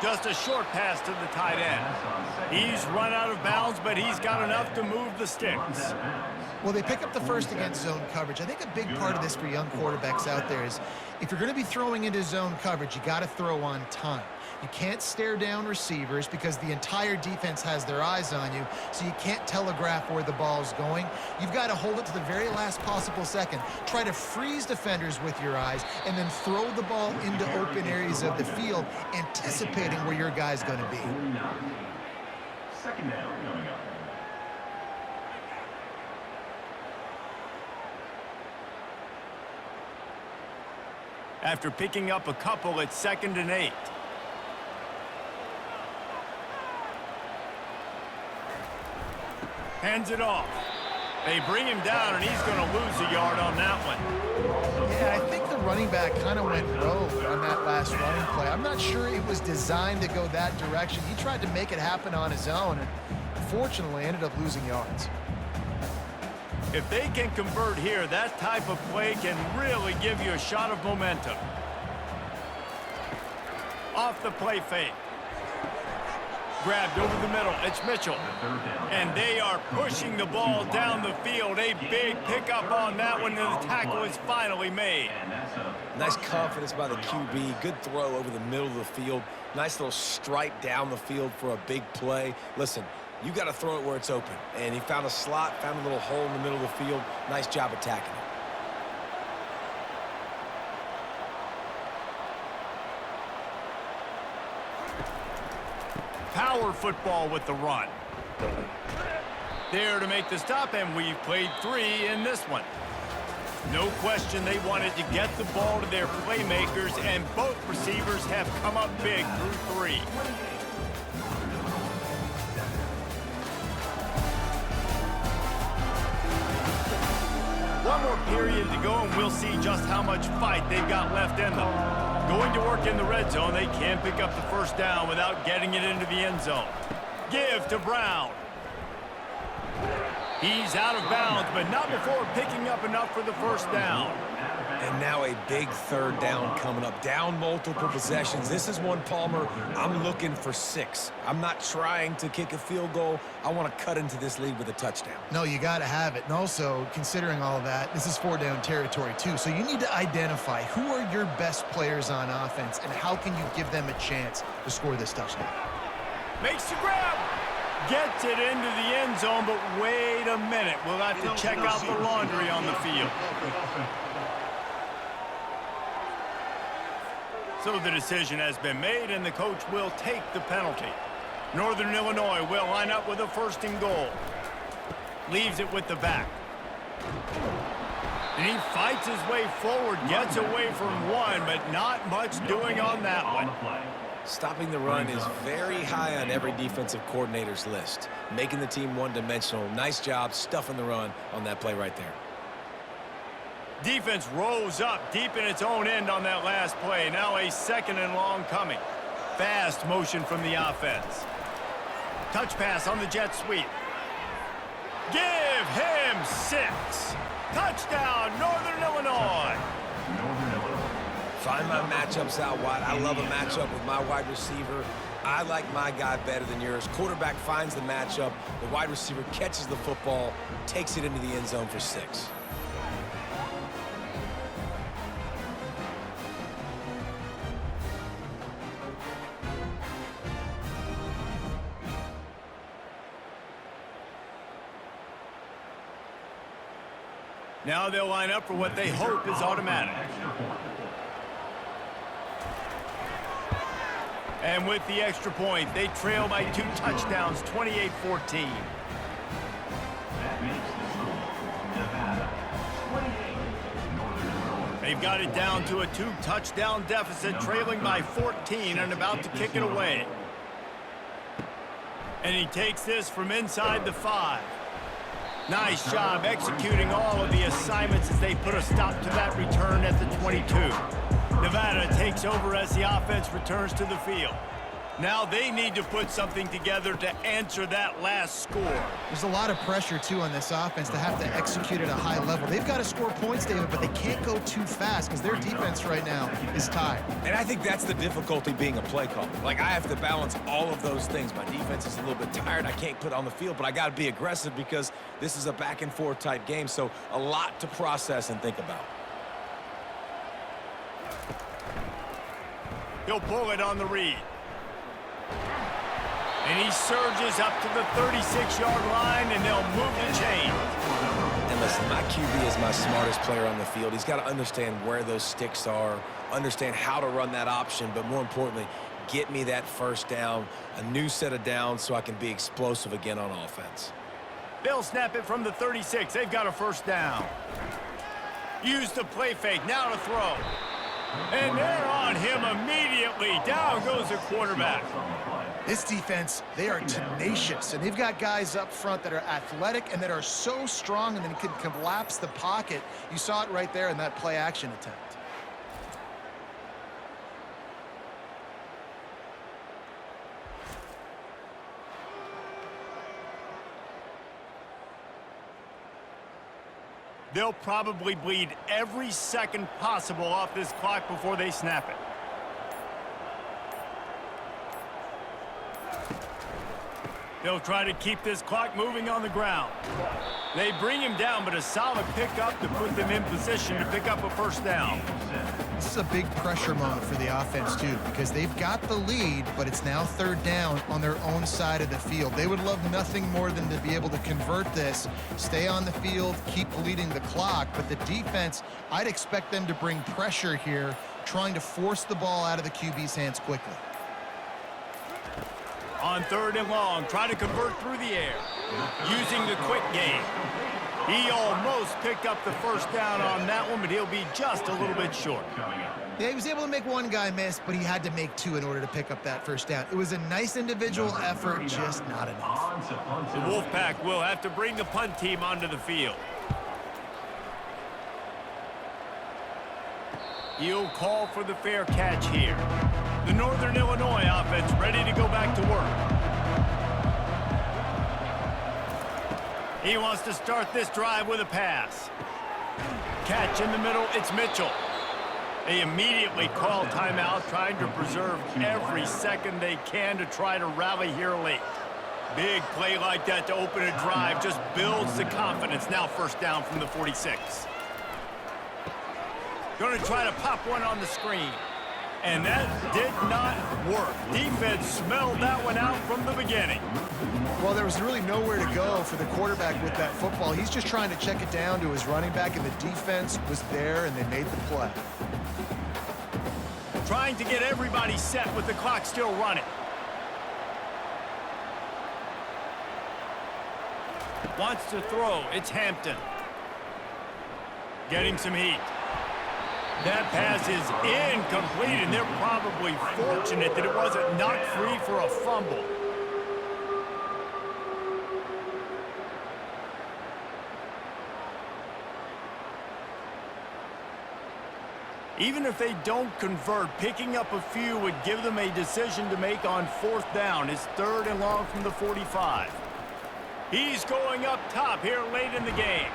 Just a short pass to the tight end. He's run out of bounds, but he's got enough to move the sticks. Well, they pick up the first against zone coverage. I think a big part of this for young quarterbacks out there is if you're going to be throwing into zone coverage, you got to throw on time. You can't stare down receivers because the entire defense has their eyes on you, so you can't telegraph where the ball's going. You've got to hold it to the very last possible second. Try to freeze defenders with your eyes and then throw the ball into open areas of the field, anticipating where your guy's going to be. Second down coming up. After picking up a couple, it's 2nd and 8. Hands it off. They bring him down, and he's going to lose a yard on that one. Yeah, I think the running back kind of went rogue on that last running play. I'm not sure it was designed to go that direction. He tried to make it happen on his own, and unfortunately ended up losing yards. If they can convert here, that type of play can really give you a shot of momentum. Off the play fake. Grabbed over the middle. It's Mitchell. And they are pushing the ball down the field. A big pickup on that one, and the tackle is finally made. Nice confidence by the QB. Good throw over the middle of the field. Nice little stripe down the field for a big play. Listen, you got to throw it where it's open. And he found a slot, found a little hole in the middle of the field. Nice job attacking it. Power football with the run. There to make the stop, and we've played 3 in this one. No question they wanted to get the ball to their playmakers, and both receivers have come up big through 3. One more period to go, and we'll see just how much fight they've got left in them. Going to work in the red zone, they can pick up the first down without getting it into the end zone. Give to Brown. He's out of bounds, but not before picking up enough for the first down. And now a big 3rd down coming up. Down multiple possessions. This is one, Palmer, I'm looking for 6. I'm not trying to kick a field goal. I want to cut into this lead with a touchdown. No, you got to have it. And also, considering all of that, this is 4-down territory too. So you need to identify who are your best players on offense and how can you give them a chance to score this touchdown. Makes the grab. Gets it into the end zone, but wait a minute. We'll have to check out the laundry on the field. So the decision has been made, and the coach will take the penalty. Northern Illinois will line up with a 1st and goal. Leaves it with the back. And he fights his way forward, gets away from one, but not much doing on that one. Stopping the run is very high on every defensive coordinator's list. Making the team one-dimensional. Nice job stuffing the run on that play right there. Defense rose up deep in its own end on that last play. Now a 2nd and long coming. Fast motion from the offense. Touch pass on the jet sweep. Give him 6. Touchdown, Northern Illinois. Find my matchups out wide. I love a matchup with my wide receiver. I like my guy better than yours. Quarterback finds the matchup. The wide receiver catches the football, takes it into the end zone for 6. Now they'll line up for what they hope is automatic. And with the extra point, they trail by 2 touchdowns, 28-14. They've got it down to a 2-touchdown deficit, trailing by 14 and about to kick it away. And he takes this from inside the 5. Nice job executing all of the assignments as they put a stop to that return at the 22. Nevada takes over as the offense returns to the field. Now they need to put something together to answer that last score. There's a lot of pressure, too, on this offense to have to execute at a high level. They've got to score points, David, but they can't go too fast because their defense right now is tired. And I think that's the difficulty being a play caller. Like, I have to balance all of those things. My defense is a little bit tired. I can't put on the field, but I got to be aggressive because this is a back-and-forth type game, so a lot to process and think about. He'll pull it on the read. And he surges up to the 36-yard line, and they'll move the chain. And listen, my QB is my smartest player on the field. He's got to understand where those sticks are, understand how to run that option, but more importantly, get me that first down, a new set of downs so I can be explosive again on offense. They'll snap it from the 36. They've got a first down. Use the play fake. Now to throw. And they're on him immediately. Down goes the quarterback. This defense, they are tenacious, and they've got guys up front that are athletic and that are so strong and then can collapse the pocket. You saw it right there in that play-action attempt. They'll probably bleed every second possible off this clock before they snap it. They'll try to keep this clock moving on the ground. They bring him down, but a solid pickup to put them in position to pick up a first down. This is a big pressure moment for the offense, too, because they've got the lead, but it's now third down on their own side of the field. They would love nothing more than to be able to convert this, stay on the field, keep bleeding the clock, but the defense, I'd expect them to bring pressure here, trying to force the ball out of the QB's hands quickly. On 3rd and long, try to convert through the air, using the quick game. He almost picked up the first down on that one, but he'll be just a little bit short. Yeah, he was able to make one guy miss, but he had to make 2 in order to pick up that first down. It was a nice individual effort, just not enough. The Wolfpack will have to bring the punt team onto the field. He'll call for the fair catch here. The Northern Illinois offense ready to go back to work. He wants to start this drive with a pass. Catch in the middle, it's Mitchell. They immediately call timeout, trying to preserve every second they can to try to rally here late. Big play like that to open a drive just builds the confidence. Now first down from the 46. Going to try to pop one on the screen. And that did not work. Defense smelled that one out from the beginning. Well, there was really nowhere to go for the quarterback with that football. He's just trying to check it down to his running back, and the defense was there, and they made the play. Trying to get everybody set with the clock still running. Wants to throw. It's Hampton. Getting some heat. That pass is incomplete, and they're probably fortunate that it wasn't knocked free for a fumble. Even if they don't convert, picking up a few would give them a decision to make on 4th down. It's 3rd and long from the 45. He's going up top here late in the game.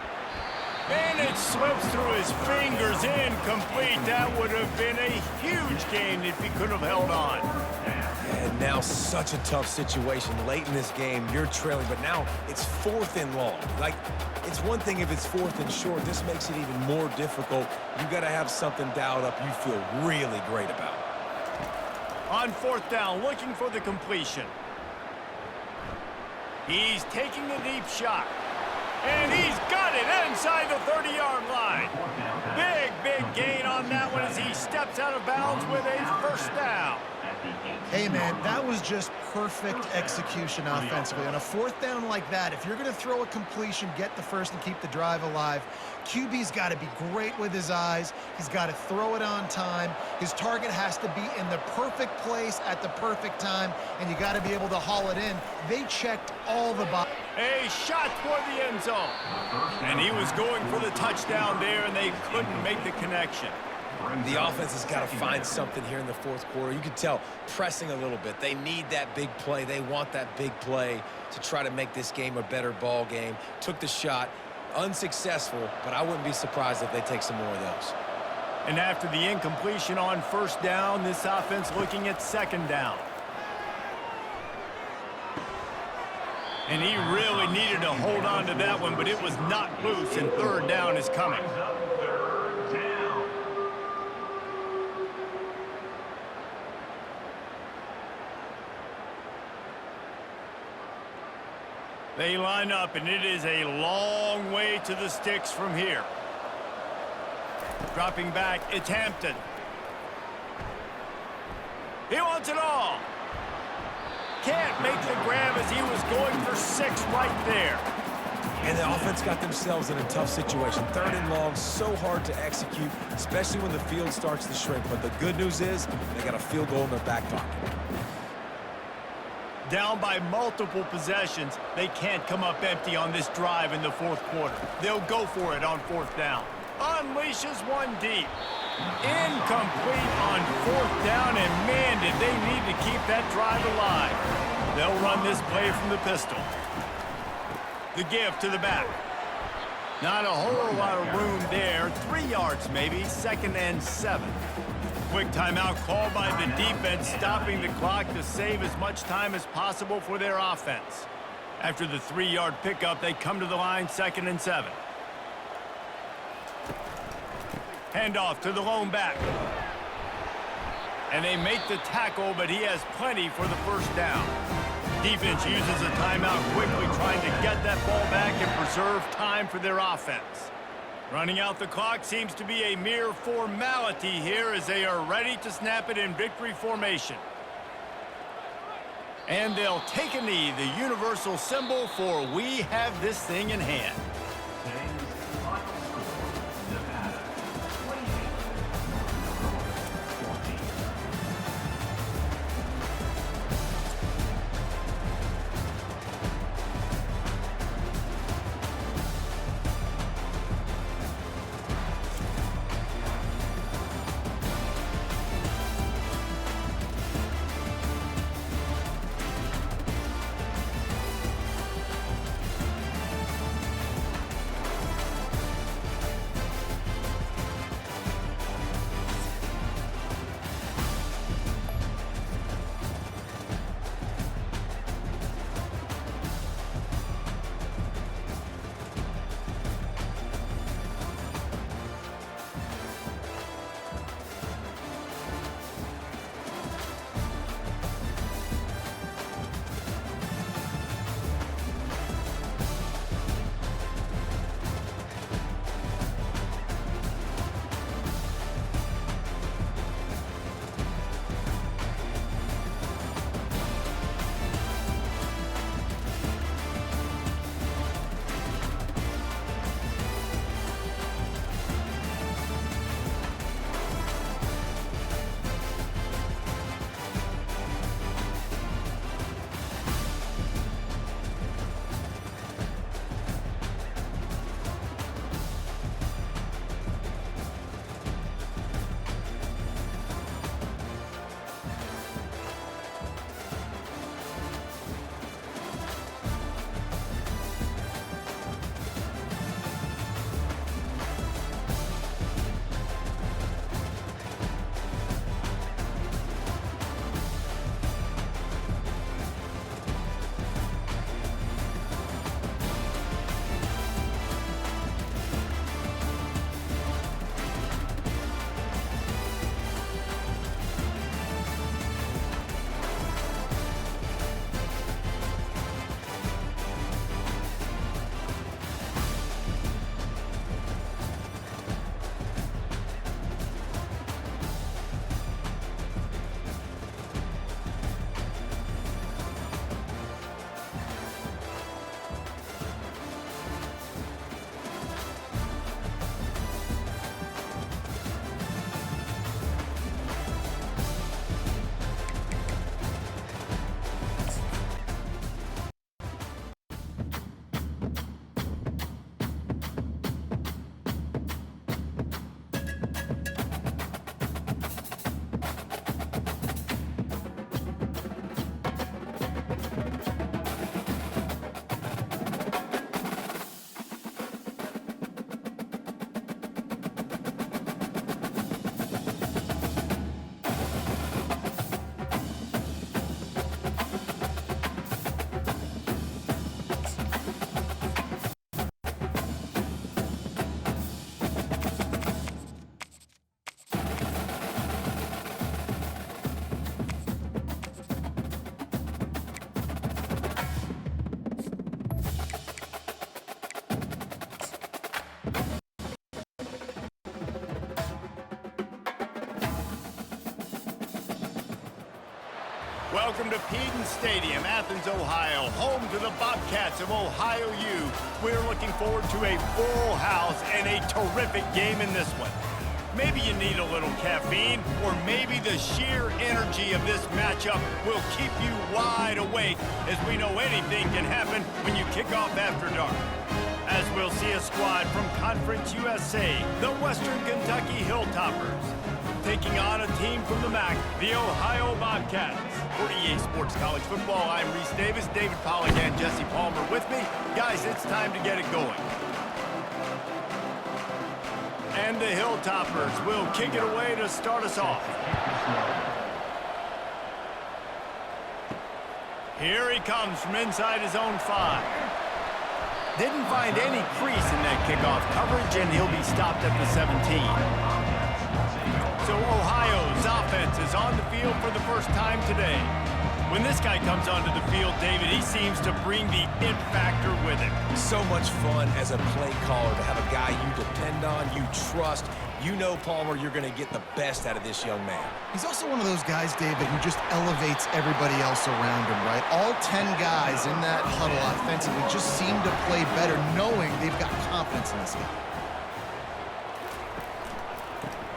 And it slips through his fingers, incomplete. That would have been a huge gain if he could have held on. And now such a tough situation. Late in this game, you're trailing, but now it's 4th and long. Like, it's one thing if it's 4th and short. This makes it even more difficult. You got to have something dialed up you feel really great about. On 4th down, looking for the completion. He's taking the deep shot. And he's got it inside the 30-yard line. Big gain on that one as he steps out of bounds with a 1st down. Hey, man, that was just perfect execution offensively. On a 4th down like that, if you're going to throw a completion, get the first and keep the drive alive, QB's got to be great with his eyes. He's got to throw it on time. His target has to be in the perfect place at the perfect time, and you got to be able to haul it in. They checked all the boxes. A shot toward the end zone. And he was going for the touchdown there, and they couldn't make the connection. The offense has got to find something here in the 4th quarter. You can tell pressing a little bit. They need that big play. They want that big play to try to make this game a better ball game. Took the shot. Unsuccessful, but I wouldn't be surprised if they take some more of those. And after the incompletion on 1st down, this offense looking at 2nd down. And he really needed to hold on to that one, but it was not loose, and 3rd down is coming. They line up, and it is a long way to the sticks from here. Dropping back, it's Hampton. He wants it all. Can't make the grab as he was going for 6 right there. And the offense got themselves in a tough situation. 3rd and long, so hard to execute, especially when the field starts to shrink. But the good news is they got a field goal in their back pocket. Down by multiple possessions, they can't come up empty on this drive in the 4th quarter. They'll go for it on 4th down. Unleashes one deep. Incomplete on 4th down, and man, did they need to keep that drive alive. They'll run this play from the pistol. The give to the back. Not a whole lot of room there. 3 yards maybe, 2nd and 7. Quick timeout called by the defense, stopping the clock to save as much time as possible for their offense. After the 3-yard pickup, they come to the line, 2nd and 7. Handoff to the lone back. And they make the tackle, but he has plenty for the 1st down. Defense uses a timeout quickly, trying to get that ball back and preserve time for their offense. Running out the clock seems to be a mere formality here as they are ready to snap it in victory formation. And they'll take a knee, the universal symbol for we have this thing in hand. Welcome to Peden Stadium, Athens, Ohio, home to the Bobcats of Ohio U. We're looking forward to a full house and a terrific game in this one. Maybe you need a little caffeine, or maybe the sheer energy of this matchup will keep you wide awake, as we know anything can happen when you kick off after dark. As we'll see a squad from Conference USA, the Western Kentucky Hilltoppers, taking on a team from the MAC, the Ohio Bobcats. For EA Sports College Football, I'm Reese Davis, David Pollack, and Jesse Palmer with me. Guys, it's time to get it going. And the Hilltoppers will kick it away to start us off. Here he comes from inside his own 5. Didn't find any crease in that kickoff coverage, and he'll be stopped at the 17. So Ohio's offense is on the field for the first time today. When this guy comes onto the field, David, he seems to bring the it factor with him. So much fun as a play caller to have a guy you depend on, you trust. You know, Palmer, you're going to get the best out of this young man. He's also one of those guys, David, who just elevates everybody else around him, right? All 10 guys in that huddle offensively just seem to play better knowing they've got confidence in this guy.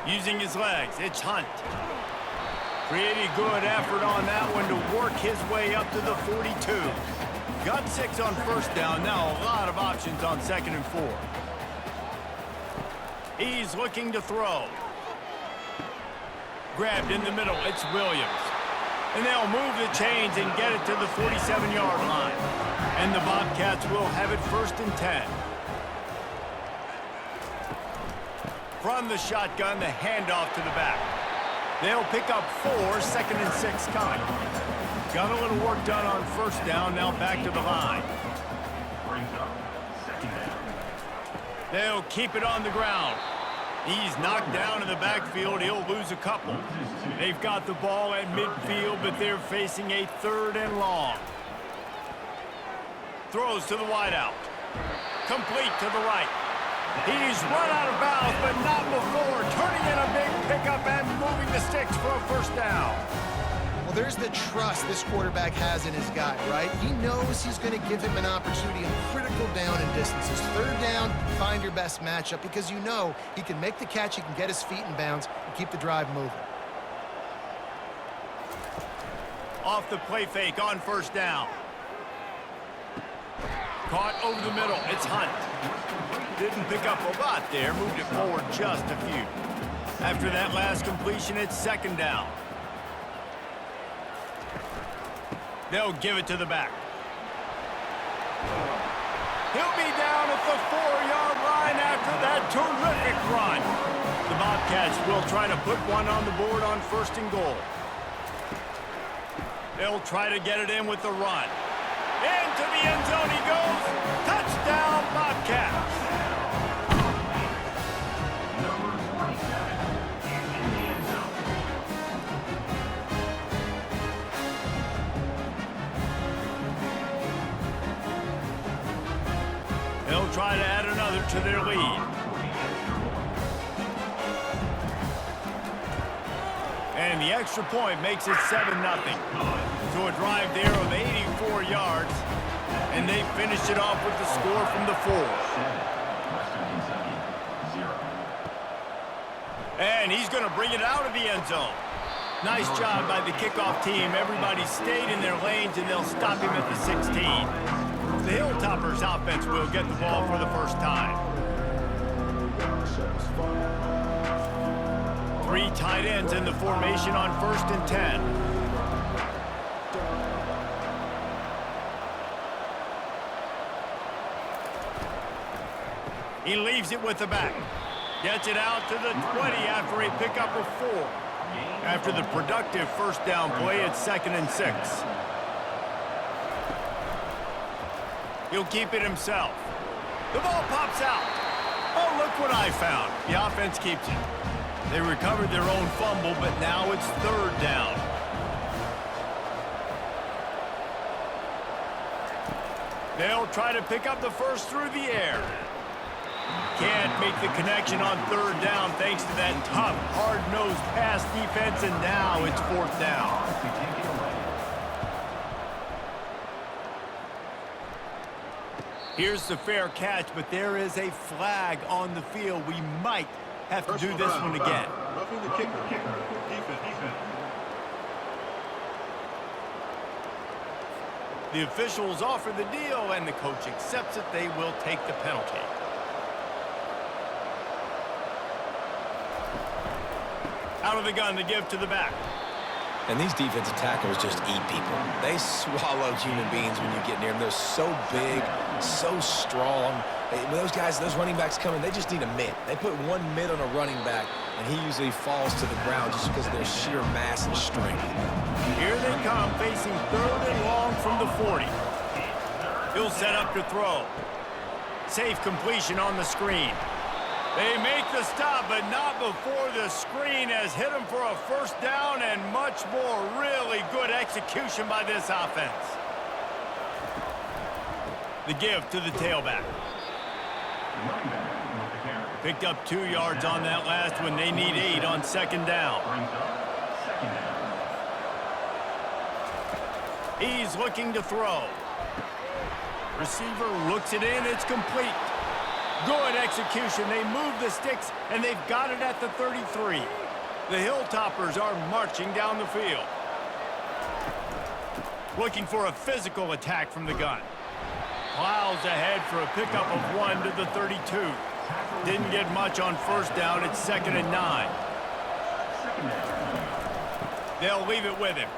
Using his legs, it's Hunt. Pretty good effort on that one to work his way up to the 42. Got 6 on first down, now a lot of options on 2nd and 4. He's looking to throw. Grabbed in the middle, it's Williams. And they'll move the chains and get it to the 47-yard line. And the Bobcats will have it 1st and 10. From the shotgun, the handoff to the back. They'll pick up 4, 2nd and 6 coming. Got a little work done on first down, now back to the line. Brings up 2nd down. They'll keep it on the ground. He's knocked down in the backfield. He'll lose a couple. They've got the ball at midfield, but they're facing a 3rd and long. Throws to the wideout. Complete to the right. He's run out of bounds, but not before turning in a big pickup and moving the sticks for a 1st down. Well, there's the trust this quarterback has in his guy, right? He knows he's going to give him an opportunity in critical down and distances. 3rd down, find your best matchup, because you know he can make the catch, he can get his feet in bounds, and keep the drive moving. Off the play fake on 1st down. Caught over the middle. It's Hunt. Didn't pick up a lot there. Moved it forward just a few. After that last completion, it's 2nd down. They'll give it to the back. He'll be down at the 4-yard line after that terrific run. The Bobcats will try to put one on the board on 1st and goal. They'll try to get it in with the run. Into the end zone he goes. Touchdown, Bobcats. Number 27 is in the end zone. They'll try to add another to their lead. And the extra point makes it 7-0. So a drive there of 84 yards, and they finished it off with the score from the 4. Western Kentucky, 0. And he's going to bring it out of the end zone. Nice job by the kickoff team. Everybody stayed in their lanes, and they'll stop him at the 16. The Hilltoppers offense will get the ball for the first time. 3 tight ends in the formation on 1st and 10. He leaves it with the back. Gets it out to the 20 after a pickup of 4. After the productive 1st down play, it's 2nd and 6. He'll keep it himself. The ball pops out. Oh, look what I found. The offense keeps it. They recovered their own fumble, but now it's 3rd down. They'll try to pick up the first through the air. Can't make the connection on 3rd down thanks to that tough, hard-nosed pass defense, and now it's 4th down. Here's the fair catch, but there is a flag on the field. We might have to do this one again. Roughing the kicker. Defense. The officials offer the deal, and the coach accepts it. They will take the penalty. Out of the gun to give to the back. And these defensive tackles just eat people. They swallow human beings when you get near them. They're so big, so strong. When those guys, those running backs come in, they just need a mid. They put one mid on a running back, and he usually falls to the ground just because of their sheer mass and strength. Here they come, facing 3rd and long from the 40. He'll set up to throw. Safe completion on the screen. They make the stop, but not before the screen has hit him for a first down and much more. Really good execution by this offense. The give to the tailback. Picked up 2 yards on that last one. They need 8 on 2nd down. He's looking to throw. Receiver looks it in. It's complete. Good execution. They move the sticks, and they've got it at the 33. The Hilltoppers are marching down the field. Looking for a physical attack from the gun. Plows ahead for a pickup of 1 to the 32. Didn't get much on 1st down. It's 2nd and 9. They'll leave it with him.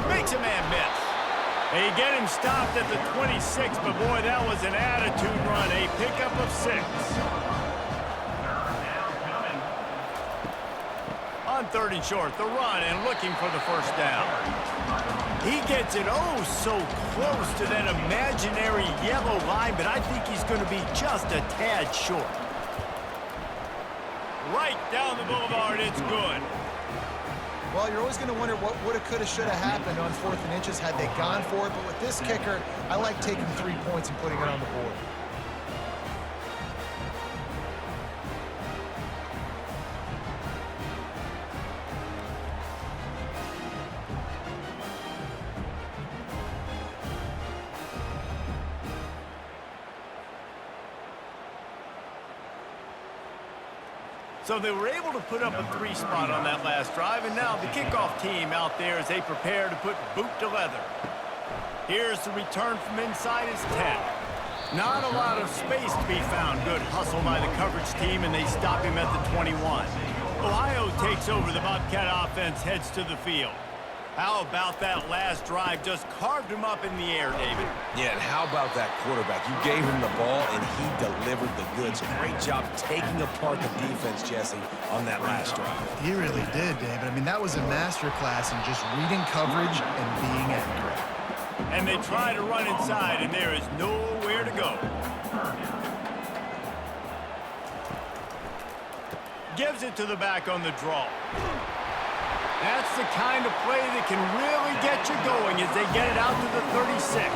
Makes a man miss. They get him stopped at the 26, but boy, that was an attitude run. A pickup of 6. On 3rd and short, the run and looking for the first down. He gets it so close to that imaginary yellow line, but I think he's going to be just a tad short. Right down the boulevard, it's good. Well, you're always going to wonder what woulda, coulda, shoulda happened on 4th and inches had they gone for it. But with this kicker, I like taking 3 points and putting it on the board. So they were able to put up a 3 spot on that last drive, and now the kickoff team out there as they prepare to put boot to leather. Here's the return from inside his 10. Not a lot of space to be found. Good hustle by the coverage team, and they stop him at the 21. Ohio takes over. The Bobcat offense heads to the field. How about that last drive? Just carved him up in the air, David. Yeah, and how about that quarterback? You gave him the ball, and he delivered the goods. Great job taking apart the defense, Jesse, on that last drive. He really did, David. I mean, that was a masterclass in just reading coverage and being accurate. And they try to run inside, and there is nowhere to go. Gives it to the back on the draw. That's the kind of play that can really get you going as they get it out to the 36.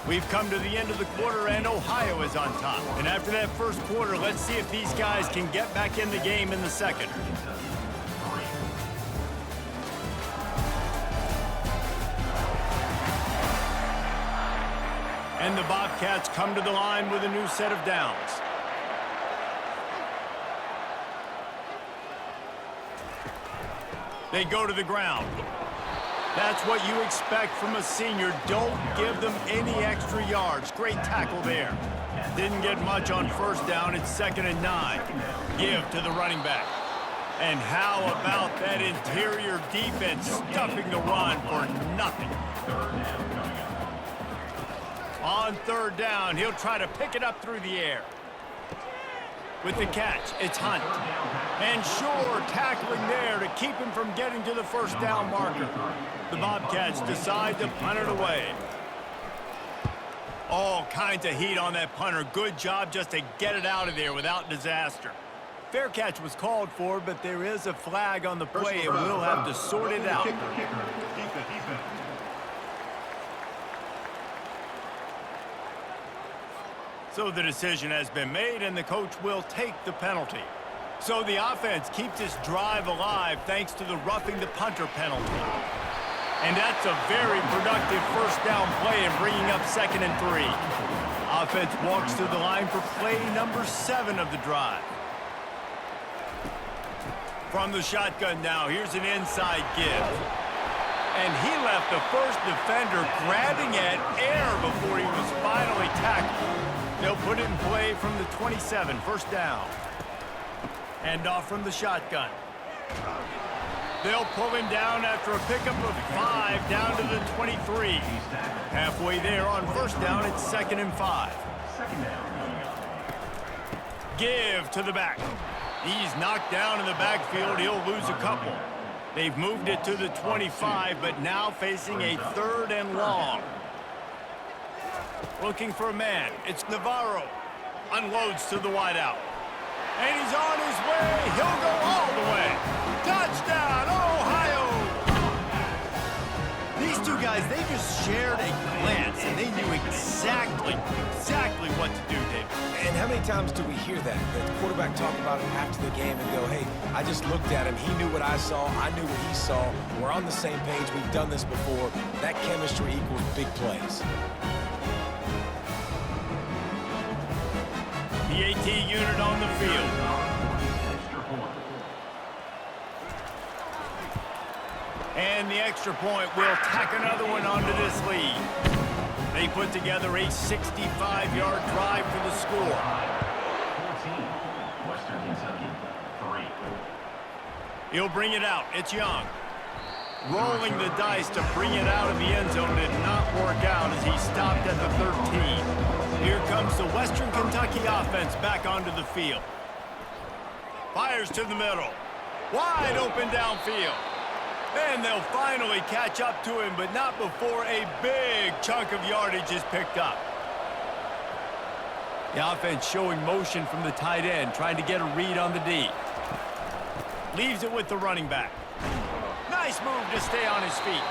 We've come to the end of the quarter, and Ohio is on top. And after that first quarter, let's see if these guys can get back in the game in the second. And the Bobcats come to the line with a new set of downs. They go to the ground. That's what you expect from a senior. Don't give them any extra yards. Great tackle there. Didn't get much on 1st down. It's 2nd and 9. Give to the running back. And how about that interior defense stuffing the run for nothing? On 3rd down, he'll try to pick it up through the air. With the catch, it's Hunt. And sure, tackling there to keep him from getting to the first down marker. The Bobcats decide to punt it away. All kinds of heat on that punter. Good job just to get it out of there without disaster. Fair catch was called for, but there is a flag on the play, and we'll have to sort it out. So the decision has been made, and the coach will take the penalty. So the offense keeps this drive alive thanks to the roughing the punter penalty. And that's a very productive first down play in bringing up 2nd and 3. Offense walks to the line for play number 7 of the drive. From the shotgun now, here's an inside give. And he left the first defender grabbing at air before he was finally tackled. They'll put it in play from the 27, first down. And off from the shotgun. They'll pull him down after a pickup of 5 down to the 23. Halfway there on first down, it's 2nd and 5. Give to the back. He's knocked down in the backfield. He'll lose a couple. They've moved it to the 25, but now facing a 3rd and long. Looking for a man. It's Navarro. Unloads to the wideout. And he's on his way. He'll go all the way. Touchdown, Ohio! These two guys, they just shared a glance, and they knew exactly what to do, David. And how many times do we hear that? The quarterback talk about it after the game and go, hey, I just looked at him. He knew what I saw. I knew what he saw. We're on the same page. We've done this before. That chemistry equals big plays. The AT unit on the field. And the extra point will tack another one onto this lead. They put together a 65-yard drive for the score. 14, Western Kentucky, 3. He'll bring it out. It's Young. Rolling the dice to bring it out of the end zone did not work out as he stopped at the 13. Here comes the Western Kentucky offense back onto the field. Fires to the middle. Wide open downfield. And they'll finally catch up to him, but not before a big chunk of yardage is picked up. The offense showing motion from the tight end, trying to get a read on the D. Leaves it with the running back. Nice move to stay on his feet.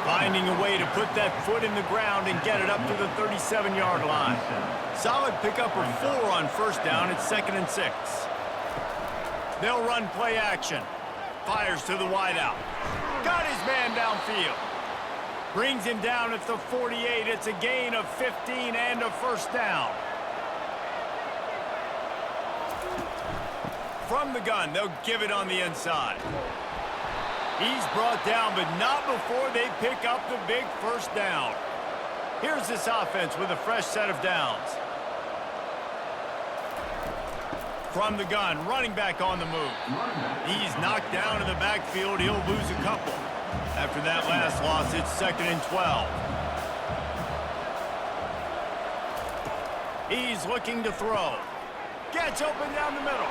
Finding a way to put that foot in the ground and get it up to the 37-yard line. Solid pickup of 4 on first down. It's 2nd and 6. They'll run play action. Fires to the wideout. Got his man downfield. Brings him down at the 48. It's a gain of 15 and a first down. From the gun, they'll give it on the inside. He's brought down, but not before they pick up the big first down. Here's this offense with a fresh set of downs. From the gun, running back on the move. He's knocked down in the backfield. He'll lose a couple. After that last loss, it's 2nd and 12. He's looking to throw. Gets open down the middle.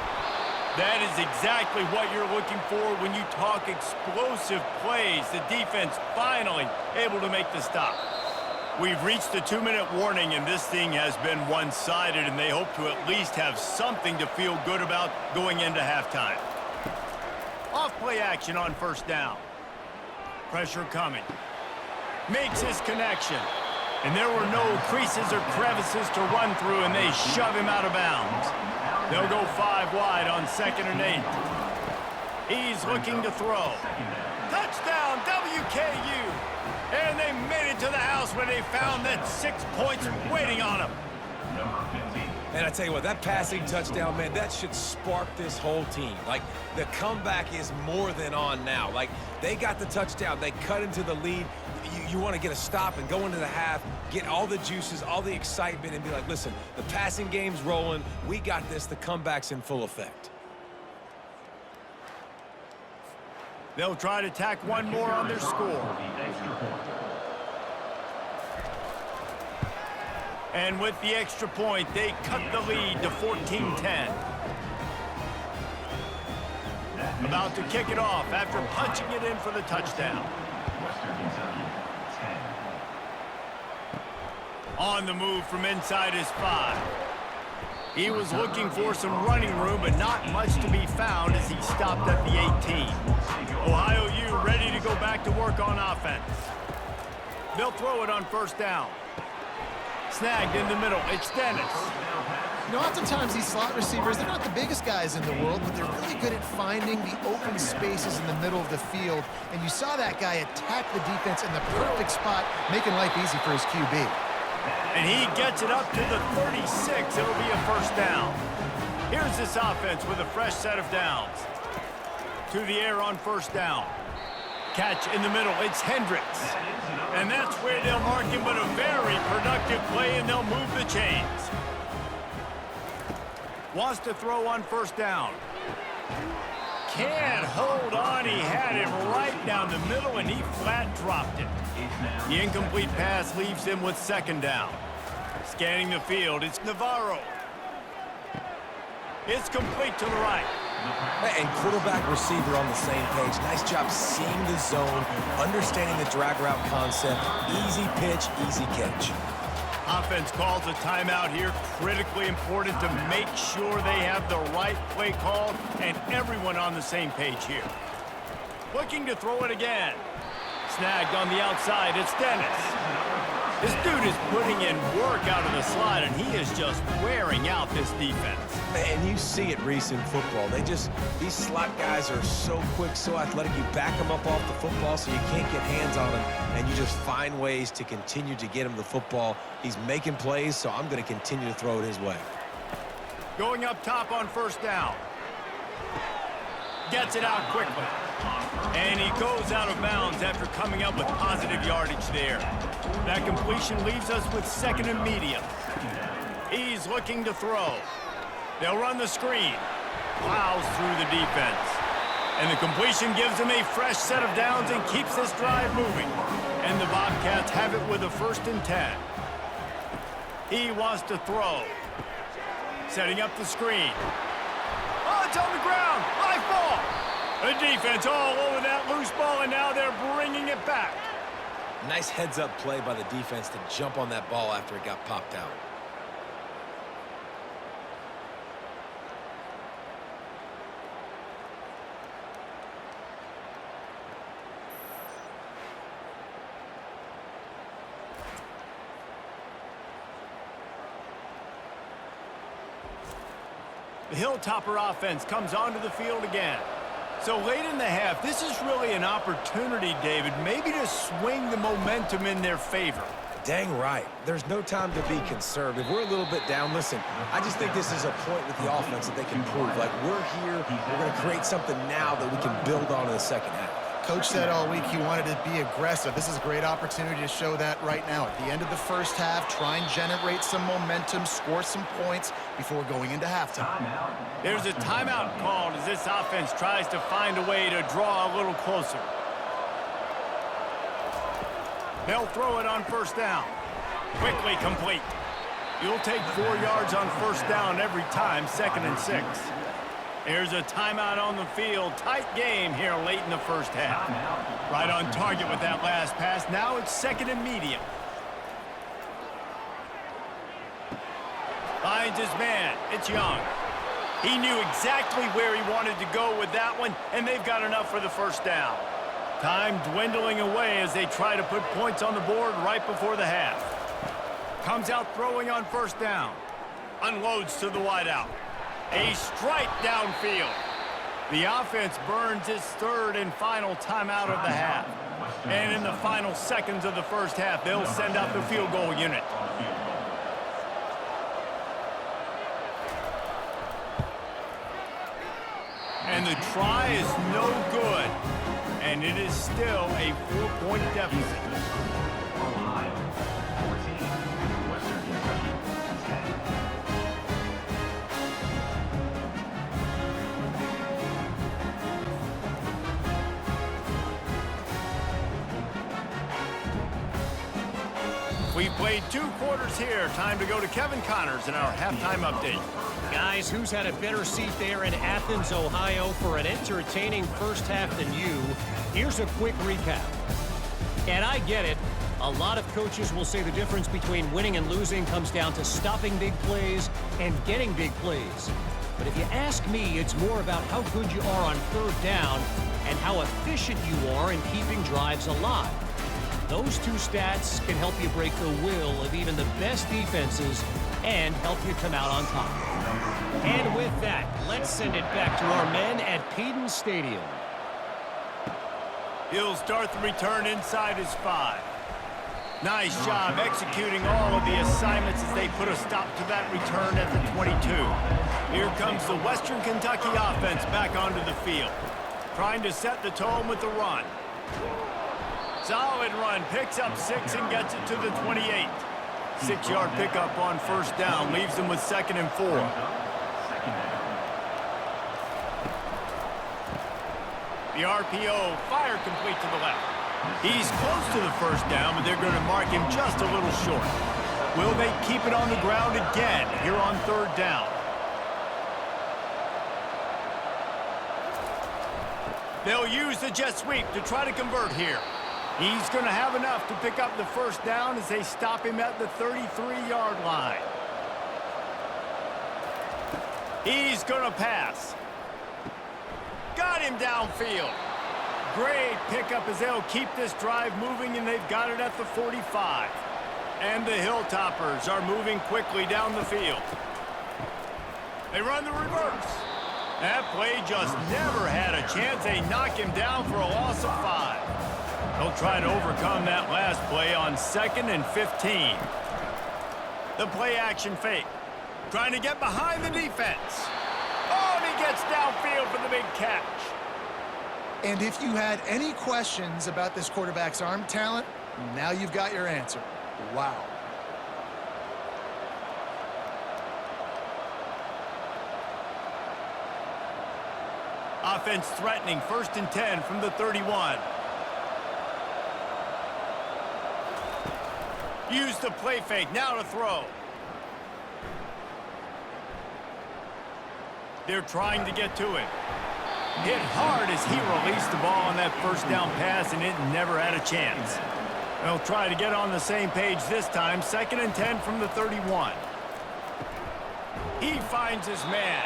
That is exactly what you're looking for when you talk explosive plays. The defense finally able to make the stop. We've reached the 2-minute warning, and this thing has been one-sided, and they hope to at least have something to feel good about going into halftime. Off play action on first down. Pressure coming. Makes his connection. And there were no creases or crevices to run through, and they shove him out of bounds. They'll go 5 wide on 2nd and 8. He's looking to throw. Touchdown, WKU! And they made it to the house where they found that 6 points waiting on them. And I tell you what, that passing touchdown, man, that should spark this whole team. Like, the comeback is more than on now. Like, they got the touchdown. They cut into the lead. You want to get a stop and go into the half, get all the juices, all the excitement, and be like, listen, the passing game's rolling. We got this. The comeback's in full effect. They'll try to tack one more on their score. And with the extra point, they cut the lead to 14-10. About to kick it off after punching it in for the touchdown. On the move from inside his 5. He was looking for some running room, but not much to be found as he stopped at the 18. Ohio U ready to go back to work on offense. They'll throw it on first down. Snagged in the middle. It's Dennis. You know, oftentimes these slot receivers, they're not the biggest guys in the world, but they're really good at finding the open spaces in the middle of the field. And you saw that guy attack the defense in the perfect spot, making life easy for his QB. And he gets it up to the 36. It'll be a first down. Here's this offense with a fresh set of downs. To the air on first down. Catch in the middle. It's Hendricks. And that's where they'll mark him, but a very productive play, and they'll move the chains. Wants to throw on first down. Can't hold on. He had him right down the middle, and he flat dropped it. The incomplete pass leaves him with second down. Scanning the field, it's Navarro. It's complete to the right. And quarterback receiver on the same page. Nice job seeing the zone, understanding the drag route concept. Easy pitch, easy catch. Offense calls a timeout here. Critically important to make sure they have the right play called and everyone on the same page here. Looking to throw it again. Snagged on the outside. It's Dennis. This dude is putting in work out of the slot, and he is just wearing out this defense. And you see it, Reese, in football. These slot guys are so quick, so athletic. You back them up off the football so you can't get hands on them, and you just find ways to continue to get him the football. He's making plays, so I'm going to continue to throw it his way. Going up top on first down. Gets it out quickly. And he goes out of bounds after coming up with positive yardage there. That completion leaves us with second and medium. He's looking to throw. They'll run the screen. Plows through the defense. And the completion gives him a fresh set of downs and keeps this drive moving. And the Bobcats have it with a 1st and 10. He wants to throw. Setting up the screen. Oh, it's on the ground. High ball. The defense all over that loose ball, and now they're bringing it back. Nice heads-up play by the defense to jump on that ball after it got popped out. The Hilltopper offense comes onto the field again. So late in the half, this is really an opportunity, David, maybe to swing the momentum in their favor. Dang right. There's no time to be conservative. We're a little bit down. Listen, I just think this is a point with the offense that they can prove. Like, we're here, we're going to create something now that we can build on in the second half. Coach said all week he wanted to be aggressive. This is a great opportunity to show that right now. At the end of the first half, try and generate some momentum, score some points before going into halftime. There's a timeout called as this offense tries to find a way to draw a little closer. They'll throw it on first down. Quickly complete. You'll take 4 yards on first down every time, 2nd and 6. Here's a timeout on the field. Tight game here late in the first half. Right on target with that last pass. Now it's 2nd and medium. Finds his man. It's Young. He knew exactly where he wanted to go with that one, and they've got enough for the first down. Time dwindling away as they try to put points on the board right before the half. Comes out throwing on first down. Unloads to the wideout. A strike downfield. The offense burns its 3rd and final timeout of the half. And in the final seconds of the first half, they'll send out the field goal unit. And the try is no good. And it is still a 4-point deficit. We played 2 quarters here. Time to go to Kevin Connors in our halftime update. Guys, who's had a better seat there in Athens, Ohio for an entertaining first half than you? Here's a quick recap. And I get it. A lot of coaches will say the difference between winning and losing comes down to stopping big plays and getting big plays. But if you ask me, it's more about how good you are on 3rd down and how efficient you are in keeping drives alive. Those 2 stats can help you break the will of even the best defenses and help you come out on top. And with that, let's send it back to our men at Peden Stadium. He'll start the return inside his 5. Nice job executing all of the assignments as they put a stop to that return at the 22. Here comes the Western Kentucky offense back onto the field, trying to set the tone with the run. Solid run, picks up 6 and gets it to the 28. 6-yard pickup on first down, leaves them with 2nd and 4. The RPO, fire complete to the left. He's close to the first down, but they're going to mark him just a little short. Will they keep it on the ground again here on 3rd down? They'll use the jet sweep to try to convert here. He's going to have enough to pick up the first down as they stop him at the 33-yard line. He's going to pass. Got him downfield. Great pickup as they'll keep this drive moving, and they've got it at the 45. And the Hilltoppers are moving quickly down the field. They run the reverse. That play just never had a chance. They knock him down for a loss of 5. They'll try to overcome that last play on 2nd and 15. The play action fake. Trying to get behind the defense. Oh, and he gets downfield for the big catch. And if you had any questions about this quarterback's arm talent, now you've got your answer. Wow. Offense threatening, 1st and 10 from the 31. Use the play fake, now to throw. They're trying to get to it. Hit hard as he released the ball on that first down pass, and it never had a chance. They'll try to get on the same page this time, 2nd and 10 from the 31. He finds his man.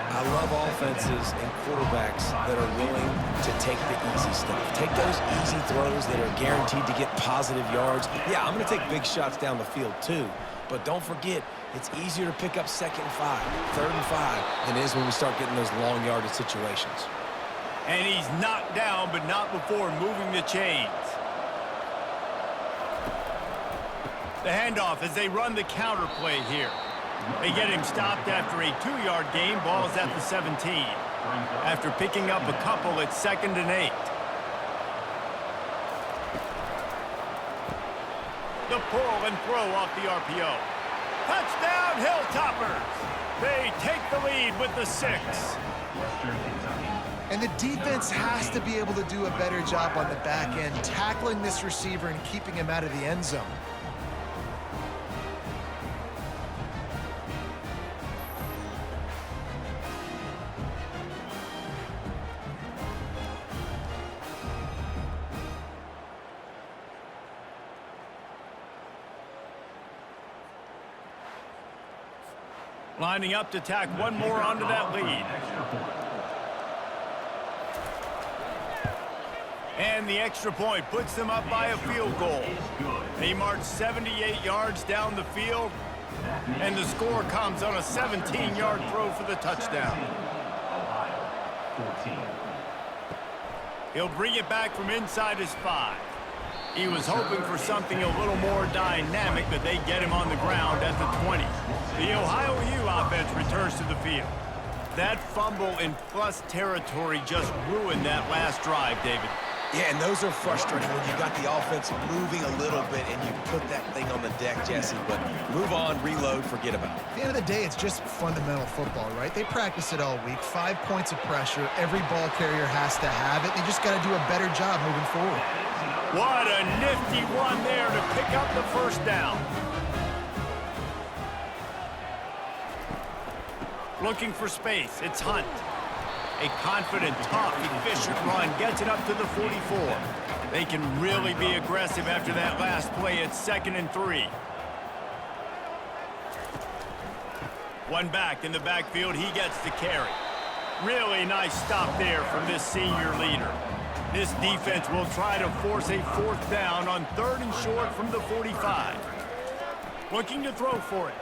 I love offenses and quarterbacks that are willing to take the easy stuff. Take those easy throws that are guaranteed to get positive yards. Yeah, I'm going to take big shots down the field too. But don't forget, it's easier to pick up 2nd and 5, 3rd and 5 than it is when we start getting those long yardage situations. And he's knocked down, but not before moving the chains. The handoff as they run the counter play here. They get him stopped after a 2-yard gain. Ball's at the 17. After picking up a couple, it's 2nd and 8. The pull and throw off the RPO. Touchdown, Hilltoppers! They take the lead with the 6. And the defense has to be able to do a better job on the back end, tackling this receiver and keeping him out of the end zone. Lining up to tack one more onto that lead. And the extra point puts them up by a field goal. They march 78 yards down the field, and the score comes on a 17-yard throw for the touchdown. He'll bring it back from inside his 5. He was hoping for something a little more dynamic, but they get him on the ground at the 20. The Ohio U offense returns to the field. That fumble in plus territory just ruined that last drive, David. Yeah, and those are frustrating when you got the offense moving a little bit and you put that thing on the deck, Jesse. But move on, reload, forget about it. At the end of the day, it's just fundamental football, right? They practice it all week. 5 points of pressure. Every ball carrier has to have it. They just got to do a better job moving forward. What a nifty run there to pick up the first down. Looking for space, it's Hunt. A confident, tough, efficient run gets it up to the 44. They can really be aggressive after that last play. It's 2nd and 3. One back in the backfield, he gets the carry. Really nice stop there from this senior leader. This defense will try to force a 4th down on 3rd and short from the 45. Looking to throw for it.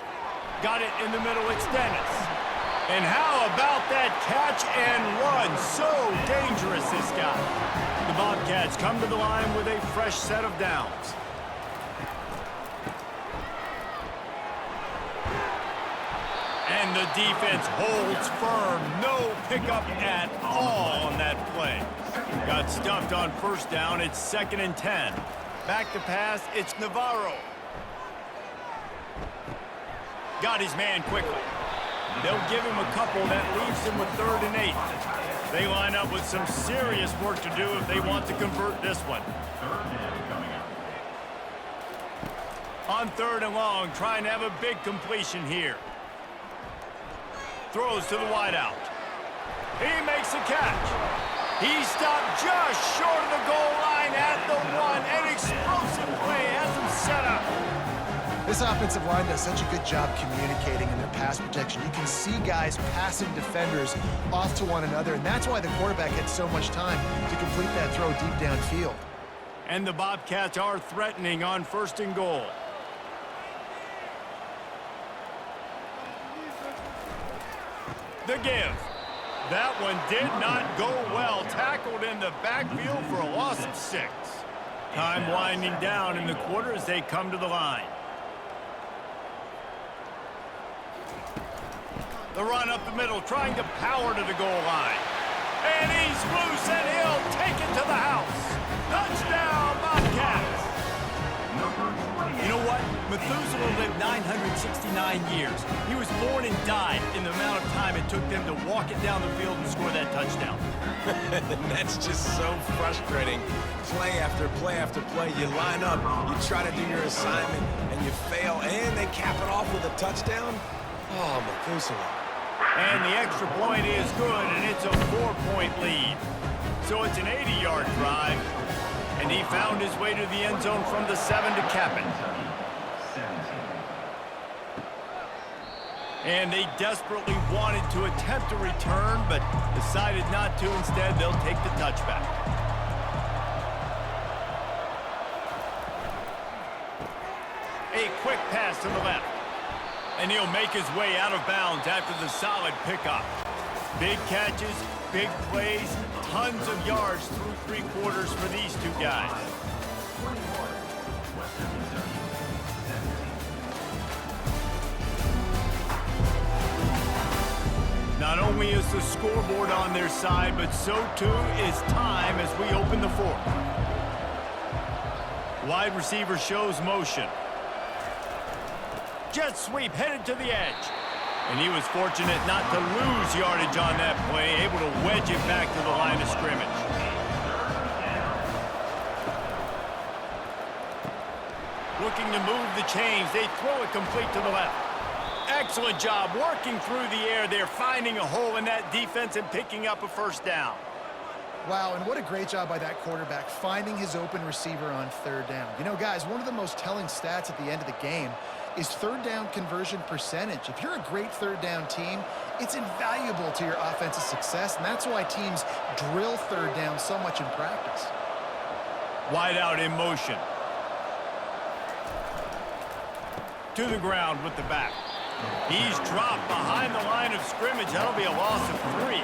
Got it in the middle, extended. And how about that catch and run? So dangerous, this guy. The Bobcats come to the line with a fresh set of downs. And the defense holds firm. No pickup at all on that play. Got stuffed on first down. It's 2nd and 10. Back to pass. It's Navarro. Got his man quickly. They'll give him a couple. That leaves him with 3rd and 8. They line up with some serious work to do if they want to convert this one. On 3rd and long, trying to have a big completion here. Throws to the wideout. He makes a catch. He stopped just short of the goal line at the 1. An explosive play has him set up. This offensive line does such a good job communicating in their pass protection. You can see guys passing defenders off to one another, and that's why the quarterback had so much time to complete that throw deep downfield. And the Bobcats are threatening on 1st and goal. The give. That one did not go well. Tackled in the backfield for a loss of 6. Time winding down in the quarter as they come to the line. The run up the middle, trying to power to the goal line. And he's loose, and he'll take it to the house. Touchdown, Bobcats! You know what? Methuselah lived 969 years. He was born and died in the amount of time it took them to walk it down the field and score that touchdown. That's just so frustrating. Play after play after play. You line up, you try to do your assignment, and you fail, and they cap it off with a touchdown? Oh, Methuselah. And the extra point is good, and it's a 4-point lead. So it's an 80-yard drive, and he found his way to the end zone from the 7 to cap it. And they desperately wanted to attempt a return, but decided not to. Instead, they'll take the touchback. A quick pass to the left. And he'll make his way out of bounds after the solid pickup. Big catches, big plays, tons of yards through 3 quarters for these two guys. Not only is the scoreboard on their side, but so too is time as we open the 4th. Wide receiver shows motion. Jet sweep headed to the edge. And he was fortunate not to lose yardage on that play, able to wedge it back to the line of scrimmage. Looking to move the chains, they throw it complete to the left. Excellent job working through the air there, finding a hole in that defense and picking up a 1st down. Wow, and what a great job by that quarterback, finding his open receiver on 3rd down. You know, guys, one of the most telling stats at the end of the game is 3rd down conversion percentage. If you're a great 3rd down team, it's invaluable to your offensive success, and that's why teams drill 3rd down so much in practice. Wide out in motion. To the ground with the back. He's dropped behind the line of scrimmage. That'll be a loss of 3.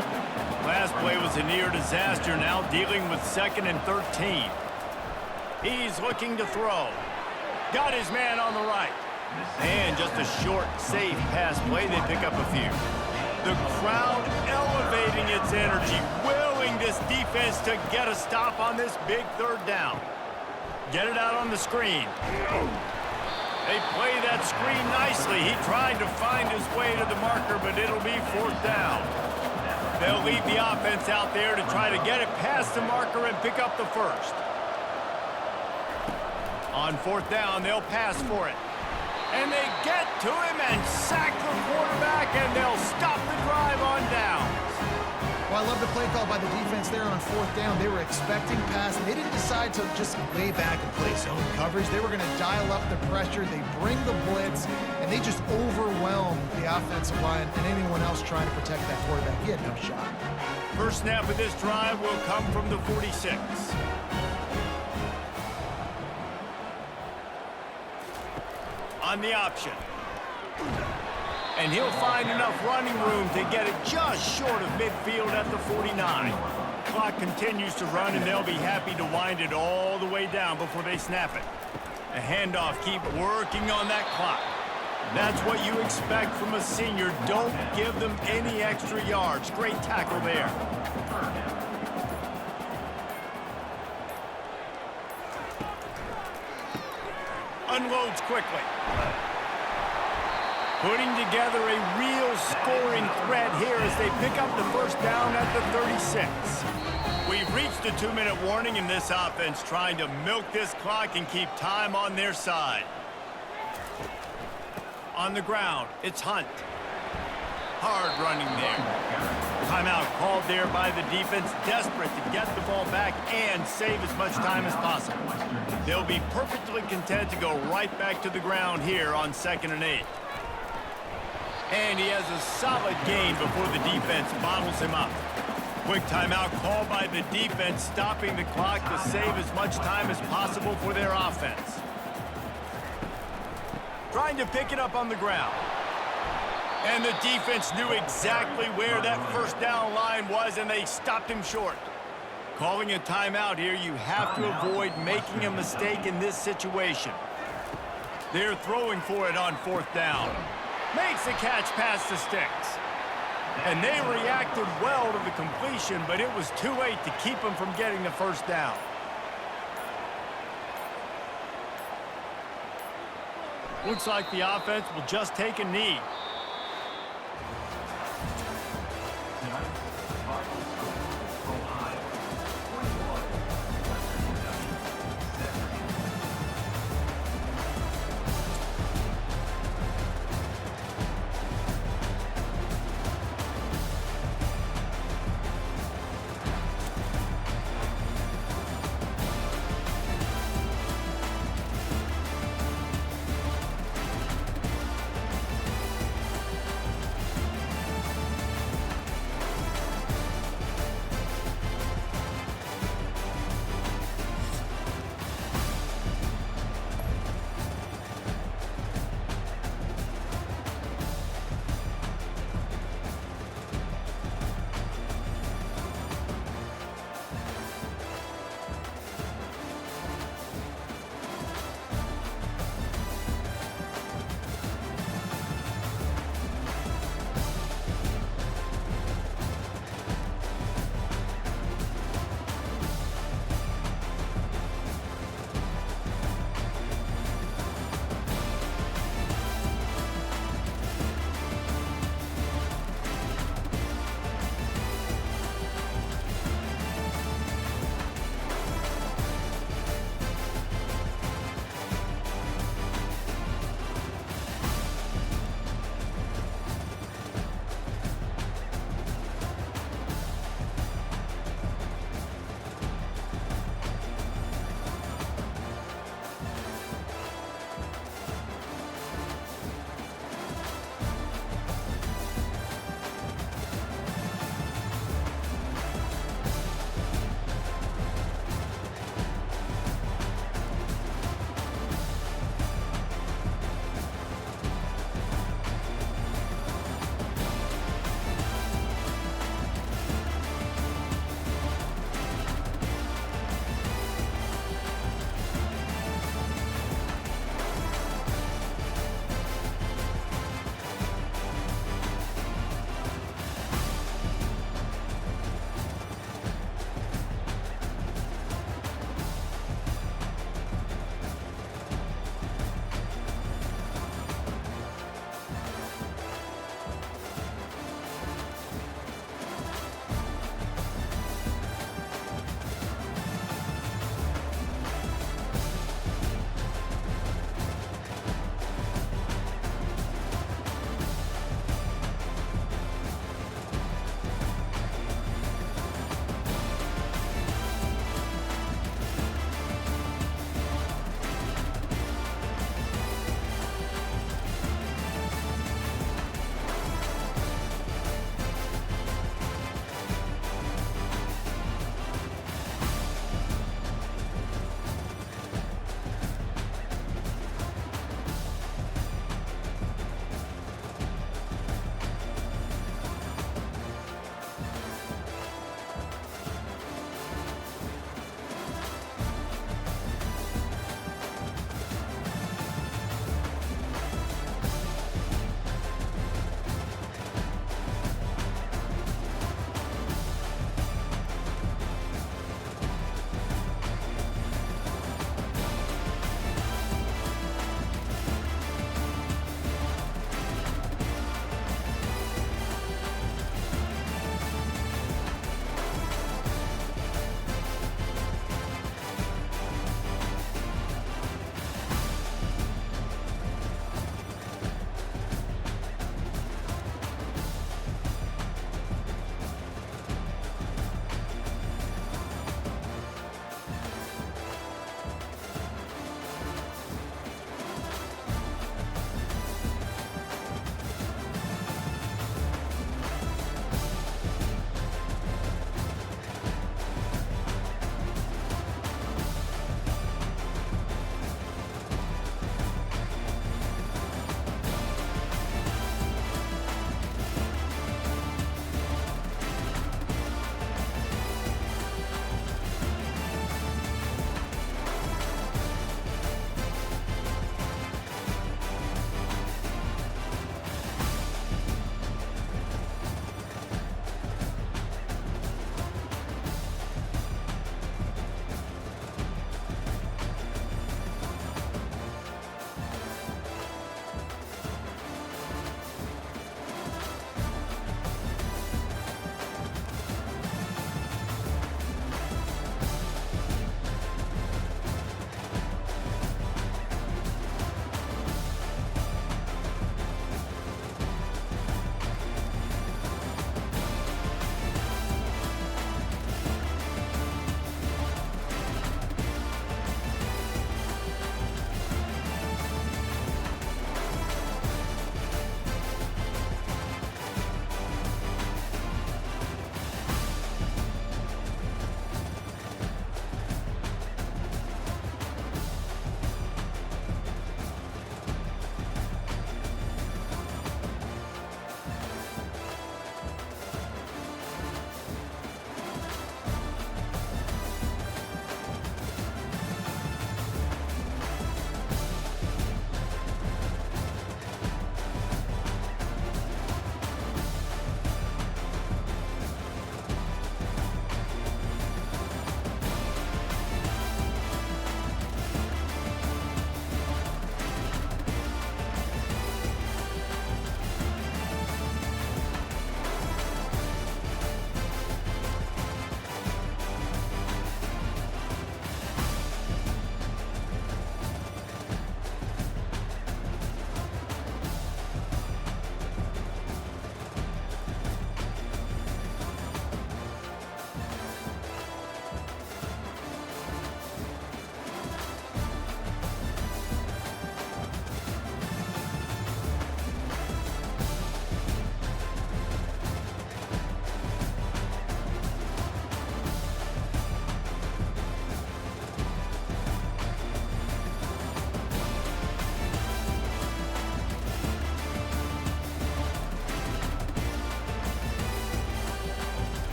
Last play was a near disaster, now dealing with 2nd and 13. He's looking to throw. Got his man on the right. And just a short, safe pass play. They pick up a few. The crowd elevating its energy, willing this defense to get a stop on this big 3rd down. Get it out on the screen. They play that screen nicely. He tried to find his way to the marker, but it'll be 4th down. They'll leave the offense out there to try to get it past the marker and pick up the 1st. On 4th down, they'll pass for it. And they get to him and sack the quarterback, and they'll stop the drive on downs. Well, I love the play call by the defense there on 4th down. They were expecting pass, and they didn't decide to just lay back and play zone coverage. They were going to dial up the pressure. They bring the blitz, and they just overwhelm the offensive line and anyone else trying to protect that quarterback. He had no shot. First snap of this drive will come from the 46. On the option. And he'll find enough running room to get it just short of midfield at the 49. Clock continues to run, and they'll be happy to wind it all the way down before they snap it. A handoff, keep working on that clock. That's what you expect from a senior. Don't give them any extra yards. Great tackle there. Unloads quickly. Putting together a real scoring threat here as they pick up the first down at the 36. We've reached a 2-minute warning in this offense, trying to milk this clock and keep time on their side. On the ground, it's Hunt. Hard running there. Timeout called there by the defense, desperate to get the ball back and save as much time as possible. They'll be perfectly content to go right back to the ground here on 2nd and 8. And he has a solid gain before the defense bottles him up. Quick timeout called by the defense, stopping the clock to save as much time as possible for their offense. Trying to pick it up on the ground. And the defense knew exactly where that first down line was, and they stopped him short. Calling a timeout here, you have to avoid making a mistake in this situation. They're throwing for it on 4th down. Makes the catch past the sticks. And they reacted well to the completion, but it was too late to keep them from getting the first down. Looks like the offense will just take a knee.